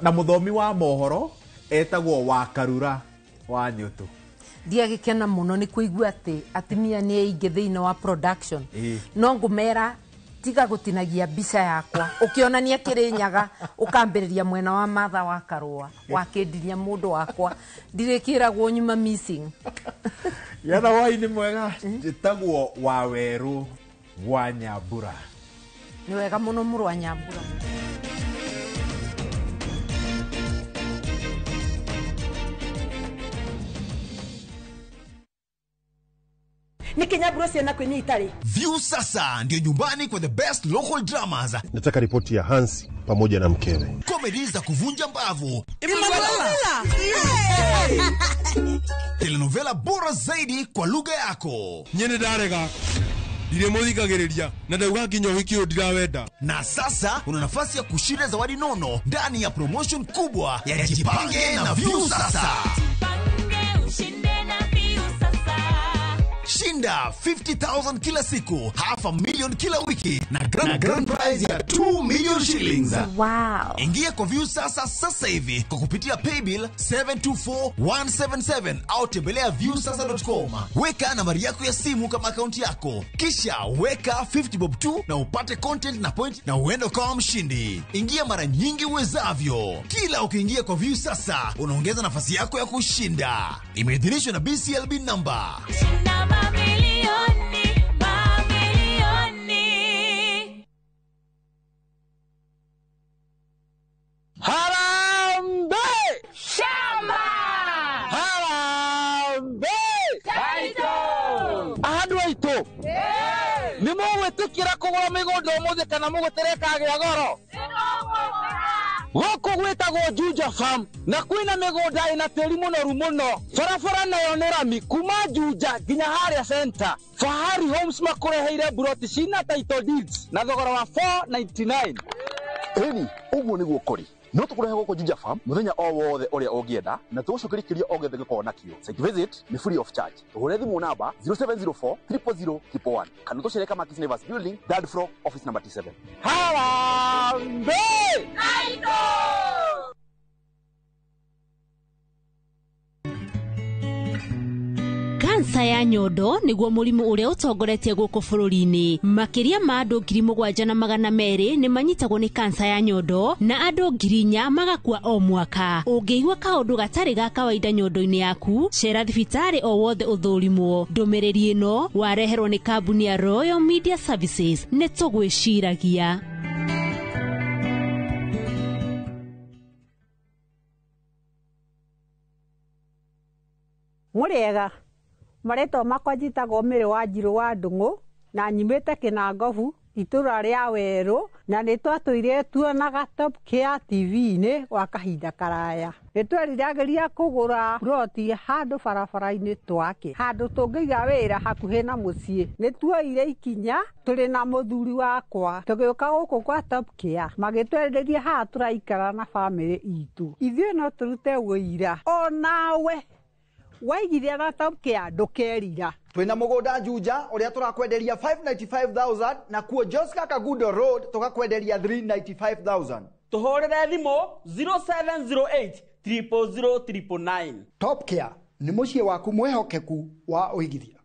Speaker 2: na muthomi wa mohoro etagwo Wakarura wa Nyutu.
Speaker 3: Dia gikena muno ni kuigua ati atimia ni aingi thiini wa production no ngumera tiga gutinagia mbica yakwa ukionania Kirinyaga ukambiriria mwena wa Martha wa Karua wakindiria mundu wakwa ndirikiragwo nyuma missing
Speaker 2: yana waini mwega jitagwo Waweru wa Nyambura
Speaker 3: ni wega muno muru wa Nyambura.
Speaker 28: Nikinyaburo siena kwenye itari.
Speaker 14: View sasa ndio nyumbani kwa the best local dramas.
Speaker 5: Nataka ripoti ya Hansi pamoja na mkewe.
Speaker 14: Comedy za kuvunja mbavu. Telenovela bora zaidi kwa lugha yako.
Speaker 12: Nyene darega. Dire muthikagiriria na ndauga nginya wiki ndirawenda.
Speaker 14: Na sasa una nafasi ya kushinda zawadi nono ndani ya promotion kubwa ya Jipange na View sasa. Shinda 50,000 kila siku, $500,000 kila wiki na grand prize ya 2 million shillings.
Speaker 1: Wow.
Speaker 14: Ingia kwa View sasa hivi kwa kupitia paybill 724177 au tembelea viewsasa.com. Weka nambari yako ya simu kama akaunti yako, kisha weka 50 bob tu na upate content na point na uende kama mshindi. Ingia mara nyingi uwezavyo. Kila ukiingia kwa View sasa unaongeza nafasi yako ya kushinda. Imeidhinishwa na BCLB number.
Speaker 8: Harambe! Shamba!
Speaker 7: mwathukira kugura migondo muthe kana mugutereka gya goro goko gwetagwo Juja Farm na kwina migonda ina tiri munoru muno barabara nayo ni rami kuma Juja nginya haria center. Fahari Homes makureheire buroti cina title deeds na thogora wa 499.
Speaker 11: Eni uguo niguo kori no tukurehe goko Juja Farm muthenya o wothe uria ungienda na tugucokereria ogethe giko nakio. Site visit ni free of charge. Tuhore thimu namba 0704 000 111 kana tucereka Makis Nevers building 3rd floor office number 27.
Speaker 7: Harambe Naito
Speaker 15: Kansa ya nyondo niguo murimu uria utongoretie guku bururi-ini. Makiria ma andu 7,200 ni manyitagwo ni kansa ya nyondo na andu 4,000 magakua o mwaka. Ungiigua kaundu gatari ga kawaida nyondo-ini yaku, cera thibitari o wothe uthurimwo. Ndumiriri ino wareherwo ni kambuni ya Royal Media Services ne tugwiciragia.
Speaker 6: Muriega mareto makwajitagwo Mĩrĩ wa Njirũ wa Ndung'u na nyimĩte Kinangobu itura ria Weru na nitwatũire tuonaga Top Care TV-inĩ wa kahinda karaya. Nitweriragĩria kũgũra ploti handũ barabara-inĩ twake handũ tũngĩiga wĩra hakuhĩ na mũciĩ. Nĩtuoire ikinya tũrĩ na mũthuri wakwa tũgĩũka gũkũ kwa Top Care magĩtwereria haha tũraikara na bamĩrĩ itũ. Ithuĩ no tũrute wĩira o nawe waigithia na Top Care ndukerira.
Speaker 13: Twina mugunda Juja uria turakwenderia 595,000 na kuo Joska Kagudo Road tukakwenderia 395,000.
Speaker 16: Tuhorere thimo 0708 000
Speaker 13: Top Care ni muciĩ waku mwehokeku wa uigithia.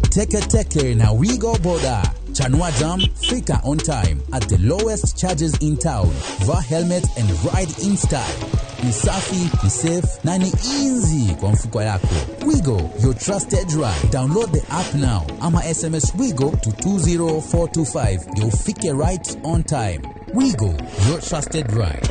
Speaker 22: Teke na Wigo Boda. Chanua Jam, fika on time at the lowest charges in town. Va helmet and ride in style. Ni safi, ni safe, na ni easy kwa mfuko yako. Wigo, your trusted ride. Download the app now. Ama SMS Wigo to 20425. You'll fike right on time. Wigo, your trusted ride.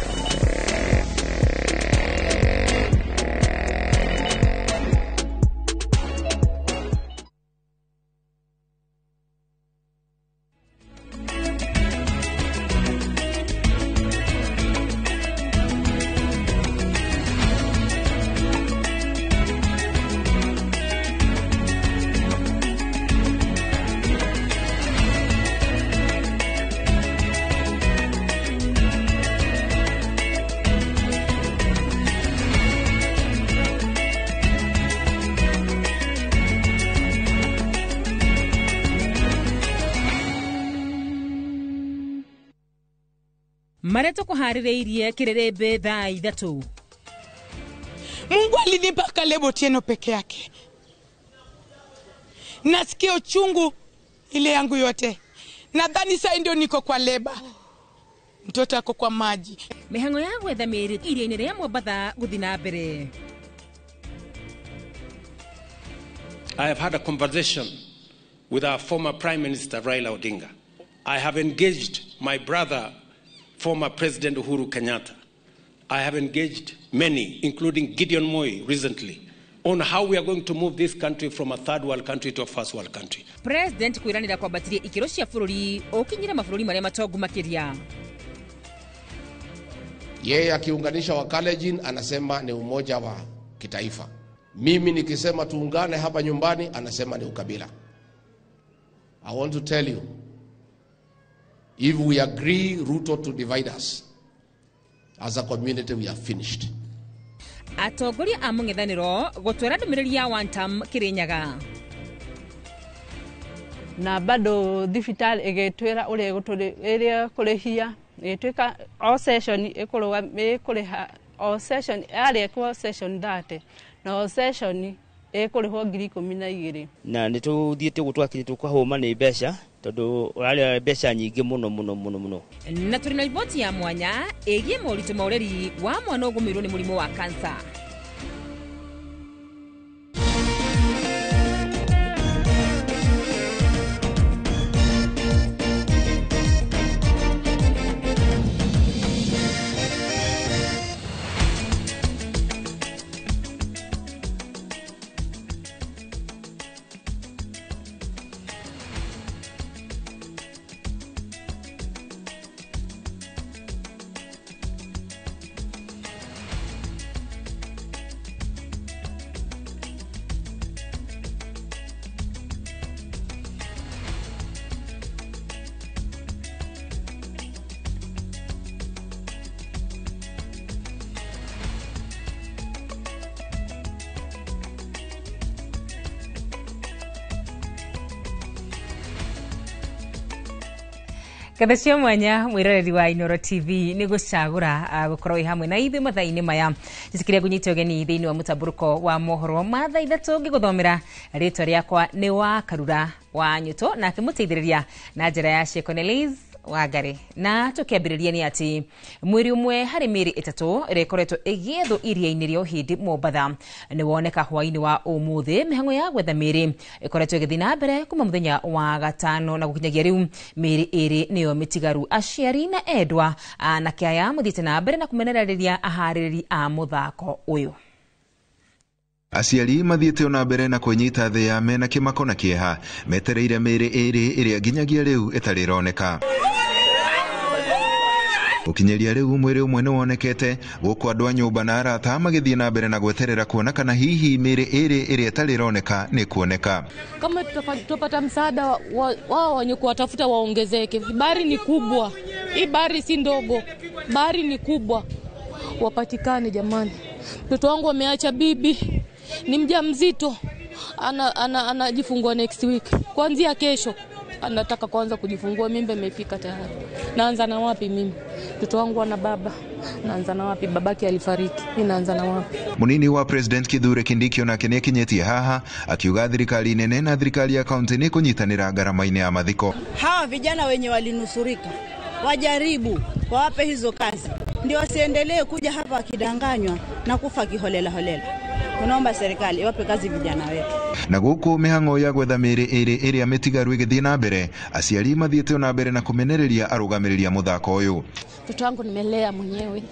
Speaker 23: Mareto kuhaririirie kirerebe thaa 3.
Speaker 19: Mungu alinipa Caleb Otieno peke yake. Nasikia uchungu ile yangu yote. Nadhani sasa ndio niko kwa leba. Mtoto ako kwa maji.
Speaker 23: Mihango ya gwetha mĩri iria-inĩ rĩa Mombasa gũthi na mbere.
Speaker 20: I have had a conversation with our former Prime Minister Raila Odinga. I have engaged my brother, former President Uhuru Kenyatta. I have engaged many, including Gideon Moi recently, on how we are going to move this country from a third world country to a first world country.
Speaker 23: President kwiranira kwambatirie ikiro cia bururi ukinyira mabũrũri maria matongu makiria.
Speaker 21: Yeye akiunganisha Wakalenjin anasema ni umoja wa kitaifa. Mimi nikisema tuungane hapa nyumbani anasema ni ukabila. I want to tell you, if we agree Ruto to divide us, as a community we are finished.
Speaker 23: Atongoria a mũng'ethanĩro gũtwara ndũmĩrĩri ya one term Kirinyaga.
Speaker 24: Na bado thibitari igĩtwĩra ũrĩa kũrĩhia ĩtuĩka all session ĩkũrĩha all session arĩkwo session 30 na all session ĩkũrĩhwo 12,000
Speaker 18: na nĩtũthiĩte gũtwakinyĩtwo kwa hũma nĩ mbeca tondu ũrarĩ mbeca nyingĩ mũno.
Speaker 23: Na tũrĩ na riboti ya mwanya ĩgiĩ moritũ ma ũreri wa mwana ũgũmĩirwo nĩ mũrimũ wa kansa. Kathacio mwanya mwiroreri wa Inoro TV ni gucagura gukorwo hamwe na ithu mathaini maya njicikiria kunyita ugeni thiini wa mutaburuko wa mohoro matha ithatu ngiguthomera ritwa riakwa ni wa Karura wa Nyuto na kimuteithiriria na njira ya Shekoneliz Wagare na tukiambiriria ni ati mwiri umwe hari miri itatu rekoretwo igietho iria-ini ria Uhindi Mombatha ni woneka hwaini wa umuthi mihango ya gwetha miri ikoretwo igithii na mbere kuma muthenya wa gatano na gukinyagia riu miri iri niyo mitigaru aciari na endwa na kiaya muthite na mbere na kumenereriria ahaririri a muthako uyu.
Speaker 2: Aciari mathiete ona mbere na kunyita thĩ ya mena kimako na kieha metereire mĩĩrĩ ĩrĩ ĩrĩa nginyagia rĩu ĩtarĩ ĩroneka. Ukinyeria rĩu mwĩrĩ ũmwe nĩ wonekete gũkũ andũ a nyũmba na arata magĩthiĩ na mbere na gweterera kuona kana hihi mĩĩrĩ ĩrĩ ĩrĩa ĩtarĩ ĩroneka nĩ kuoneka.
Speaker 4: Kama tutapata msaada wao wenye kuwatafuta waongezeke. Bahari ni kubwa. Hii bahari si ndogo. Bahari ni kubwa. Wapatikane jamani. Mtoto wangu ameacha bibi. Ni mjamzito. Anajifungua next week. Kuanzia kesho anataka kuanza kujifungua, mimba imefika tayari. Naanza na wapi mimi? Mtoto wangu ana baba. Naanza na wapi? Babake alifariki. Mimi naanza na wapi?
Speaker 2: Munini wa President Kithure Kindiki ona kene kinyetie haha akiuga thirikari nene na thirikari ya kaunti ni kunyitanira gharama-ini ya mathiko.
Speaker 9: Hawa vijana wenye walinusurika wajaribu wawape hizo kazi, ndio wasiendelee kuja hapa wakidanganywa na kufa kiholela holela. Tunaomba serikali iwape kazi vijana wetu.
Speaker 2: Na guku mihango ya gwetha mĩĩrĩ ĩrĩ ĩrĩa mĩtigaru ĩgĩthiĩ na mbere, aciari mathiĩte na mbere na kumenereria arũgamĩrĩria muthako uyu.
Speaker 4: Mtoto wangu nimelea mwenyewe.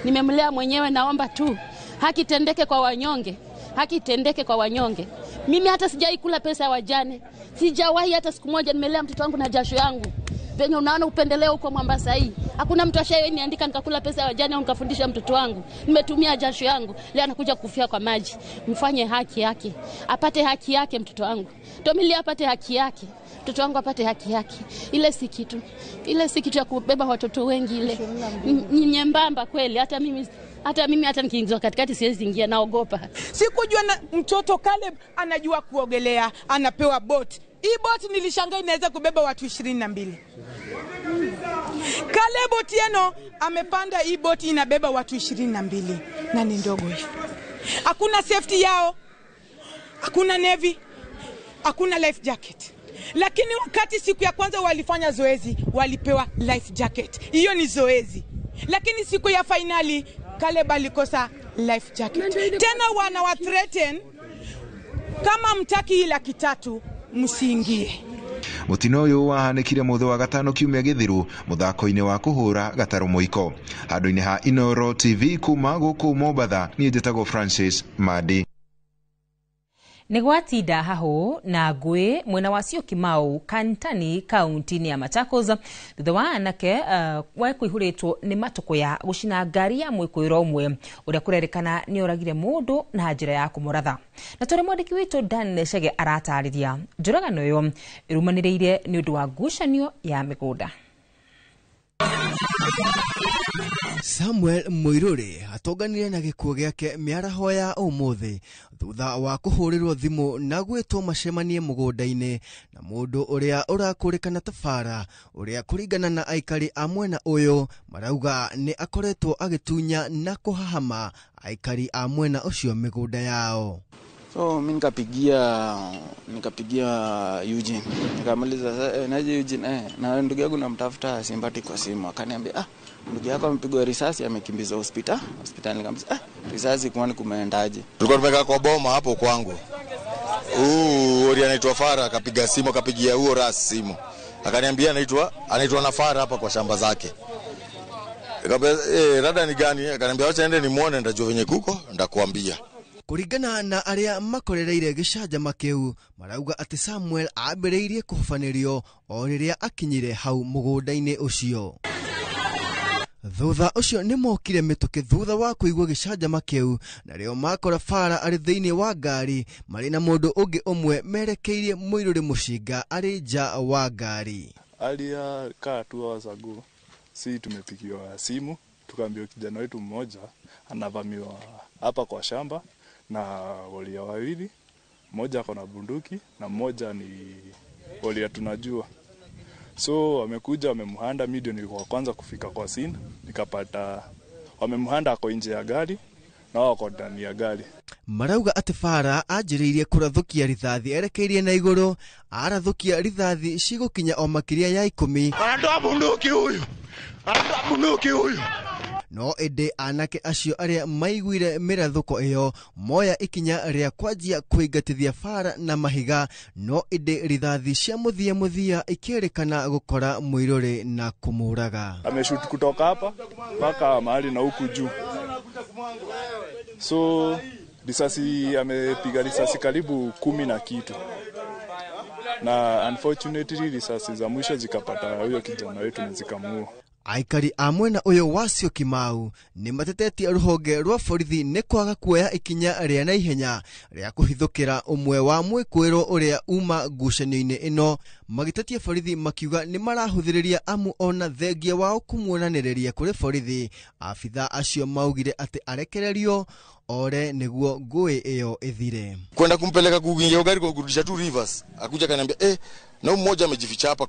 Speaker 4: Nimemlea mwenyewe, naomba tu haki tendeke kwa wanyonge. Haki tendeke kwa wanyonge. Mimi hata sijai kula pesa ya wajane. Sijawahi hata siku moja. Nimelea mtoto wangu na jasho yangu. Venye unaona upendeleo huko Mombasa hii. Hakuna mtu ashayeniandika nikakula pesa ya wajane au nikafundisha mtoto wangu. Nimetumia jasho yangu. Leo anakuja kufia kwa maji. Mfanye haki yake. Apate haki yake mtoto wangu. Tomili apate haki yake. Mtoto wangu apate haki yake. Ile si kitu. Ile si kitu ya kubeba watoto wengi ile. Nyembamba kweli. Hata mimi nikiingizwa katikati siwezi ingia, naogopa.
Speaker 19: Sikujua mtoto Caleb anajua kuogelea, anapewa boat. Hii boat nilishangaa inaweza kubeba watu 22. Caleb Otieno amepanda hii boat inabeba watu 22 na ni ndogo hivi. Hakuna safety yao. Hakuna navy. Hakuna life jacket. Lakini wakati siku ya kwanza walifanya zoezi, walipewa life jacket. Hiyo ni zoezi. Lakini siku ya finali Caleb alikosa life jacket. Tena wana threaten kama mtaki 300,000 msiingie.
Speaker 2: Mutino uyu wahanikire mutho wa gatano kiumia githiru muthako-ini wa kuhura gataro muiko. Handu-ini ha Inoro TV kuma guku Mombatha ni njitagwo Francis Madi.
Speaker 23: Negwatinda haho na ngwe mwena wa Syokimau Kantani kaunti-ini ya Machakos thutha wa anake wa kuihuritwo ni matuko ya gucina ngari ya mwikuiro umwe uria kurerikana ni oragire mundu na njira ya kumuratha. Na tore mwandiki witu Dan Chege aratariria njuragano yo irumaniriire ni undu wa ngucanio ya migunda.
Speaker 10: Samuel Muiruri atonganire na gikuo giake miaraho ya umuthi thutha wa kuhurirwo thimu na gwetwo macemanie mugunda-ini na mundu uria urakurikana tabara uria kuringana na aikari a mwena uyu marauga ni akoretwo agitunya na kuhahama aikari a mwena ucio migunda yao.
Speaker 17: So mimi nikapigia Eugene. Nikamaliza naje Eugene na ndugu yangu namtafuta Simbati kwa simu. Akaniambia ndugu yako amepigwa risasi amekimbizwa hospitali. Nikamwambia risasi kwani kumeendaje?
Speaker 25: Tulikuwa tumekaa kwa boma hapo kwangu. Uri anaitwa Fara akapiga simu akapigia huo ras simu. Akaniambia anaitwa Nafara hapa kwa shamba zake. Nikamwambia rada ni gani? Akaniambia acha ende nimuone ndajua venye kuko ndakuambia.
Speaker 10: Kuringana na aria makorereire gicanjama kiu marauga ati Samuel ambiriirie kuhofanirio o riria akinyire hau mugunda-ini ucio. Thutha ucio ni mokire mituki thutha wa kuigwa gicanjama kiu na rio makora Fara ari thiini wa ngari mari na mundu ungi umwe merekeirie Muiruri Mushinga ari nja wa ngari.
Speaker 26: Alia kaa 2 hours ago si tumepigiwa simu tukaambiwa kijana wetu mmoja anavamiwa hapa kwa shamba na walia wawili, mmoja ako na bunduki na mmoja ni walia tunajua. So wamekuja wamemhanda, mimi ndio nilikuwa kwanza kufika kwa scene, nikapata wamemhanda ako nje ya gari na wako ndani ya gari.
Speaker 10: Marauga ati Fara anjiriirie kurathukia rithathi erekeirie na iguru, arathukia rithathi cigukinya o makiria ya 10.
Speaker 1: Anatoa bunduki huyu. Anatoa bunduki huyu.
Speaker 10: No ende anake acio aria maiguire mirathuko iyo moya ikinya ria kwanjia kuingatithia Fara na mahiga, no ende rithathi cia muthia ikirikana gukora muirore na kumuraga.
Speaker 26: Ameshoot kutoka hapa mpaka mahali na huku juu. So risasi amepiga risasi karibu 10 na kitu. Na unfortunately risasi za mwisho zikapata huyo kijana wetu na zikamuua.
Speaker 10: Aikari a mwena uyo wacio Kimau ni matetetie ruhonge rwa borithi ni kwaga kuoya ikinya ria na ihenya ria kuhithukira umwe wa mwikwiru uria uma ngucanio-ini ino, magitetie borithi makiuga ni marahuthiriria amu ona thengia wao kumuonaniriria kuri borithi. Afitha acio maugire ati arekererio ore niguo ngui iyo ithire.
Speaker 25: Kwenda kumpeleka kuingia gari kwa kurudisha tu Rivers, akuja kaniambia na mmoja amejificha hapa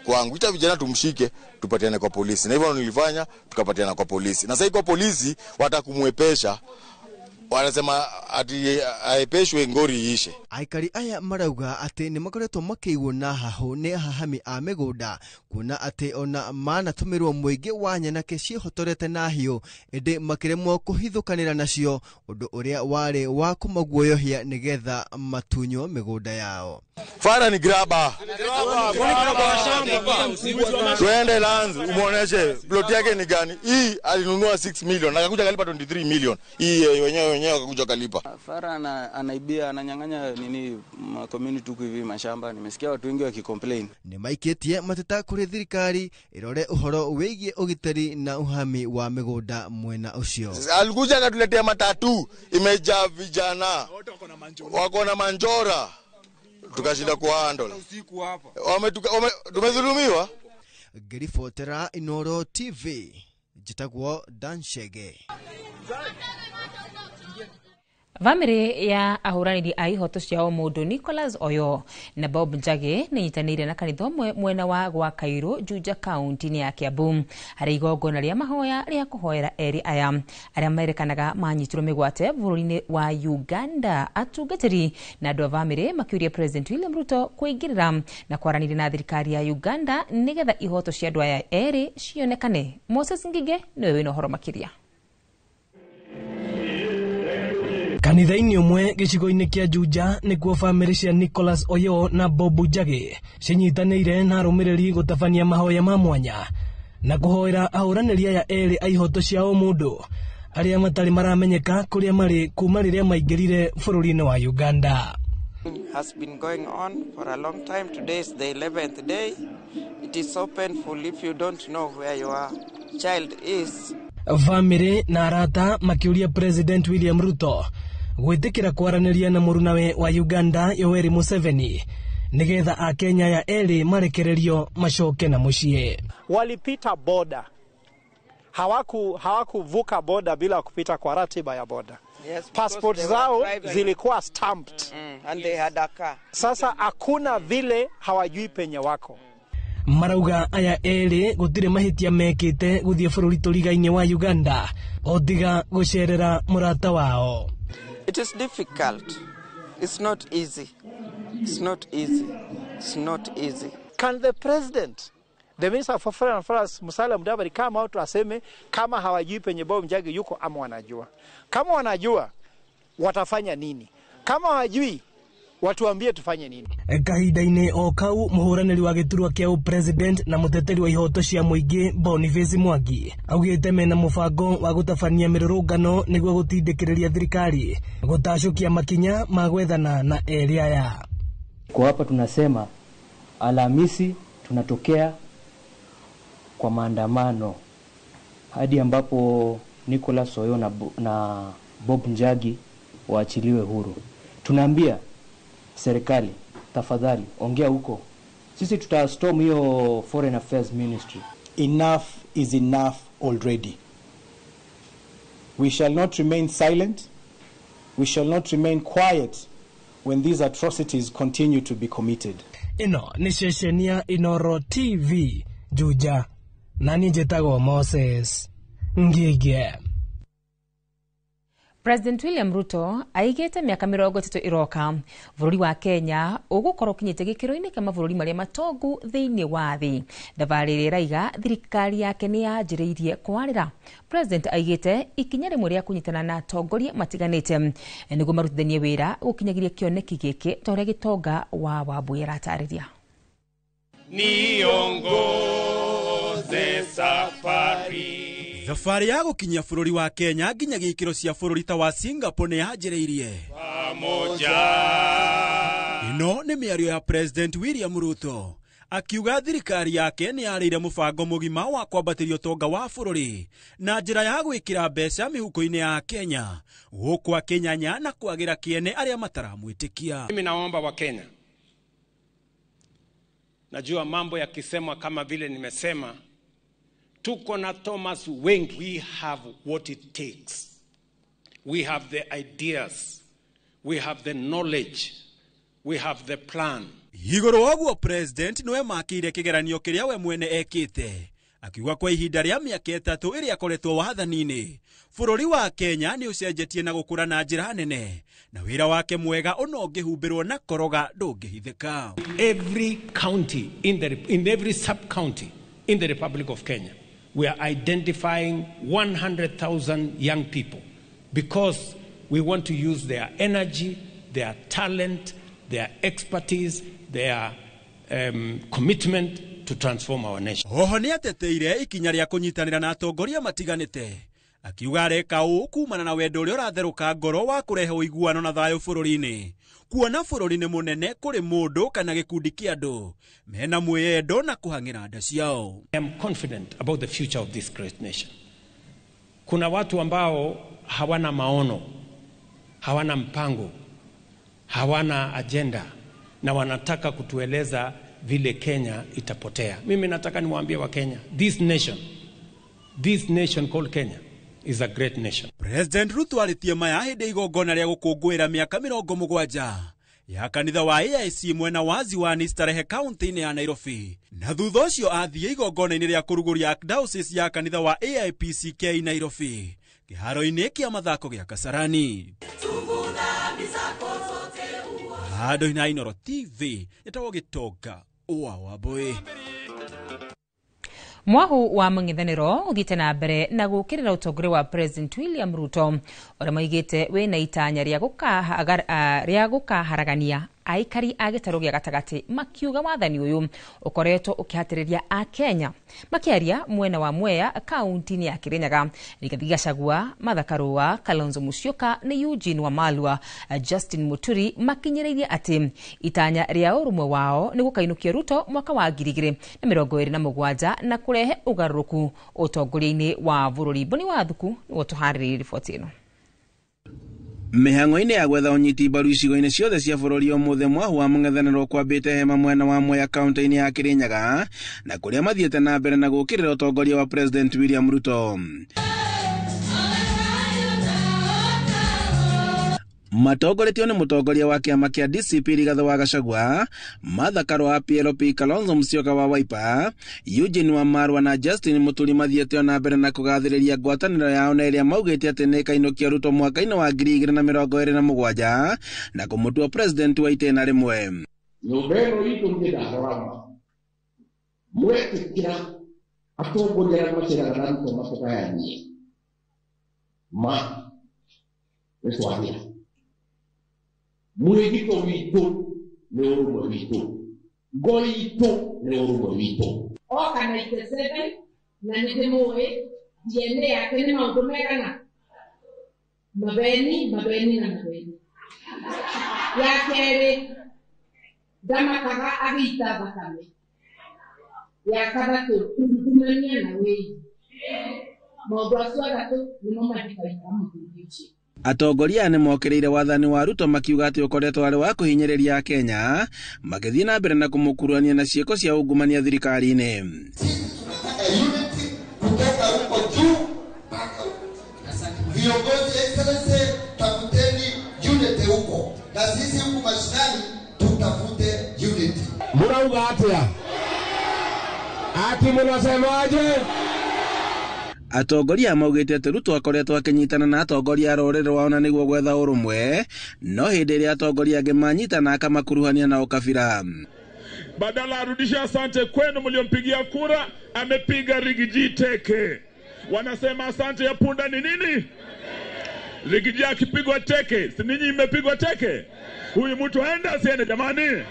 Speaker 25: kwangu, ita vijana tumshike tupatiane kwa polisi. Na hivyo nilifanya, tukapatiana kwa polisi. Na sasa kwa polisi watakumwepesha, wanasema ati aepeshwe ngori iishe.
Speaker 10: Aikari aya marauga ati ni makoretwo makiigwo na haho ni hahami a migunda, kuna ati ona manatumirwo muingi wa nyanake cihotorete na hiyo ende makiremwo kuhithukanira nacio, undu uria wari wa kumaguoyohia nigetha matunyo migunda yao.
Speaker 25: Fara ni graba. Twende Lanzi umuoneshe plot yake ni gani. Hii alinunua 6 million na akakuja kalipa 23 million. Hii wenyewe akakuja kalipa.
Speaker 17: Fara anaibia, ananyang'anya nini community huko hivi mashamba. Nimesikia watu wengi wakicomplain.
Speaker 10: Ni maikitie mateta kuri thirikari irore uhoro wigie ugitari na uhami wa migunda mwena ucio.
Speaker 25: Alikuja akatuletea matatu imejaa vijana wako na manjora, tukashinda kuhandle. Tumedhulumiwa.
Speaker 10: Ngiribotera Inoro TV, njitagwo Dan Chege.
Speaker 23: Bamĩrĩ ya ahũranĩri a ihoto cia mũndũ Nicholas Oyo na Bob Njagi nĩ nyitanĩire na kanitha mwena wa gwa Kairũ, Juja kaunti-inĩ ya Kiambu harĩ igongona rĩa mahoya rĩa kũhoera eri aya arĩa merĩkanaga manyitirwo mĩgwate bũrũri-inĩ wa Uganda. Atungatĩri na andũ a bamĩrĩ makĩũria President William Ruto kũingĩrĩra na kwaranĩria na thirikari ya Uganda nĩgetha ihoto cia andũ aya erĩ cionekane. Moses Ngige nĩwe wĩna ũhoro makĩria.
Speaker 3: Kanitha-inĩ ũmwe gĩcigo-inĩ kĩa Juja nĩkuo bamĩrĩ cia Nicholas Oyo na Bob Njagi cinyitanĩire na arũmĩrĩri gũtabania mahoya ma mwanya na kũhoera ahũranĩri aya erĩ a ihoto cia mũndũ arĩa matarĩ maramenyeka kũrĩa marĩ kuma rĩrĩa maingĩrire bũrũri-inĩ wa Uganda.
Speaker 5: Has been going on for a long time. Today is the 11th day. It is so painful if you don't know where your child is.
Speaker 3: Bamĩrĩ na arata makĩũria President William Ruto gwĩtĩkĩra kwaranĩria na mũrunawe wa Uganda Yoweri Museveni nĩgetha a Kenya ya erĩ marekererio macoke na mũciĩ.
Speaker 8: Walipita boda, hawakuvuka boda bila kupita kwa ratiba ya boda.
Speaker 5: Yes,
Speaker 8: passport zao zilikuwa stamped.
Speaker 5: And they had a car.
Speaker 8: Sasa hakuna vile hawajui penye wako.
Speaker 3: Marauga aya erĩ gũtirĩ mahĩtia mekĩte gũthiĩ bũrũri tũrigainĩ wa Uganda otiga gũcerera mũrata wao.
Speaker 5: It is difficult. It's not easy. It's not easy. It's not easy.
Speaker 8: Can the president, the Minister for Foreign Affairs, Musalia Mudavadi, come out aseme kama hawajui penye Bob Njagi yuko ama wanajua? Kama wanajua watafanya nini? Kama hawajui watuambie tufanye nini?
Speaker 3: Kahinda-inĩ o kau mũhũranĩri wa gĩturwa kĩa president na mũteteri wa ihoto cia mũingĩ Boniface Mwangi augĩte mena mũbango wa gũtabania mĩrũrũngano nĩguo gũtindĩkĩrĩria thirikari gũtacũkia makinya ma gwethana na erĩ aya.
Speaker 12: Kwa hapa tunasema Alhamisi tunatokea kwa maandamano hadi ambapo Nicholas Oyo na Bob Njagi waachiliwe huru. Tunaambia serikali, tafadhali ongea huko. Sisi tutastorm hiyo Foreign Affairs Ministry.
Speaker 8: Enough is enough already. We shall not remain silent. We shall not remain quiet when these atrocities continue to be committed.
Speaker 3: Ino ni ceceni ya Inoro TV Juja na ni njĩtagwo Moses Ngige.
Speaker 23: President William Ruto aigĩte mĩaka 30 iroka bũrũri wa Kenya ũgũkorwo kinyĩte gĩkĩro-inĩ kĩa mabũrũri marĩa matongu thĩinĩ wa thĩ. Thabarĩ ĩrĩa raiga thirikari yake nĩ yanjĩrĩirie kwarĩra. President aigĩte ikinya rĩmwe rĩa kũnyitana na atongoria matiganĩte nĩguo marutithanie wĩra gũkinyagiria kĩoneki gĩkĩ ta ũrĩa Gĩtonga wa Wambui aratarĩria.
Speaker 6: Niongoze safari. Thabarĩ ya gũkinyia bũrũri wa Kenya nginya gĩkĩro cia bũrũri ta wa Singapore nĩ yanjĩrĩirie. Pamoja. Ino nĩ mĩario ya President William Ruto akiuga thirikari yake nĩ yarĩire mũbango mũgima wa kwambatĩria ũtonga wa bũrũri na njĩra ya gwĩkĩra mbeca mĩhuko-inĩ ya Kenya gũkwa Kenyanya na kwagĩra kĩene arĩa mataramwĩtĩkia.
Speaker 20: Mimi naomba wa Kenya, najua mambo yakisemwa kama vile nimesema, tuko na Thomas wengi. We have what it takes. We have the ideas. We have the knowledge. We have the plan.
Speaker 6: Igũrũ waguo President nĩwe makĩire kĩgeranio kĩrĩa we mwene ekĩte. Akiuga kwa ihinda rĩa mĩaka 3 ĩrĩa akoretwo wathani-inĩ, bũrũri wa Kenya nĩ ũcenjetie na gũkũra na njĩra nene, na wĩra wake mwega ona ũngĩhumbĩrwo na koroga ndũngĩhithĩka.
Speaker 20: Every county in every sub-county in the Republic of Kenya, we are identifying 100,000 young people because we want to use their energy, their talent, their expertise, their commitment to transform our nation.
Speaker 6: Oho nĩ ateteire ikinya rĩa kũnyitanĩra na atongoria matiganĩte. Akiuga areka ũũ kumana na wendo ũrĩa ũratherũka ngoro wa kũrehe ũiguano na thayũ bũrũri-inĩ. Kuona bũrũri nĩ mũnene kũrĩ mũndũ kana gĩkundi kĩa andũ mena mwĩyendo na kũhang'ĩra nda ciao.
Speaker 20: I am confident about the future of this great nation. Kuna watu ambao hawana maono, hawana mpango, hawana agenda na wanataka kutueleza vile Kenya itapotea. Mimi nataka niwaambie wa Kenya, this nation called Kenya is a great nation.
Speaker 6: President Ruto alitie maya hĩndĩ igongona rĩa gũkũngũĩra mĩaka 70 ya kanitha wa AIC mwena wa Ziwani Starehe kaunti-inĩ ya Nairobi. Na thutha ũcio athiĩ igongona-inĩ rĩa kũrugũria Archdiocese ya kanitha wa AIPCK Nairobi kĩharo-inĩ kĩa mathako gĩa Kasarani. Handũ na Inoro TV nĩtagwo Gĩtonga wa Wambui.
Speaker 23: Mwahu wa mũng'ethanĩro ũthiĩte na mbere na gũkĩrĩra ũtongoria wa President William Ruto ũrĩa maigĩte wĩna itanya rĩa gũkaharagania aikari a gĩtarũ gĩa gatagatĩ, makiuga wathani ũyũ ũkoretwo ũkĩhatĩrĩria a Kenya. Makĩaria mwena wa Mwea kaunti-inĩ ya Kirinyaga, Rigathi Gachagua, Martha Karua, Kalonzo Musyoka na Eugene Wamalwa, Justin Muturi makinyĩrĩirie atĩ itanya rĩa ũrũmwe wao nĩ gũkainũkia Ruto mwaka wa 2027 na kũrehe ũgarũrũku ũtongoria-inĩ wa bũrũri. Boni wa Thuku nĩguo tũharĩrĩirie riboti ĩno.
Speaker 7: Mĩhang'o-inĩ ya gwetha ũnyiti mbaru icigo-inĩ ciothe cia bũrũri ũmũthĩ mwahu wa mũng'ethanĩro kwambĩte hema mwena wa Mwea kaunti-inĩ ya Kirinyaga na kũrĩa mathiĩte na mbere na gũkĩrĩra ũtongoria wa President William Ruto. Matongoretio nĩ mũtongoria wa kĩama kĩa DCP Rigathi wa Gachagua, Martha Karua PLP, Kalonzo Musyoka wa Wiper, Eugene Wamalwa na Justin Muturi mathiĩte na mbere na kũgathĩrĩria ngwatanĩro yao na ĩrĩa maugĩte atĩ nĩ ĩkainũkia Ruto mwaka-inĩ wa 2027 na kũmũtua president wa itĩna rĩmwe.
Speaker 21: Nyũmba ĩno itũ ngĩndarorama mwetĩkĩra atongoria maceraga na Ruto macogayanie ma nĩtwaria mwĩgito witũ nĩ ũrũmwe witũ, ngo itũ nĩ ũrũmwe witũ.
Speaker 11: Oka 97 na nĩndĩmũĩ DNA yake nĩ maũndũ megana mabeni na mabeni. Ya kerĩ ndamakaga agĩita thakame. Ya gatatũ kumania na wĩi. Maũndũ acio atatũ nĩmo mahikaga mũthuri ũcio.
Speaker 7: Atongoria nĩ mokĩrĩire wathani wa Ruto makiuga atĩ ũkoretwo arĩ wa kũhinyĩrĩria Kenya, magĩthiĩ na mbere na kũmũkuruhania na ciĩko cia ungumania thirikari-inĩ.
Speaker 1: Viongozi excellency, tafuteni unity huko na sisi huku mashinani tutafute unity.
Speaker 13: murauga atia ati munasemaje?
Speaker 7: Atongoria maugite ati Ruto akoretwo akinyitana na atongoria rorero rwao na niguo gwetha urumwe, no hindi ria atongoria angi manyitana akamakuruhania na ukabira.
Speaker 14: Badala arudisha asante kwenu mliompigia kura, amepiga Rigiji teke. Wanasema asante ya punda ni nini? Rigiji akipigwa teke, si ninyi imepigwa teke? Huyu mtu aende asiende jamani?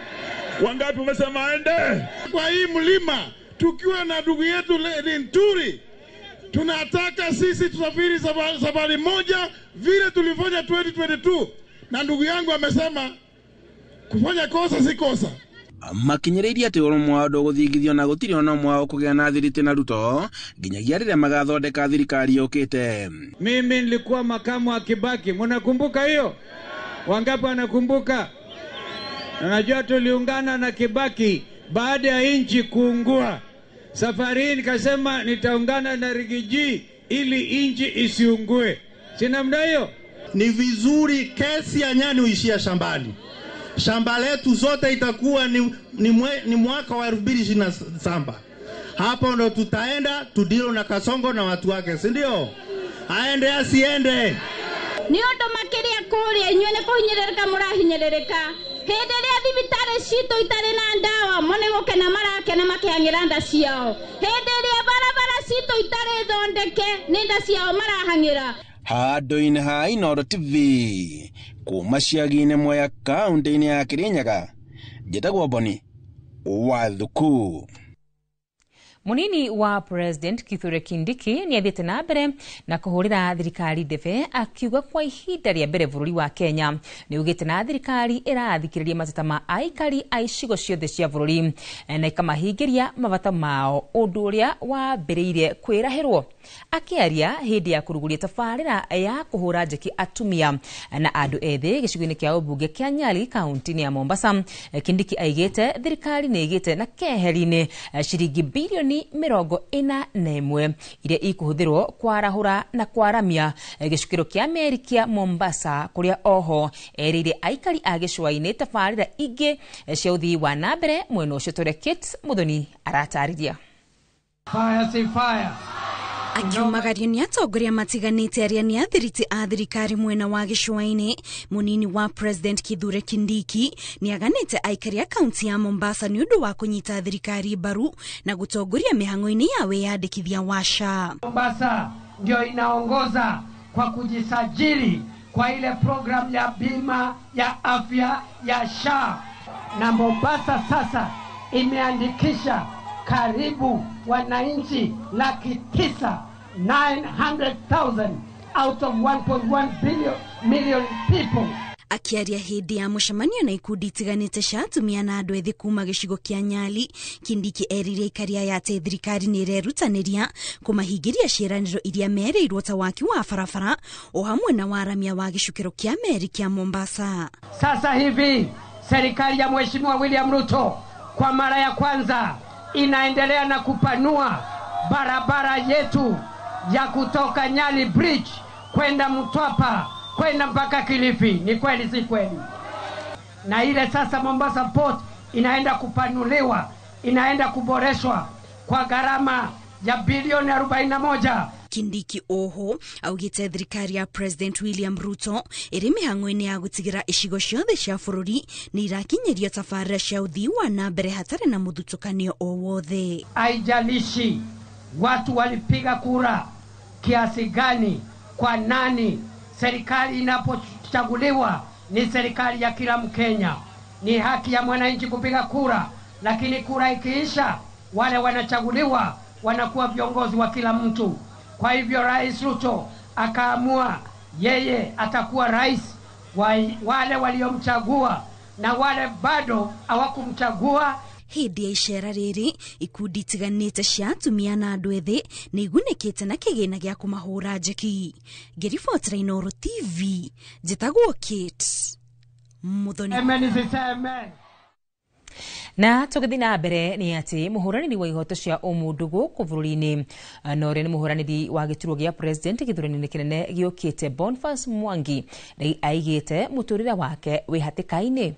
Speaker 14: Wangapi umesema aende?
Speaker 15: Kwa hii mlima tukiwa na ndugu yetu Linturi, tunataka sisi tusafiri safari moja vile tulifanya 2022, na ndugu yangu amesema kufanya kosa si kosa.
Speaker 7: Makinyiriria ati urumwe wao nduguthingithio na gutiri ona umwe wao kugia na thiriti na Ruto nginyagia riria magathondeka thirikari yukite.
Speaker 16: Mimi nilikuwa makamu wa Kibaki, mnakumbuka hiyo? Wangapi wanakumbuka? Najua tuliungana na Kibaki baada ya inchi kuungua. Safari hii nikasema nitaungana na Rigiji ili inchi isiungue. Si namna hiyo?
Speaker 15: Ni vizuri kesi ya nyani uishia shambani. Shamba letu zote itakuwa ni mwaka wa 2027. Hapo ndo tutaenda tudilo na Kasongo na watu wake, si ndio? Aende asiende.
Speaker 22: Ni ondo makiria kuria inyuene kuhinyerereka murahinyerereka. Hende ria thibitari citu itari na ndawa monegoke na marake na makihangira nda ciao. Hende ria barabara citu itari thondeke ni nda ciao marahangira.
Speaker 7: Handu-ini ha Inooro TV kuma ciagi-ini Mwea kaunti-ini ya Kirinyaga, njĩtagwo Boni Wathuku.
Speaker 23: Munini wa President Kithure Kindiki ni athiĩte na mbere na kuhurira thirikari ndebe akiuga kwa ihinda rĩa mbere bũrũri wa Kenya ni ugĩte na thirikari irathikĩrĩria mateta ma aikari a icigo ciothe cia bũrũri na ikamahingĩria mabata mao ũndũ ũrĩa wambĩrĩirie kwĩrahĩrwo. Akiaria hĩndĩ ya kũrugũria tabarĩra ya kũhũra njeki atumia na andũ ethĩ gĩcigo-inĩ kĩa ũmbunge kĩa Nyali kaunti-inĩ ya Mombasa, Kindiki aigĩte thirikari nĩ ĩgĩte na keheri-inĩ ciringi bilioni 41 iria ikuhũthĩrwo kwarahũra na kwaramia gĩcukĩro kĩa meri kĩa Mombasa, kũrĩa oho erĩire aikari a gĩcũa-inĩ tabarĩra ingĩ cia ũthii wa na mbere mwena ũcio. Tũrĩa Kate Muthoni aratarĩria.
Speaker 24: Fire say fire.
Speaker 27: Akiumagario ni atongoria matiganĩte arĩa ni athiriti a thirikari mwena wa gĩcũa-inĩ, munini wa President Kithure Kindiki ni aganĩte aikari a kaunti ya Mombasa ni ũndũ wa kũnyita thirikari mbaru na gũtongoria mĩhang'o-inĩ ya wĩyandĩkithia wa SHA.
Speaker 24: Mombasa ndio inaongoza kwa kujisajili kwa ile program ya bima ya afya ya SHA, na Mombasa sasa imeandikisha karibu wananchi 900,000 out of 1.1 million people.
Speaker 27: Akiaria hĩndĩ ya mũcemanio na ikundi itiganĩte cia atumia na andũ ethĩ kuma gĩcigo kĩa Nyali, Kindiki erire aikari aya atĩ thirikari nĩ ĩrerutanĩria kũmahingĩria ciĩranĩro iria merĩirwo ta waki wa barabara o hamwe na waramia wa gĩcukĩro kĩa meri kĩa Mombasa.
Speaker 24: Sasa hivi serikali ya Mheshimiwa William Ruto kwa mara ya kwanza inaendelea na kupanua barabara yetu ya kutoka Nyali Bridge kwenda Mtwapa kwenda mpaka Kilifi. Ni kweli si kweli? Na ile sasa Mombasa Port inaenda kupanuliwa, inaenda kuboreshwa kwa gharama ya bilioni 41.
Speaker 27: Kindiki oho augĩte thirikari ya President William Ruto ĩrĩ mĩhang'o-inĩ ya gũtigĩra icigo ciothe cia bũrũri nĩ irakinyeria tabarĩra cia ũthii wa na mbere hatarĩ na mũthutũkanio o wothe.
Speaker 24: Haijalishi watu walipiga kura kiasi gani kwa nani, serikali inapochaguliwa ni serikali ya kila Mkenya. Ni haki ya mwananchi kupiga kura, lakini kura ikiisha wale wanachaguliwa wanakuwa viongozi wa kila mtu. Kwa hivyo Rais Ruto akaamua yeye atakuwa rais wa wale waliomchagua na wale bado hawakumchagua.
Speaker 27: Hĩndĩ ya icera rĩrĩ ikundi itiganĩte cia atumia na andũ ethĩ nĩ igunĩkĩte na kĩgĩna gĩa kũmahũra njeki. Ngĩribotera Inooro TV, njĩtagwo Kate Muthoni. Na tũgĩthiĩ na mbere nĩ atĩ mũhũranĩri wa ihoto cia ũmũndũ gũkũ bũrũri-inĩ na ũrĩa nĩ mũhũranĩri wa gĩturwa gĩa president gĩthurano-inĩ kĩnene gĩũkĩte Boniface Mwangi aigĩte mũtũrĩre wake wĩ hatĩka-inĩ.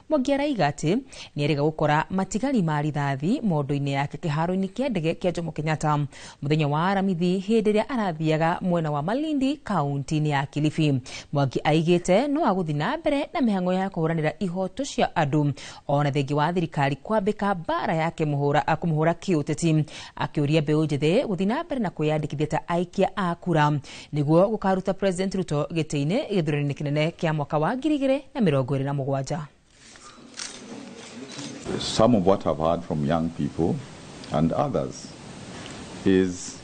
Speaker 23: Mwangi araiga ati ni erega gukora matigari ma rithathi mondo-ini yake kiharo-ini kia ndege kia Jomo Kenyatta muthenya wa aramithi hindi ria arathiaga mwena wa Malindi kaunti-ini ya Kilifi. Mwangi aigite no aguthi na mbere na mihango ya kuhuranira ihoto cia andu ona thengi wa thirikari kwambika bara yake kumuhura kiuteti, akiuria mbeu njithi guthi na mbere na kwiyandikithia ta aikia a kura niguo gukaruta President Ruto giti-ini githurano-ini kinene kia mwaka wa 2027.
Speaker 2: Some of what I've heard from young people and others is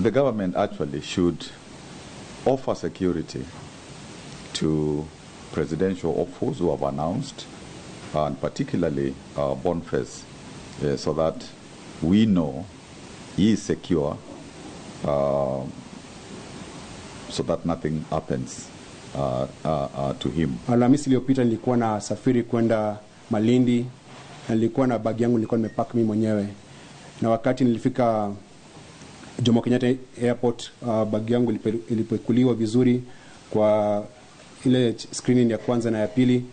Speaker 2: the government actually should offer security to presidential officials who have announced, and particularly Boniface, so that we know he is secure, so that nothing happens to him.
Speaker 4: Alhamisi iliyopita nilikuwa na safiri kwenda Malindi na nilikuwa na bagi yangu nilikuwa nimepack mimi mwenyewe, na wakati nilifika Jomo Kenyatta Airport bagi yangu ilipekuliwa vizuri kwa ile screening ya kwanza na ya pili,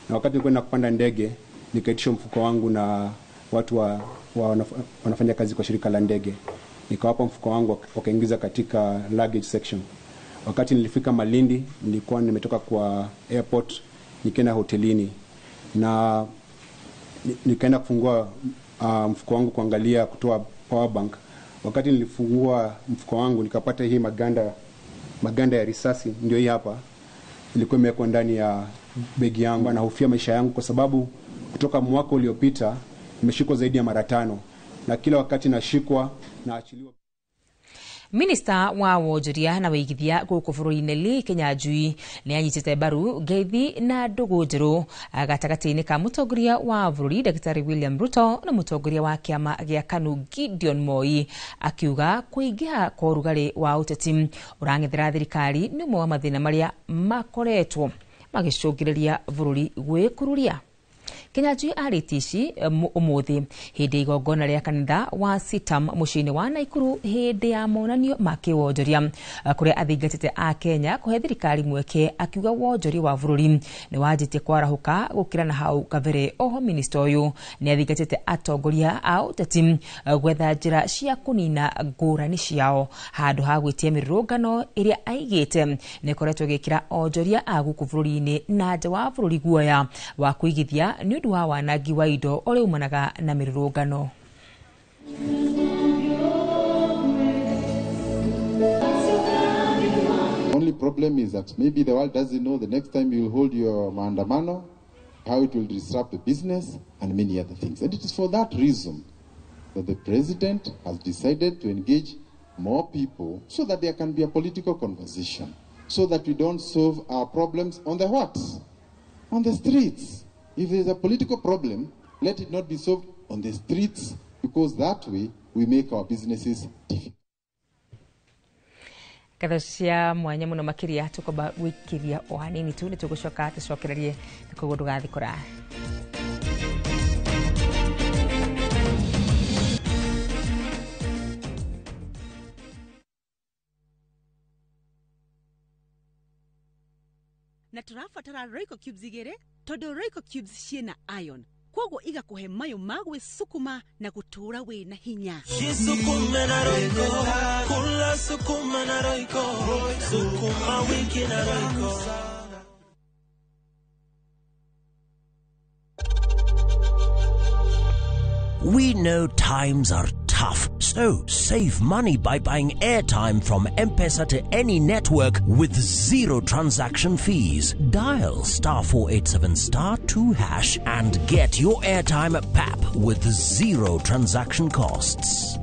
Speaker 4: na wakati nilikwenda kupanda ndege nikaitisha mfuko wangu na watu wanafanya kazi kwa shirika la ndege, nikawapa mfuko wangu wakaingiza katika luggage section. Wakati nilifika Malindi nilikuwa nimetoka kwa airport nikaenda hotelini na nikaenda kufungua mfuko wangu kuangalia kutoa power bank. Wakati nilifungua mfuko wangu nikapata hii maganda ya risasi, ndio hii hapa, ilikuwa imewekwa ndani ya begi yangu. Na hofia maisha yangu kwa sababu kutoka mwaka uliopita nimeshikwa zaidi ya mara 5 na kila wakati nashikwa na achiliwa.
Speaker 23: Minista wa wonjoria na weigithia guku bururi-ini Lee Kinyanjui ni anyitite mbaru ngeithi na ndugu njeru gatagati-ini ka mutongoria wa bururi Daktari William Ruto na mutongoria wa kiama gia KANU Gideon Moi, akiuga kuingiha kwa urugari wa uteti urang'ethera thirikari ni umwe wa mathina maria makoretwo magicungiriria bururi gwikururia. Kinyanjui aritici umuthi hindi igongona ria kanitha wa Sitam mucini wa Naikuru hindi ya monanio makiwonjoria kuria athingatite a Kenya kuhe thirikari mweke, akiuga wonjori wa bururi ni wanjitie kwarahuka gukira na hau kabere. Oho minista uyu ni athingatite atongoria a uteti gwetha njira cia kunina ngurani ciao handu ha gwitia mirurungano iria aigite ni koretwo gikira onjoria a guku bururi-ini na nja wa bururi guoya wa kuigithia ni undu wa wanagi wa indo ore umanaga na mirurungano.
Speaker 9: Only problem is that maybe the world doesn't know the next time you will hold your maandamano, how it will disrupt the business and many other things. And it is for that reason that the president has decided to engage more people so that there can be a political conversation, so that we don't solve our problems on the what? On the streets. If there's a political problem, let it not be solved on the streets, because that way we make our businesses difficult.
Speaker 23: Kathocia mwanya muno makiria tukoba gwikiria o hanini tu ni tugucoka tucokererie nikuo ndugathikora.
Speaker 17: Na turafatara Royco Cubes igere todo Royco Cubes ciena iron kwogo iga kuhe mayo magwe sukuma na gutura we na hinya.
Speaker 18: Sukuma na Royco, kula sukuma na Royco, sukuma wiki na Royco.
Speaker 19: We know times are tough, so save money by buying airtime from M-Pesa to any network with 0 transaction fees. Dial *487*2# and get your airtime PAP with 0 transaction costs.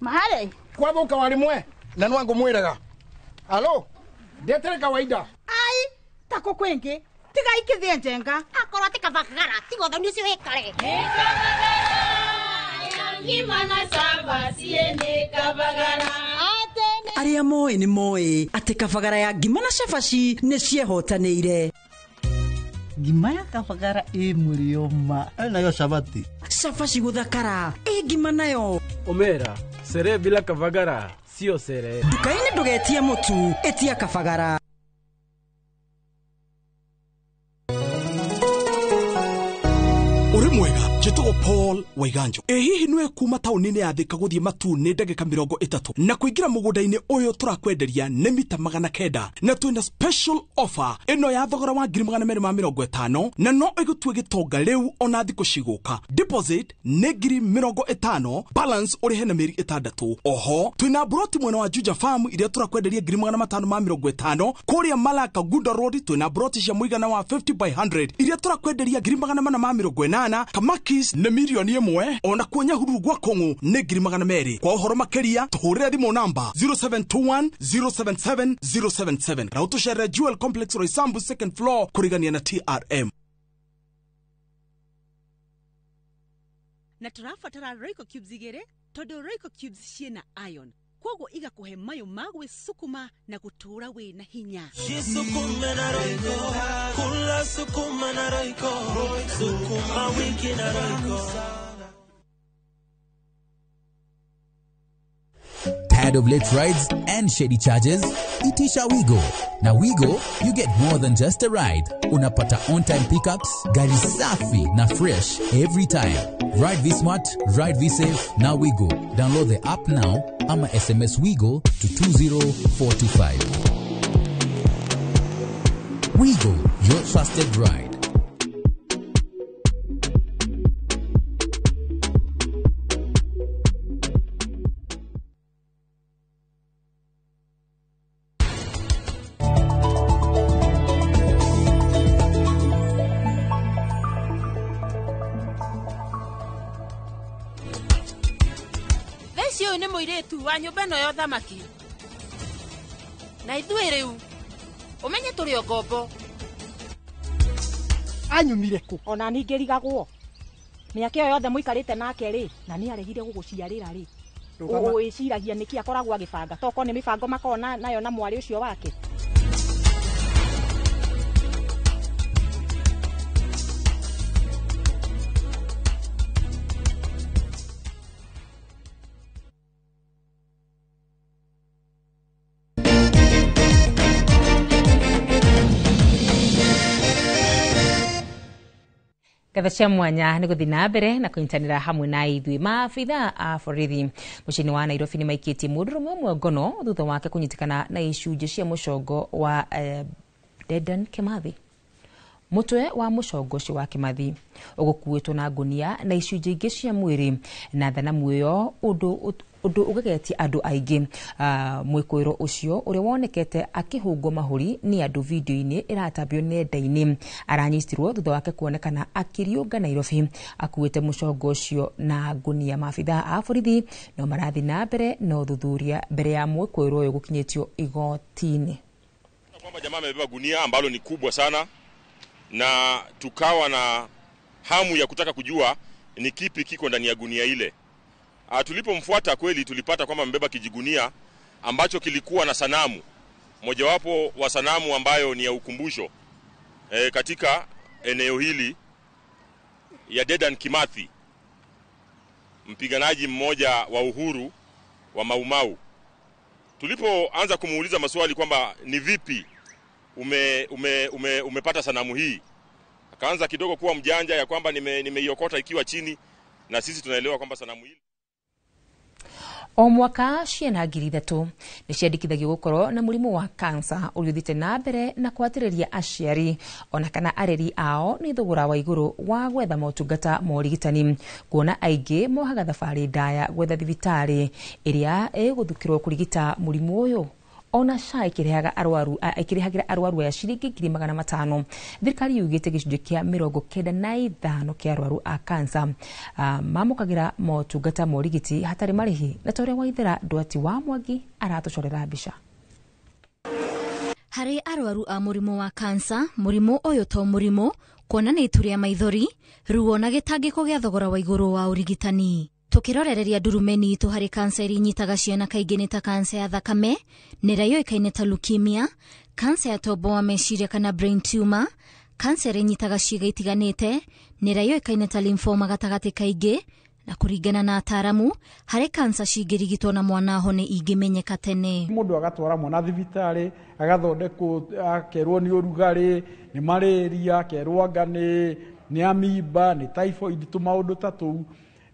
Speaker 26: Mahali kwa boka walimwe na nwangu mwiraga. Alo, detere kawaida.
Speaker 17: Ai, tako kwenge. Tiga ikithie njenga.
Speaker 28: Akoro tikavagara, tigo thoni cio hekare. Ngimana saba siene kavagara.
Speaker 17: Aria moi ni moi ati kavagara ya ngima na cabaci ni ciehotanĩire.
Speaker 3: Gimana Kabagara murioma?
Speaker 5: Nayo Shabati.
Speaker 3: Safashi guthakara. Gimana yo?
Speaker 6: Omera, sere bila Kabagara, sio sere.
Speaker 3: Dukaini ndugetia mutu, etia Kabagara.
Speaker 8: Uri mwega, jitugo Paul Waiganjo. Hihi nwe kuma taunini ya Thika guthie Matune ndagika 30 na kuingira mugundaini uyu turakwenderia ni mita 900 na twina special offer ino ya thogora wa 250 na no igutue gitonga riu ona thiko ciguka. Deposit ni 50, balance uri hena meri 6. Oho twina broti mwena wa Juja Farm iria turakwenderia 550 kuria Malaka Gunda Road. Twina broti cia muigana wa 50 by 100 iria turakwenderia 450 Kamakis ne milioni 1 ona kuonya huru gwa Kongo ne 200 kwa uhoro makeria tuhurire thimo namba 0721 077 077 na utushere Jewel Complex Roysambu second floor kurigania na TRM.
Speaker 17: Na turafatara Royco Cubes igere todo Royco Cubes ciena iron kwogo iga kuhe mayo magwe sukuma na gutura we na hinya.
Speaker 18: Sukuma na Royco, kula sukuma na Royco, sukuma wiki na Royco.
Speaker 10: Tired of late rides and shady charges? Itisha Wigo. Now Wigo, you get more than just a ride. Unapata on-time pickups, gari safi na fresh every time. Ride V-Smart, ride V-Safe, now Wigo. Download the app now, ama SMS Wigo to 20425. Wigo, your trusted ride.
Speaker 28: Ni muiretu wa nyumba no yo thamaki na ithuĩ rĩu umenye tũrĩ o ngombo
Speaker 26: anyumire ku
Speaker 12: ona ningĩrigagwo mĩaka ĩyo yothe mũikarĩte nake rĩ na nĩ aregire gũgũciarĩra rĩ ũĩciragia nĩkĩ akoragwo agĩbanga toko nĩ mĩbango makona nayo na mwarĩ ũcio wake.
Speaker 23: Gatha cia mwanya nĩ gũthiĩ na mbere na kũnyitanĩra hamwe na ithuĩ. Maabitha a borithi mũciĩ-inĩ wa Nairobi nĩ maikĩtie mũndũrũme ũmwe ngono thutha wake kũnyitikana na icunjĩ cia mũcongo wa Dedan Kimathi. Mũtwe wa mũcongo ũcio wa Kimathi ũgũkuĩtwo na ngunia na icunjĩ ingĩ cia mwĩrĩ na thanamu ĩyo ũndũ ũgegetie andũ aingĩ. Mwĩkũĩro ũcio ũrĩa wonekete akĩhũngwo mahũri nĩ andũ video-inĩ ĩratambio nenda-inĩ aranyitirwo thutha wake kuonekana akĩriũnga Nairobi akuĩte mũcongo ũcio na ngunia. Maabitha a borithi no marathiĩ na mbere na ũthuthuria mbere ya mwĩkũĩro ũyũ gũkinyĩtio igoti-inĩ.
Speaker 20: Kwamba jamaa amebeba gunia ambalo ni kubwa sana na tukawa na hamu ya kutaka kujua ni kipi kiko ndani ya gunia ile. Tulipomfuata kweli tulipata kwamba mbeba kijigunia ambacho kilikuwa na sanamu mojawapo wa sanamu ambayo ni ya ukumbusho katika eneo hili ya Dedan Kimathi, mpiganaji mmoja wa uhuru wa Mau Mau. Tulipoanza kumuuliza maswali kwamba ni vipi umepata sanamu hii, akaanza kidogo kuwa mjanja ya kwamba nimeiokota ikiwa chini, na sisi tunaelewa kwamba sanamu hii
Speaker 23: o mwaka ciana 3,000 nĩ ciandĩkithagio gũkorwo na mũrimũ wa cancer ũrĩa ũthiĩte na mbere na kwatĩrĩria aciari ona kana areri ao nĩ thogora wa igũrũ wa gwetha motungata ma ũrigitani, kuona aingĩ mohaga thabarĩ ndaya gwetha thibitarĩ ĩrĩa ĩgũthukĩrwo kũrigita mũrimũ ũyũ. Ona SHA ikĩrĩhagĩra arwaru aya ciringi 500. Thirikari yugĩte gĩcunjĩ kĩa 95 kĩa arwaru a cancer mamũkagĩra motungata ma ũrigiti hatarĩ marĩhi. Na Tore Waithera Ndwati wa Mwangi aratũcorera mbica.
Speaker 27: Harĩ arwaru a mũrimũ wa cancer, mũrimũ ũyũ to mũrimũ, kuona nĩ itu rĩa maithori, ruo na gĩtangĩko gĩa thogora wa igũrũ wa ũrigitani. Tukirorereria ndurumeni itu hari kanseri nyitaga ciana kaingĩ nĩ ta kansa ya thakame, nĩrĩa yoĩkaine ta leukemia, kansa ya tombo wa meciria kana brain tumor, kansa ĩrĩa ĩnyitaga ciĩga itiganĩte nĩrĩa yoĩkaine ta lymphoma gatagatĩ kaingĩ, na kũringana na ataaramu harĩ kansa cingĩrigitwo na mwana hone ingĩmenyeka tene.
Speaker 1: Mũndũ agatwara mwana thibitarĩ, agathondekwo, akerwo nĩ ũrugarĩ, nĩ malaria, akerwo anga nĩ amiba, nĩ typhoid, tũmaũndũ ta tũu.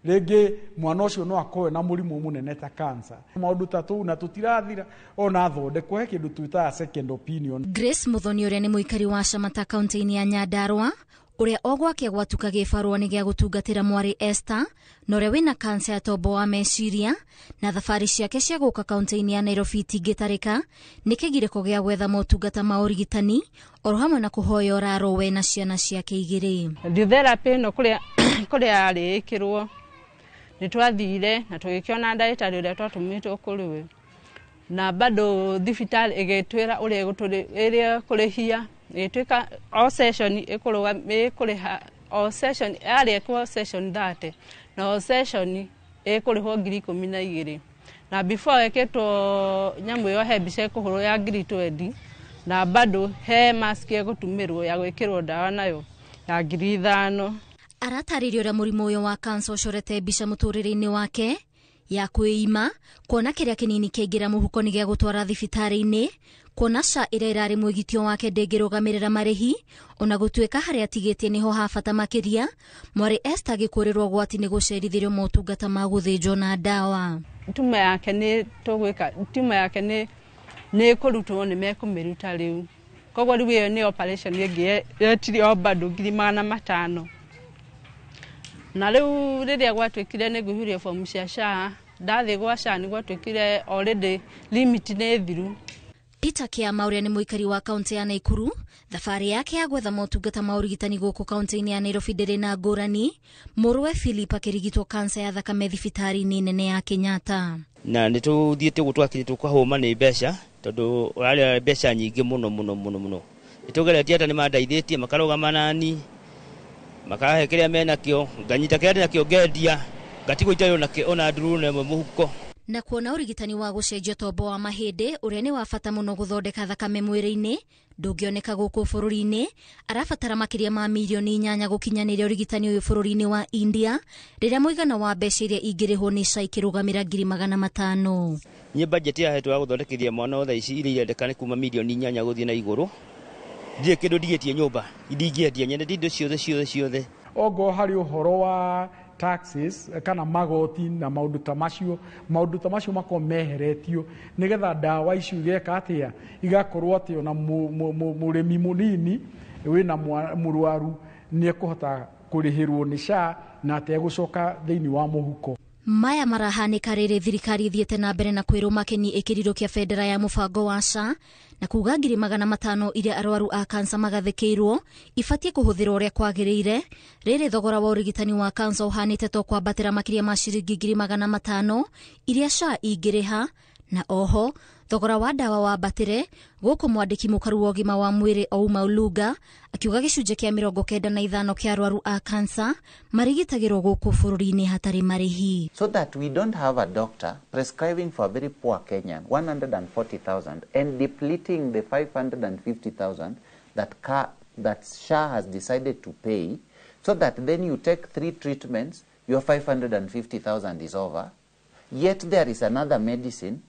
Speaker 1: Rĩngĩ mwana ũcio no akorwo na mũrimũ mũnene ta kansa. Maũndũ ta tũu na tũtirathira ona athondekwo, he kĩndũ twĩtaga second opinion.
Speaker 27: Grace Muthoni ũrĩa nĩ mũikari wa Shamata kaunti-inĩ ya Nyandarua, ũrĩa o gwake gwatuka gĩbarũa nĩ gĩa gũtungatĩra mwarĩ Esther, na ũrĩa wĩna kansa ya tombo wa meciria, na thabarĩ ciake cia gũka kaunti-inĩ ya Nairobi itingĩtarĩka, nĩ kĩgirĩko gĩa gwetha motungata ma ũrigitani, oro hamwe na kũhoya ũraro we na ciana ciake igĩrĩ.
Speaker 5: Therapy ĩno kũrĩa arĩkĩrwo nĩ twathire na tũgĩkĩona ndagĩtarĩ ũrĩa twatũmĩtwo kũrĩ we, na bado thibitarĩ ĩgĩtwĩra ũrĩa kũrĩhia ĩtuĩka all session ĩkũrĩha all session arĩkwo session 30 na all session ĩkũrĩhwo 12,000 na before ĩkĩtwo nyamũ ĩyo he mbica ĩkũhũrwo ya 20 na bado he mask ĩgũtumĩrwo ya gwĩkĩrwo ndawa nayo ya 5,000.
Speaker 27: Aratarĩria ũrĩa mũrimũ ũyũ wa kansa ũcorete mbica mũtũrĩre-inĩ wake ya kwĩima, kuona kĩrĩa kĩnini kĩaingĩra mũhuko nĩ gĩa gũtwara thibitarĩ-inĩ, kuona SHA ĩrĩa ĩrarĩ mwĩgitio wake ndĩngĩrũgamĩrĩra marĩhi, ona gũtuĩka harĩa atigĩtie nĩho ha bata makĩria, mwarĩ Esther agĩkũrĩrwo gwati nĩ gũcerithĩrio motungata ma gũthĩnjwo na ndawa.
Speaker 5: Tuma yake nĩ kũrutwo nĩ mekũmĩruta rĩu, koguo rĩu ĩyo nĩ operation ĩngĩ yetirio bado 500,000. Na rĩu rĩrĩa gwatuĩkire nĩ ngũihũria fomu cia SHA, ndathiĩ gwa SHA nĩ gwatuĩkire already limit nĩ thiru.
Speaker 27: Peter Kĩama ũrĩa nĩ mũikari wa kaunti ya Naikuru, thabarĩ yake ya gwetha motungata ma ũrigitani gũkũ kaunti-inĩ ya Nairobi ndĩrĩ na ngũrani, mũrũwe Philip akĩrigitwo kansa ya thakame thibitarĩ-inĩ nene ya Kenyatta.
Speaker 11: Na nĩ tũthiĩte gũtwakinyĩtwo kwahũma nĩ mbeca, tondũ ũrarĩa mbeca nyingĩ mũno. Nĩtũgeretie ata nĩ mandaithĩtie makarũgama nani, makahe kĩrĩa menakĩo, nganyita kĩrĩa nakĩo ngendia, ngatigwo itarĩ nakĩo ona ndururu na ĩmwe mũhuko.
Speaker 27: Na kuona ũrigitani wa gũcenjia tombo wa mahĩndĩ ũrĩa nĩ wa bata mũno gũthondeka thakame mwĩrĩ-inĩ ndũngĩoneka gũkũ bũrũri-inĩ, arabatara makĩria ma milioni 8 gũkinyanĩria ũrigitani ũyũ bũrũri-inĩ wa India, rĩrĩa mũigana wa mbeca iria ingĩrĩhwo nĩ SHA ikĩrũgamĩra 500,000.
Speaker 11: Niĩ budget yahetwo ya gũthondekithia mwana othe ici iria irendeka nĩ kuma milioni 8 gũthiĩ na igũrũ. Ndiĩ kĩndũ ndigĩtie nyũmba, ndingĩendia nyendete indo ciothe.
Speaker 1: Ogo harĩ ũhoro wa taxes kana magoti na maũndũ ta macio makorwo meheretio nĩgetha ndawa icio igeka atĩa igakorwo atĩ ona mũrĩmi mũnini wĩna mũrwaru nĩ ekũhota kũrĩhĩrwo nĩ SHA na ategũcoka thĩinĩ wa mũhuko.
Speaker 27: Maya marahanĩka rĩrĩ thirikari ithiĩte na mbere na kwĩrũma keni ĩkĩrirwo kĩa bendera ya mũbango wa SHA na kuga 500,000 iria arwaru a kansa magathĩkĩirwo ibatiĩ kũhũthĩrwo ũrĩa kwagĩrĩire. Rĩrĩ thogora wa ũrigitani wa kansa ũhanĩte to kwambatĩra makĩria ma ciringi 500,000 iria SHA ingĩrĩha, na oho thogora wa ndawa wambatĩre, gũkũ mwandĩki mũkaru wa ũgima wa mwĩrĩ Ouma Oluga akiuga gĩcunjĩ kĩa 95 kĩa arwaru a kansa marigitagĩrwo gũkũ bũrũri-inĩ hatarĩ marĩhi.
Speaker 13: So that we don't have a doctor prescribing for a very poor Kenyan 140,000 and depleting the 550,000 that SHA has decided to pay, so that then you take 3 treatments, your 550,000 is over. Yet there is another medicine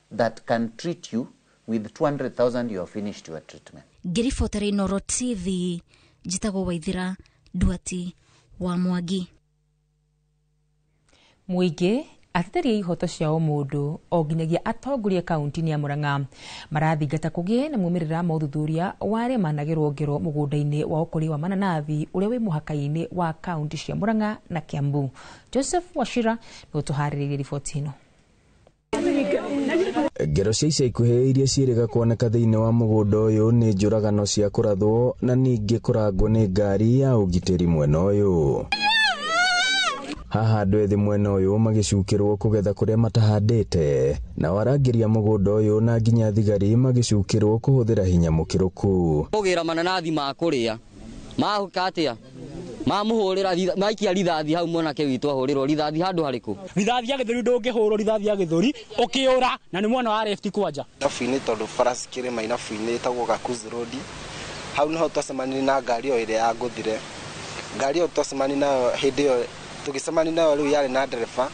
Speaker 13: that can treat you with 200,000, you have finished your treatment.
Speaker 27: Ngĩribotera Inooro TV, njĩtagwo Waithira Duati wa Mwangi.
Speaker 23: Mũingĩ ateteria ihoto cia mũndũ o nginyagia atongoria kaunti-inĩ ya Murang'a marathingata kũgĩe na moimĩrĩra ma ũthuthuria wa arĩa managĩrwo ngero mũgũnda-inĩ wa ũkũria wa mananathi ũrĩa wĩ mũhaka-inĩ wa kaunti cia Murang'a na Kiambu. Joseph Wachira nĩ ũtũharĩrĩirie riboti ĩno.
Speaker 14: Ngero cia ica ikuhĩ iria ciĩrĩga kuoneka thĩinĩ wa mũgũnda ũyũ nĩ njũragano cia kũrathwo na ningĩ kũrangwo nĩ ngari ya ũgitĩri mwena ũyũ. Haha andũ ethĩ mwena ũyũ magĩcukĩrwo kũgetha kũrĩa matahandĩte, na warangĩria mũgũnda ũyũ na nginya thigari magĩcukĩrwo kũhũthĩra hinya mũkĩrũku.
Speaker 16: Kũgĩra mananathi ma kũrĩa mahuka atĩa mamuhũrĩra maikia rithathi hau mwanake witũ ahũrĩrwo rithathi handũ harĩkũ.
Speaker 8: Rithathi ya gĩthũri ndũngĩhũrwo rithathi ya gĩthũri ũkĩũra, na nĩ mwana wa left kwanja.
Speaker 21: Nabu-inĩ tondũ bara cikĩrĩ mainabu-inĩ tagwo Gakuzi Road,
Speaker 2: hau niho twacemania na ngari o ĩrĩa yangũthire. Ngari ĩyo twacemania nayo hĩndĩ ĩyo tũgĩcemania nayo rĩu yarĩ na ndereba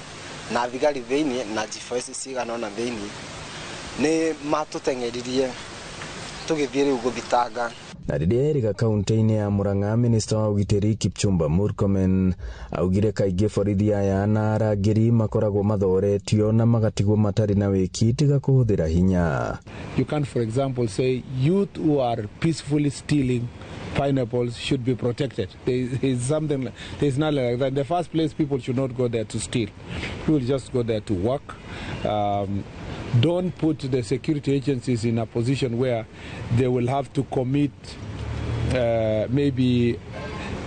Speaker 2: na thigari thĩinĩ na G4S cigana ona thĩinĩ. Nĩ matũteng'eririe tũgĩthiĩ rĩu gũthitanga.
Speaker 14: Na rĩrĩa erĩga kaunti-inĩ ya Murang'a, minista wa ũgitĩri Kipchumba Murkomen augire kaingĩ borithi aya na arangĩri makoragwo mathoretio na magatigwo matarĩ na wĩki tiga kũhũthĩra hinya.
Speaker 4: You can, for example, say youth who are peacefully stealing pineapples should be protected. There's nothing like that. In the first place, people should not go there to steal. People just go there to work. Don't put the security agencies in a position where they will have to commit, maybe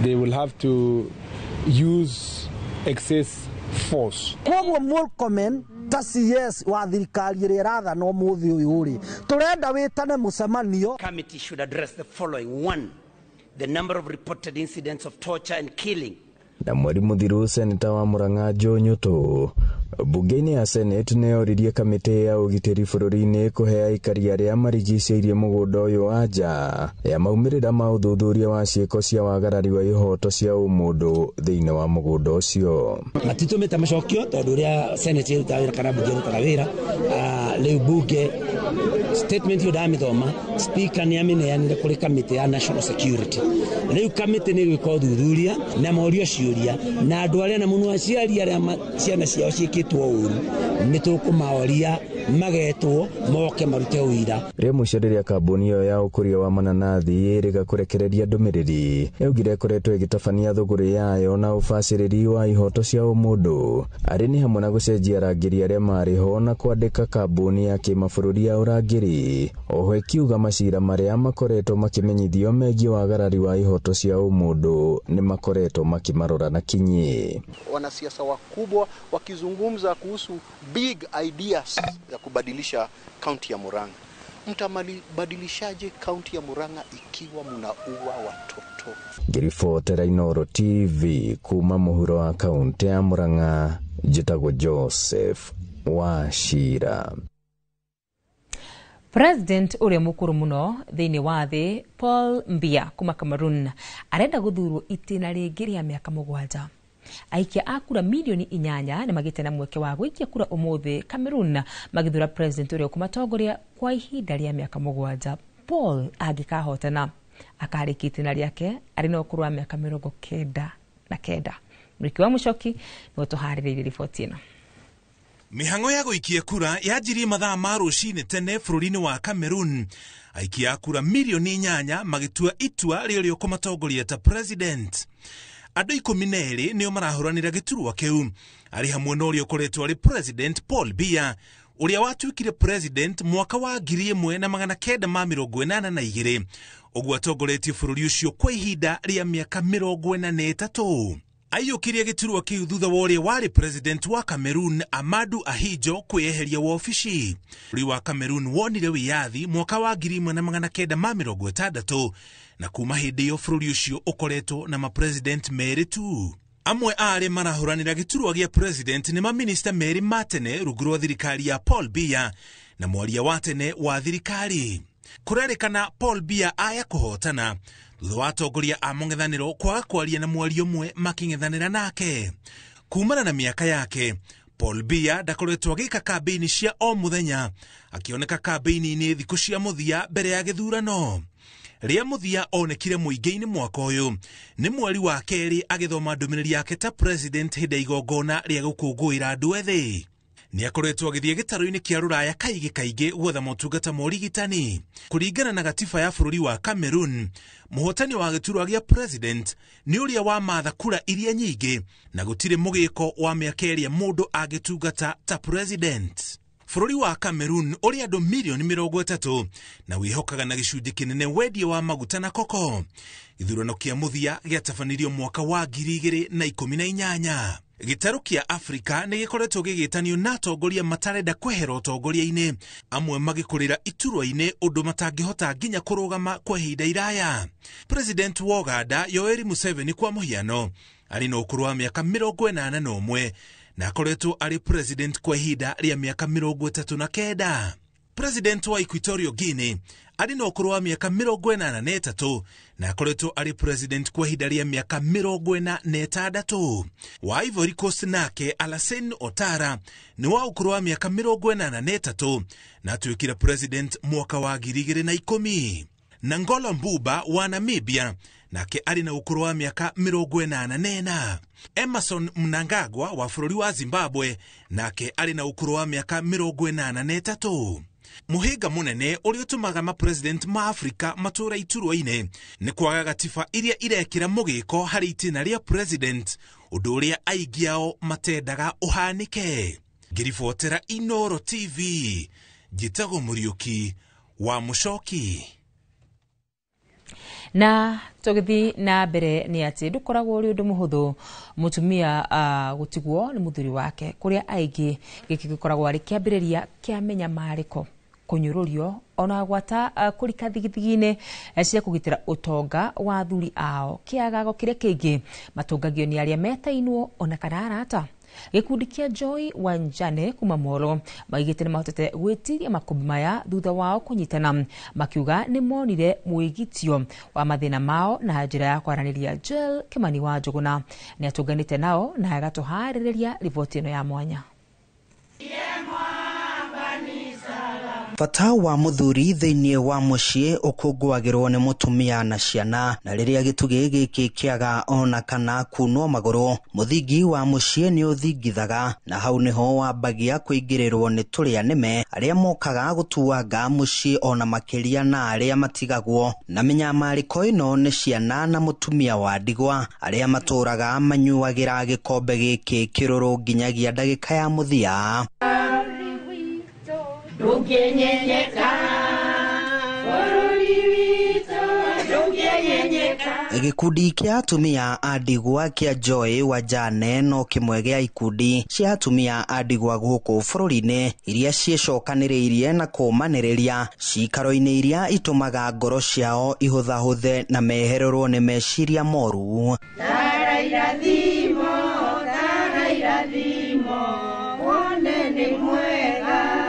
Speaker 4: they will have to use excess force.
Speaker 7: Koguo Murkomen ta CS wa thirikari ĩrĩa ĩrathana ũmũthĩ ũyũ rĩ tũrenda wĩtane mũcemanio.
Speaker 15: Committee should address the following: 1, the number of reported incidents of torture and killing.
Speaker 14: Na mweri muthiru seneta wa Murang'a Joe Nyoto bunge-inĩ ya Senate nĩyoririe kamĩtĩ ya ũgitĩri bũrũri-inĩ kũhe aikari arĩa marigicĩirie mũgũnda ũyũ anja ya maumĩrĩra ma ũthuthuria wa ciĩko cia wagarari wa ihoto cia ũmũndũ thĩinĩ wa mũgũnda ũcio.
Speaker 15: Matitũmĩte macokio tondũ ũrĩa Senate ĩrutaga wĩra kana bunge ĩrutaga wĩra. Rĩu bunge statement yo ndamĩthoma, speaker nĩamĩneanire kũrĩ kamĩtĩ ya national security. Rĩu kamĩtĩ nĩ gwĩka ũthuthuria na morio ciũria na andũ arĩa na mũno aciari arĩa ciana ciao ciĩkĩtwo ũũru nĩ tũkũmaoria magetwo moke marute ũira.
Speaker 14: Rĩa mũico rĩrĩa kambuni ĩyo ya ũkũria wa mananathi ĩrĩga kũrekereria ndũmĩrĩri yaugire ĩkoretwo ĩgĩtabania thũgũrĩ yayo na ũbacĩrĩri wa ihoto cia ũmũndũ arĩ nĩ hamwe na gũcenjia arangĩri arĩa marĩ ho na kwandĩka kambuni ya kĩmabũrũri ya ũrangĩri. Oho ĩkiuga macira marĩa makoretwo makĩmenyithio megiĩ wagarari wa ihoto cia ũmũndũ nĩ makoretwo makimarora na kinyi.
Speaker 21: Wanasiasa wakubwa wakizungumza kuhusu big ideas ya kubadilisha kaunti ya Murang'a. Mtabadilishaje kaunti ya Murang'a ikiwa mnaua watoto?
Speaker 14: Ngiribotera Inooro TV kuma mũhuro wa kaunti ya Murang'a, njĩtagwo Joseph Wachira.
Speaker 23: President ũrĩa mũkũrũ mũno thĩinĩ wa thĩ Paul Biya kuma Cameroon arenda gũthurwo itĩna rĩngĩ rĩa mĩaka 7. Aikia a kura milioni 8 nĩ magĩte na mweke wa gũikia kura ũmũthĩ Cameroon magĩthura president ũrĩa ũkũmatongoria kwa ihinda rĩa mĩaka 7. Paul angĩkahotana akarĩkia itĩna rĩake arĩ na ũkũrũ wa mĩaka 99. Mwiki wa Muchoki nĩ ũtũharĩrĩirie riboti ĩno.
Speaker 22: Mĩhang'o ya gũikia kura yanjirie mathaa ma rũcinĩ tene bũrũri-inĩ wa Cameroon. Aikia a kura milioni 8 magĩtua itua rĩrĩa rĩkũmatongoria ta president. Andũ 12 nĩo marahũranĩra gĩturwa kĩu arĩ hamwe na ũrĩa ũkoretwo arĩ president Paul Biya ũrĩa watuĩkire president mwaka wa 1982 ũguo atongoretie bũrũri ũcio kwa ihinda rĩa mĩaka 43. Aiyũkirie gĩturwa kĩu thutha wa ũrĩa warĩ president wa Cameroon Amadou Ahidjo kwĩyeheria wabici. Bũrũri wa Cameroon wonire wĩyathi mwaka wa 1960 na kuma hĩndĩ ĩyo bũrũri ũcio ũkoretwo na mapresident merĩ tu. Amwe arĩ marahũranĩra gĩturwa gĩa president nĩ maminista merĩ matene rungu rwa thirikari ya Paul Biya na mwaria wa tene wa thirikari. Kũrerĩkana Paul Biya aya kũhotana thutha wa atongoria a mũng'ethanĩro kwaga kwaria na mwaria ũmwe makĩng'ethanĩra nake. Kumana na mĩaka yake, Paul Biya ndakoretwo agĩka kambĩini cia o mũthenya, akĩoneka kambĩini-inĩ thikũ cia mũthia mbere ya gĩthurano. Rĩa mũthia onekire mũingĩ-inĩ mwaka ũyũ nĩ mweri wa kerĩ agĩthoma ndũmĩrĩri yake ta president hĩndĩ ya igongona rĩa gũkũngũĩra andũ ethĩ. Nĩ akoretwo agĩthiĩ gĩtarũ-inĩ kĩa rũraya kaingĩ gwetha motungata ma ũrigitani. Kũringana na gatiba ya bũrũri wa Cameroon, mũhotani wa gĩturwa gĩa president nĩ ũrĩa wa matha kura iria nyingĩ na gũtirĩ mũgĩko wa mĩaka ĩrĩa mũndũ angĩtungata ta president. Bũrũri wa Cameroon ũrĩ andũ milioni 30 na wĩhokaga na gĩcunjĩ kĩnene wendia wa maguta na koko. Gĩthurano kĩa mũthia gĩatabanirio mwaka wa 2018. Gĩtarũ kĩa Afrika nĩ gĩkoretwo gĩgĩtanio na atongoria matarenda kwehera ũtongoria-inĩ, amwe magĩkũrĩra iturwa-inĩ ũndũ matangĩhota nginya kũrũgama kwa ihinda iraya. President wa Uganda Yoweri Museveni kwa mũhiano arĩ na ũkũrũ wa mĩaka 81 na akoretwo arĩ president kwa ihinda rĩa mĩaka 39. President wa Equatorial Guinea ari na ukuru wa miaka 83 na akoretwo ari president kwa ihinda rĩa miaka 46. Wa Ivory Coast nake Alassane Ouattara ni wa ukuru wa miaka 83 na atuĩkire president mwaka wa 2010. Nangola Mbuba wa Namibia nake ari na ukuru wa miaka 84. Emerson Mnangagwa wa bũrũri wa Zimbabwe nake ari na ukuru wa miaka 83. Muhinga munene uri utumaga ma president ma Afrika matura iturwa-ine ni kwaga gatiba iria irekira mugiko hari itina ria president undu uria aigi ao matendaga uhanike. Ngiribotera Inoro TV, Gitago Muriuki wa Mucoki.
Speaker 23: Na tugithi na mbere ni ati ndukoragwo uri undu muhuthu mutumia gutigwo ni muthuri wake kuria aigi giki gikoragwo ari kiambiriria kia menya mariko kunyururio ona gwata kurika thigithigine cia kugitira utonga wa thuri ao kiagago kiria kingi matungagio ni aria metainwo ona kana arata. Gikundi kia Joy Wanjane kuma Molo maigite ni mahotete gwitiria makumbi maya thutha wao kunyitana makiuga ni monire muigitio wa mathina mao na njira ya kwaraniria Joel Kimani wa Njuguna ni atunganite nao na agatuhaririria riboti ino ya mwanya.
Speaker 3: Bata wa muthuri thiini wa mucii ukungwagirwo ni mutumia na ciana na riria gitugi giki kiaga ona kana kunwo maguru muthingi wa mucii ni uthingithaga na hau niho wambagia kuingirirwo ni turia nime aria mokaga gutuanga mucii ona makiria na aria matigagwo na minyamariko ino ni ciana na mutumia wa ndigwa aria maturaga manyuagira gikombe giki kiruru nginyagia ndagika ya muthia. Gikundi kia atumia a ndigwa kia Joy Wanjane no kimwe gia ikundi cia atumia a ndigwa guku bururi-ini iria ciicokaniriirie na kumaniriria cikaro-ini iria itumaga ngoro ciao ihuthahuthe na mehererwo ni meciria moru.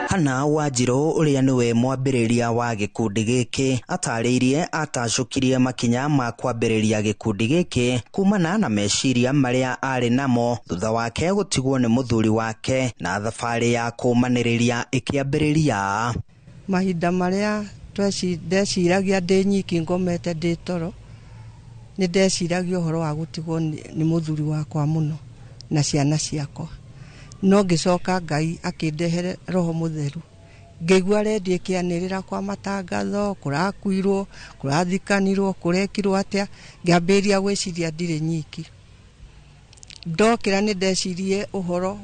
Speaker 3: Hana Wanjiru uria niwe mwambiriria wa gikundi giki atariirie atacukirie makinya ma kwambiriria gikundi giki kumana na meciria maria ari namo thutha wake gutigwo ni muthuri wake na thabari ya kumaniriria ikiambiriria.
Speaker 6: Mahinda maria ndeciragia ndi nyiki ngomete ndi toro ni ndeciragia uhoro wa gutigwo ni muthuri wakwa muno na ciana ciakwa. No ngicoka Ngai akindehere roho mutheru ngigua rendi kianirira kwa matangatho kurakuirwo kurathikanirwo kurekirwo atia ngambiria gwiciria ndire nyiki ndokira ni ndecirie uhoro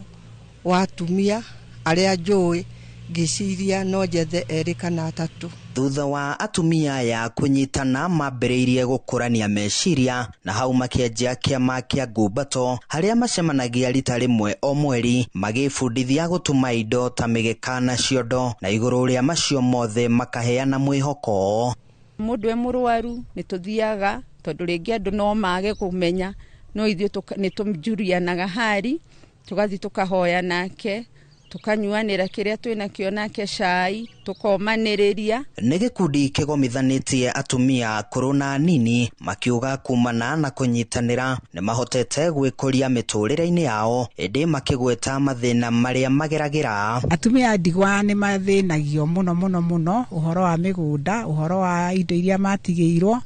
Speaker 6: wa atumia aria njui ngiciria no njethe eri kana atatu.
Speaker 3: Thutha wa atumia ya kunyitana mambiriirie gukurania meciria na hau makianjia kiama kia ngumbato haria macemanagia rita rimwe o mweri magifundithia gutuma indo ta migeka na ciondo na iguru ria macio mothe makaheana mwihoko.
Speaker 9: Mundu e murwaru ni tuthiaga tondu ringi andu no mage kumenya no ithio ni tumjurianaga hari tugathi tukahoya nake tukanyuanira kiria twina kio nake cai tukomaniriria.
Speaker 3: Ni gikundi kigomithanitie atumia akuru na nini makiuga kumana na kunyitanira ni mahotete gwikuria miturire-ini yao indi makigweta mathina maria mageragira.
Speaker 17: Atumia ndigwa ni mathinagio muno uhoro wa migunda uhoro wa indo iria matigiirwo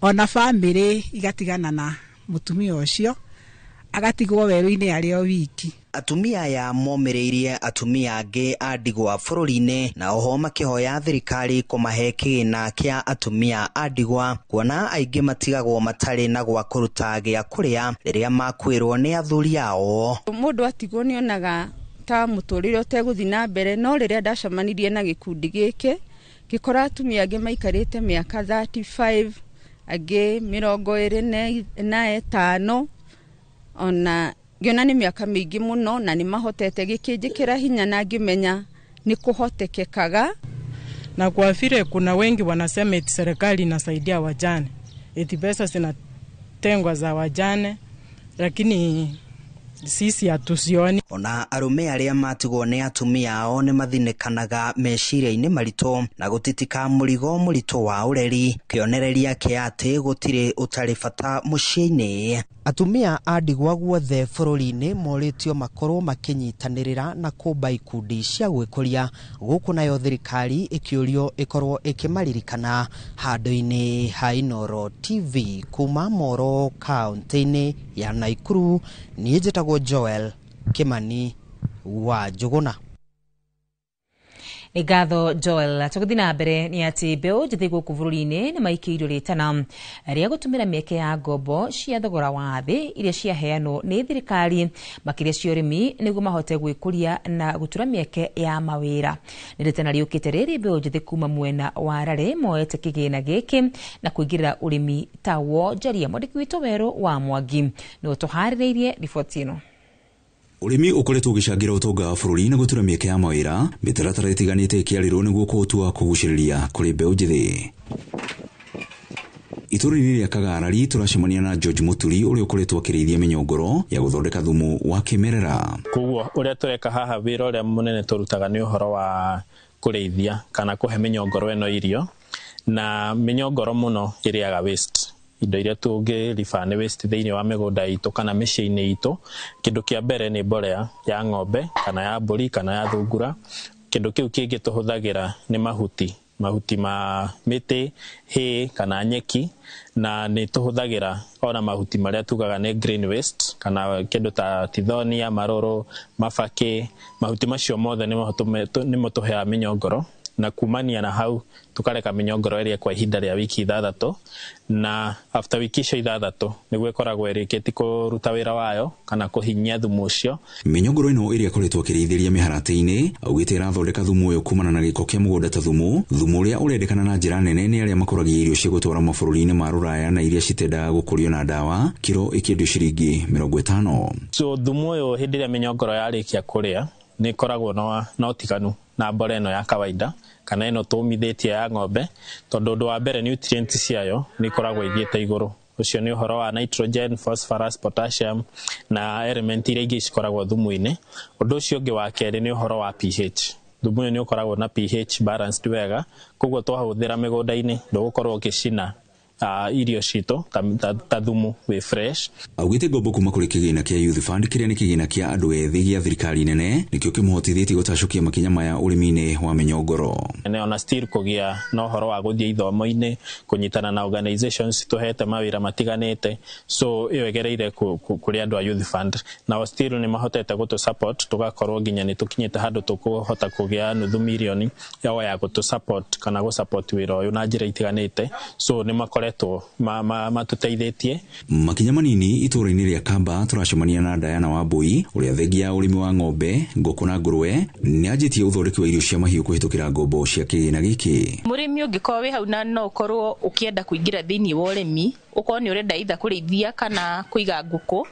Speaker 17: ona family igatigana na mutumia ucio agatigwo weru-ini ario wiki.
Speaker 3: Atumia ya momereirie atumia angi a ndigwa bururi-ini na oho makihoya thirikari kumahe kigina kia atumia a ndigwa kuona aingi matigagwo matari na gwa kuruta gia kuria riria makwirwo ni athuri ao.
Speaker 9: Mundu atigwo ni onaga ta muturire uteguthi na mbere no riria ndacamanirie na gikundi giki gikora atumia angi maikarite miaka 35 angi 25 ona giona ni miaka mingi muno na ni mahotete gikinjikira hinya na ngimenya ni kuhotekekaga.
Speaker 18: Na kwa vile kuna wengi wanasema eti serikali inasaidia wajane, eti pesa zinatengwa za wajane, lakini sisi hatusioni.
Speaker 3: Ona arume aria matigwo ni atumia ao ni mathinekanaga meciria-ini marito na gutitika murigo murito wa ureri, kionereria kia ati gutire utari bata muciĩ-ini.
Speaker 10: Atumia a ndigwa guothe bũrũri-inĩ moritio makorwo makinyitanĩrĩra na kũmba ikundi cia gwĩkũria, gũkũ nayo thirikari ĩkĩũrio ĩkorwo ĩkĩmaririkana. Handũ-inĩ ha Inooro TV kuma Moro, kaunti-inĩ ya Naikuru, niĩ njĩtagwo Joel Kimani wa Njuguna.
Speaker 23: Ngatho Joel. Tũgũthiĩ na mbere nĩ atĩ mbeũ njĩthĩ gũkũ bũrũri-inĩ nĩ maikĩirio rĩtana rĩa gũtũmĩra mĩeke ya ngombo cia thogora wa thĩ iria ciaheanwo nĩ thirikari makĩria cia ũrĩmi nĩguo mahote gwĩkũria na gũtura mĩeke ya mawĩra. Nĩ rĩtana rĩũkĩte rĩrĩ mbeũ njĩthĩ kuma mwena wa Rare moete kĩgĩna gĩkĩ na kũingĩrĩra ũrĩmi ta wonjoria. Mwandĩki witũ Werũ wa Mwangi nĩ ũtũharĩrĩirie riboti ĩno.
Speaker 12: Urimi ukoretwo ũgĩcangĩra ũtonga wa bũrũri na gũtura mĩeke ya mawĩra, mĩtaratara ĩtiganĩte ĩkĩarĩrwo nĩguo kũhotua kũgucĩrĩria kũrĩ mbeũ njĩthĩ. Itũra-inĩ rĩa Kagarari tũracemania na George Muturi ũrĩa ũkoretwo akĩrĩithia mĩnyongoro ya gũthondeka thumu wa kĩmerera.
Speaker 19: Koguo ũrĩa tũreka haha wĩra ũrĩa mũnene tũrutaga nĩ ũhoro wa kũrĩithia kana kũhe mĩnyongoro ĩno irio, na mĩnyongoro mũno ĩrĩaga waste. Indo iria tũngĩriba nĩ waste thĩinĩ wa mĩgũnda itũ kana mĩciĩ-inĩ itũ. Kĩndũ kĩa mbere nĩ mbolea ya ng'ombe kana ya mbũri kana ya thungura. Kĩndũ kĩu kĩngĩ tũhũthagĩra nĩ mahuti ma mĩtĩ, hay kana nyeki, na nĩ tũhũthagĩra ona mahuti marĩa tugaga nĩ green waste kana kĩndũ ta tithonia, maroro, mabakĩ. Mahuti macio mothe nĩmo tũheaga mĩnyongoro, na kumania na hau tukareka mĩnyongoro ĩrĩa kwa ihinda rĩa wiki 6, na after wiki icio 6 nĩguo ĩkoragwo ĩrĩkĩtie kũruta wĩra wayo kana kũhinyia thumu ũcio.
Speaker 12: Mĩnyongoro ĩno ĩrĩa ĩkoretwo akĩrĩithĩria mĩharatĩ-inĩ augĩte ĩrathondeka thumu ũyũ kumana na gĩko kĩa mũgũnda ta thumu ũrĩa ũrendekana na njĩra nene nĩ arĩa makoragia irio cia gũtwara mabũrũri-inĩ ma rũraya na iria citendaga gũkũrio na ndawa, kiro ĩkĩendio ciringi 50.
Speaker 19: So thumu ũyũ hĩndĩ ĩrĩa mĩnyongoro yarĩkia kũrĩa nĩ ĩkoragwo na ũtiganu na mbolea ĩno ya kawaida kana ĩno tũmithĩtie ya ng'ombe, tondũ ũndũ wa mbere nutrients ciayo nĩ ikoragwo ithiĩte igũrũ. Ũcio nĩ ũhoro wa nitrogen, phosphorus, potassium na element iria ingĩ cikoragwo thumu-inĩ. Ũndũ ũcio ũngĩ wa kerĩ nĩ ũhoro wa pH. Thumu ũyũ nĩ ũkoragwo na pH balanced wega, koguo twahũthĩra mĩgũnda-inĩ ndũgũkorwo ũgĩcina irio citũ ta thumu wĩ fresh.
Speaker 12: Augĩte ngombo kuma kũrĩ kĩgĩna kĩa Youth Fund kĩrĩa nĩ kĩgĩna kĩa andũ ethĩ gĩa thirikari nene nĩkĩo kĩmũhotithĩtie gũtacũkia makinya maya ũrĩmi-inĩ wa mĩnyongoro.
Speaker 19: Ona still kũgĩa na ũhoro wa gũthiĩ ithomo-inĩ, kũnyitana na organizations tũhete mawĩra matiganĩte, so ĩyo ĩgereire kũrĩ andũ a Youth Fund, na still nĩ mahotete gũtũ support, tũgakorwo nginya nĩ tũkinyĩte handũ tũkũhota kũgĩa nuthu mirioni ya gũtũ support kana gũ support wĩra ũyũ na njĩra itiganĩte, so nĩ makoretwo matũteithĩtie.
Speaker 12: Makinya manini itũra-inĩ rĩa Kamba tũracemania na Diana Wambui ũrĩa thengia ya ũrĩmi wa ng'ombe, ngũkũ na ngũrwe nĩ anjĩtie ũthondeki wa irio cia mahiũ kũhĩtũkĩra ngombo cia kĩgĩna gĩkĩ.
Speaker 20: Mũrĩmi ũngĩkorwo wĩ hau na no ũkorwo ũkĩenda kũingĩra thĩinĩ wa ũrĩmi, ũkorwo nĩ ũrenda either kũrĩithia kana kũiga ngũkũ,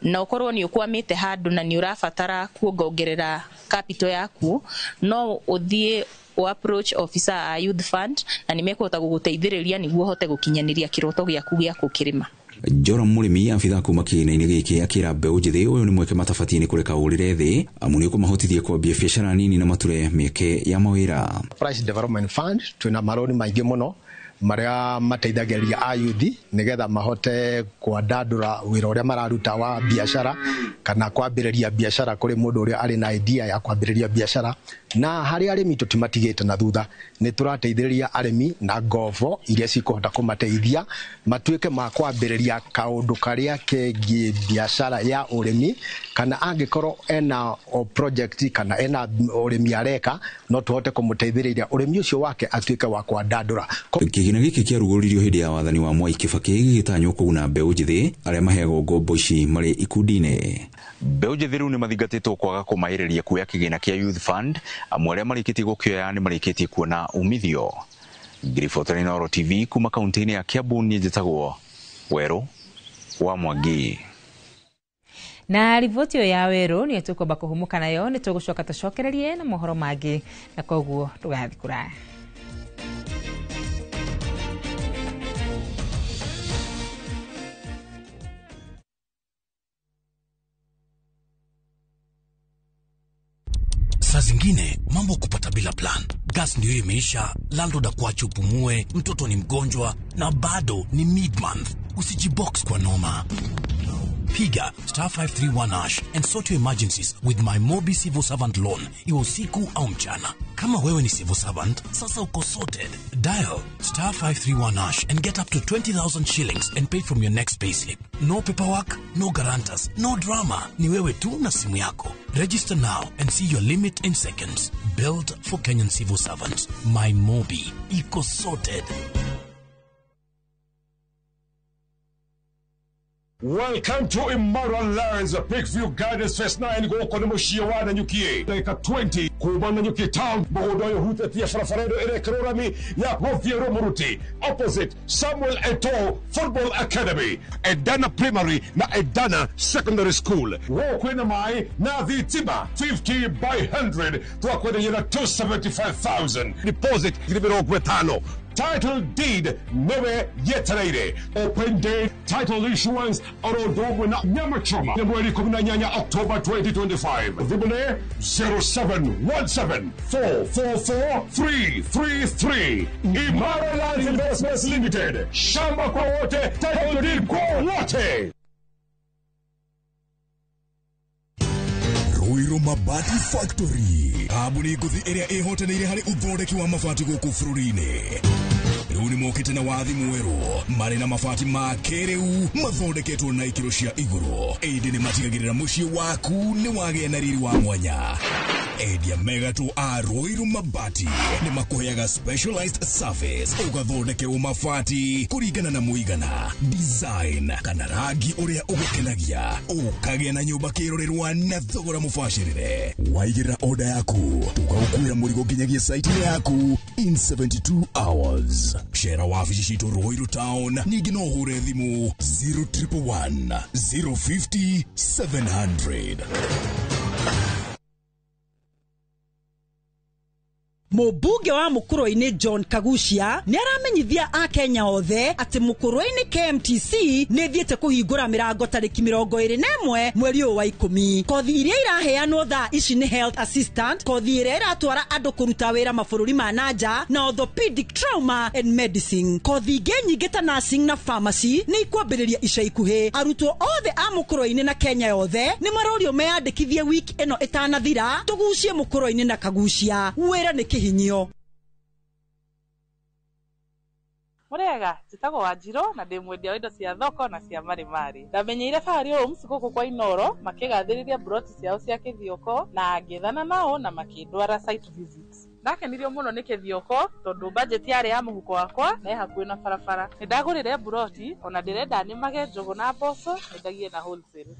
Speaker 20: na ũkorwo nĩ ũkwamĩte handũ na nĩ ũrabatara kuongerera capital yaku, no ũthiĩ approach officer a Youth Fund na nĩ mekũhota gũgũteithĩrĩria nĩguo ũhote gũkinyanĩria kĩroto gĩaku gĩa gũkĩrĩma.
Speaker 12: Joram mũrĩmi abitha kuma kĩgĩna-inĩ gĩkĩ akĩra mbeũ njĩthĩ ũyũ nĩ mweke matabatie nĩ kũreka ũrĩre thĩ, amu nĩ ũkũmahotithia kwambia biacara nini na mature mĩeke ya mawĩra.
Speaker 24: Price Development Fund twĩna maroni maingĩ mũno marĩa mateithagĩrĩria ayuthi nĩgetha mahote kwandandũra wĩra ũrĩa mararuta wa biacara kana kwambĩrĩria biacara kũrĩ mũndũ ũrĩa arĩ na idea ya kwambĩrĩria biacara. Na harĩ arĩmi tũtimatigĩte na thutha, nĩ tũrateithĩrĩria arĩmi na ngombo iria cikũhota kũmateithia matuĩke ma kwambĩrĩria kaũndũ karĩa kengĩ biacara ya ũrĩmi, kana angĩkorwo ena project kana ena ũrĩmi areka, no tũhote kũmũteithĩrĩria ũrĩmi ũcio wake atuĩke wa kwandandũra.
Speaker 12: Kĩgĩna gĩkĩ kĩarugũririo hĩndĩ ya wathani wa Mwai Kĩbakĩ gĩgĩtanywo kũguna mbeũ njĩthĩ arĩa maheagwo ngombo ici marĩ ikundi-inĩ.
Speaker 25: Mbeũ njĩthĩ rĩu nĩ mathingatĩtwo kwaga kũmaĩrĩria kuoya kĩgĩna kĩa Youth Fund, amwe arĩa marĩkĩtie gũkĩoya nĩ marĩkĩtie kuona umithio. Ngiribotera Inooro TV kuma kaunti-inĩ ya Kiambu, niĩ njĩtagwo Werũ wa Mwangi.
Speaker 23: Na riboti ya Werũ nĩ tũkwamba kũhumũka nayo, nĩ tũgũcoka tũcokererie na mohoro mangĩ, na koguo tũgathiĩ kũraya.
Speaker 1: kwingine mambo kupata bila plan. Gas ndio imeisha, landlord akuache upumue, mtoto ni mgonjwa na bado ni mid-month. Usijibox kwa noma. Piga *531# and sort your emergencies with my Mobi Civil Servant Loan, iwe usiku au mchana. Kama wewe ni civil servant, sasa uko sorted. Dial *531# and get up to 20,000 shillings and pay from your next payslip. No paperwork, no guarantors, no drama. Ni wewe tu na simu yako. Register now and see your limit in seconds. Built for Kenyan civil servants. My Mobi, iko sorted.
Speaker 5: Welcome to Immoral Lands, Peakview Gardens Phase 9 goko ni mushia na nyukie dakika 20 kubana nyukie town bogodoyo hutetia farafaredo ere krorami ya Hofiero Muruti opposite Samuel Eto'o Football Academy, Edana Primary na Edana Secondary School. Wokwena mai na vitima 50 by 100 twakwenda yena 275,000 deposit gribiro gwetano. Title deed never yeterere. Open day title issuance orodogwe na nyamachoma. Mwezi 18 October 2025. Vibune 0717444333. Immoral Lands Investments Limited. Shamba kwa wote, title deed kwa wote.
Speaker 11: Ruiru Mabati Factory. Kabuni kuthi area ehotanire hari uthondeki wa mabati guku bururi-ini. Riu ni mokite na wathi mweru mari na mabati ma kiriu mathondeketwo na ikiro cia iguru. Indi ni matigagirira mucii waku ni wagĩa na riri wa mwanya. Endia mega tu a Ruiru Mabati ni makuheaga specialized service ugathondekerwo mabati kuringana na muigana, design kana rangi uria ugukenagia, ukagĩa na nyumba kirorerwa na thogora mubacirire. Waigĩrĩra order yaku tugagukuĩra mũrigo nginyagia site yaku in 72 hours. Share wabici citũ Ruiru Town, ningĩ no ũhũre thimũ 0111 050 700.
Speaker 13: Mũmbunge wa Mũkũrũ-inĩ John Kagucia nĩ aramenyithia a Kenya othe atĩ Mũkũrũ-inĩ KMTC nĩ thiĩte kũhingũra mĩrango tarĩki 21 mweri wa 10. Kothi iria iraheanwo thaa ici nĩ health assistant, kothi iria iratwara andũ kũruta wĩra mabũrũri ma nanja, na orthopedic trauma and medicine. Kothi ingĩ nyingĩ ta nursing na pharmacy nĩ ikwambĩrĩria ica ikuhĩ. Arutwo othe a Mũkũrũ-inĩ na Kenya yothe nĩ marorio meyandĩkithie wiki ĩno ĩtanathira, tũgucie Mũkũrũ-inĩ na Kagucia. Wĩra nĩ kĩhinyio.
Speaker 16: Murega, njĩtagwo Wanjirũ na ndĩ mwendia wa indo cia thoko na cia marĩ. Ndamenyeire Fahari Homes gũkũ kwa Inoro makĩgathĩrĩria broti ciao cia Kĩthioko na ngĩthana nao na makĩndwara site visits. Ndakenirio mũno nĩ Kĩthioko tondũ budget yarĩ ya mũhuko wakwa na hakuhĩ na barabara. Nĩ ndagũrĩre broti ona ndĩrenda nĩmage njũgũ na mboco nyendagie na wholesale.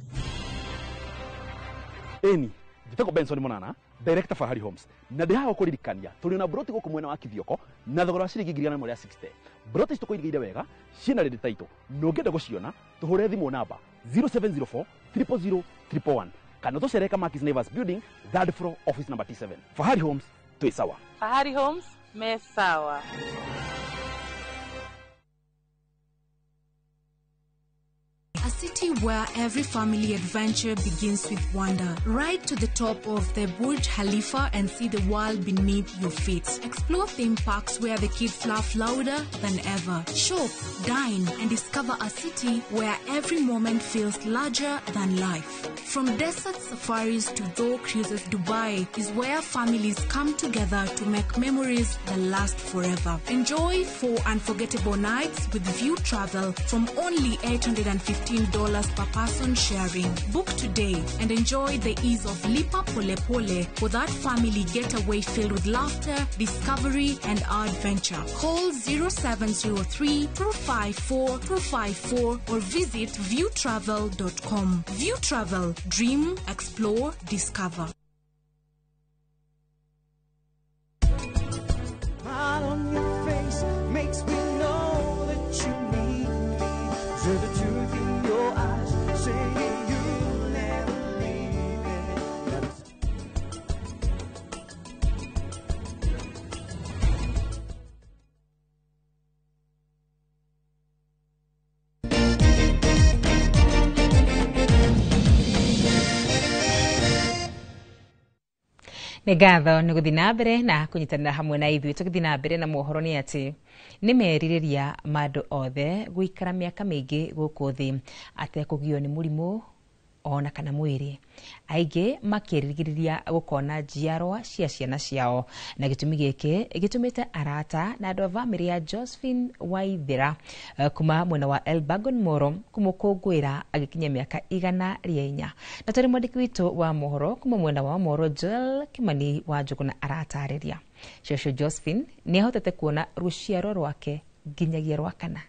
Speaker 26: Eni, njĩtagwo Benson Mũnana, Director Fahari Homes. Na ndihaga kuririkania tuli na broti gũkũ mwena wa Kĩthioko na thogora wa ciringi 160. Broti citukoirigĩire wega ciina ready title. No ngenda guciona tuhũre thimũ namba 0704 000 111 kana tucereka Markis Naivas Building, 3rd floor, office number T7. Fahari Homes, tuwe sawa.
Speaker 16: Fahari Homes, me sawa.
Speaker 27: A city where every family adventure begins with wonder. Ride to the top of the Burj Khalifa and see the world beneath your feet. Explore theme parks where the kids laugh louder than ever. Shop, dine, and discover a city where every moment feels larger than life. From desert safaris to door cruises, Dubai is where families come together to make memories that last forever. Enjoy 4 unforgettable nights with View Travel from only $815 per person sharing. Book today and enjoy the ease of Lipa Pole Pole for that family getaway filled with laughter, discovery, and adventure. Call 0703 254 254 or visit viewtravel.com. View Travel. Dream, explore, discover.
Speaker 28: Smile on your face makes me know that you need me. So the truth in your eyes say you'll never leave it.
Speaker 23: nĩ ngatho nĩ gũthiĩ na mbere na kũnyitanĩra hamwe na ithuĩ. Tũgĩthiĩ na mbere na mohoro nĩ atĩ nĩ merirĩria mandũ othe gũikara mĩaka mĩingĩ gũkũ thĩ atekũgio nĩ mũrimũ ona kana mwĩrĩ. Aingĩ makĩrigĩrĩria gũkona njiarwa cia ciana ciao, na gĩtũmi gĩkĩ gĩtũmĩte arata na andũ a bamĩrĩ ya Josephine Waithera kuma mwena wa Elbagon Moro kũmũkũngũĩra agĩkinyia mĩaka 104. Na tũrĩ mwandĩki witũ wa mohoro kuma mwena wa Moro Joel Kimani wa Njũgũna aratarĩria. Cũcũ Josephine nĩ ahotete kuona rũciaro rwake nginyagia rwa kana.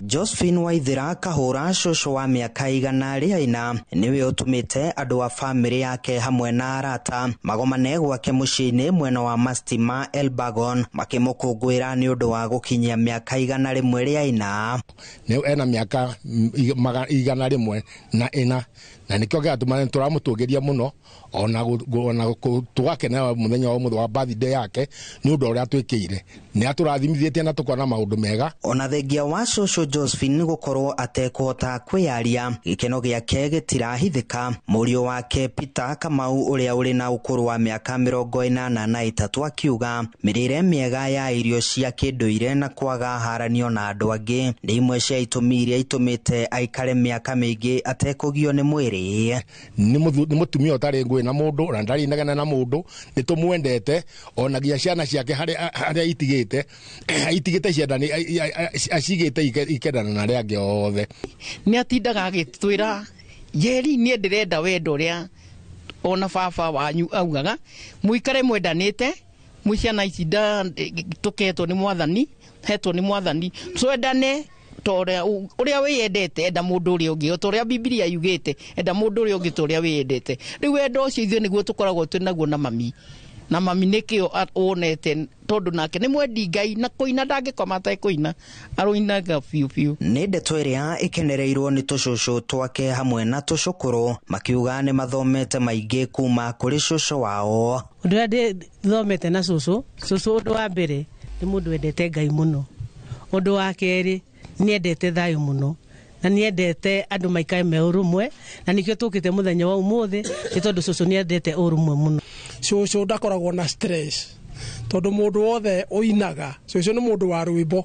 Speaker 3: Josephine Waithera kahũra cũcũ wa mĩaka 104 nĩwe ũtũmĩte andũ a bamĩrĩ yake hamwe na arata magomane gwake mũciĩ-inĩ mwena wa Mastima Elbagon makĩmũkũngũĩra nĩ ũndũ wa gũkinyia mĩaka 101 rĩa ina.
Speaker 2: Nĩ ena mĩaka 104 na nĩkĩo gĩatũma tũramũtũgĩria mũno ona tũgakena mũthenya wa birthday yake nĩ ũndũ ũrĩa twĩkĩire. Nĩ atũrathimithĩtie na tũkona maũndũ mega.
Speaker 3: Ona thengia wa cũcũ Josephine gũkorwo atekũhota kwĩyaria, gĩkeno gĩake gĩtirahithĩka. Mũriũ wake Peter Kamau ũrĩa ũrĩ na ũkũrũ wa mĩaka 83 akiuga mĩrĩre mĩega ya irio cia kĩndũire na kwaga haranio na andũ angĩ nĩ imwe cia itũmi iria itũmĩte aikare mĩaka mĩingĩ atekũgio nĩ mwĩrĩ.
Speaker 2: Nĩ mũtumia ũtarĩ ngũĩ na mũndũ na ndarĩ inegene na mũndũ, nĩ tũmwendete onagia ciana ciake harĩa itigĩte ciana acigĩte ikendana na arĩa angĩ othe.
Speaker 4: Nĩ atindaga agĩtwĩra Njeri niĩ ndĩrenda wendo ũrĩa ona baba wanyu augaga mũikare mwendanĩte mũciana ici tũketwo nĩ Mwathani, hetwo nĩ Mwathani twendane ũrĩa wĩyendete enda mũndũ ũrĩa ũngĩ, ta ũrĩa Biblia yugĩte enda mũndũ ũrĩa ũngĩ ta ũrĩa wĩyendete. Rĩu wendo ũcio ithuĩ nĩguo tũkoragwo twĩ naguo na mami, na mami nĩkĩo onete tondũ nake nĩ mwendi Ngai na kũina ndangĩkoma atekũina arũinaga biũ biũ.
Speaker 3: Nĩ ndeto ĩrĩa ĩkenereirwo nĩ tũcũcũ twake hamwe na tũcũkũrũ makiuga nĩ mathomete maingĩ kuma kũrĩ cũcũ wao.
Speaker 7: Ũndũ ũrĩa thomete na cũcũ ũndũ wa mbere nĩ mũndũ wendete Ngai mũno. Ũndũ wa kerĩ nĩ endete thayũ mũno na nĩ endete andũ maikare me ũrũmwe, na nĩkĩo tũkĩte mũthenya wa ũmũthĩ nĩ tondũ cũcũ nĩ endete ũrũmwe mũno.
Speaker 8: Cũcũ ndakoragwo na stress tondũ mũndũ wothe ũinaga. Cũcũ nĩ mũndũ wa rwĩmbo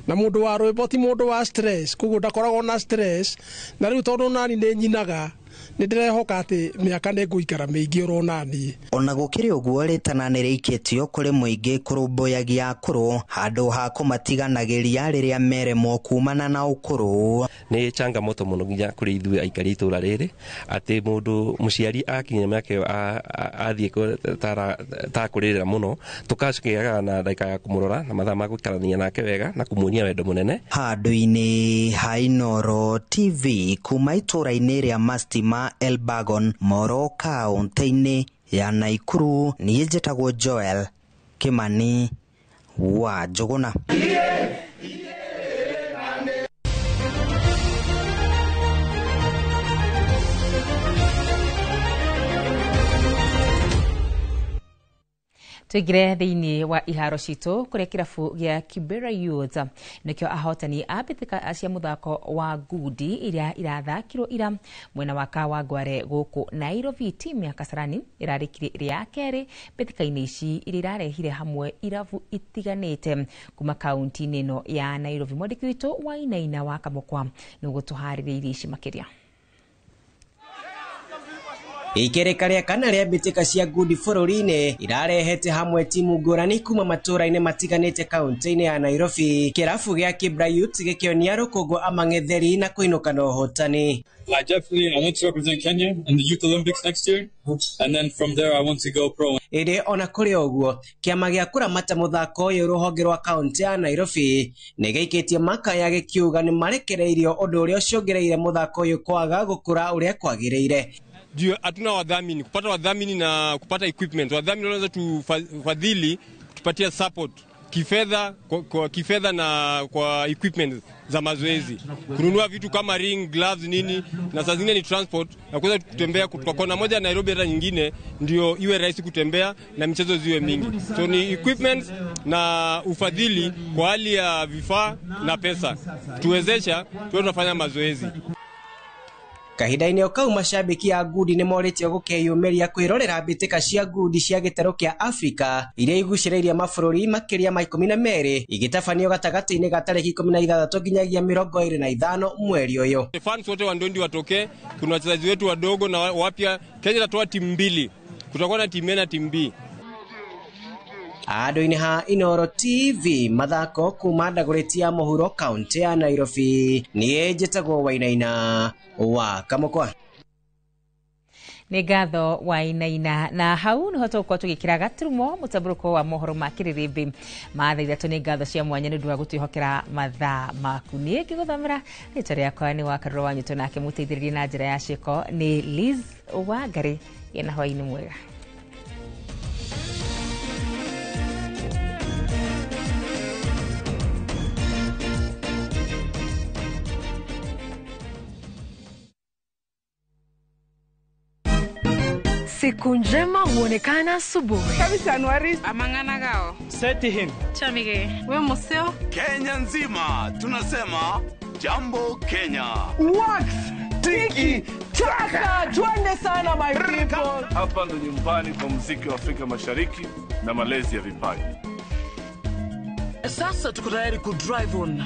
Speaker 8: na mũndũ wa rwĩmbo ti mũndũ wa stress, koguo ndakoragwo na stress. Na rĩu tondũ nani nĩ nyinaga nĩ ndĩrehoka atĩ mĩaka nĩ ngũikara mĩingĩ ũrona niĩ.
Speaker 3: Ona gũkĩrĩ ũguo rĩtana nĩ rĩikĩtio kũrĩ mũingĩ kũrũmbũyagia akũrũ handũ ha kũmatiganagĩria rĩrĩa meremwo kumana na ũkũrũ.
Speaker 14: Nĩ changamoto mũno nginya kũrĩ ithuĩ aikari itũra rĩrĩ atĩ mũndũ mũciari akinya mĩaka ĩyo athiĩ takũrĩrĩra mũno, tũkagĩaga na ndagĩka ya kũmũrora na mathaa ma gũikarania nake wega na kũmuonia wendo mũnene.
Speaker 3: Handũ-inĩ ha Inooro TV kuma itũra-inĩ rĩa Mastima Elbagon Moro kaunti-inĩ ya Naikuru, niĩ njĩtagwo Joel Kimani wa Njũgũna.
Speaker 23: Tuingire thĩinĩ wa iharo citũ kũrĩa kĩrabu gĩa Kibera Youth nĩkĩo ahotani a mbĩtĩka cia mũthako wa ngundi iria irathakirwo ira mwena wa Kawangware gũkũ Nairobi. Timu ya Kasarani ĩrarĩkire rĩa kerĩ mbĩtĩka-inĩ ici iria irarehire hamwe irabu itiganĩte kuma kaunti-inĩ ĩno ya Nairobi. Mwandĩki witũ wa Inaina wa Kamũkwa nĩ gũtũharĩrĩirie ici makĩria.
Speaker 15: Ikereka rĩa kana rĩa mbĩtĩka cia ngundi bũrũri-inĩ irarehete hamwe timu ngũrani kuma matũra-inĩ matiganĩte kaunti-inĩ ya Nairobi. Kĩrabu gĩa Kibra Youth gĩkĩonia rũkũngũ amang'etheri na kũinũka na ũhotani.
Speaker 21: Definitely, I want to represent Kenya in the Youth Olympics next year, and then from there I want to go pro.
Speaker 15: Ĩrĩ ona kũrĩ ũguo, kĩama gĩa kũramata mũthako ũyũ rũhonge rwa kaunti ya Nairobi nĩ gĩikĩtie makaya gĩkiuga nĩ marekereirio ũndũ ũrĩa ũcũngĩrĩire mũthako ũyũ kwaga gũkũra ũrĩa kwagĩrĩire.
Speaker 22: Hatuna wadhamini, kupata wadhamini na kupata equipment. Wadhamini wanaweza tufadhili kutupatia support kifedha, kwa kifedha na kwa equipment za mazoezi, kununua vitu kama ring, gloves, nini, na saa zingine ni transport na kuweza kutembea kutoka kona moja Nairobi hata nyingine ndio iwe rahisi kutembea na michezo ziwe mingi. So ni equipment na ufadhili kwa hali ya vifaa na pesa tuwezesha tuwe tunafanya mazoezi.
Speaker 15: kahinda-inĩ o kau macambĩki a ngundi nĩ morĩtio gũkeyũmĩria kwĩrorera mbĩtĩka cia ngundi cia gĩtarũ kĩa Afrika iria igucĩrĩirie mabũrũri makĩria ma 12 igĩtabanio gatagatĩ-inĩ ga tarĩki 16 nginyagia 25 mweri ũyũ.
Speaker 22: Fans wote wa ndondi watoke, kuna wachezaji wetu wadogo na wapya. Kenya itatoa timu mbili, kutakuwa na timu A na timu B.
Speaker 15: Andũ-inĩ ha Inooro TV mathako kuma Dagoretti ya mũhuro kaunti ya Nairobi, niĩ njĩtagwo Wainaina wa Kamũkwa.
Speaker 23: Nĩ ngatho Wainaina, na hau nĩho tũgũkorwo tũgĩkĩra gaturumo mũtambũrũko wa mohoro ma kĩrĩrĩmbĩ ma thaa ithatũ. Nĩ ngatho cia mwanya nĩ ũndũ wa gũtwĩhokera mathaa maku. Niĩ ngĩgũthomera rĩtwa rĩakwa nĩ Wakarũra Wanyũtũ, nake mũteithĩrĩria na njĩra ya ciĩko nĩ Liz Wangari. Gĩa na hwaĩ-inĩ mwega.
Speaker 6: Siku njema huonekana asubuhi.
Speaker 9: Kabisa Januari amangana gao.
Speaker 6: Seti him.
Speaker 9: Chamige. We museo.
Speaker 10: Kenya nzima tunasema jambo Kenya.
Speaker 9: Wax. Tiki. Taka. Twende sana my people.
Speaker 17: Hapa ndo nyumbani kwa muziki wa Afrika Mashariki na malezi ya vipaji.
Speaker 6: Sasa tuko tayari ku drive on